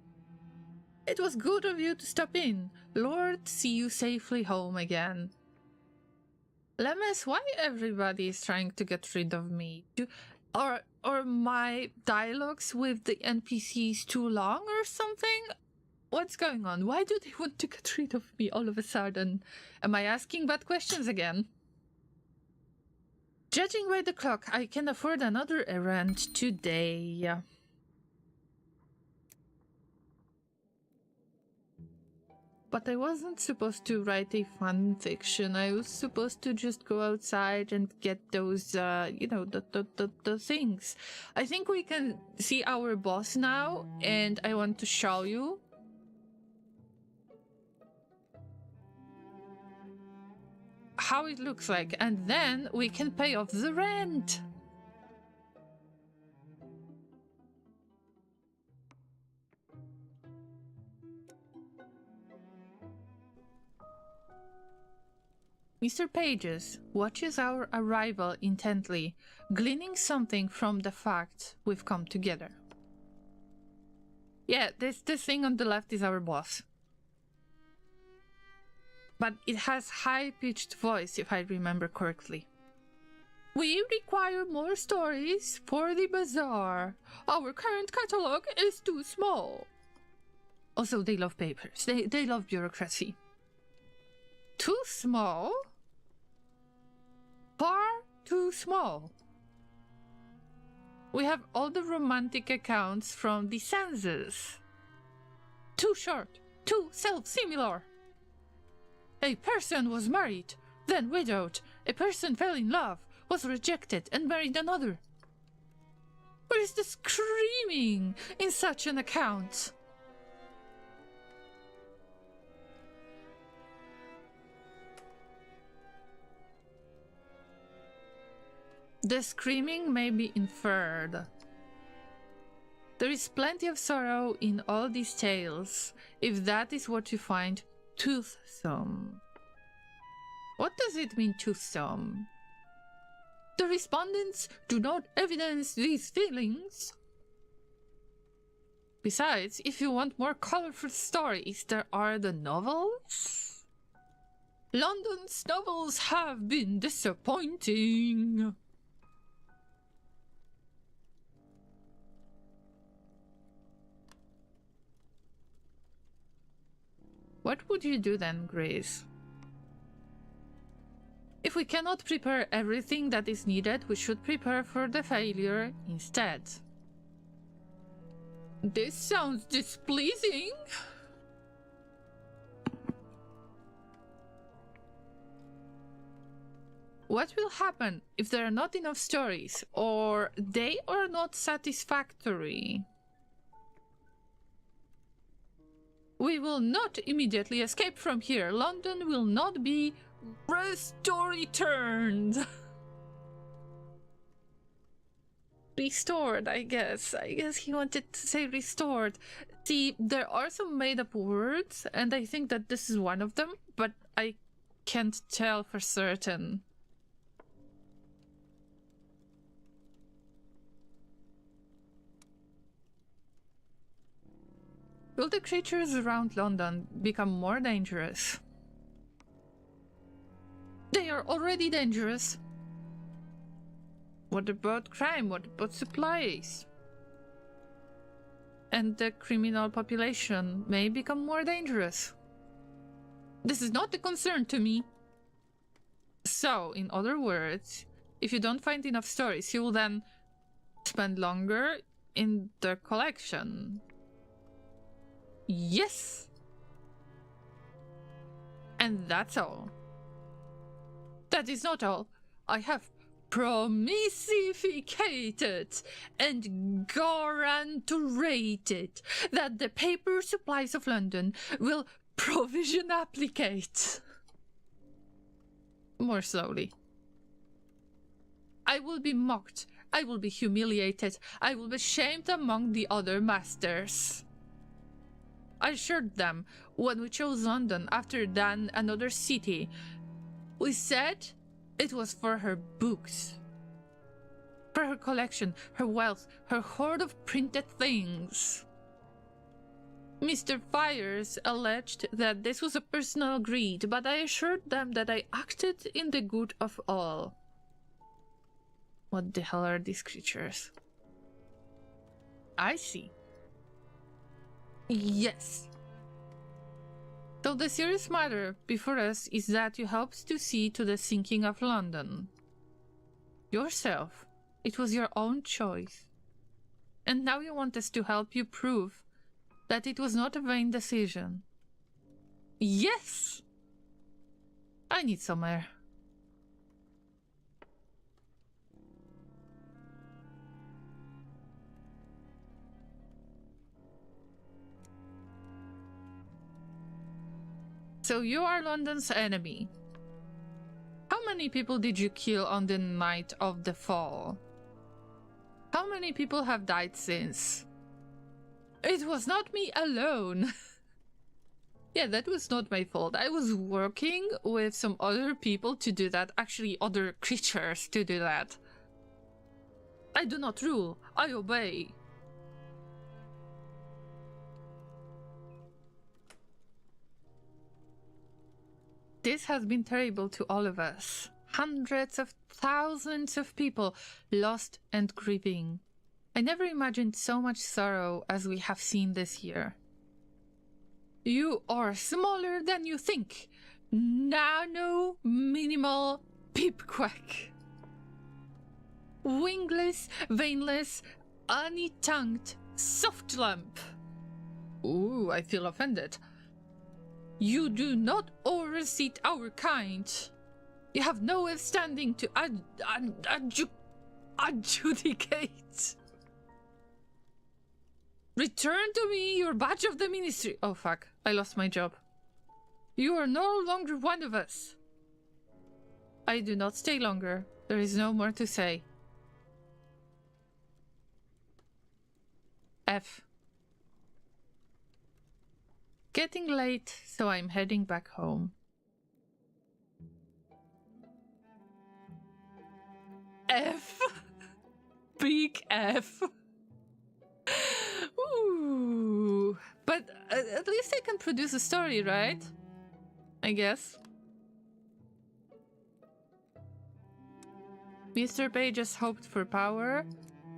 It was good of you to stop in. Lord, see you safely home again. Llamas, why everybody is trying to get rid of me? Or my dialogues with the NPCs too long or something? What's going on? Why do they want to get rid of me all of a sudden? Am I asking bad questions again? Judging by the clock, I can afford another errand today. But I wasn't supposed to write a fan fiction. I was supposed to just go outside and get those, the things. I think we can see our boss now, and I want to show you. How it looks like, and then we can pay off the rent. Mr. Pages watches our arrival intently, gleaning something from the fact we've come together. Yeah, this thing on the left is our boss. But it has high-pitched voice, if I remember correctly. We require more stories for the bazaar. Our current catalog is too small. Also, they love papers. They love bureaucracy. Too small? Far too small. We have all the romantic accounts from the census. Too short. Too self-similar. A person was married, then widowed. A person fell in love, was rejected, and married another. Where is the screaming in such an account? The screaming may be inferred. There is plenty of sorrow in all these tales, if that is what you find toothsome. What does it mean, toothsome? The respondents do not evidence these feelings. Besides, if you want more colorful stories, there are the novels. London's novels have been disappointing. What would you do then, Grace? If we cannot prepare everything that is needed, we should prepare for the failure instead. This sounds displeasing. What will happen if there are not enough stories, or they are not satisfactory? We will not immediately escape from here. London will not be returned. Restored, I guess. I guess he wanted to say restored. See, there are some made-up words, and I think that this is one of them, but I can't tell for certain. Will the creatures around London become more dangerous? They are already dangerous. What about crime? What about supplies? And the criminal population may become more dangerous. This is not a concern to me. So, in other words, if you don't find enough stories, you will then spend longer in the collection. Yes! And that's all. That is not all. I have promisificated and guaranteed that the paper supplies of London will provision applicate. More slowly. I will be mocked. I will be humiliated. I will be shamed among the other masters. I assured them when we chose London after then another city. We said it was for her books. For her collection, her wealth, her hoard of printed things. Mr. Fires alleged that this was a personal greed, but I assured them that I acted in the good of all. What the hell are these creatures? I see. Yes. So the serious matter before us is that you helped to see to the sinking of London. Yourself. It was your own choice. And now you want us to help you prove that it was not a vain decision. Yes! I need some air. So you are London's enemy. How many people did you kill on the night of the fall? How many people have died since? It was not me alone. Yeah, that was not my fault. I was working with some other people to do that. Actually, other creatures to do that. I do not rule. I obey. This has been terrible to all of us. Hundreds of thousands of people lost and grieving. I never imagined so much sorrow as we have seen this year. You are smaller than you think. Nano, minimal, pipquack. Wingless, veinless, honey-tongued, soft lump. Ooh, I feel offended. You do not overseat our kind. You have no standing to adjudicate. Return to me your badge of the ministry. Oh fuck, I lost my job. You are no longer one of us. I do not stay longer. There is no more to say. F. Getting late, so I'm heading back home. F. Big F. Ooh. at least I can produce a story, right? I guess. Mr. Pages hoped for power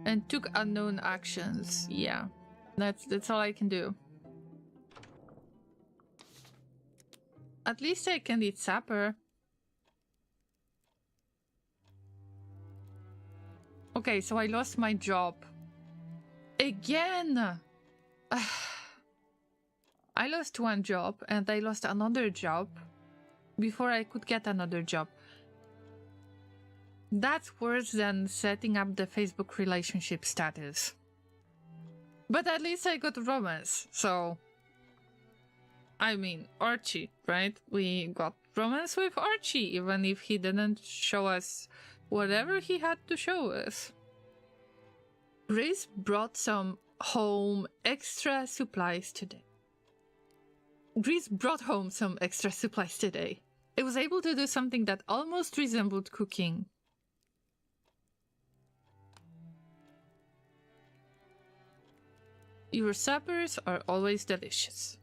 and took unknown actions. Yeah, that's all I can do. At least I can eat supper. Okay, so I lost my job. Again! I lost one job and I lost another job before I could get another job. That's worse than setting up the Facebook relationship status. But at least I got romance, so... I mean, Archie, right? We got romance with Archie, even if he didn't show us whatever he had to show us. Grace brought some home extra supplies today. Grace brought home some extra supplies today. I was able to do something that almost resembled cooking. Your suppers are always delicious.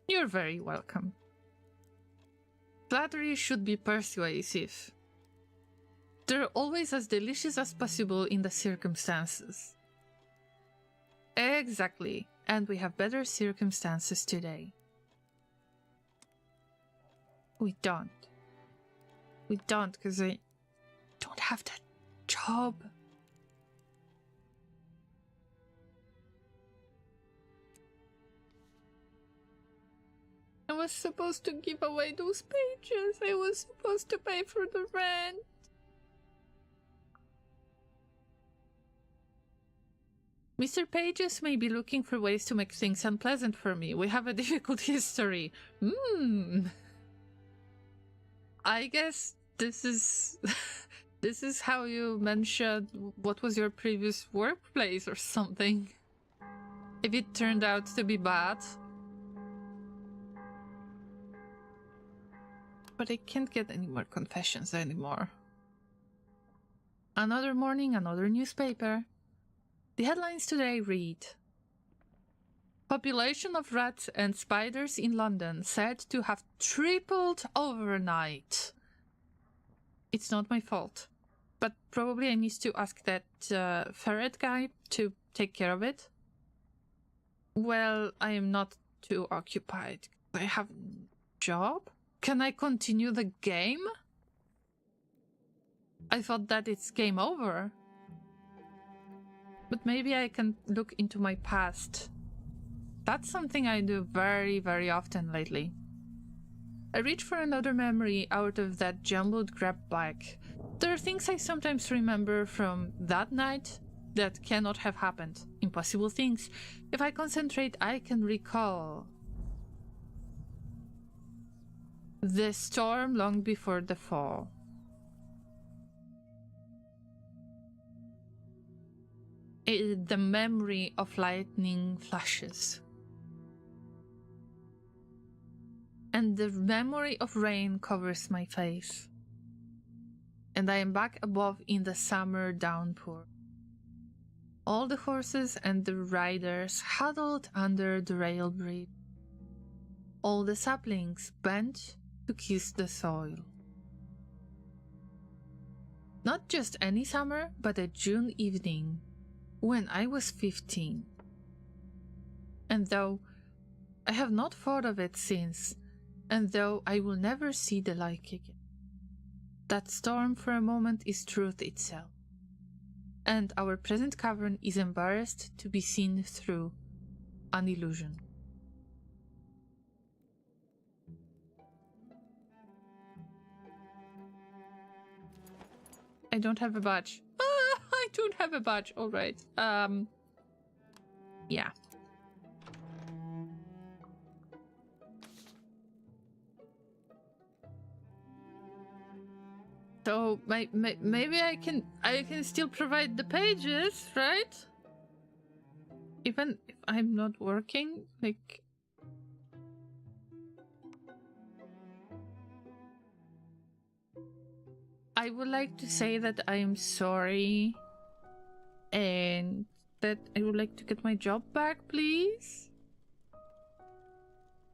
You're very welcome. Flattery should be persuasive. They're always as delicious as possible in the circumstances. Exactly, and we have better circumstances today. We don't. We don't, because I don't have that job. I was supposed to give away those pages. I was supposed to pay for the rent. Mr. Pages may be looking for ways to make things unpleasant for me. We have a difficult history. I guess this is... this is how you mentioned what was your previous workplace or something. If it turned out to be bad. But I can't get any more confessions anymore. Another morning, another newspaper. The headlines today read: population of rats and spiders in London said to have tripled overnight. It's not my fault, but probably I need to ask that ferret guy to take care of it. Well, I am not too occupied. I have a job. Can I continue the game? I thought that it's game over. But maybe I can look into my past. That's something I do very, very often lately. I reach for another memory out of that jumbled grab bag. There are things I sometimes remember from that night that cannot have happened. Impossible things. If I concentrate, I can recall the storm long before the fall. The memory of lightning flashes. And the memory of rain covers my face. And I am back above in the summer downpour. All the horses and the riders huddled under the rail bridge. All the saplings bent to kiss the soil. Not just any summer, but a June evening when I was 15. And though I have not thought of it since, and though I will never see the like again, that storm for a moment is truth itself, and our present cavern is embarrassed to be seen through an illusion. I don't have a badge. I don't have a badge. All right. Yeah. So maybe I can still provide the pages, right? Even if I'm not working, like. I would like to say that I am sorry and that I would like to get my job back, please.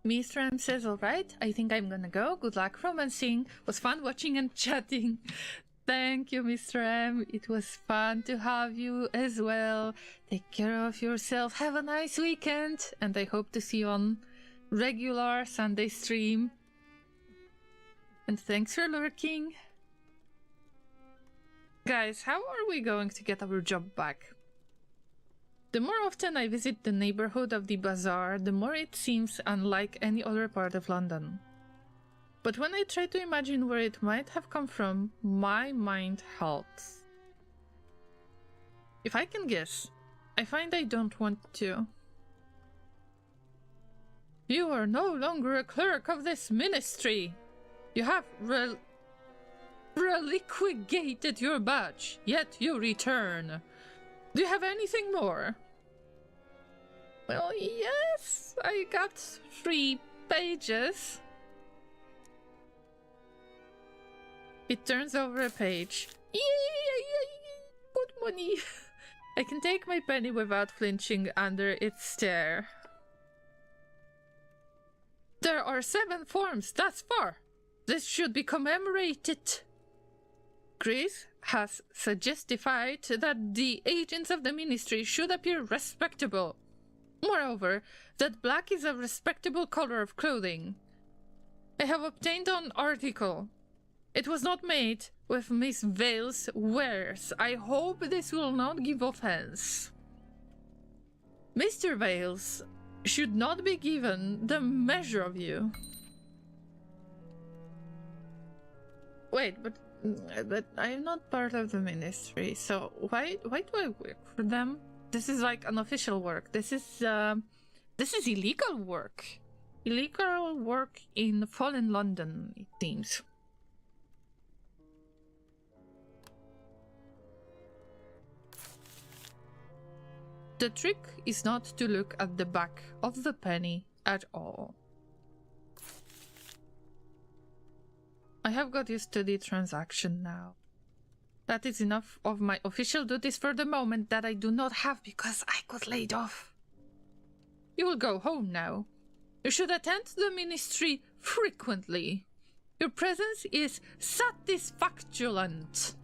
Mr. M says, alright, I think I'm gonna go. Good luck romancing. Was fun watching and chatting. Thank you, Mr. M. It was fun to have you as well. Take care of yourself. Have a nice weekend. And I hope to see you on regular Sunday stream. And thanks for lurking. Guys, how are we going to get our job back? The more often I visit the neighborhood of the bazaar, the more it seems unlike any other part of London. But when I try to imagine where it might have come from, my mind halts. If I can guess, I find I don't want to. You are no longer a clerk of this ministry. You have reliquidated your badge, yet you return. Do you have anything more? Well, yes, I got 3 pages. It turns over a page. Yay! Good money. I can take my penny without flinching under its stare. There are 7 forms thus far. This should be commemorated. Grace has suggested that the agents of the ministry should appear respectable. Moreover, that black is a respectable color of clothing. I have obtained an article. It was not made with Miss Vale's wares. I hope this will not give offense. Mr. Vales should not be given the measure of you. Wait, but I'm not part of the ministry, so why do I work for them? This is like unofficial work. This is illegal work. Illegal work in fallen London, it seems. The trick is not to look at the back of the penny at all. I have got used to the transaction now. That is enough of my official duties for the moment that I do not have because I got laid off. You will go home now. You should attend the ministry frequently. Your presence is satisfactulant.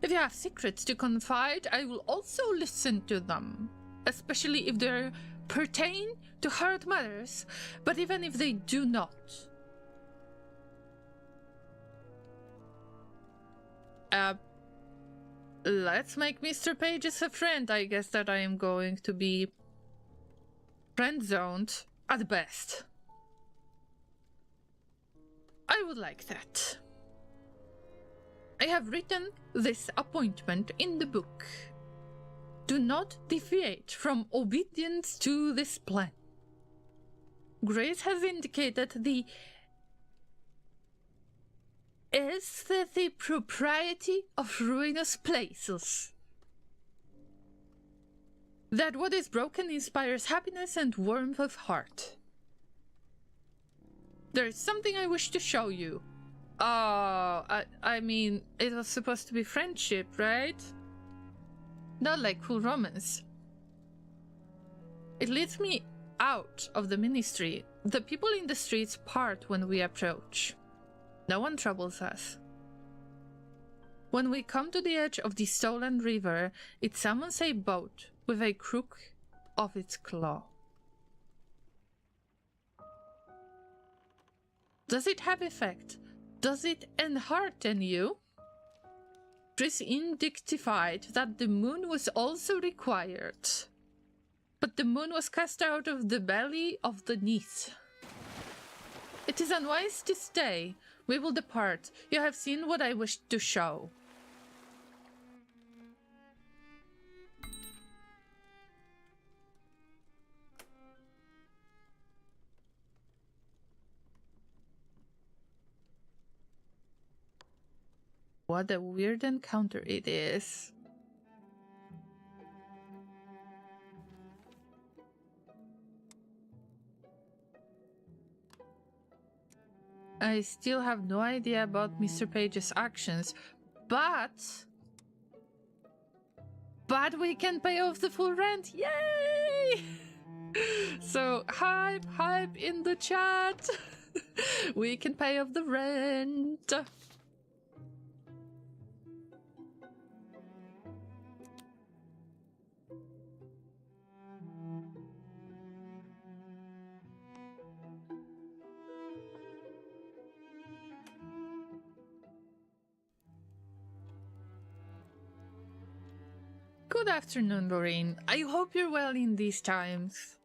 If you have secrets to confide, I will also listen to them, especially if they pertain to hard matters, but even if they do not. Let's make Mr. Pages a friend. I guess that I am going to be friend-zoned at best. I would like that. I have written this appointment in the book. Do not deviate from obedience to this plan. Grace has indicated the aesthetic propriety of ruinous places. That what is broken inspires happiness and warmth of heart. There is something I wish to show you. Oh, I mean, it was supposed to be friendship, right? Not like full romance. It leads me out of the ministry. The people in the streets part when we approach. No one troubles us. When we come to the edge of the stolen river, it summons a boat with a crook of its claw. Does it have effect? Does it enhearten you? Chris indictified that the moon was also required. But the moon was cast out of the belly of the Neath. It is unwise to stay. We will depart. You have seen what I wished to show. What a weird encounter it is. I still have no idea about Mr. Page's actions, but we can pay off the full rent. Yay! So, hype in the chat. We can pay off the rent. Good afternoon, Laureen. I hope you're well in these times.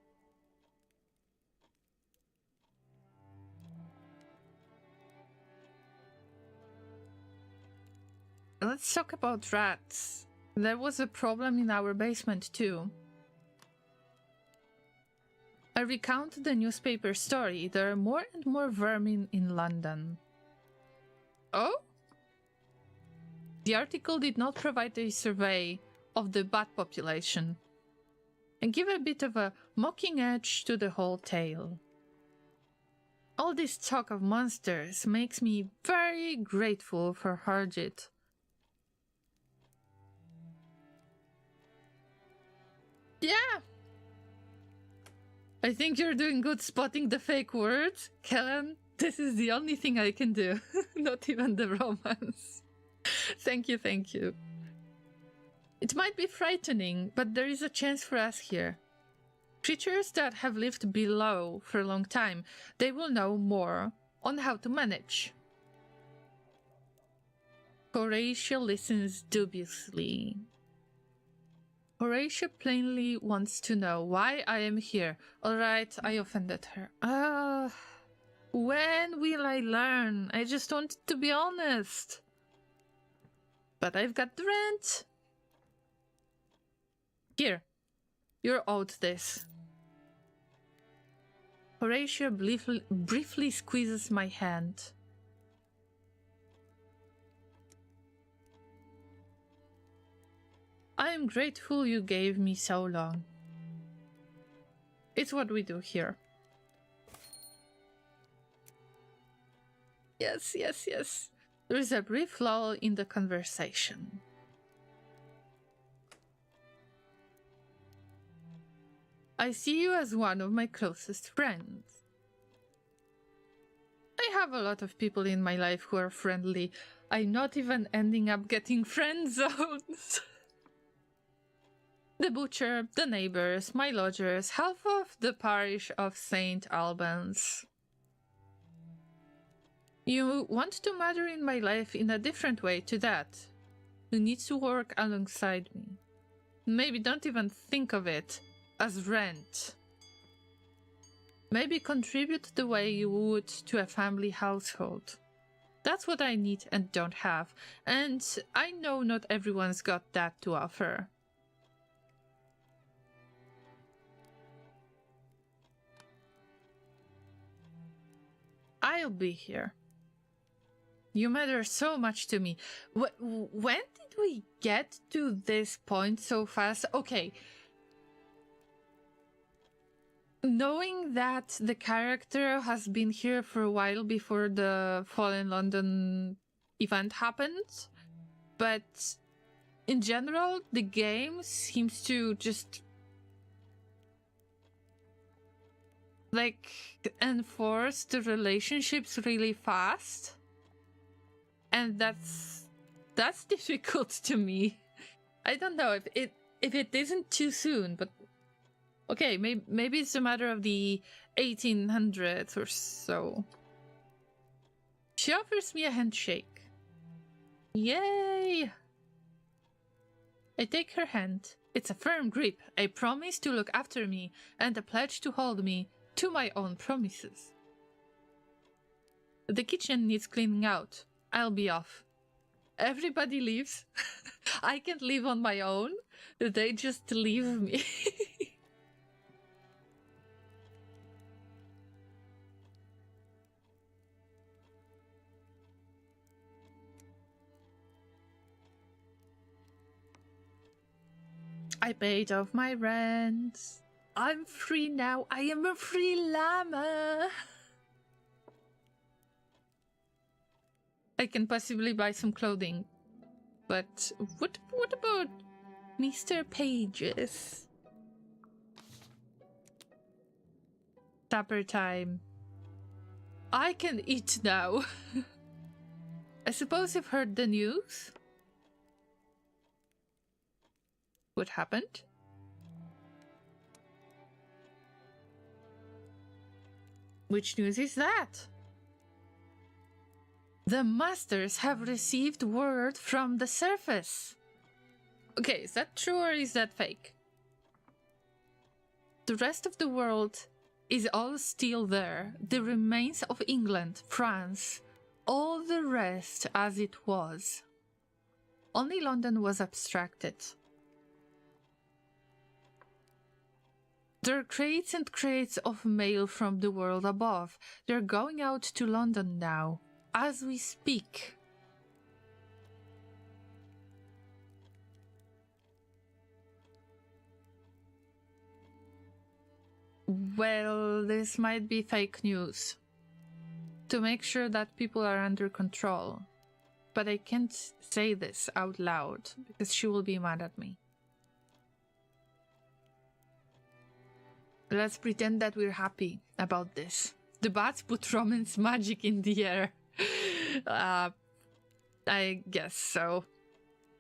Let's talk about rats. There was a problem in our basement too. I recount the newspaper story. There are more and more vermin in London. Oh? The article did not provide a survey of the bat population and give a bit of a mocking edge to the whole tale. All this talk of monsters makes me very grateful for Harjit. Yeah! I think you're doing good spotting the fake words, Kellen. This is the only thing I can do. Not even the romance. Thank you, thank you. It might be frightening, but there is a chance for us here. Creatures that have lived below for a long time, they will know more on how to manage. Horatio listens dubiously. Horatio plainly wants to know why I am here. Alright, I offended her. When will I learn? I just want to be honest. But I've got the rent. Here, you're owed this. Horatio briefly squeezes my hand. I am grateful you gave me so long. It's what we do here. Yes, yes, yes. There is a brief lull in the conversation. I see you as one of my closest friends. I have a lot of people in my life who are friendly. I'm not even ending up getting friend zones. The butcher, the neighbors, my lodgers, half of the parish of St. Albans. You want to matter in my life in a different way to that. You need to work alongside me. Maybe don't even think of it as rent. Maybe contribute the way you would to a family household. That's what I need and don't have, and I know not everyone's got that to offer. I'll be here. You matter so much to me. When did we get to this point so fast? Okay. Knowing that the character has been here for a while before the Fallen London event happened, but in general, the game seems to just like enforce the relationships really fast, and that's difficult to me. I don't know if it isn't too soon, but okay, maybe it's a matter of the 1800s or so. She offers me a handshake. Yay! I take her hand. It's a firm grip, a promise to look after me, and a pledge to hold me to my own promises. The kitchen needs cleaning out. I'll be off. Everybody leaves. I can't live on my own. They just leave me. I paid off my rent. I'm free now. I am a free llama. I can possibly buy some clothing. But what about Mr. Pages? Supper time. I can eat now. I suppose you've heard the news? What happened? Which news is that? The masters have received word from the surface. Okay, is that true or is that fake? The rest of the world is all still there. The remains of England, France, all the rest as it was. Only London was abstracted. There are crates and crates of mail from the world above. They're going out to London now, as we speak. Well, this might be fake news. To make sure that people are under control. But I can't say this out loud, because she will be mad at me. Let's pretend that we're happy about this. The bats put romance magic in the air. I guess so.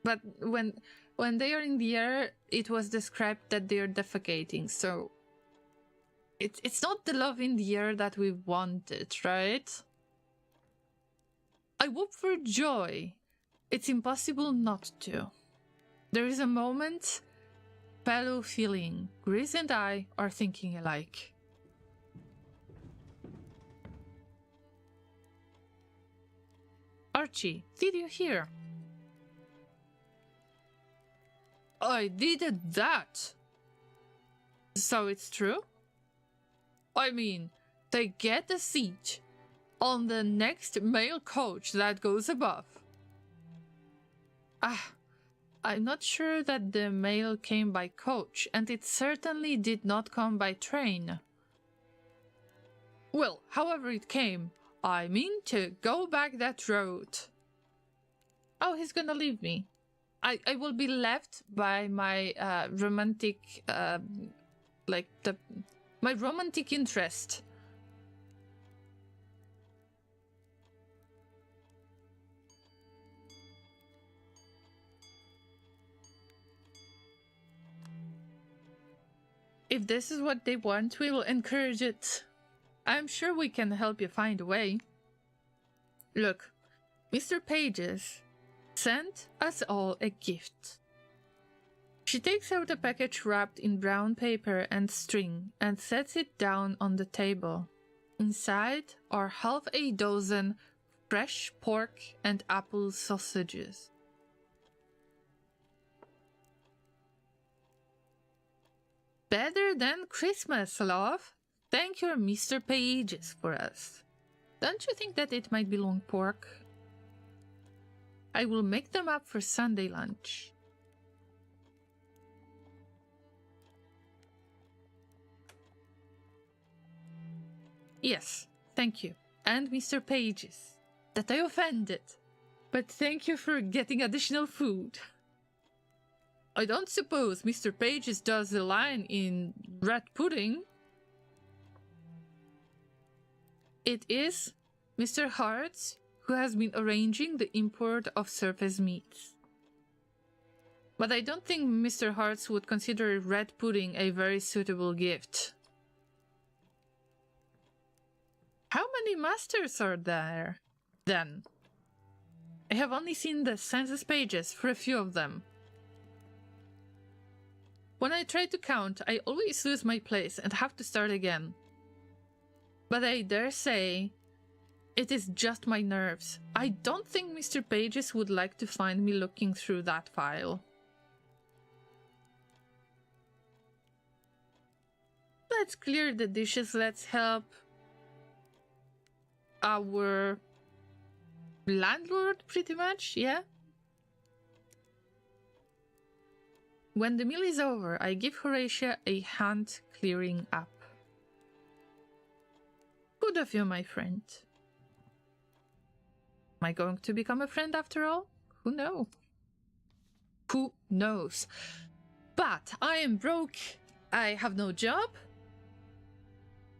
But when they are in the air, it was described that they are defecating, so... It's not the love in the air that we wanted, right? I whoop for joy. It's impossible not to. There is a moment... fellow feeling. Gris and I are thinking alike. Archie, did you hear? I did that! So it's true? I mean, they get a seat on the next mail coach that goes above. I'm not sure that the mail came by coach, and it certainly did not come by train. Well, however it came, I mean to go back that road. Oh, he's gonna leave me. I will be left by my romantic, my romantic interest. If this is what they want, we will encourage it. I'm sure we can help you find a way. Look, Mr. Pages sent us all a gift. She takes out a package wrapped in brown paper and string and sets it down on the table. Inside are half a dozen fresh pork and apple sausages. Better than Christmas, love. Thank your Mr. Pages for us. Don't you think that it might be long pork? I will make them up for Sunday lunch. Yes, thank you. And Mr. Pages. That I offended. But thank you for getting additional food. I don't suppose Mr. Pages does a line in red pudding. It is Mr. Hart's who has been arranging the import of surface meats. But I don't think Mr. Hart's would consider red pudding a very suitable gift. How many masters are there, then? I have only seen the census pages for a few of them. When I try to count, I always lose my place and have to start again. But I dare say, it is just my nerves. I don't think Mr. Pages would like to find me looking through that file. Let's clear the dishes, let's help our landlord, pretty much, yeah? When the meal is over, I give Horatia a hand clearing up. Good of you, my friend. Am I going to become a friend after all? Who knows? Who knows? But I am broke. I have no job.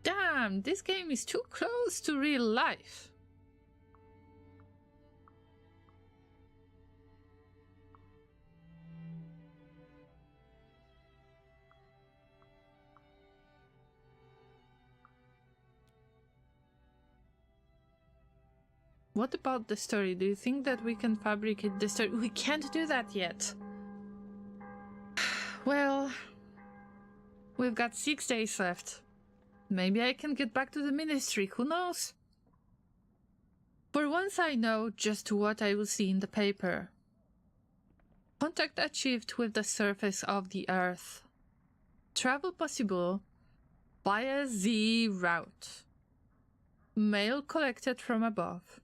Damn, this game is too close to real life. What about the story? Do you think that we can fabricate the story? We can't do that yet. Well, we've got 6 days left. Maybe I can get back to the ministry, who knows? For once I know just what I will see in the paper. Contact achieved with the surface of the Earth. Travel possible via Z route. Mail collected from above.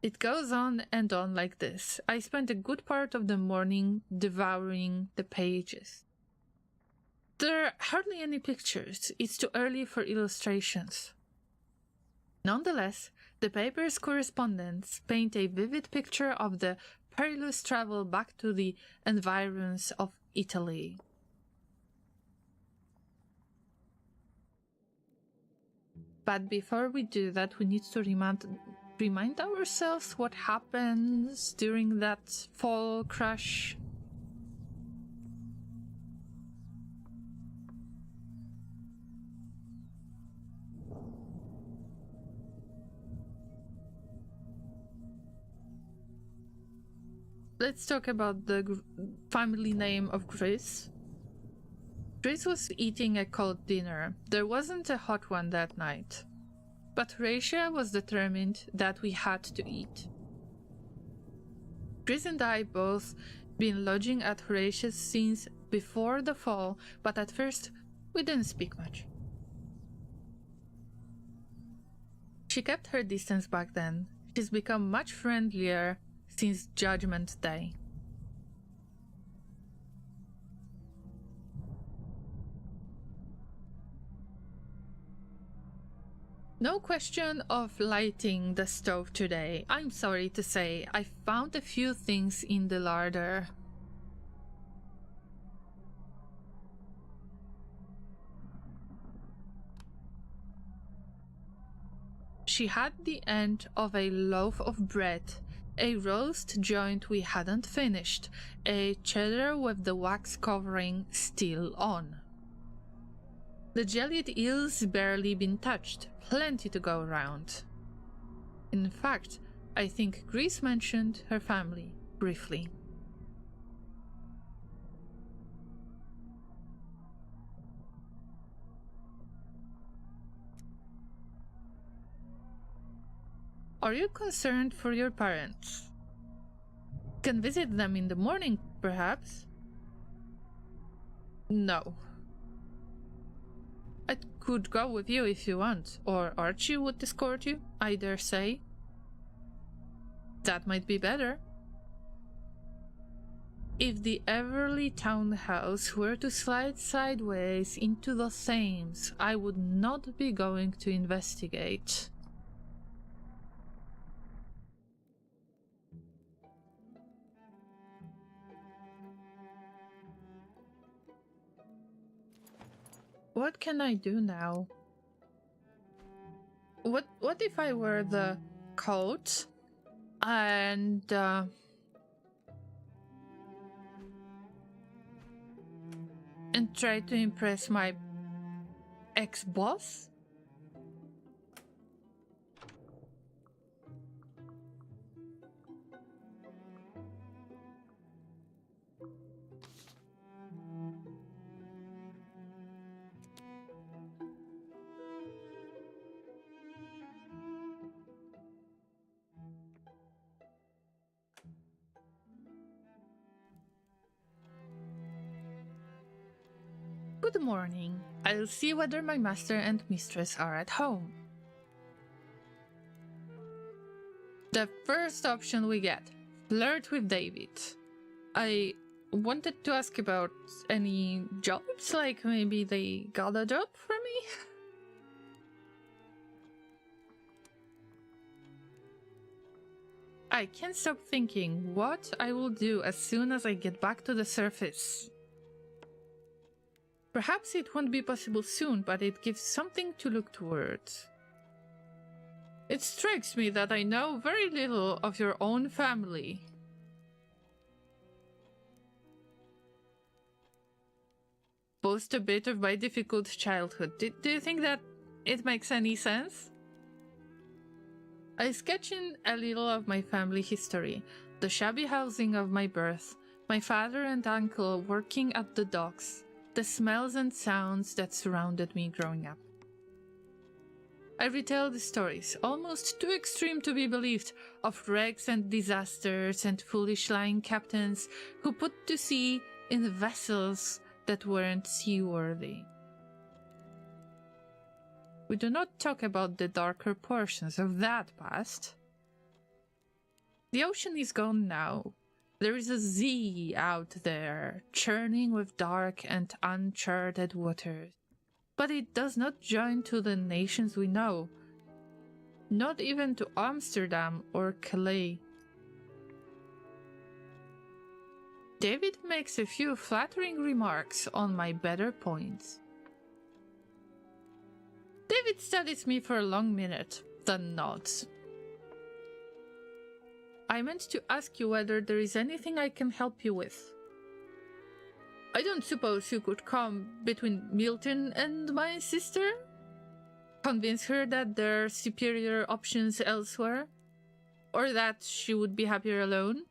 It goes on and on like this. I spent a good part of the morning devouring the pages. There are hardly any pictures. It's too early for illustrations. Nonetheless, the paper's correspondents paint a vivid picture of the perilous travel back to the environs of Italy. But before we do that, we need to remind ourselves what happens during that fall crash. Let's talk about the family name of Chris. Chris was eating a cold dinner. There wasn't a hot one that night. But Horatia was determined that we had to eat. Chris and I both been lodging at Horatia's since before the fall, but at first we didn't speak much. She kept her distance back then. She's become much friendlier since Judgment Day. No question of lighting the stove today. I'm sorry to say, I found a few things in the larder. She had the end of a loaf of bread, a roast joint we hadn't finished, a cheddar with the wax covering still on. The jellied eel's barely been touched, plenty to go around. In fact, I think Grace mentioned her family, briefly. Are you concerned for your parents? Can visit them in the morning, perhaps? No. I could go with you if you want, or Archie would escort you, I dare say. That might be better. If the Everly townhouse were to slide sideways into the Thames, I would not be going to investigate. What can I do now? What if I wear the coat and try to impress my ex-boss? Good morning. I'll see whether my master and mistress are at home. The first option we get, flirt with David. I wanted to ask about any jobs, like maybe they got a job for me? I can't stop thinking what I will do as soon as I get back to the surface. Perhaps it won't be possible soon, but it gives something to look towards. It strikes me that I know very little of your own family. Post a bit of my difficult childhood. Do you think that it makes any sense? I sketch in a little of my family history, the shabby housing of my birth, my father and uncle working at the docks, the smells and sounds that surrounded me growing up. I retell the stories, almost too extreme to be believed, of wrecks and disasters and foolish lying captains who put to sea in vessels that weren't seaworthy. We do not talk about the darker portions of that past. The ocean is gone now. There is a sea out there, churning with dark and uncharted waters. But it does not join to the nations we know. Not even to Amsterdam or Calais. David makes a few flattering remarks on my better points. David studies me for a long minute, then nods. I meant to ask you whether there is anything I can help you with. I don't suppose you could come between Milton and my sister? Convince her that there are superior options elsewhere? Or that she would be happier alone?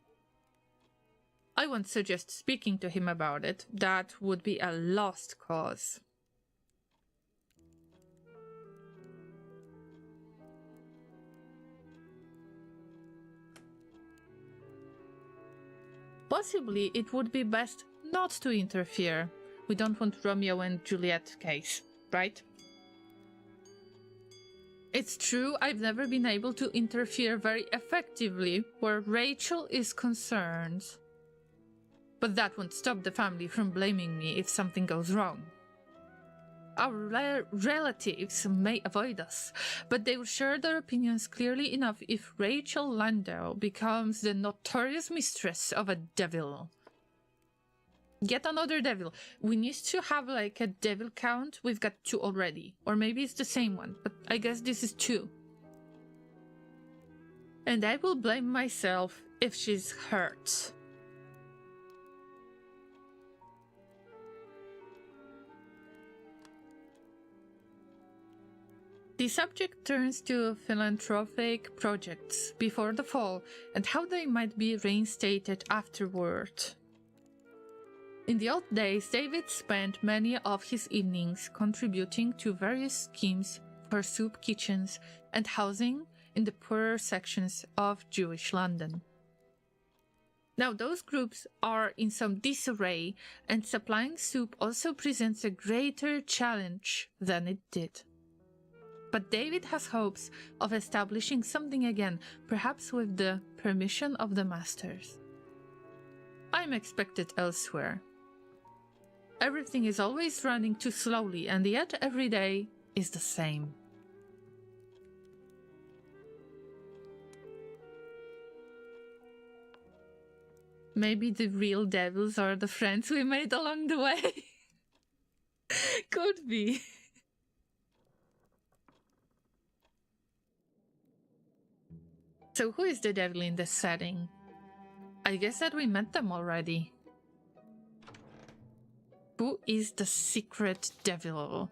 I won't suggest speaking to him about it. That would be a lost cause. Possibly it would be best not to interfere. We don't want Romeo and Juliet case, right? It's true, I've never been able to interfere very effectively where Rachel is concerned. But that won't stop the family from blaming me if something goes wrong. Our relatives may avoid us, but they will share their opinions clearly enough if Rachel Landau becomes the notorious mistress of a devil. Yet another devil. We need to have like a devil count. We've got 2 already. Or maybe it's the same one, but I guess this is 2. And I will blame myself if she's hurt. The subject turns to philanthropic projects before the fall and how they might be reinstated afterward. In the old days, David spent many of his evenings contributing to various schemes for soup kitchens and housing in the poorer sections of Jewish London. Now those groups are in some disarray, and supplying soup also presents a greater challenge than it did. But David has hopes of establishing something again, perhaps with the permission of the masters. I'm expected elsewhere. Everything is always running too slowly, and yet every day is the same. Maybe the real devils are the friends we made along the way. Could be. So who is the devil in this setting? I guess that we met them already. Who is the secret devil?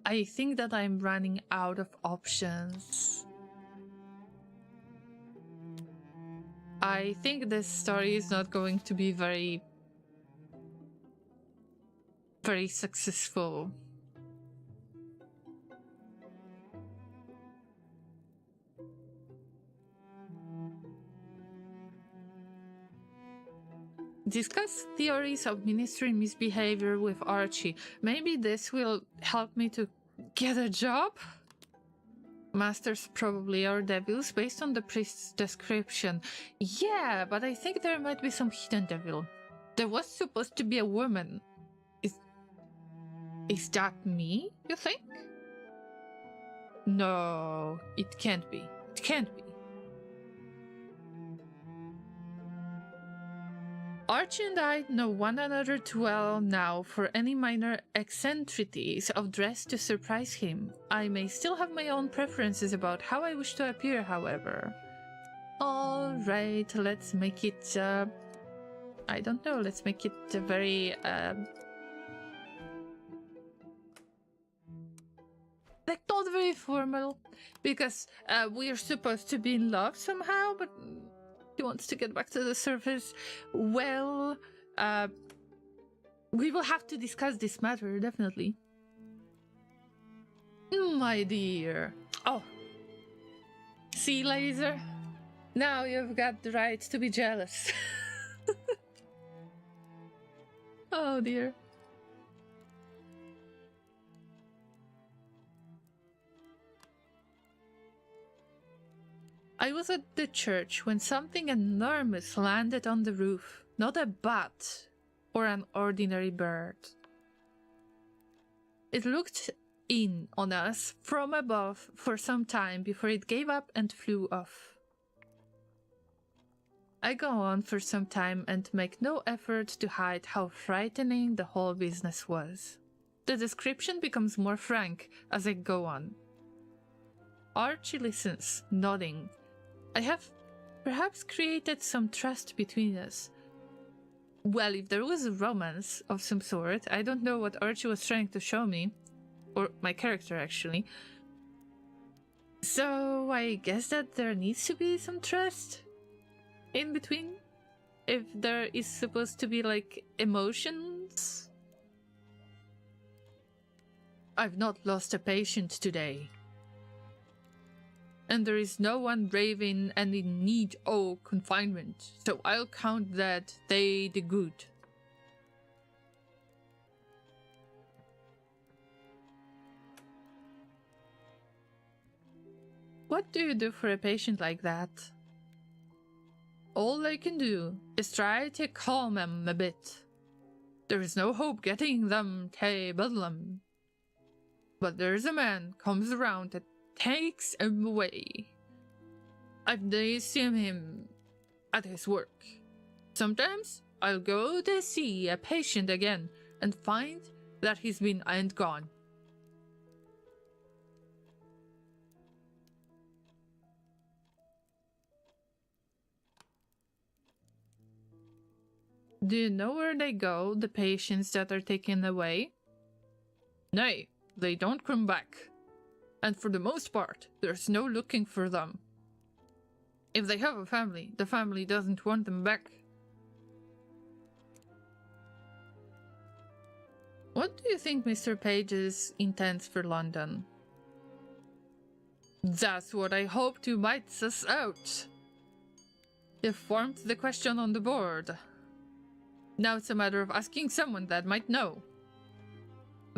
I think that I'm running out of options. I think this story is not going to be very successful. Discuss theories of ministry misbehavior with Archie. Maybe this will help me to get a job? Masters probably are devils based on the priest's description. Yeah, but I think there might be some hidden devil. There was supposed to be a woman. Is that me, you think? No, it can't be. It can't be. Archie and I know one another too well now for any minor eccentricities of dress to surprise him. I may still have my own preferences about how I wish to appear, however. Alright, let's make it, I don't know, let's make it a very, like, not very formal, because we are supposed to be in love somehow, but he wants to get back to the surface. Well, we will have to discuss this matter, definitely. My dear. Oh. See, Laser? Now you've got the right to be jealous. Oh, dear. I was at the church when something enormous landed on the roof. Not a bat or an ordinary bird. It looked in on us from above for some time before it gave up and flew off. I go on for some time and make no effort to hide how frightening the whole business was. The description becomes more frank as I go on. Archie listens, nodding. I have perhaps created some trust between us. Well, if there was a romance of some sort, I don't know what Archie was trying to show me. Or my character, actually. So I guess that there needs to be some trust in between. If there is supposed to be, like, emotions. I've not lost a patient today. And there is no one raving and in need of confinement, so I'll count that they the good. What do you do for a patient like that? All I can do is try to calm them a bit. There is no hope getting them to bedlam. But there's a man comes around that takes him away. I've seen him at his work. Sometimes I'll go to see a patient again and find that he's been and gone. Do you know where they go, the patients that are taken away? Nay, they don't come back. And for the most part, there's no looking for them. If they have a family, the family doesn't want them back. What do you think Mr. Page's intends for London? That's what I hoped you might suss out. You formed the question on the board. Now it's a matter of asking someone that might know.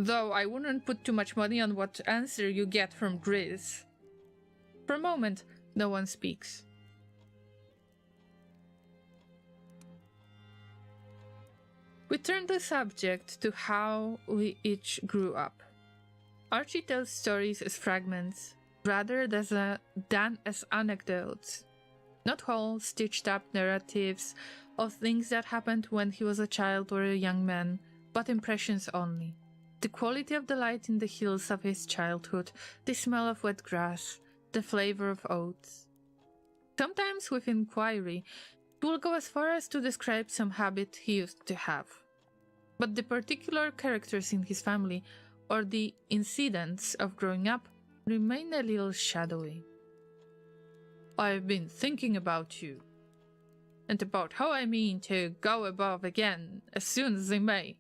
Though I wouldn't put too much money on what answer you get from Grizz. For a moment, no one speaks. We turn the subject to how we each grew up. Archie tells stories as fragments, rather than as anecdotes. Not whole, stitched-up narratives of things that happened when he was a child or a young man, but impressions only. The quality of the light in the hills of his childhood, the smell of wet grass, the flavor of oats. Sometimes with inquiry, he will go as far as to describe some habit he used to have. But the particular characters in his family, or the incidents of growing up, remain a little shadowy. I've been thinking about you, and about how I mean to go above again as soon as I may.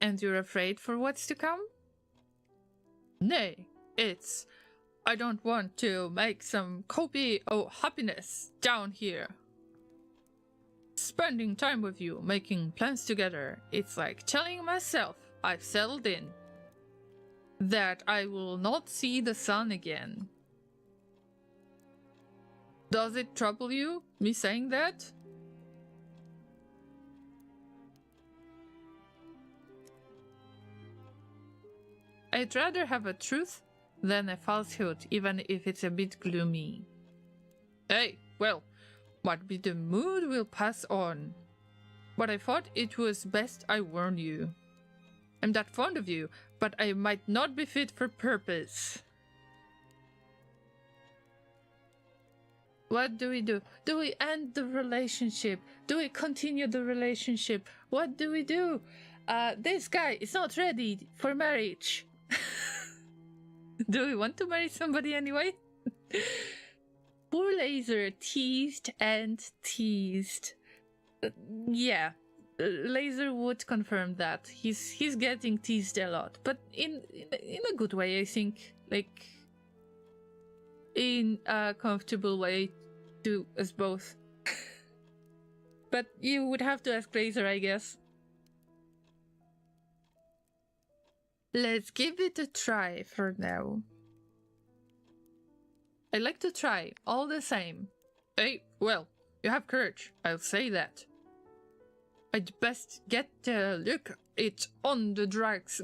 And you're afraid for what's to come? Nay, it's, I don't want to make some copy of happiness down here. Spending time with you, making plans together, it's like telling myself I've settled in. That I will not see the sun again. Does it trouble you, me saying that? I'd rather have a truth than a falsehood, even if it's a bit gloomy. Hey, well, might be the mood will pass on. But I thought it was best I warn you. I'm that fond of you, but I might not be fit for purpose. What do we do? Do we end the relationship? Do we continue the relationship? What do we do? This guy is not ready for marriage. Do we want to marry somebody anyway? Poor Laser teased and teased. Yeah, Laser would confirm that. He's getting teased a lot, but in a good way, I think. Like, in a comfortable way to us both. But you would have to ask Laser, I guess. Let's give it a try for now. I like to try, all the same. Hey, well, you have courage, I'll say that. I'd best get a look in on the drugs.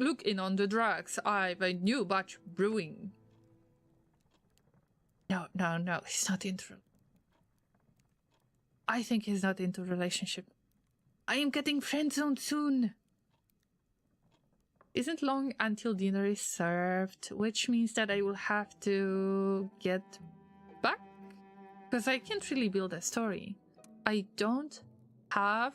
I've a new batch brewing. No, he's not into... I think he's not into relationship. I am getting friend-zoned soon. Isn't long until dinner is served, which means that I will have to get back? Because I can't really build a story. I don't have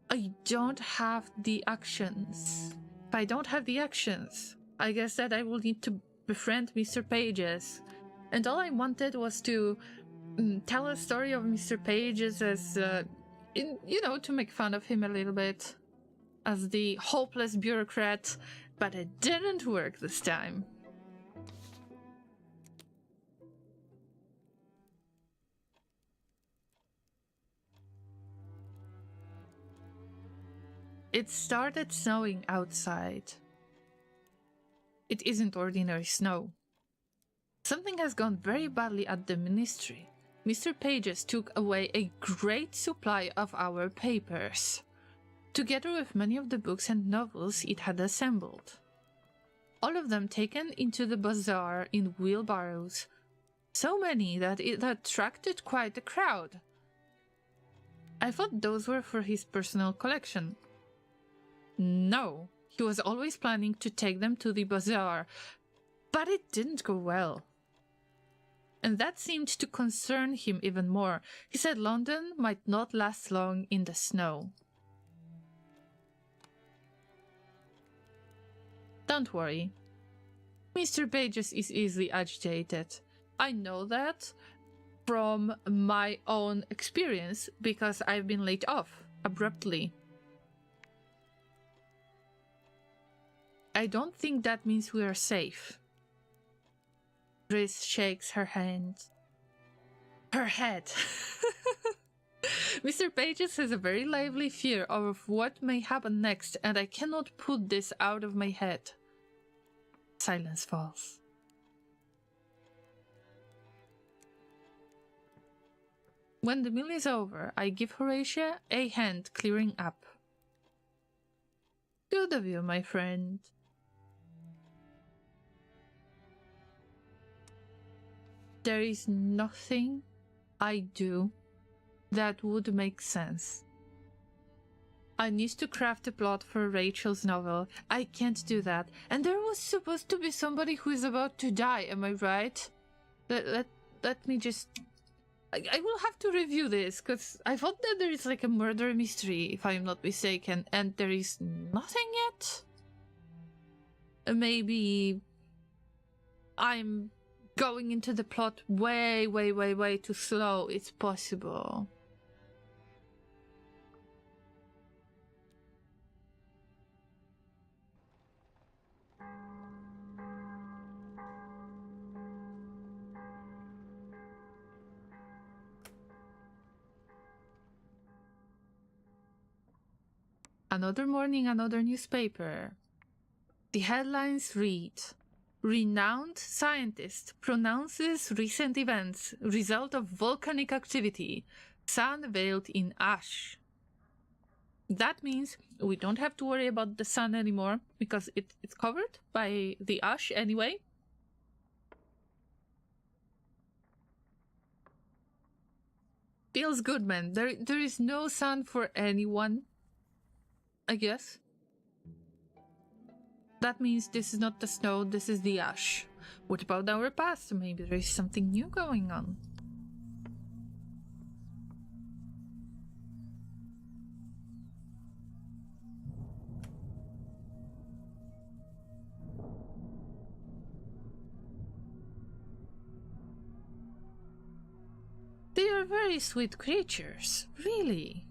the actions. If I don't have the actions, I guess that I will need to befriend Mr. Pages. And all I wanted was to tell a story of Mr. Pages as, to make fun of him a little bit. As the hopeless bureaucrat, but it didn't work this time. It started snowing outside. It isn't ordinary snow. Something has gone very badly at the ministry. Mr. Pages took away a great supply of our papers, together with many of the books and novels it had assembled. All of them taken into the bazaar in wheelbarrows, so many that it attracted quite a crowd. I thought those were for his personal collection. No, he was always planning to take them to the bazaar, but it didn't go well. And that seemed to concern him even more. He said London might not last long in the snow. Don't worry. Mr. Pages is easily agitated. I know that from my own experience because I've been laid off abruptly. I don't think that means we are safe. Grace shakes her hand. Her head. Mr. Pages has a very lively fear of what may happen next, and I cannot put this out of my head. Silence falls. When the meal is over, I give Horatia a hand clearing up. Good of you, my friend. There is nothing I do that would make sense. I need to craft a plot for Rachel's novel. I can't do that. And there was supposed to be somebody who is about to die, am I right? Let me just... I will have to review this, because I thought that there is like a murder mystery, if I'm not mistaken, and there is nothing yet? Maybe I'm going into the plot way too slow. It's possible. Another morning, another newspaper. The headlines read, Renowned scientist pronounces recent events result of volcanic activity, sun veiled in ash. That means We don't have to worry about the sun anymore because it's covered by the ash anyway. Feels good, man. There is no sun for anyone, I guess. That means this is not the snow, this is the ash. What about our past? Maybe there is something new going on. They are very sweet creatures, really.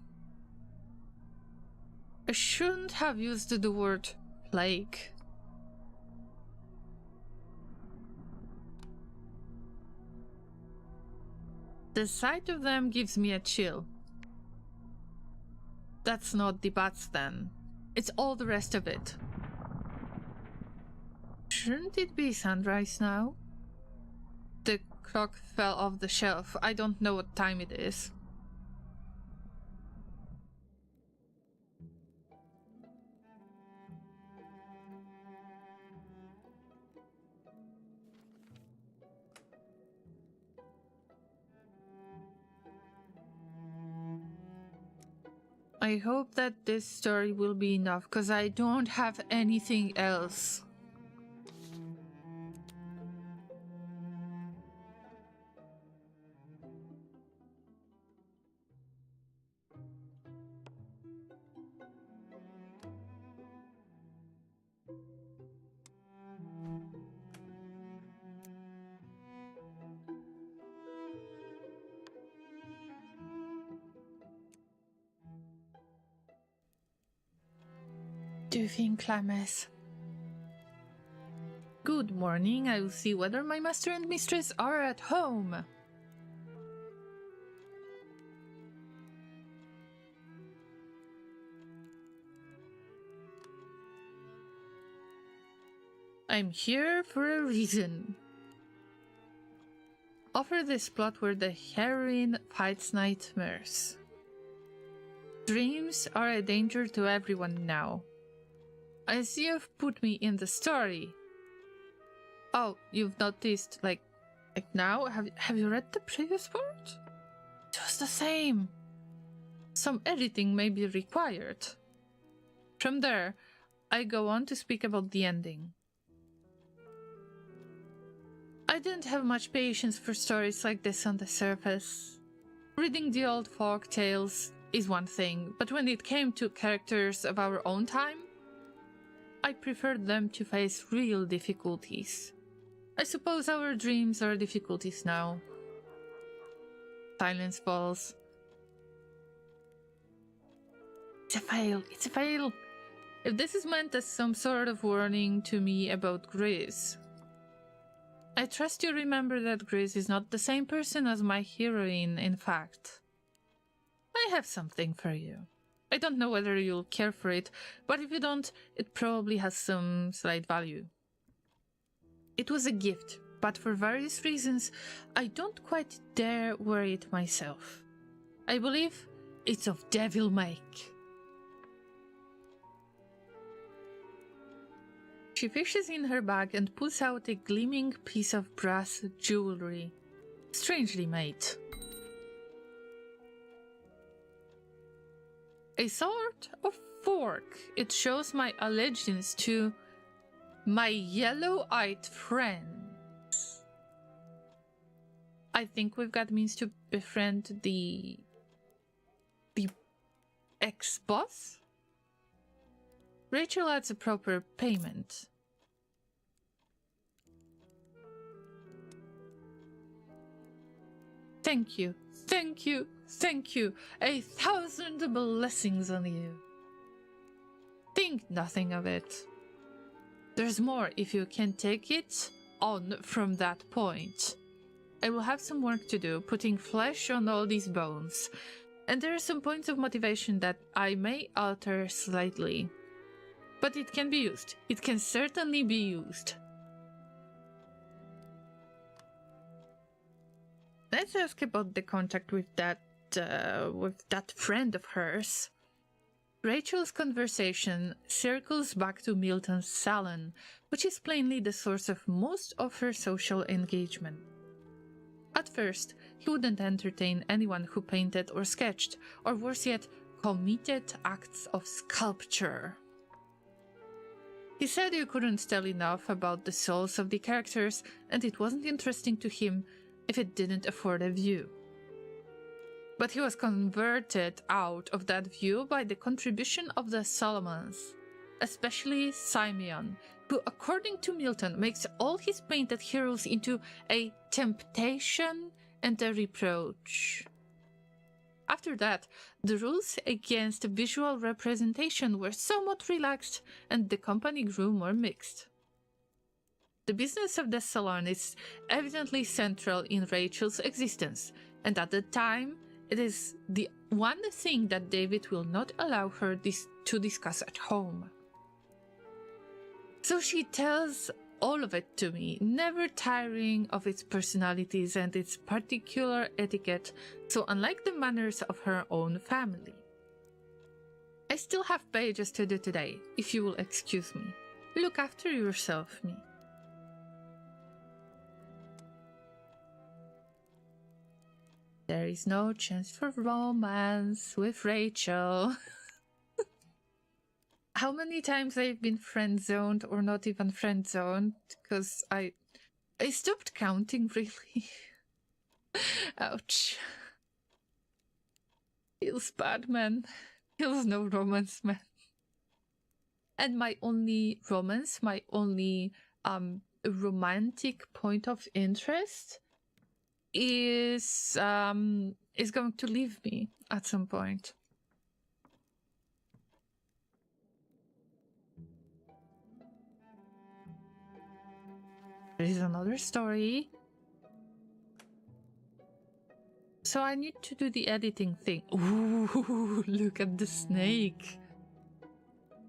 I shouldn't have used the word plague. The sight of them gives me a chill. That's not the bats then. It's all the rest of it. Shouldn't it be sunrise now? The clock fell off the shelf. I don't know what time it is. I hope that this story will be enough, because I don't have anything else. Do you think, Llamas? Good morning. I will see whether my master and mistress are at home. I'm here for a reason. Offer this plot where the heroine fights nightmares. Dreams are a danger to everyone now. I see you've put me in the story. Oh, you've noticed, like now? Have you read the previous part? It was the same. Some editing may be required. From there, I go on to speak about the ending. I didn't have much patience for stories like this on the surface. Reading the old folk tales is one thing, but when it came to characters of our own time, I preferred them to face real difficulties. I suppose our dreams are difficulties now. Silence falls. It's a fail, it's a fail. If this is meant as some sort of warning to me about Grizz, I trust you remember that Grizz is not the same person as my heroine, in fact. I have something for you. I don't know whether you'll care for it, but if you don't, it probably has some slight value. It was a gift, but for various reasons, I don't quite dare wear it myself. I believe it's of devil make. She fishes in her bag and pulls out a gleaming piece of brass jewelry, strangely made. A sort of fork. It shows my allegiance to my yellow-eyed friends. I think we've got means to befriend the ex-boss? Rachel adds a proper payment. Thank you, thank you, thank you. 1,000 blessings on you. Think nothing of it. There's more if you can take it on from that point. I will have some work to do, putting flesh on all these bones. And there are some points of motivation that I may alter slightly. But it can be used. It can certainly be used. Let's ask about the contact with that friend of hers. Rachel's conversation circles back to Milton's salon, which is plainly the source of most of her social engagement. At first, he wouldn't entertain anyone who painted or sketched, or worse yet, committed acts of sculpture. He said you couldn't tell enough about the souls of the characters, and it wasn't interesting to him if it didn't afford a view. But he was converted out of that view by the contribution of the Solomons, especially Simeon, who, according to Milton, makes all his painted heroes into a temptation and a reproach. After that, the rules against visual representation were somewhat relaxed, and the company grew more mixed. The business of the salon is evidently central in Rachel's existence, and at the time, it is the one thing that David will not allow her to discuss at home. So she tells all of it to me, never tiring of its personalities and its particular etiquette, so unlike the manners of her own family. I still have pages to do today, if you will excuse me. Look after yourself, me. There is no chance for romance with Rachel. How many times I've been friend-zoned or not even friend-zoned, because I stopped counting, really. Ouch. Feels bad, man. Feels no romance, man. And my only romance, my only romantic point of interest is going to leave me at some point. There is another story. So I need to do the editing thing. Ooh, look at the snake.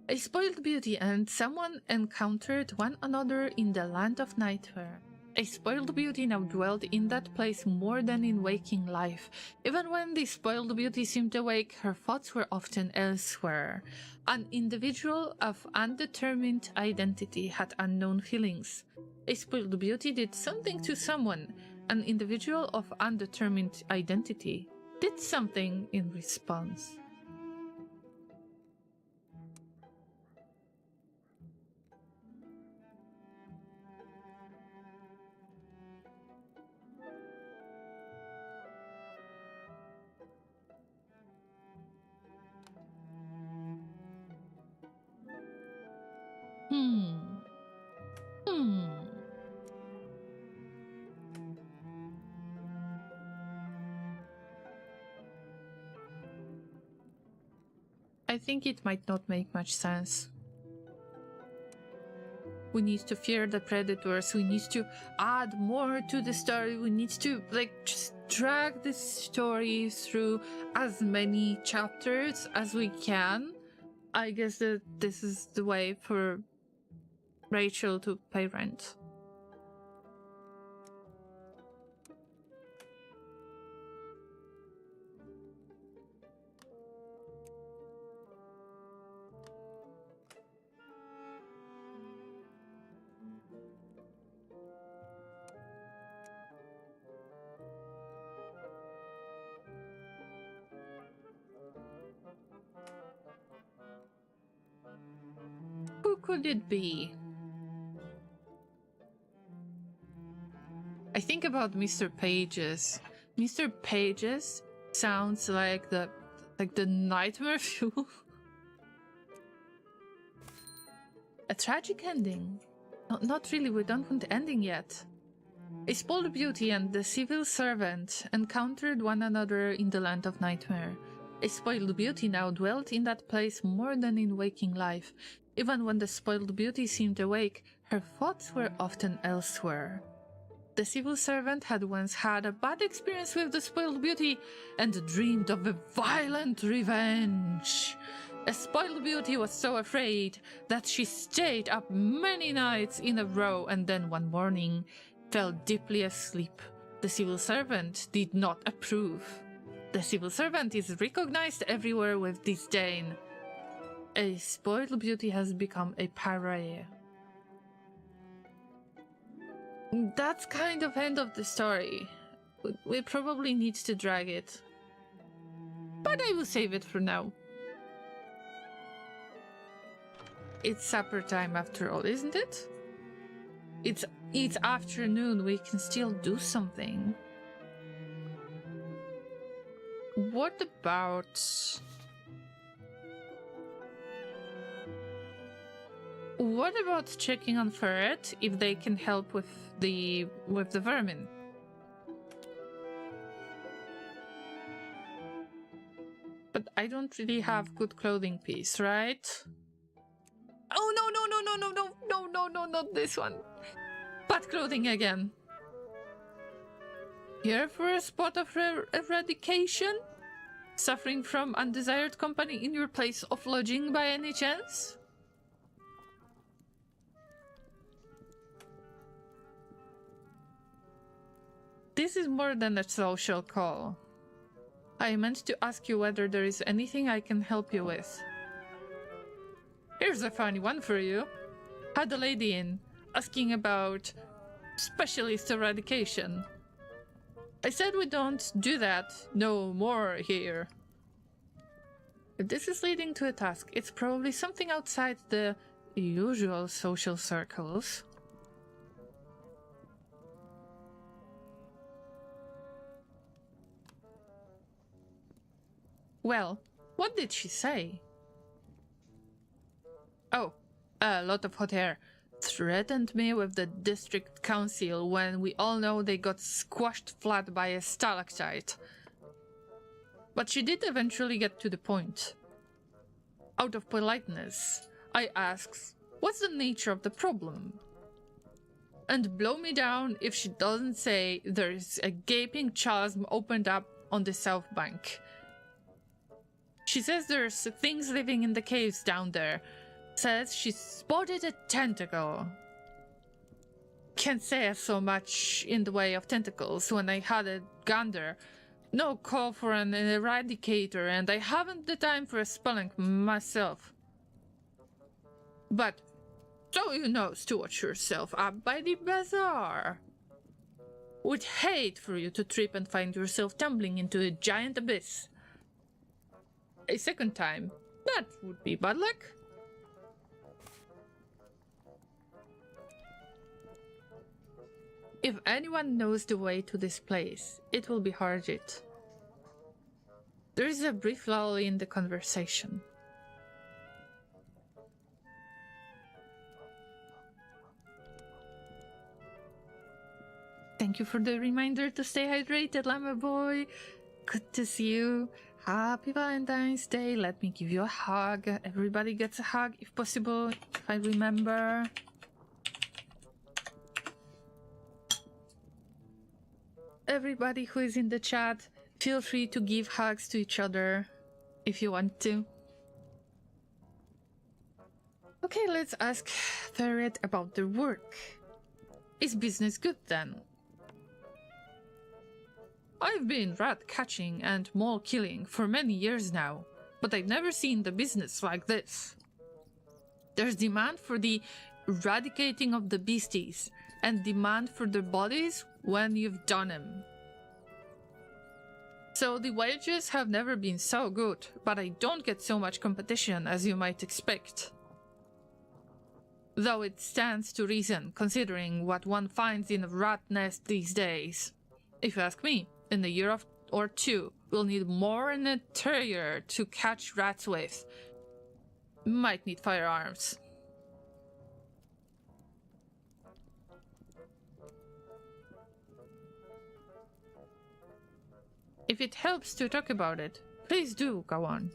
A spoiled beauty and someone encountered one another in the land of nightmare. A spoiled beauty now dwelled in that place more than in waking life. Even when the spoiled beauty seemed awake, her thoughts were often elsewhere. An individual of undetermined identity had unknown feelings. A spoiled beauty did something to someone. An individual of undetermined identity did something in response. I think it might not make much sense. We need to fear the predators, we need to add more to the story, we need to, just drag this story through as many chapters as we can. I guess that this is the way for Rachel to pay rent. Who could it be? I think about Mr. Pages. Mr. Pages sounds like the nightmare fuel. A tragic ending. Not really, we don't want ending yet. A spoiled beauty and the civil servant encountered one another in the land of nightmare. A spoiled beauty now dwelt in that place more than in waking life. Even when the spoiled beauty seemed awake, her thoughts were often elsewhere. The civil servant had once had a bad experience with the spoiled beauty and dreamed of a violent revenge. A spoiled beauty was so afraid that she stayed up many nights in a row and then one morning fell deeply asleep. The civil servant did not approve. The civil servant is recognized everywhere with disdain. A spoiled beauty has become a pariah. That's kind of end of the story. We probably need to drag it. But I will save it for now. It's supper time after all, isn't it? It's afternoon, we can still do something. What about... What about checking on Ferret if they can help with the vermin? But I don't really have good clothing piece, right? Oh no, not this one. Bad clothing again. Here for a spot of eradication? Suffering from undesired company in your place of lodging by any chance? This is more than a social call. I meant to ask you whether there is anything I can help you with. Here's a funny one for you. Had a lady in, asking about specialist eradication. I said we don't do that no more here. If this is leading to a task, it's probably something outside the usual social circles. Well, what did she say? Oh, a lot of hot air. Threatened me with the district council when we all know they got squashed flat by a stalactite. But she did eventually get to the point. Out of politeness, I asks, what's the nature of the problem? And blow me down if she doesn't say there's a gaping chasm opened up on the south bank. She says there's things living in the caves down there. Says she spotted a tentacle. Can't say I saw much in the way of tentacles when I had a gander. No call for an eradicator, and I haven't the time for a spelling myself. But, so you know to watch yourself up by the bazaar. Would hate for you to trip and find yourself tumbling into a giant abyss. A second time, that would be bad luck. If anyone knows the way to this place, it will be Harjit. There is a brief lull in the conversation. Thank you for the reminder to stay hydrated, Llama boy. Good to see you. Happy Valentine's Day. Let me give you a hug. Everybody gets a hug if possible, if I remember. Everybody who is in the chat, feel free to give hugs to each other if you want to. Okay, let's ask Ferret about their work. Is business good then? I've been rat catching and mole killing for many years now, but I've never seen the business like this. There's demand for the eradicating of the beasties, and demand for their bodies when you've done them. So the wages have never been so good, but I don't get so much competition as you might expect. Though it stands to reason, considering what one finds in a rat nest these days. If you ask me, in a year or two, we'll need more than a terrier to catch rats with. Might need firearms. If it helps to talk about it, please do go on.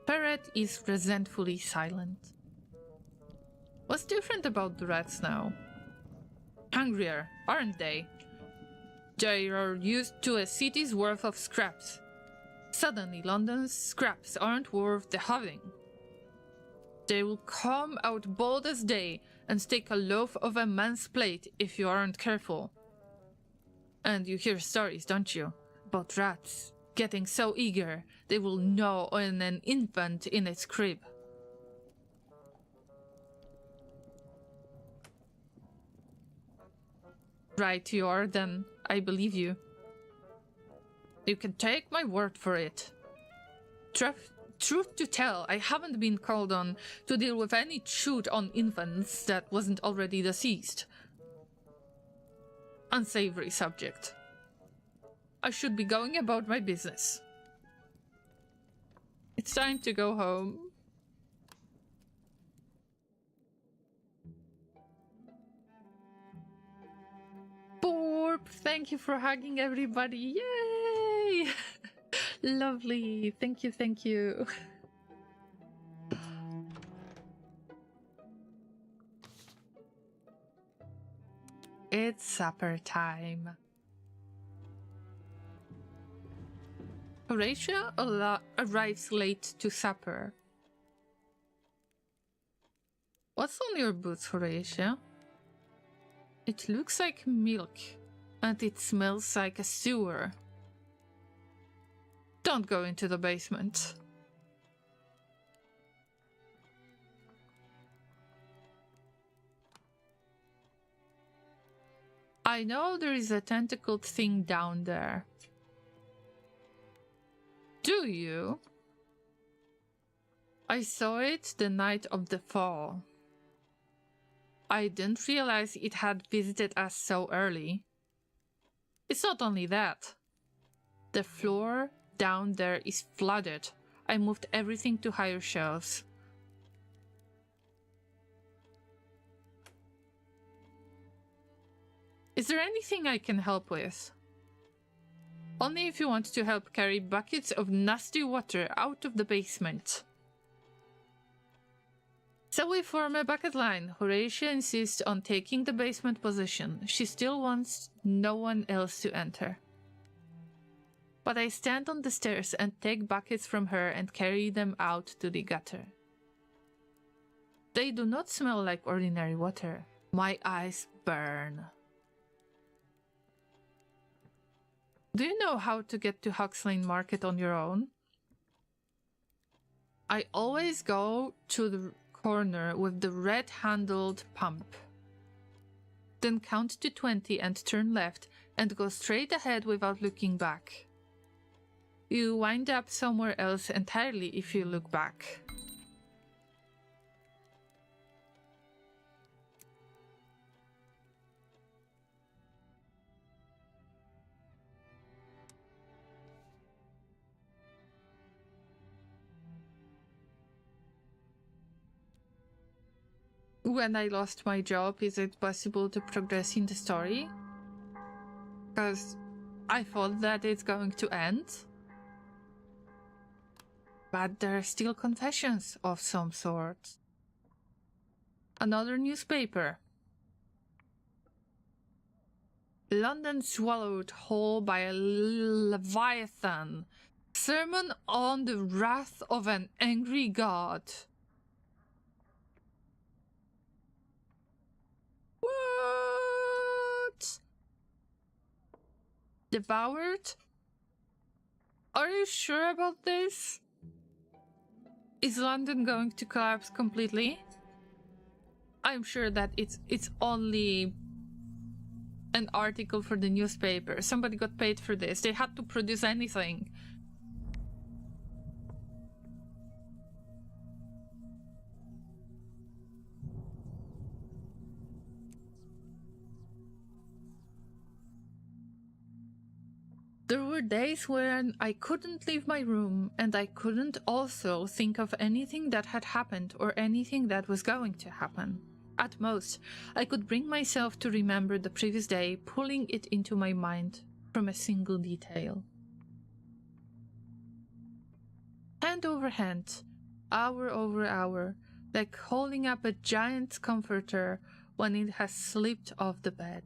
Ferret is resentfully silent. What's different about the rats now? Hungrier, aren't they? They are used to a city's worth of scraps. Suddenly London's scraps aren't worth the having. They will come out bold as day and take a loaf of a man's plate if you aren't careful. And you hear stories, don't you? About rats getting so eager they will gnaw on an infant in its crib. Right you are, then. I believe you. You can take my word for it. Truth to tell, I haven't been called on to deal with any shoot on infants that wasn't already deceased. Unsavory subject. I should be going about my business. It's time to go home. Borp, thank you for hugging everybody. Yay! Lovely. Thank you, thank you. It's supper time. Horatio arrives late to supper. What's on your boots, Horatio? It looks like milk, and it smells like a sewer. Don't go into the basement. I know there is a tentacled thing down there. Do you? I saw it the night of the fall. I didn't realize it had visited us so early. It's not only that. The floor down there is flooded. I moved everything to higher shelves. Is there anything I can help with? Only if you want to help carry buckets of nasty water out of the basement. So we form a bucket line. Horatio insists on taking the basement position. She still wants no one else to enter. But I stand on the stairs and take buckets from her and carry them out to the gutter. They do not smell like ordinary water. My eyes burn. Do you know how to get to HUGS Lane Market on your own? I always go to the corner with the red-handled pump. Then count to 20 and turn left and go straight ahead without looking back. You wind up somewhere else entirely if you look back. When I lost my job, is it possible to progress in the story? Because I thought that it's going to end. But there are still confessions of some sort. Another newspaper. London swallowed whole by a leviathan. Sermon on the wrath of an angry god. What? Devoured? Are you sure about this? Is London going to collapse completely? I'm sure that it's only an article for the newspaper. Somebody got paid for this. They had to produce anything. There were days when I couldn't leave my room, and I couldn't also think of anything that had happened or anything that was going to happen. At most, I could bring myself to remember the previous day, pulling it into my mind from a single detail. Hand over hand, hour over hour, like holding up a giant's comforter when it has slipped off the bed.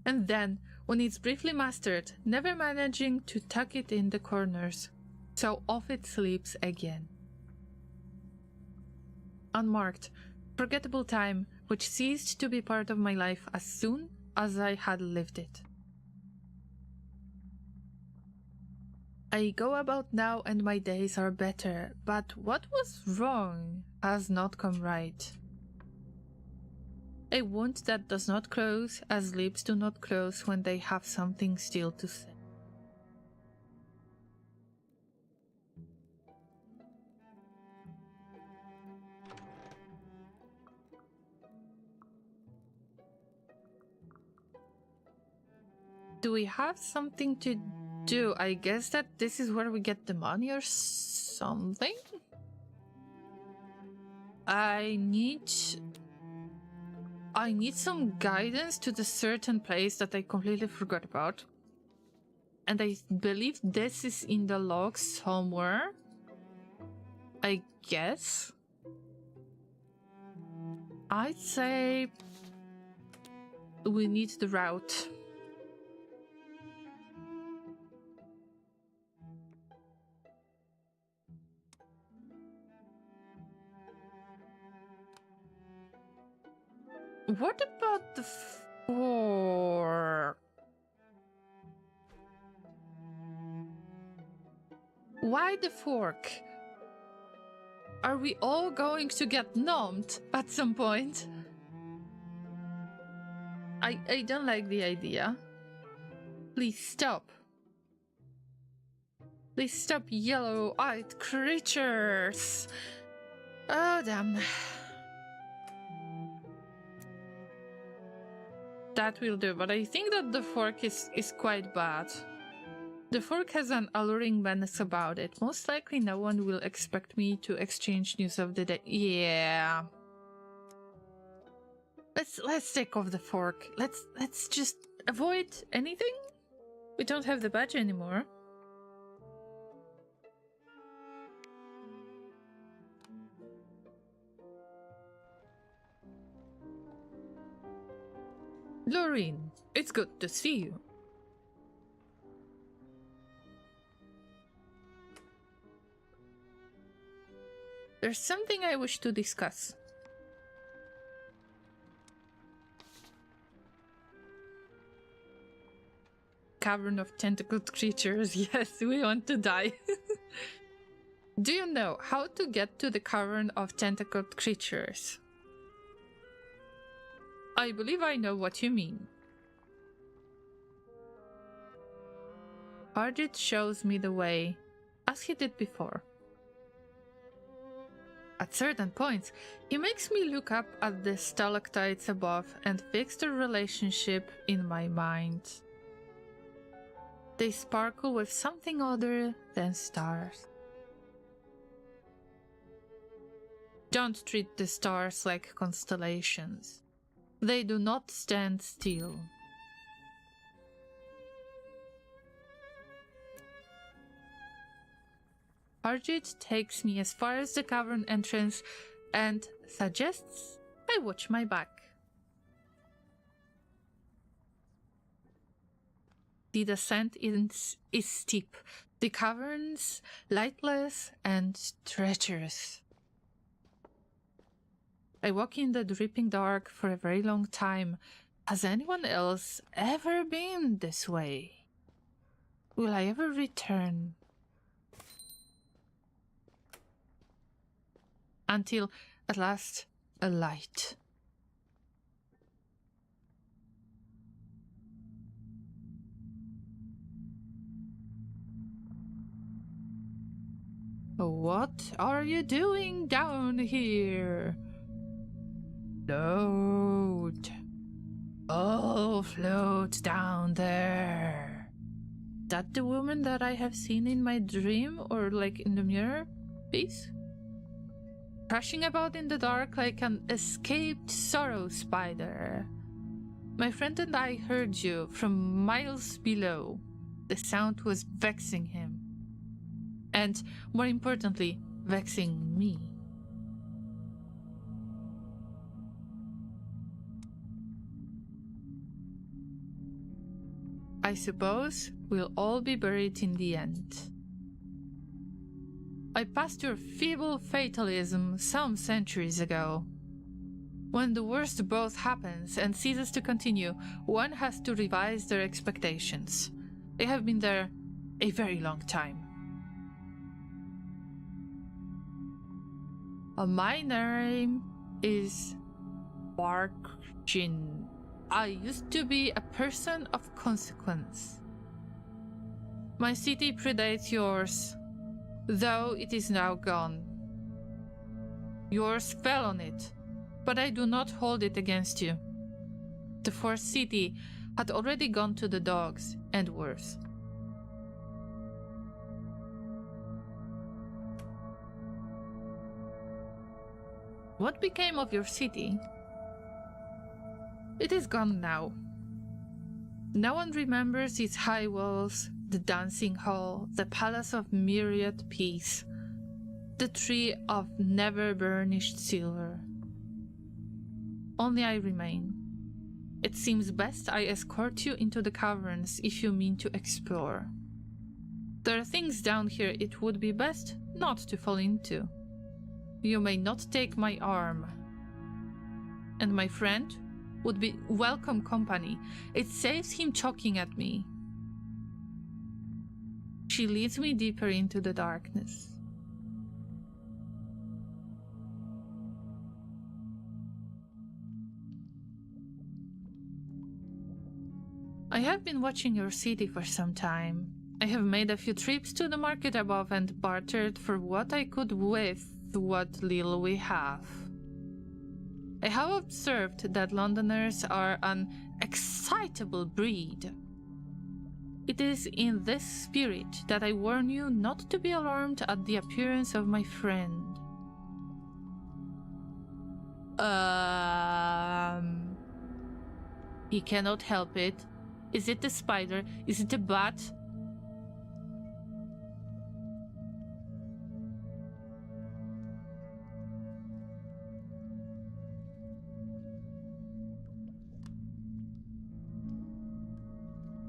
And then, when it's briefly mastered, never managing to tuck it in the corners, so off it sleeps again. Unmarked, forgettable time which ceased to be part of my life as soon as I had lived it. I go about now and my days are better, but what was wrong has not come right. A wound that does not close, as lips do not close when they have something still to say. Do we have something to do? I guess that this is where we get the money or something? I need some guidance to the certain place that I completely forgot about. And I believe this is in the log somewhere. I guess. I'd say we need the route. What about the fork? Why the fork? Are we all going to get numbed at some point? I don't like the idea. Please stop. Please stop, yellow-eyed creatures. Oh, damn. That will do, but I think that the fork is quite bad. The fork has an alluring menace about it. Most likely no one will expect me to exchange news of the day. Yeah. Let's take off the fork. Let's just avoid anything. We don't have the badge anymore. Laureen, it's good to see you. There's something I wish to discuss. Cavern of tentacled creatures. Yes, we want to die. Do you know how to get to the cavern of tentacled creatures? I believe I know what you mean. Arjit shows me the way, as he did before. At certain points, he makes me look up at the stalactites above and fix the relationship in my mind. They sparkle with something other than stars. Don't treat the stars like constellations. They do not stand still. Arjit takes me as far as the cavern entrance and suggests I watch my back. The descent is steep, the caverns lightless and treacherous. I walk in the dripping dark for a very long time. Has anyone else ever been this way? Will I ever return? Until, at last, a light. What are you doing down here? Float. Oh, float down there. That the woman that I have seen in my dream or like in the mirror piece? Crashing about in the dark like an escaped sorrow spider. My friend and I heard you from miles below. The sound was vexing him. And, more importantly, vexing me. I suppose we'll all be buried in the end. I passed your feeble fatalism some centuries ago. When the worst both happens and ceases to continue, one has to revise their expectations. I have been there a very long time. My name is Barkjin. I used to be a person of consequence. My city predates yours, though it is now gone. Yours fell on it, but I do not hold it against you. The fourth city had already gone to the dogs, and worse. What became of your city? It is gone now. No one remembers its high walls, the dancing hall, the palace of myriad peace, the tree of never burnished silver. Only I remain. It seems best I escort you into the caverns if you mean to explore. There are things down here it would be best not to fall into. You may not take my arm. And my friend would be welcome company. It saves him choking at me. She leads me deeper into the darkness. I have been watching your city for some time. I have made a few trips to the market above and bartered for what I could with what little we have. I have observed that Londoners are an excitable breed. It is in this spirit that I warn you not to be alarmed at the appearance of my friend. He cannot help it. Is it the spider? Is it a bat?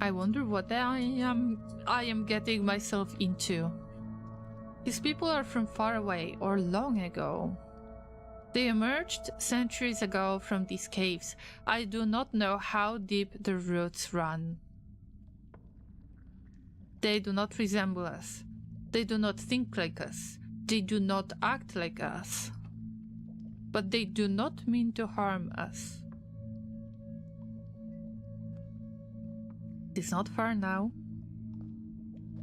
I wonder what I am getting myself into. These people are from far away or long ago. They emerged centuries ago from these caves. I do not know how deep the roots run. They do not resemble us. They do not think like us. They do not act like us. But they do not mean to harm us. It is not far now.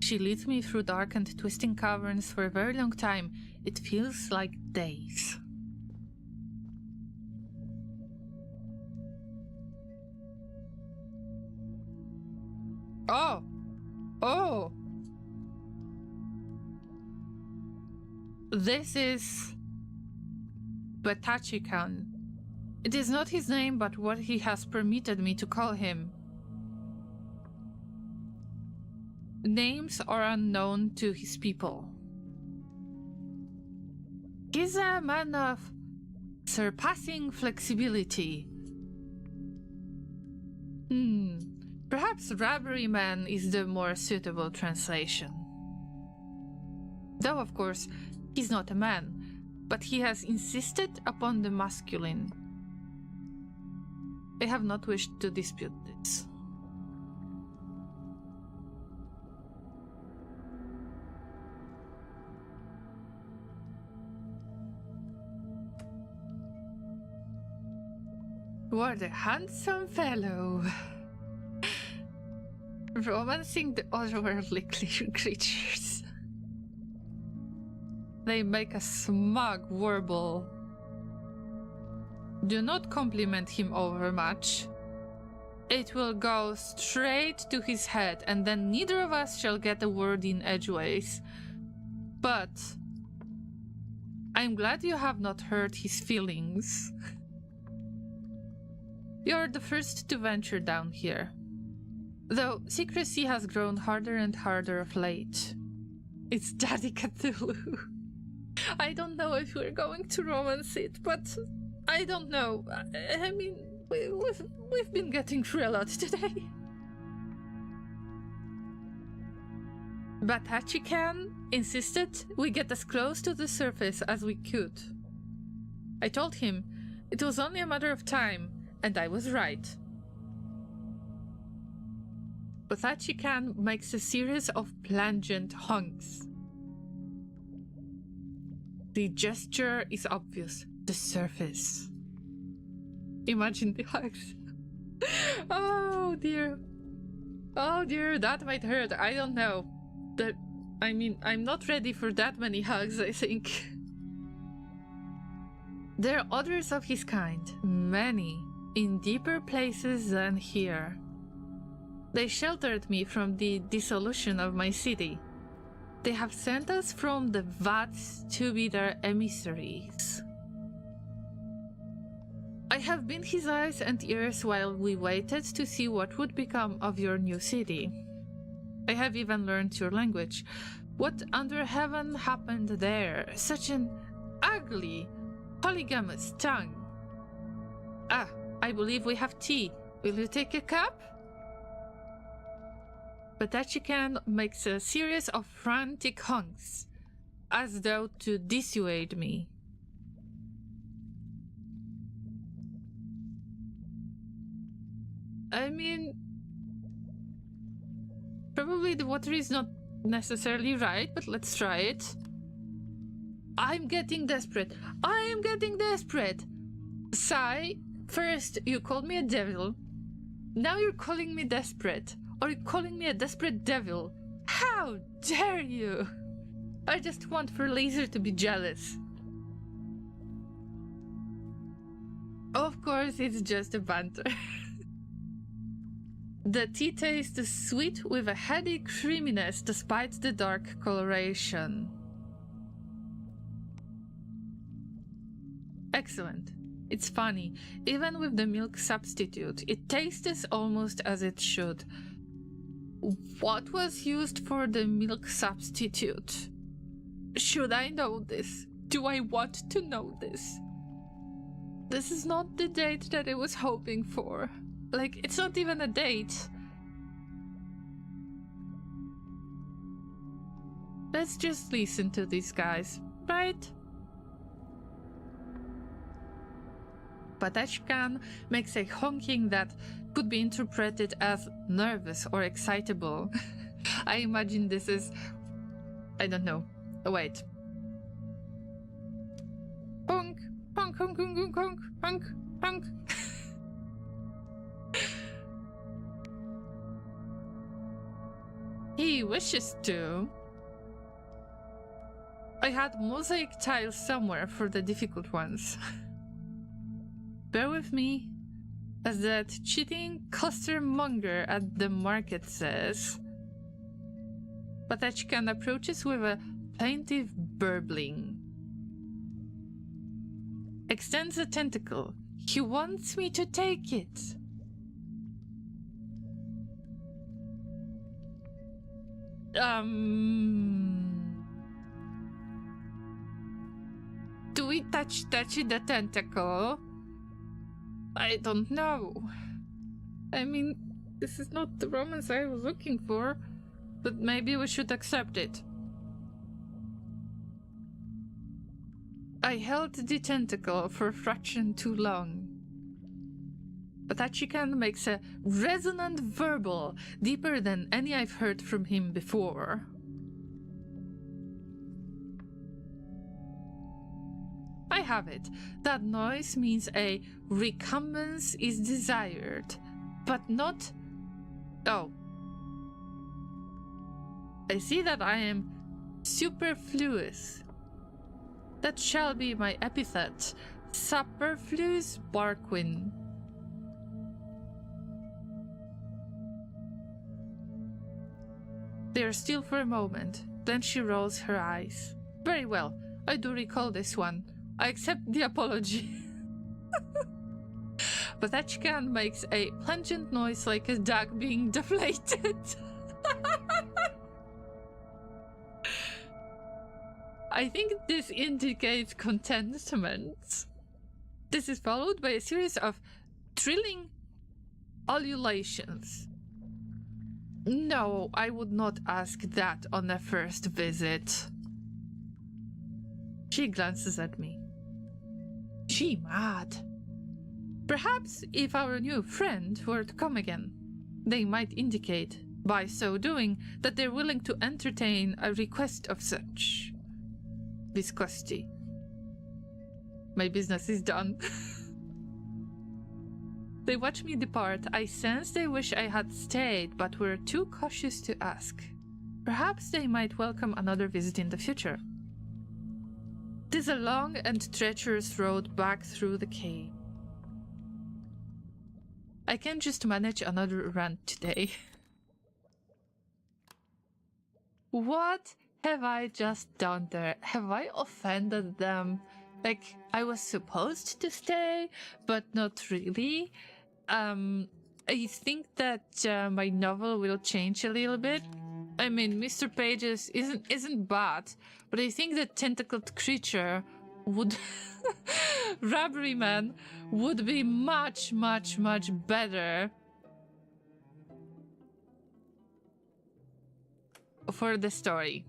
She leads me through dark and twisting caverns for a very long time. It feels like days. Oh! This is Batachikan. It is not his name, but what he has permitted me to call him. Names are unknown to his people. He's a man of surpassing flexibility. Perhaps Robbery Man is the more suitable translation. Though, of course, he's not a man, but he has insisted upon the masculine. I have not wished to dispute this. What a handsome fellow. Romancing the otherworldly creatures. They make a smug warble. Do not compliment him overmuch. It will go straight to his head, and then neither of us shall get a word in edgeways. But I'm glad you have not hurt his feelings. You're the first to venture down here. Though secrecy has grown harder and harder of late. It's Daddy Cthulhu. I don't know if we're going to romance it, but I don't know. I mean, we've been getting through a lot today. But Hachikan insisted we get as close to the surface as we could. I told him it was only a matter of time, and I was right. Bothachikan makes a series of plangent honks. The gesture is obvious. The surface. Imagine the hugs. Oh dear. Oh dear, that might hurt. I don't know. I'm not ready for that many hugs, I think. There are others of his kind, many, in deeper places than here. They sheltered me from the dissolution of my city. They have sent us from the vats to be their emissaries. I have been his eyes and ears while we waited to see what would become of your new city. I have even learned your language. What under heaven happened there? Such an ugly, polygamous tongue. Ah, I believe we have tea. Will you take a cup? Bothachikan makes a series of frantic honks, as though to dissuade me. I mean, probably the water is not necessarily right, but let's try it. I'm getting desperate. I am getting desperate. Sai, first you called me a devil. Now you're calling me desperate. Or you're calling me a desperate devil. How dare you? I just want for Laser to be jealous. Of course, it's just a banter. The tea tastes sweet with a heady creaminess despite the dark coloration. Excellent. It's funny, even with the milk substitute, it tastes almost as it should. What was used for the milk substitute? Should I know this? Do I want to know this? This is not the date that I was hoping for. Like, it's not even a date. Let's just listen to these guys, right? Bothachikan makes a honking that could be interpreted as nervous or excitable. I imagine this is... I don't know. Oh, wait. Honk, honk, honk, honk, honk, honk, honk, honk. He wishes to. I had mosaic tiles somewhere for the difficult ones. Bear with me, as that cheating costermonger at the market says. Bothachikan approaches with a plaintive burbling. Extends a tentacle. He wants me to take it. Do we touch the tentacle? I don't know. I mean, this is not the romance I was looking for, but maybe we should accept it. I held the tentacle for a fraction too long. Bothachikan makes a resonant verbal, deeper than any I've heard from him before. I have it. That noise means a recumbence is desired, but not... Oh. I see that I am superfluous. That shall be my epithet. Superfluous Barquin. They are still for a moment, then she rolls her eyes. Very well, I do recall this one. I accept the apology. Bothachikan makes a plangent noise like a duck being deflated. I think this indicates contentment. This is followed by a series of thrilling ululations. No, I would not ask that on a first visit. She glances at me. She mad. Perhaps if our new friend were to come again, they might indicate by so doing that they're willing to entertain a request of such viscosity. My business is done. They watch me depart. I sense they wish I had stayed, but were too cautious to ask. Perhaps they might welcome another visit in the future. 'Tis a long and treacherous road back through the cave. I can just manage another rant today. What have I just done there? Have I offended them? Like, I was supposed to stay, but not really. I think that my novel will change a little bit. I mean, Mr. Pages isn't bad, but I think the tentacled creature would... Robbery Man would be much, much, much better for the story.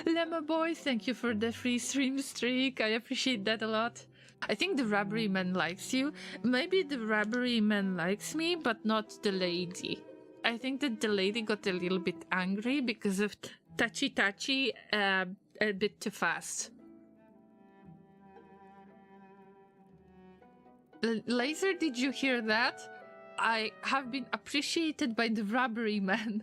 Llama Boy, thank you for the free stream streak. I appreciate that a lot. I think the Robbery Man likes you. Maybe the Robbery Man likes me, but not the lady. I think that the lady got a little bit angry because of touchy a bit too fast. Laser, did you hear that? I have been appreciated by the Robbery Man.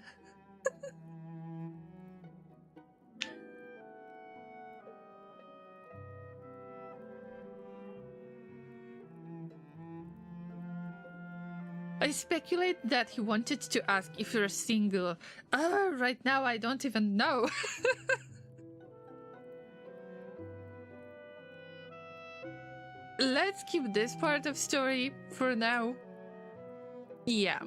I speculate that he wanted to ask if you're single. Right now I don't even know. Let's keep this part of story for now. Yeah.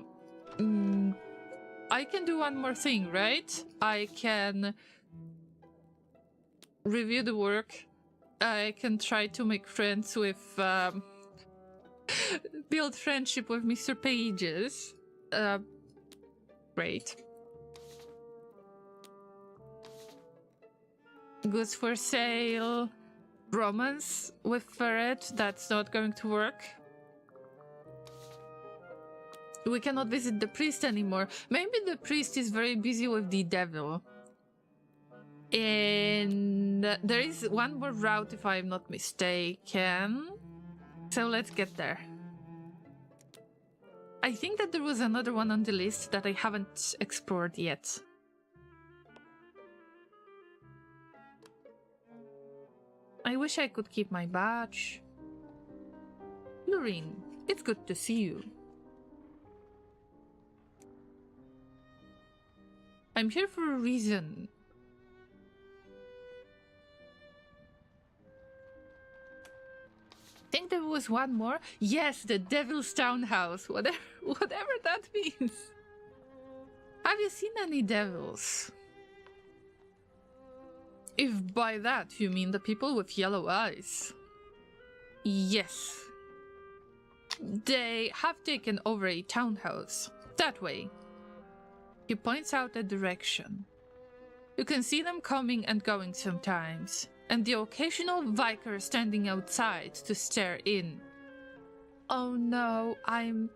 I can do one more thing, right? I can review the work. I can try to make friends with... build friendship with Mr. Pages. Great. Goods for sale. Romance with Ferret. That's not going to work. We cannot visit the priest anymore. Maybe the priest is very busy with the devil. And there is one more route if I'm not mistaken. So let's get there. I think that there was another one on the list that I haven't explored yet. I wish I could keep my badge. Laureen, it's good to see you. I'm here for a reason. I think there was one more. Yes, the Devil's Townhouse. Whatever that means. Have you seen any devils? If by that you mean the people with yellow eyes. Yes. They have taken over a townhouse. That way. He points out a direction. You can see them coming and going sometimes. And the occasional Vicar standing outside to stare in. Oh no, I'm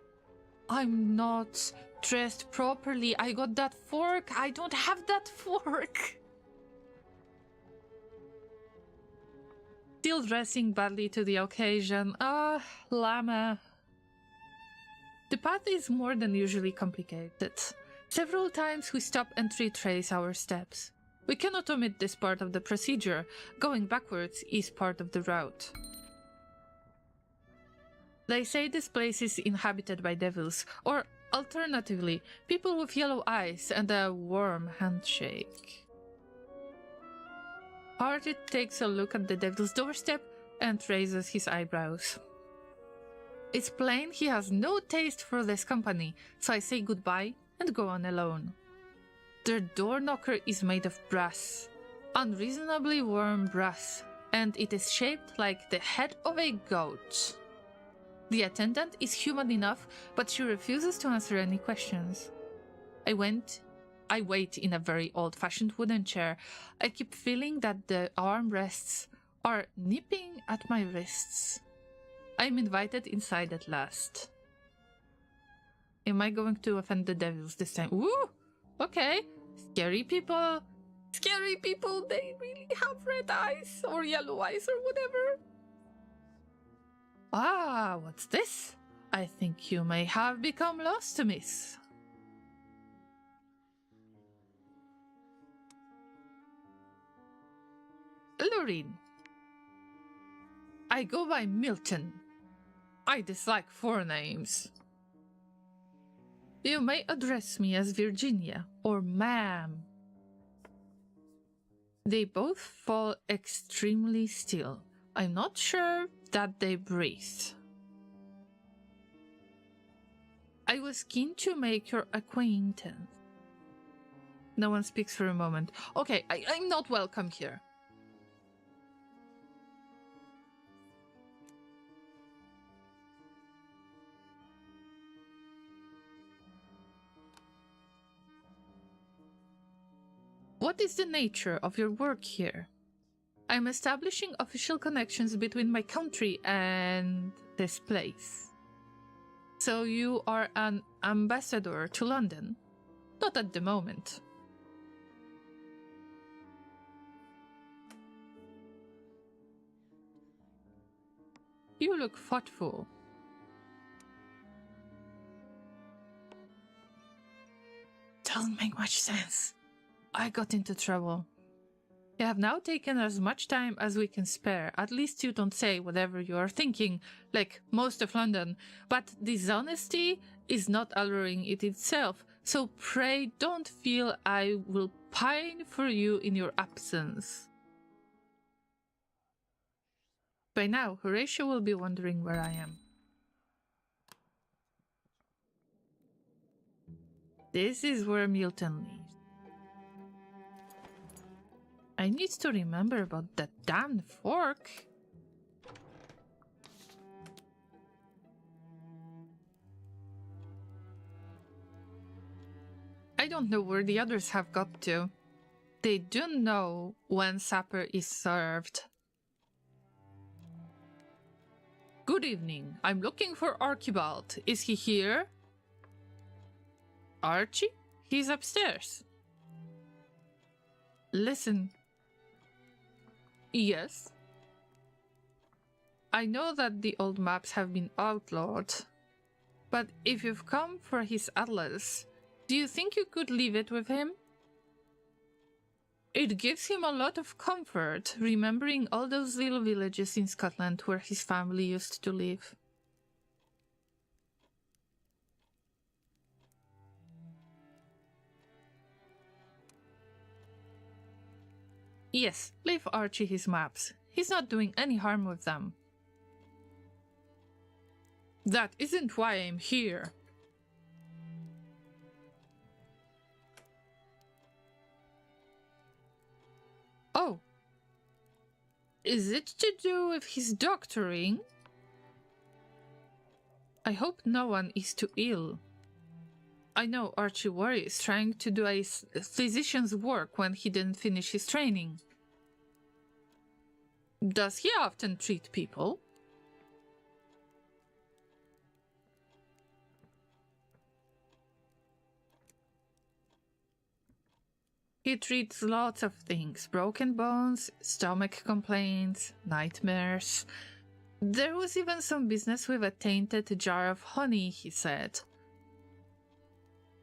not dressed properly. I got that fork. I don't have that fork. Still dressing badly to the occasion. Ah, Llama. The path is more than usually complicated. Several times we stop and retrace our steps. We cannot omit this part of the procedure. Going backwards is part of the route. They say this place is inhabited by devils, or alternatively, people with yellow eyes and a warm handshake. Hardit takes a look at the devil's doorstep and raises his eyebrows. It's plain he has no taste for this company, so I say goodbye and go on alone. Their door knocker is made of brass, unreasonably warm brass, and it is shaped like the head of a goat. The attendant is human enough, but she refuses to answer any questions. I wait in a very old-fashioned wooden chair. I keep feeling that the armrests are nipping at my wrists. I'm invited inside at last. Am I going to offend the devils this time? Woo! okay. Scary people. Scary people, they really have red eyes or yellow eyes or whatever. Ah, what's this? I think you may have become lost, miss. Laureen. I go by Milton. I dislike forenames. You may address me as Virginia or ma'am. They both fall extremely still. I'm not sure that they breathe. I was keen to make your acquaintance. No one speaks for a moment. Okay, I'm not welcome here. What is the nature of your work here? I'm establishing official connections between my country and this place. So you are an ambassador to London? Not at the moment. You look thoughtful. Doesn't make much sense. I got into trouble. You have now taken as much time as we can spare. At least you don't say whatever you are thinking, like most of London. But dishonesty is not alluring in itself, so pray don't feel I will pine for you in your absence. By now, Horatio will be wondering where I am. This is where Milton lives. I need to remember about that damn fork. I don't know where the others have got to. They do know when supper is served. Good evening. I'm looking for Archibald. Is he here? Archie? He's upstairs. Listen. Yes. I know that the old maps have been outlawed, but if you've come for his atlas, do you think you could leave it with him? It gives him a lot of comfort, remembering all those little villages in Scotland where his family used to live. Yes, leave Archie his maps. He's not doing any harm with them. That isn't why I'm here. Oh. Is it to do with his doctoring? I hope no one is too ill. I know Archie worries trying to do a physician's work when he didn't finish his training. Does he often treat people? He treats lots of things. Broken bones, stomach complaints, nightmares. There was even some business with a tainted jar of honey, he said.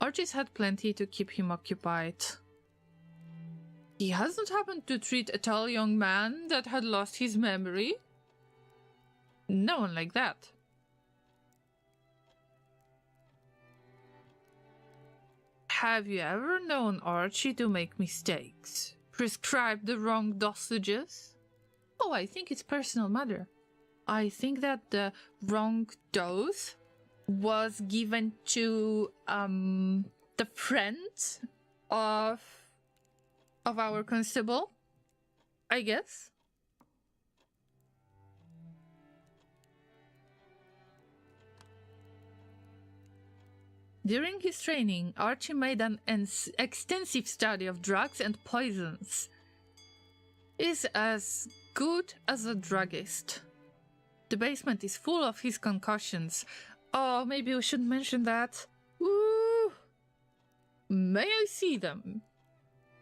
Archie's had plenty to keep him occupied. He hasn't happened to treat a tall young man that had lost his memory? No one like that. Have you ever known Archie to make mistakes? Prescribe the wrong dosages? Oh, I think it's personal matter. I think that the wrong dose was given to the friend of our constable, I guess. During his training, Archie made an extensive study of drugs and poisons. He's as good as a druggist. The basement is full of his concoctions. Oh, maybe we should mention that. Woo! May I see them?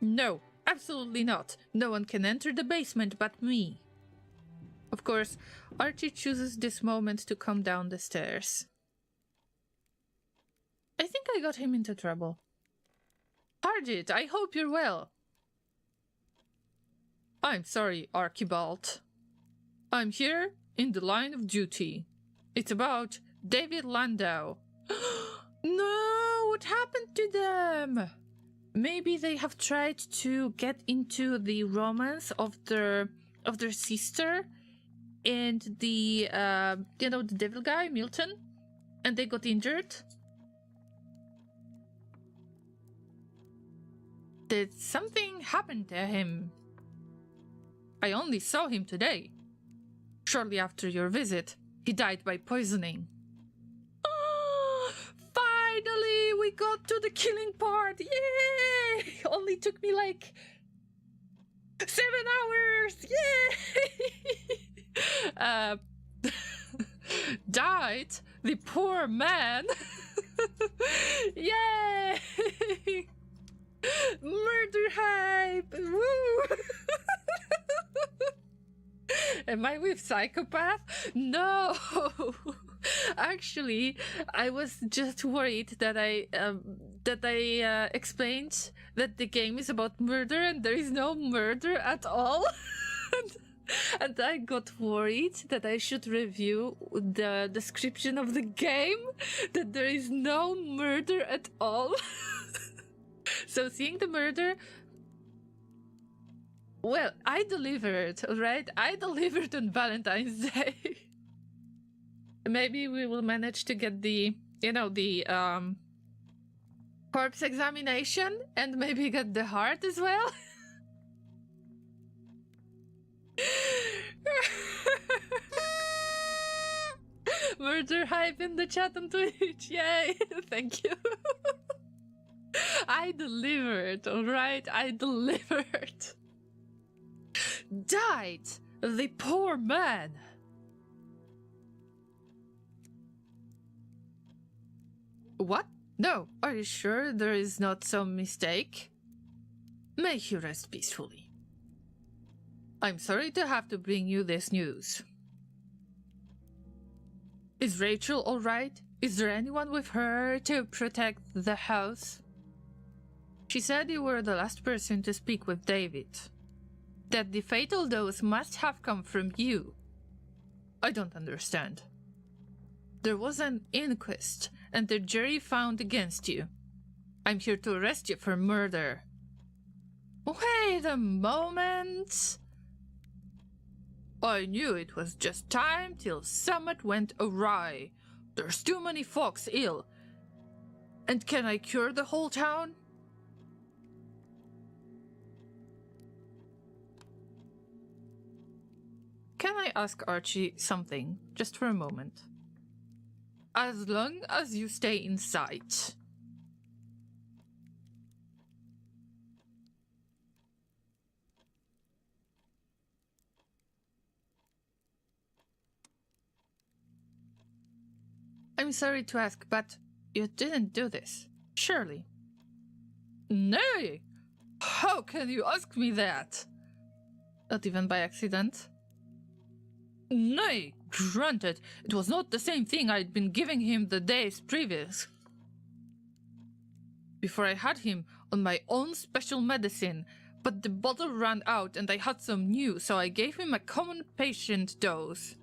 No, absolutely not. No one can enter the basement but me. Of course, Archie chooses this moment to come down the stairs. I think I got him into trouble. Harjit, I hope you're well. I'm sorry, Archibald. I'm here in the line of duty. It's about David Landau. No, what happened to them? Maybe they have tried to get into the romance of their sister and the the devil guy, Milton, and they got injured. Did something happen to him? I only saw him today. Shortly after your visit, he died by poisoning. Finally, we got to the killing part! Yay! Only took me like 7 hours! Yay! Died? The poor man! Yay! Murder hype! Woo! Am I with psychopath? No! Actually, I was just worried that I explained that the game is about murder and there is no murder at all. And I got worried that I should review the description of the game, that there is no murder at all. So seeing the murder, well, I delivered, alright? I delivered on Valentine's Day. Maybe we will manage to get the corpse examination and maybe get the heart as well. Murder hype in the chat on Twitch. Yay! Thank you. I delivered, alright? I delivered. Died, the poor man. What? No, are you sure there is not some mistake? May he rest peacefully. I'm sorry to have to bring you this news. Is Rachel alright? Is there anyone with her to protect the house? She said you were the last person to speak with David. That the fatal dose must have come from you. I don't understand. There was an inquest, and the jury found against you. I'm here to arrest you for murder. Wait a moment. I knew it was just time till Summit went awry. There's too many folks ill. And can I cure the whole town? Can I ask Archie something, just for a moment? As long as you stay in sight. I'm sorry to ask, but you didn't do this, surely? Nay! How can you ask me that? Not even by accident? Nay, granted, it was not the same thing I'd been giving him the days previous. Before I had him on my own special medicine, but the bottle ran out and I had some new, so I gave him a common patient dose.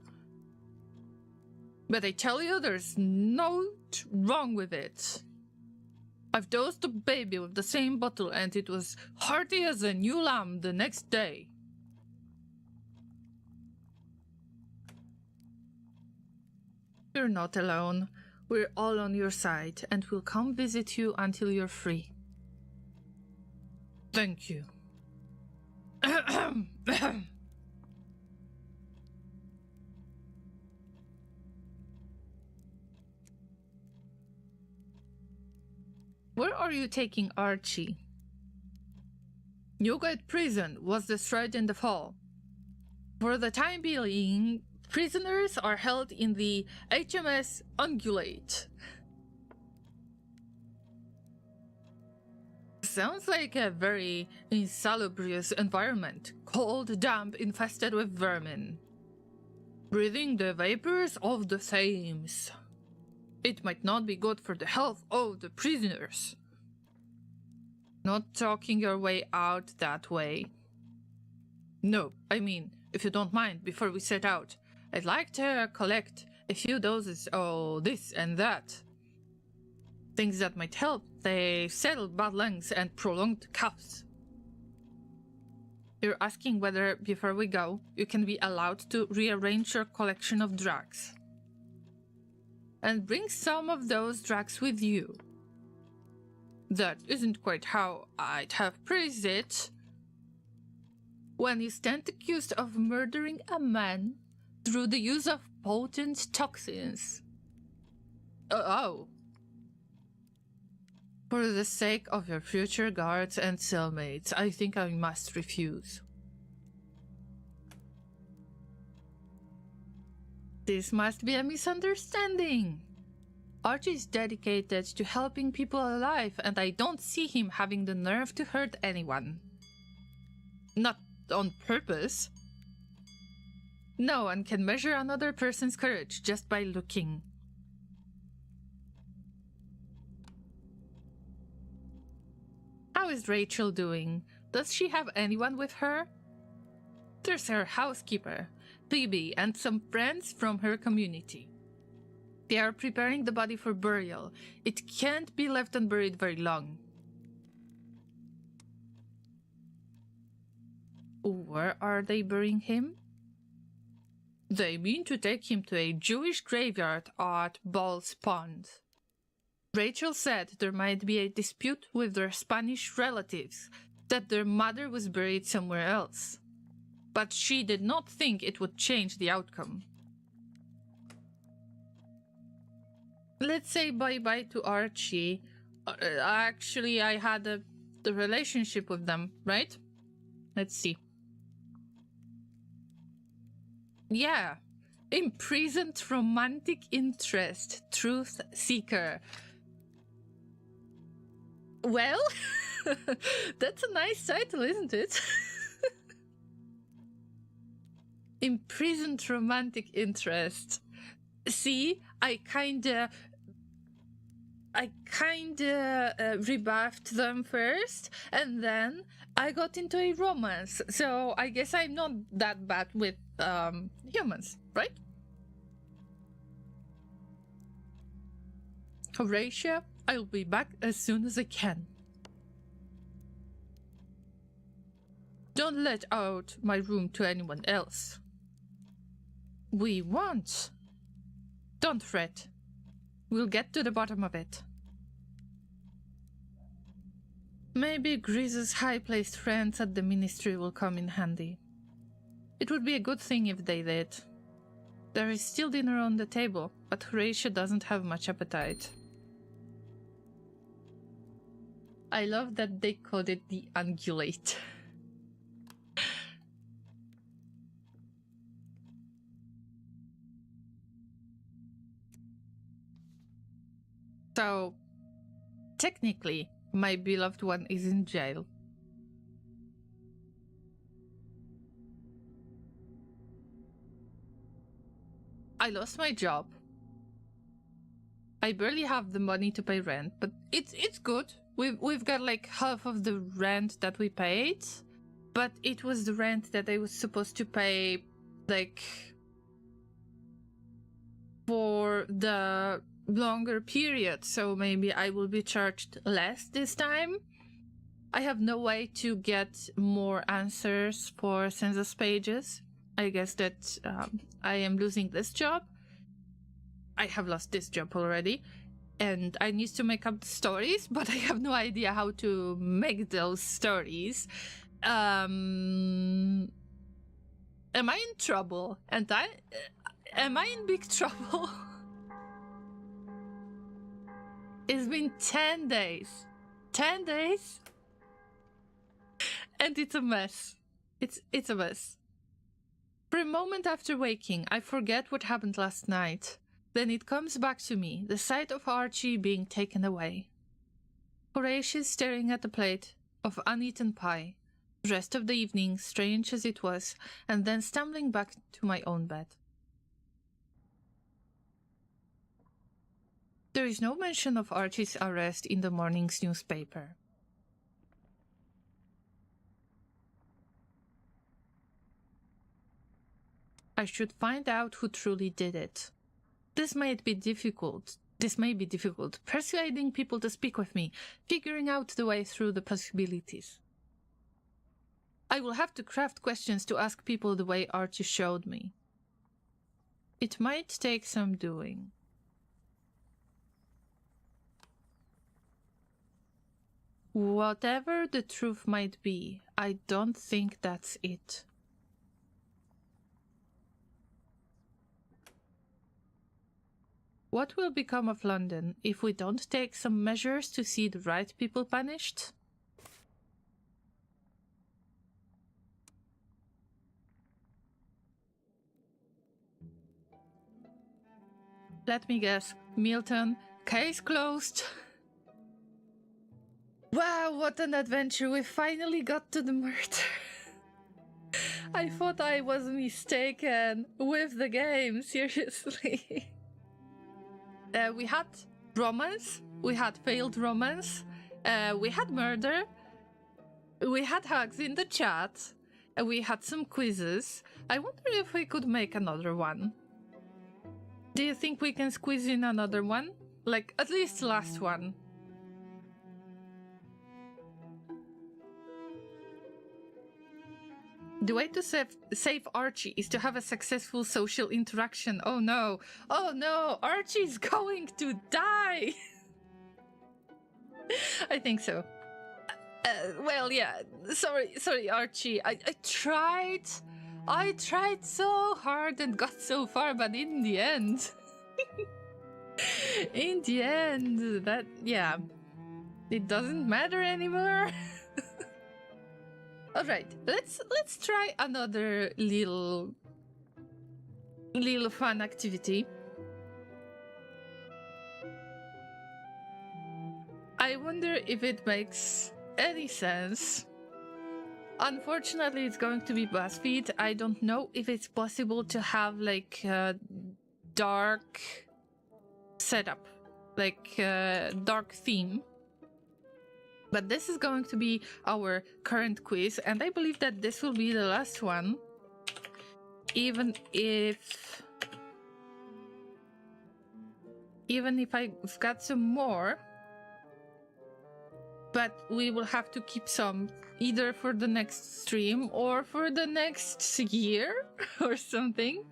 But I tell you, there's naught wrong with it. I've dosed the baby with the same bottle and it was hearty as a new lamb the next day. You're not alone. We're all on your side and we'll come visit you until you're free. Thank you. Where are you taking Archie? Newgate Prison was destroyed in the fall. For the time being, prisoners are held in the HMS Ungulate. Sounds like a very insalubrious environment. Cold, damp, infested with vermin. Breathing the vapors of the flames. It might not be good for the health of the prisoners. Not talking your way out that way. No, I mean, if you don't mind, before we set out, I'd like to collect a few doses of this and that. Things that might help. They settle bad lungs and prolonged coughs. You're asking whether, before we go, you can be allowed to rearrange your collection of drugs. And bring some of those drugs with you. That isn't quite how I'd have phrased it. When you stand accused of murdering a man through the use of potent toxins. Oh. For the sake of your future guards and cellmates, I think I must refuse. This must be a misunderstanding. Archie is dedicated to helping people alive, and I don't see him having the nerve to hurt anyone. Not on purpose. No one can measure another person's courage just by looking. How is Rachel doing? Does she have anyone with her? There's her housekeeper, Phoebe, and some friends from her community. They are preparing the body for burial. It can't be left unburied very long. Where are they burying him? They mean to take him to a Jewish graveyard at Ball's Pond. Rachel said there might be a dispute with their Spanish relatives, that their mother was buried somewhere else. But she did not think it would change the outcome. Let's say bye-bye to Archie. Actually, I had a relationship with them, right? Let's see. Yeah. Imprisoned romantic interest. Truth seeker. Well, that's a nice title, isn't it? Imprisoned romantic interest. See, I kinda rebuffed them first, and then I got into a romance. So I guess I'm not that bad with humans, right? Horatio, I'll be back as soon as I can. Don't let out my room to anyone else. We won't. Don't fret. We'll get to the bottom of it. Maybe Grease's high-placed friends at the ministry will come in handy. It would be a good thing if they did. There is still dinner on the table, but Horatio doesn't have much appetite. I love that they called it the ungulate. So, technically, my beloved one is in jail. I lost my job. I barely have the money to pay rent, but it's good. We've got like half of the rent that we paid, but it was the rent that I was supposed to pay like for the longer period, so maybe I will be charged less this time. I have no way to get more answers for census pages. I guess that I am losing this job. I have lost this job already, and I need to make up the stories, but I have no idea how to make those stories. Am I in trouble? And am I in big trouble? It's been 10 days. 10 days? And it's a mess. It's a mess. For a moment after waking, I forget what happened last night. Then it comes back to me, the sight of Archie being taken away. Horatio staring at the plate of uneaten pie, the rest of the evening, strange as it was, and then stumbling back to my own bed. There is no mention of Archie's arrest in the morning's newspaper. I should find out who truly did it. This may be difficult, persuading people to speak with me, figuring out the way through the possibilities. I will have to craft questions to ask people the way Archie showed me. It might take some doing. Whatever the truth might be, I don't think that's it. What will become of London if we don't take some measures to see the right people punished? Let me guess. Milton, case closed. Wow, what an adventure. We finally got to the murder. I thought I was mistaken with the game, seriously. We had romance, we had failed romance, we had murder, we had hugs in the chat, we had some quizzes. I wonder if we could make another one. Do you think we can squeeze in another one? Like, at least the last one. The way to save Archie is to have a successful social interaction. Oh no, Archie's going to die! I think so. Well, yeah, sorry, Archie. I tried so hard and got so far, but in the end... it doesn't matter anymore. Alright, let's try another little fun activity. I wonder if it makes any sense. Unfortunately, it's going to be BuzzFeed. I don't know if it's possible to have like a dark setup, like a dark theme. But this is going to be our current quiz, and I believe that this will be the last one. Even if I've got some more. But we will have to keep some either for the next stream or for the next year or something.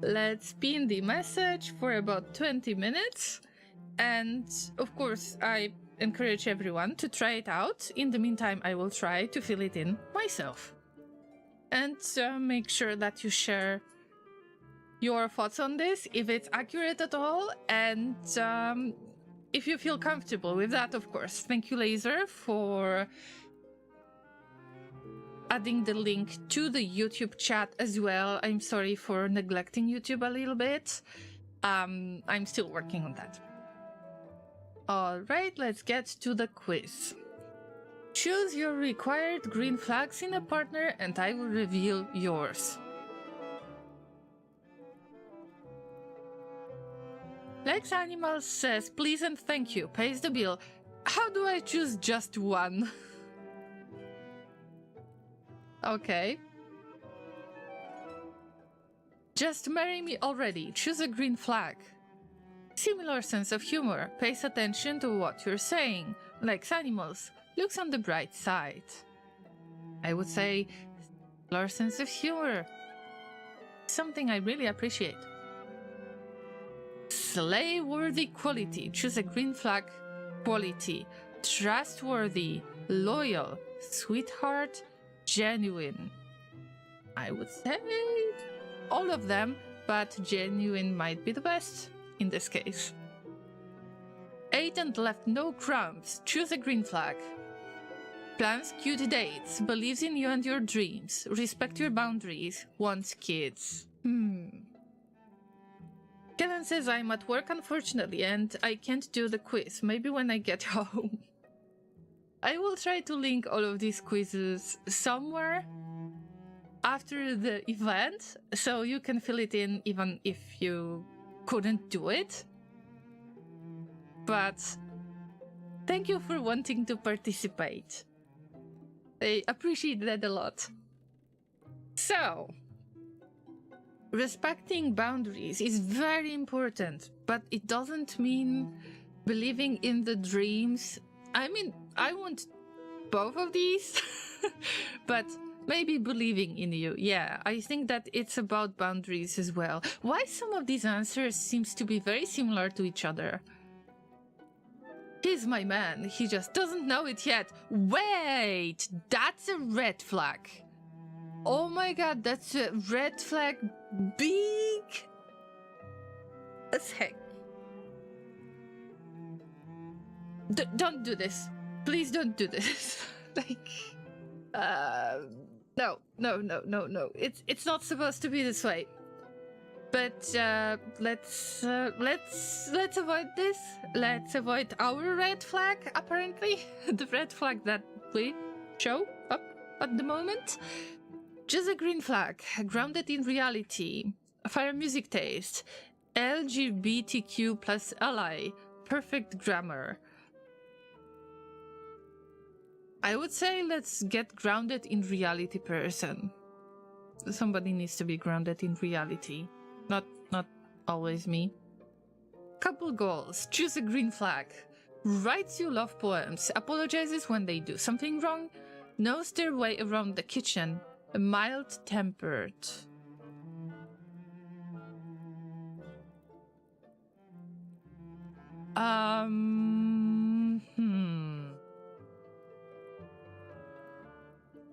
Let's pin the message for about 20 minutes. And of course, I encourage everyone to try it out. In the meantime, I will try to fill it in myself. And make sure that you share your thoughts on this, if it's accurate at all, and if you feel comfortable with that, of course. Thank you, Laser, for adding the link to the YouTube chat as well. I'm sorry for neglecting YouTube a little bit. I'm still working on that. Alright, let's get to the quiz. Choose your required green flags in a partner and I will reveal yours. Lex Animals says, please and thank you, pays the bill. How do I choose just one? Okay. Just marry me already, choose a green flag. Similar sense of humor, pays attention to what you're saying. Likes animals, looks on the bright side. I would say, similar sense of humor. Something I really appreciate. Slay-worthy quality, choose a green flag. Quality, trustworthy, loyal, sweetheart, genuine. I would say all of them, but genuine might be the best. In this case. Ate and left no crumbs. Choose a green flag. Plans cute dates. Believes in you and your dreams. Respect your boundaries. Wants kids. Kevin says I'm at work unfortunately and I can't do the quiz. Maybe when I get home. I will try to link all of these quizzes somewhere after the event, so you can fill it in even if you couldn't do it. But thank you for wanting to participate. I appreciate that a lot. So, respecting boundaries is very important, but it doesn't mean believing in the dreams. I mean, I want both of these, but maybe believing in you. Yeah, I think that it's about boundaries as well. Why some of these answers seems to be very similar to each other? He's my man. He just doesn't know it yet. Wait, that's a red flag. Oh my god, that's a red flag. Big as heck. Don't do this. Please don't do this. Like, no. It's not supposed to be this way. But let's avoid this. Let's avoid our red flag. Apparently, the red flag that we show up at the moment. Just a green flag, grounded in reality. Fire music taste. LGBTQ plus ally. Perfect grammar. I would say let's get grounded in reality person. Somebody needs to be grounded in reality. Not always me. Couple goals. Choose a green flag. Writes you love poems. Apologizes when they do something wrong. Knows their way around the kitchen. Mild-tempered.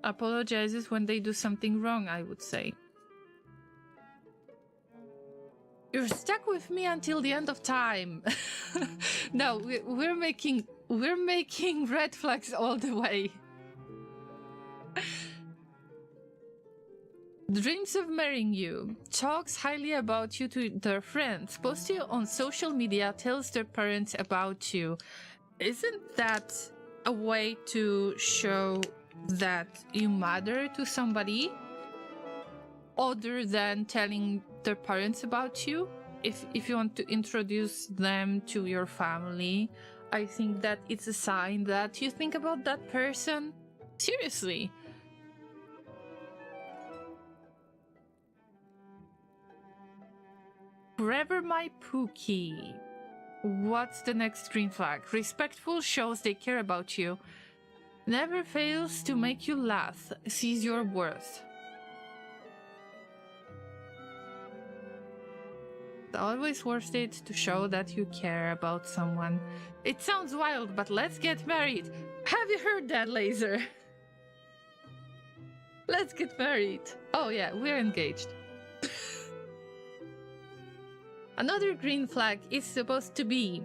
Apologizes when they do something wrong, I would say. You're stuck with me until the end of time. No, we're making red flags all the way. Dreams of marrying you. Talks highly about you to their friends. Posts you on social media. Tells their parents about you. Isn't that a way to show that you matter to somebody? Other than telling their parents about you? If you want to introduce them to your family, I think that it's a sign that you think about that person seriously. Forever my Pookie. What's the next green flag? Respectful, shows they care about you. Never fails to make you laugh. Sees your worth. It's always worth it to show that you care about someone. It sounds wild, but let's get married. Have you heard that, Laser? Let's get married. Oh yeah, we're engaged. Another green flag is supposed to be...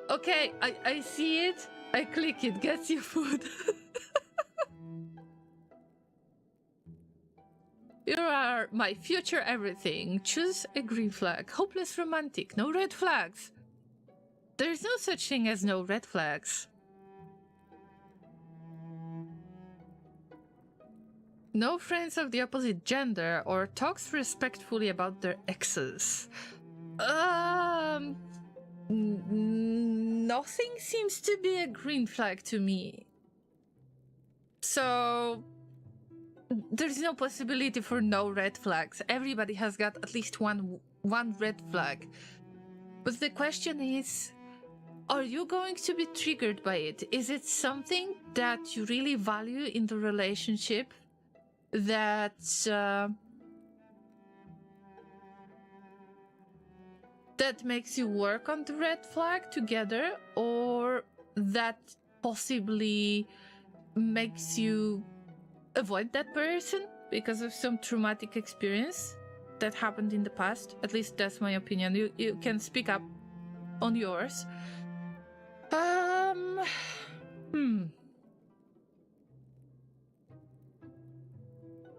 Okay, I see it. I click it. Gets you food. You are my future everything. Choose a green flag. Hopeless romantic. No red flags. There's no such thing as no red flags. No friends of the opposite gender or talks respectfully about their exes. Nothing seems to be a green flag to me. So there's no possibility for no red flags. Everybody has got at least one red flag. But the question is, are you going to be triggered by it? Is it something that you really value in the relationship? That that makes you work on the red flag together, or that possibly makes you avoid that person because of some traumatic experience that happened in the past? At least that's my opinion. You can speak up on yours.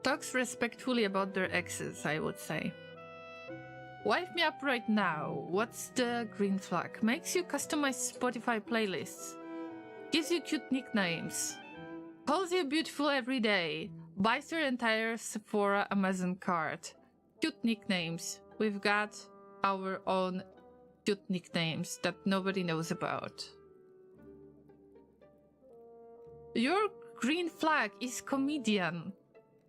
Talks respectfully about their exes, I would say. Wipe me up right now. What's the green flag? Makes you customize Spotify playlists. gives you cute nicknames, calls you beautiful every day, buys your entire Sephora Amazon cart. Cute nicknames. We've got our own cute nicknames that nobody knows about. Your green flag is comedian.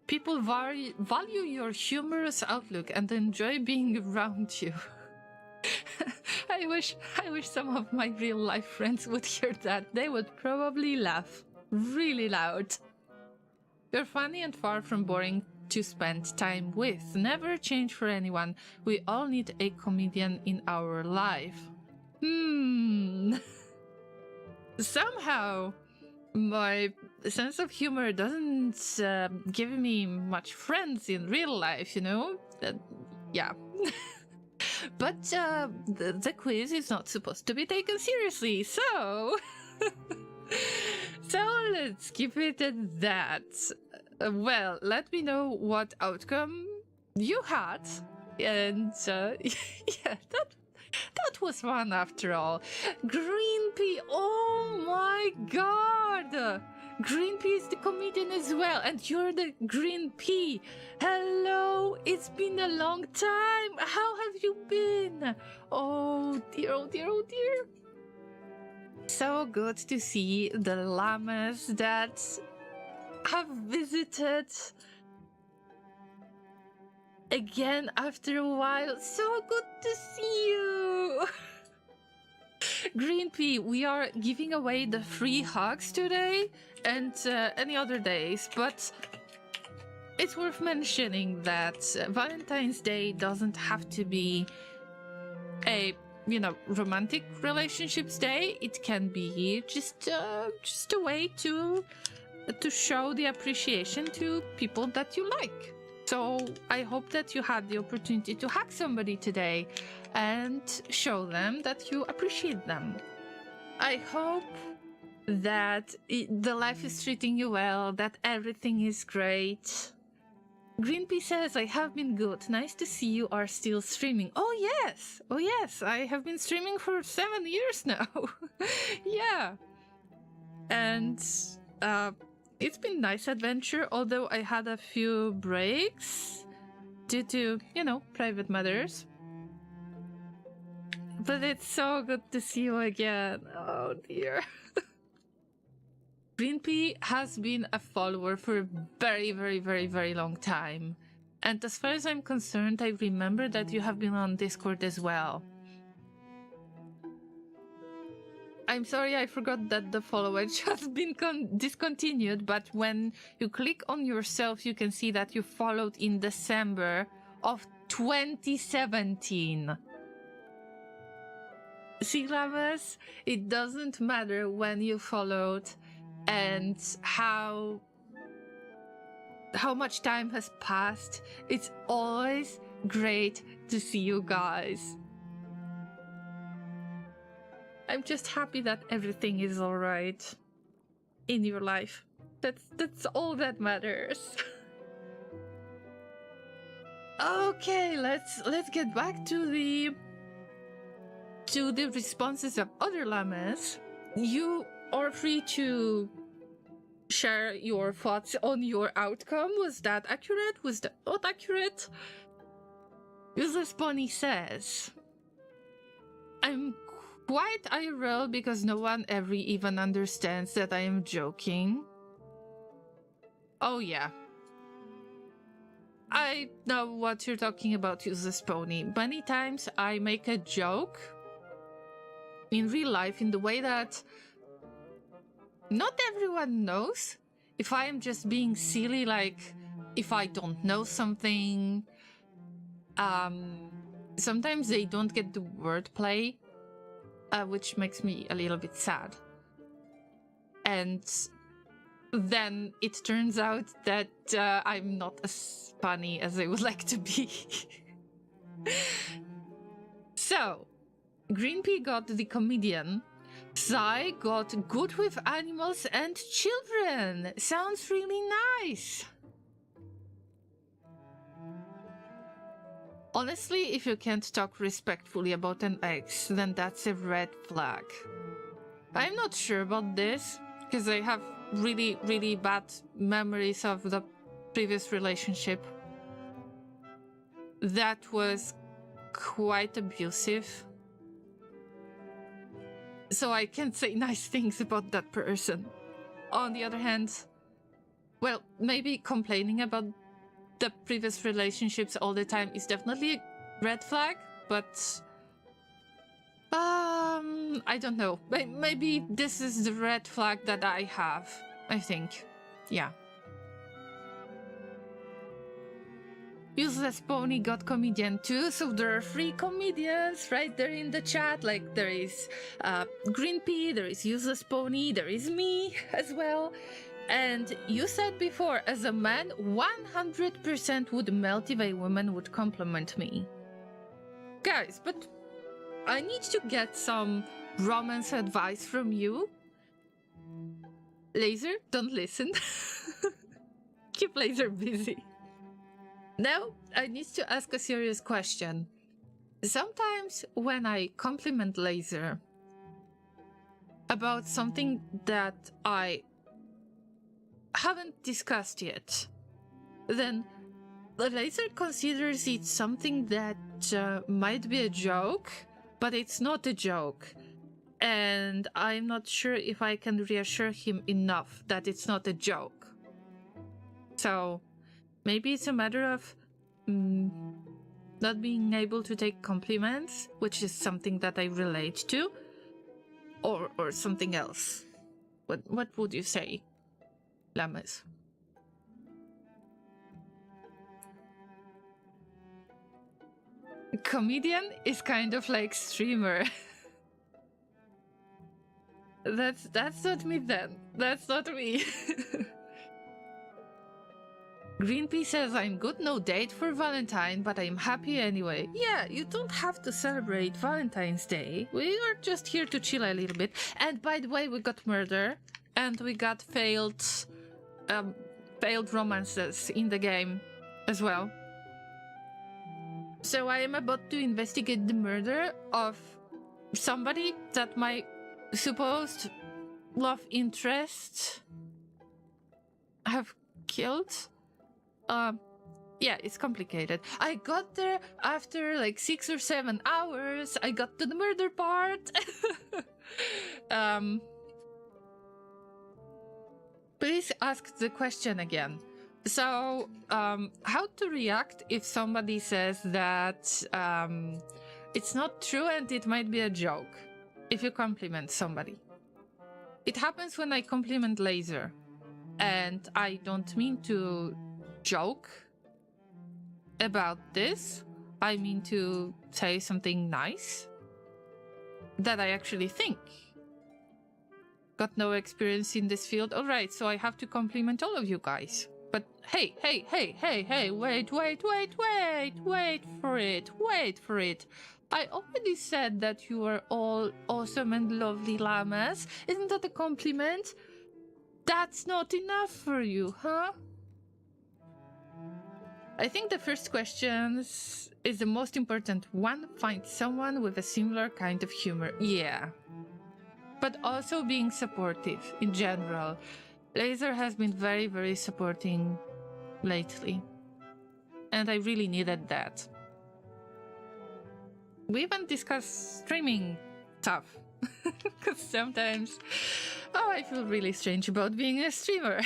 People value your humorous outlook and enjoy being around you. I wish some of my real life friends would hear that. They would probably laugh really loud. You're funny and far from boring to spend time with. Never change for anyone. We all need a comedian in our life. Somehow, my sense of humor doesn't give me much friends in real life, you know? Yeah. But the quiz is not supposed to be taken seriously, so... So let's keep it at that. Well, let me know what outcome you had. And yeah, that was fun after all. Green Pea, oh my god! Green Pea is the comedian as well, and you're the Green Pea. Hello, it's been a long time. How have you been? Oh dear, oh dear, oh dear. So good to see the Llamas that have visited again after a while. So good to see you. Green Pea, we are giving away the free hugs today and any other days, but it's worth mentioning that Valentine's Day doesn't have to be a, you know, romantic relationships day. It can be just a way to show the appreciation to people that you like. So I hope that you had the opportunity to hug somebody today and show them that you appreciate them. I hope that the life is treating you well, that everything is great. Green Pea says, I have been good. Nice to see you are still streaming. Oh yes, I have been streaming for 7 years now. Yeah. And it's been nice adventure, although I had a few breaks due to, you know, private matters. But it's so good to see you again. Oh dear. Green Pea has been a follower for a very long time. And as far as I'm concerned, I remember that you have been on Discord as well. I'm sorry, I forgot that the follower has been discontinued, but when you click on yourself, you can see that you followed in December of 2017. See, Llamas, it doesn't matter when you followed and how much time has passed. It's always great to see you guys. I'm just happy that everything is all right in your life. That's all that matters. Okay, let's get back to the responses of other Llamas. You are free to share your thoughts on your outcome. Was that accurate? Was that not accurate? Useless Pony says, I'm quite IRL because no one ever even understands that I am joking. Oh yeah. I know what you're talking about, Useless Pony. Many times I make a joke in real life in the way that not everyone knows if I am just being silly, like if I don't know something. Sometimes they don't get the wordplay, which makes me a little bit sad. And then it turns out that I'm not as funny as I would like to be. So, Green Pea got the comedian. Sai got good with animals and children. Sounds really nice. Honestly, if you can't talk respectfully about an ex, then that's a red flag. I'm not sure about this, because I have really, really bad memories of the previous relationship. That was quite abusive. So I can't say nice things about that person. On the other hand, well, maybe complaining about the previous relationships all the time is definitely a red flag, but I don't know. Maybe this is the red flag that I have, I think. Yeah. Useless Pony got comedian too, so there are 3 comedians right there in the chat. Like, there is Green Pea, there is Useless Pony, there is me as well. And you said before, as a man, 100% would melt if a woman would compliment me. Guys, but I need to get some romance advice from you. Laser, don't listen. Keep Laser busy. Now, I need to ask a serious question. Sometimes when I compliment Laser about something that I haven't discussed yet, then the Laser considers it something that might be a joke, but it's not a joke. And I'm not sure if I can reassure him enough that it's not a joke. So maybe it's a matter of not being able to take compliments, which is something that I relate to, or something else. What would you say, Llamas? Comedian is kind of like streamer. That's not me then. That's not me. Green Pea says, I'm good, no date for Valentine, but I'm happy anyway. Yeah, you don't have to celebrate Valentine's Day. We are just here to chill a little bit. And by the way, we got murder, and we got failed romances in the game as well. So I am about to investigate the murder of somebody that my supposed love interest have killed. Yeah, it's complicated. I got there after like 6 or 7 hours. I got to the murder part. Please ask the question again. So, how to react if somebody says that it's not true and it might be a joke if you compliment somebody. It happens when I compliment Laser, and I don't mean to joke about this. I mean to say something nice that I actually think. Got no experience in this field. All right, so I have to compliment all of you guys. But hey, wait for it. I already said that you are all awesome and lovely llamas. Isn't that a compliment? That's not enough for you, huh? I think the first question is the most important one. Find someone with a similar kind of humor. Yeah. But also being supportive in general. Laser has been very, very supporting lately. And I really needed that. We even discussed streaming stuff. Because sometimes, I feel really strange about being a streamer.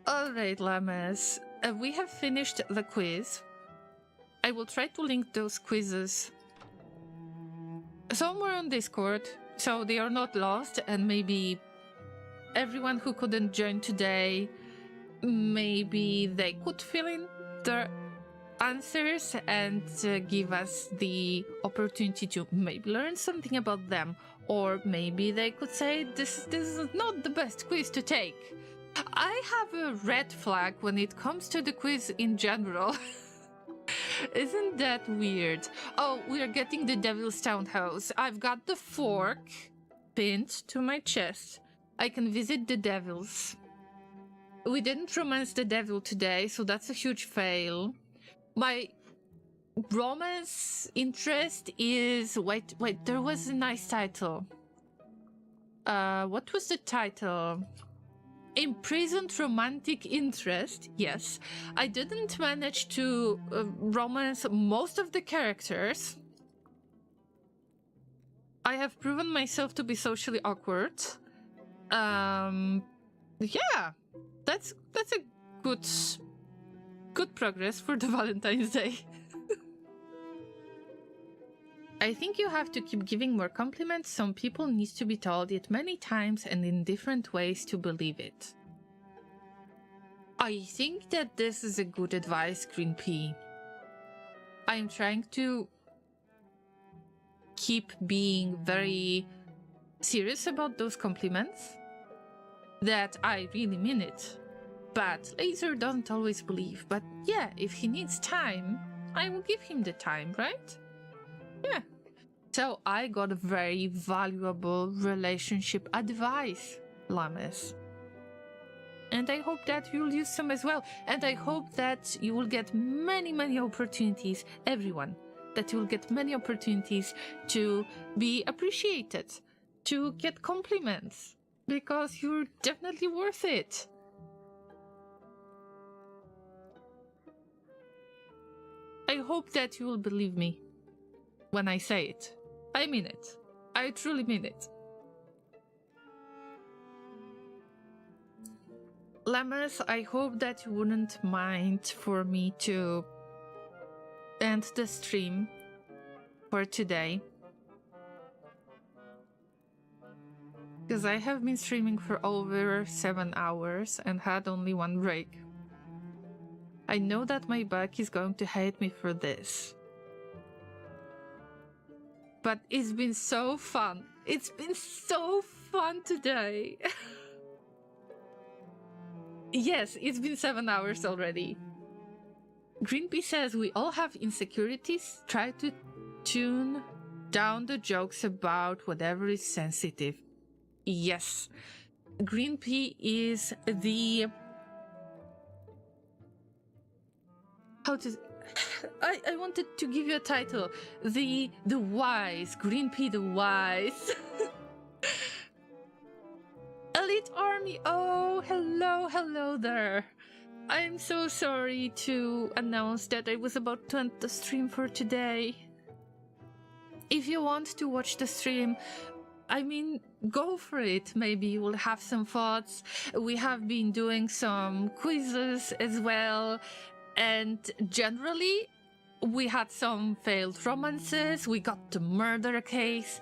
Alright, Llamas. We have finished the quiz. I will try to link those quizzes somewhere on Discord, so they are not lost, and maybe everyone who couldn't join today, maybe they could fill in their answers and give us the opportunity to maybe learn something about them, or maybe they could say this is not the best quiz to take. I have a red flag when it comes to the quiz in general. Isn't that weird? Oh, we are getting the Devil's Townhouse. I've got the fork pinned to my chest. I can visit the devils. We didn't romance the devil today, so that's a huge fail. My romance interest is... Wait, there was a nice title. What was the title? Imprisoned romantic interest. Yes, I didn't manage to romance most of the characters. I have proven myself to be socially awkward. Yeah, that's a good progress for the Valentine's Day. I think you have to keep giving more compliments. Some people need to be told it many times and in different ways to believe it. I think that this is a good advice, Green Pea. I'm trying to keep being very serious about those compliments. That I really mean it. But Laser doesn't always believe. But yeah, if he needs time, I will give him the time, right? Yeah. So I got very valuable relationship advice, Llamas. And I hope that you'll use some as well. And I hope that you will get many opportunities, everyone, that you will get many opportunities to be appreciated, to get compliments, because you're definitely worth it. I hope that you will believe me when I say it. I mean it. I truly mean it. Llamas, I hope that you wouldn't mind for me to end the stream for today. Because I have been streaming for over 7 hours and had only one break. I know that my back is going to hate me for this. But it's been so fun. It's been so fun today. Yes, it's been 7 hours already. Greenpea says we all have insecurities. Try to tune down the jokes about whatever is sensitive. Yes. Greenpea is the... I wanted to give you a title. The Wise. Greenpea the Wise. Elite Army. Oh, hello there. I'm so sorry to announce that I was about to end the stream for today. If you want to watch the stream, I mean, go for it. Maybe you will have some thoughts. We have been doing some quizzes as well. And generally, we had some failed romances. We got the murder case.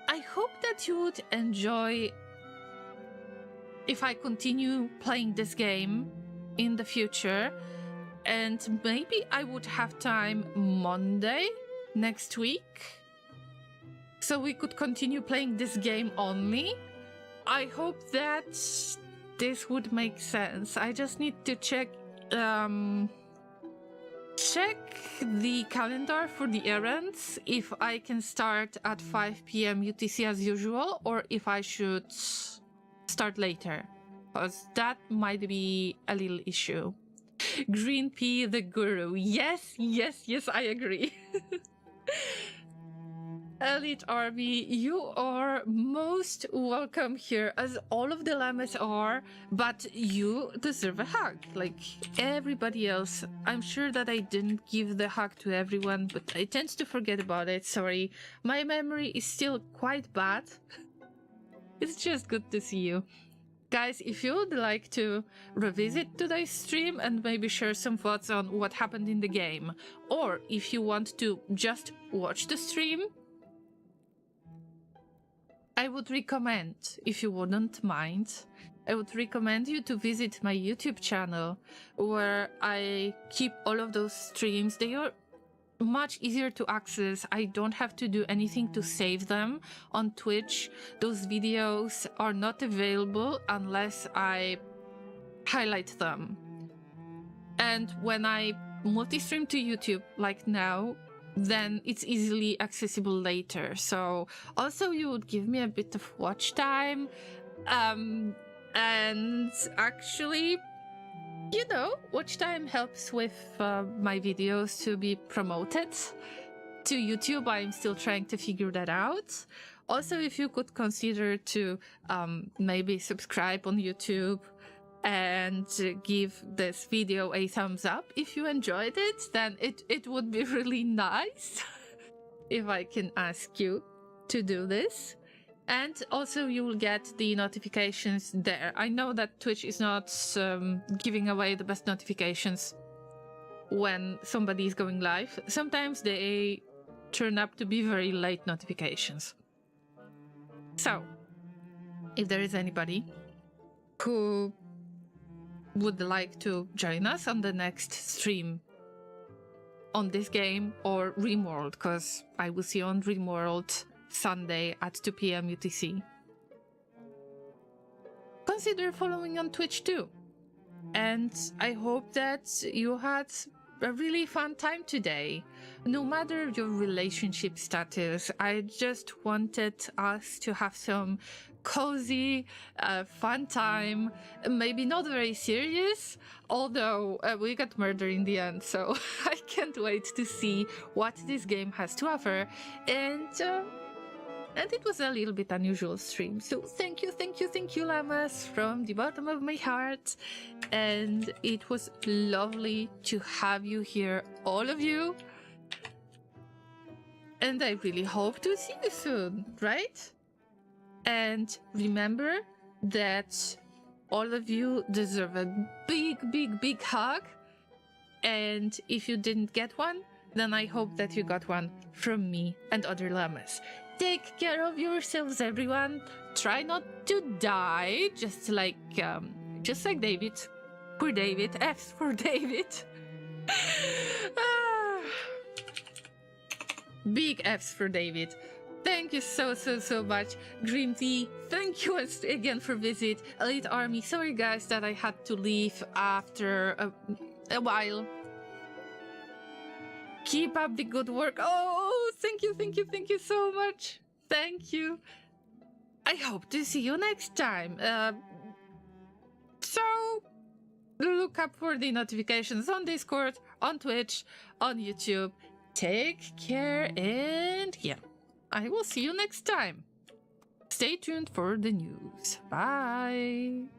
I hope that you would enjoy if I continue playing this game in the future. And maybe I would have time Monday next week, so we could continue playing this game only. I hope that this would make sense. I just need to check the calendar for the errands, if I can start at 5 p.m. UTC as usual, or if I should start later, because that might be a little issue. Green Pea the Guru. Yes, I agree. Elite Army, you are most welcome here, as all of the Llamas are, but you deserve a hug, like everybody else. I'm sure that I didn't give the hug to everyone, but I tend to forget about it, sorry. My memory is still quite bad. It's just good to see you. Guys, if you would like to revisit today's stream and maybe share some thoughts on what happened in the game, or if you want to just watch the stream, I would recommend, if you wouldn't mind, I would recommend you to visit my YouTube channel, where I keep all of those streams. They are much easier to access. I don't have to do anything to save them. On Twitch, those videos are not available unless I highlight them. And when I multi-stream to YouTube, like now, then it's easily accessible later. So also you would give me a bit of watch time. And actually, You know, watch time helps with my videos to be promoted to YouTube. I'm still trying to figure that out. Also, if you could consider to maybe subscribe on YouTube and give this video a thumbs up if you enjoyed it, then it would be really nice if I can ask you to do this. And also you will get the notifications there. I know that Twitch is not giving away the best notifications when somebody is going live. Sometimes they turn up to be very late notifications. So, if there is anybody who would like to join us on the next stream on this game or RimWorld, because I will see you on RimWorld Sunday at 2 p.m. UTC. Consider following on Twitch too. And I hope that you had a really fun time today. No matter your relationship status, I just wanted us to have some cozy, fun time. Maybe not very serious, although we got murder in the end, so I can't wait to see what this game has to offer. And it was a little bit unusual stream. So thank you, Llamas, from the bottom of my heart. And it was lovely to have you here, all of you. And I really hope to see you soon, right? And remember that all of you deserve a big hug. And if you didn't get one, then I hope that you got one from me and other llamas. Take care of yourselves, everyone. Try not to die, just like David. Poor David. F's for David. Big F's for David. Thank you so much. Green Tea, thank you again for visit. Elite Army, sorry guys that I had to leave after a while. Keep up the good work. Oh, thank you so much. Thank you. I hope to see you next time. So, look up for the notifications on Discord, on Twitch, on YouTube. Take care, and yeah, I will see you next time. Stay tuned for the news. Bye.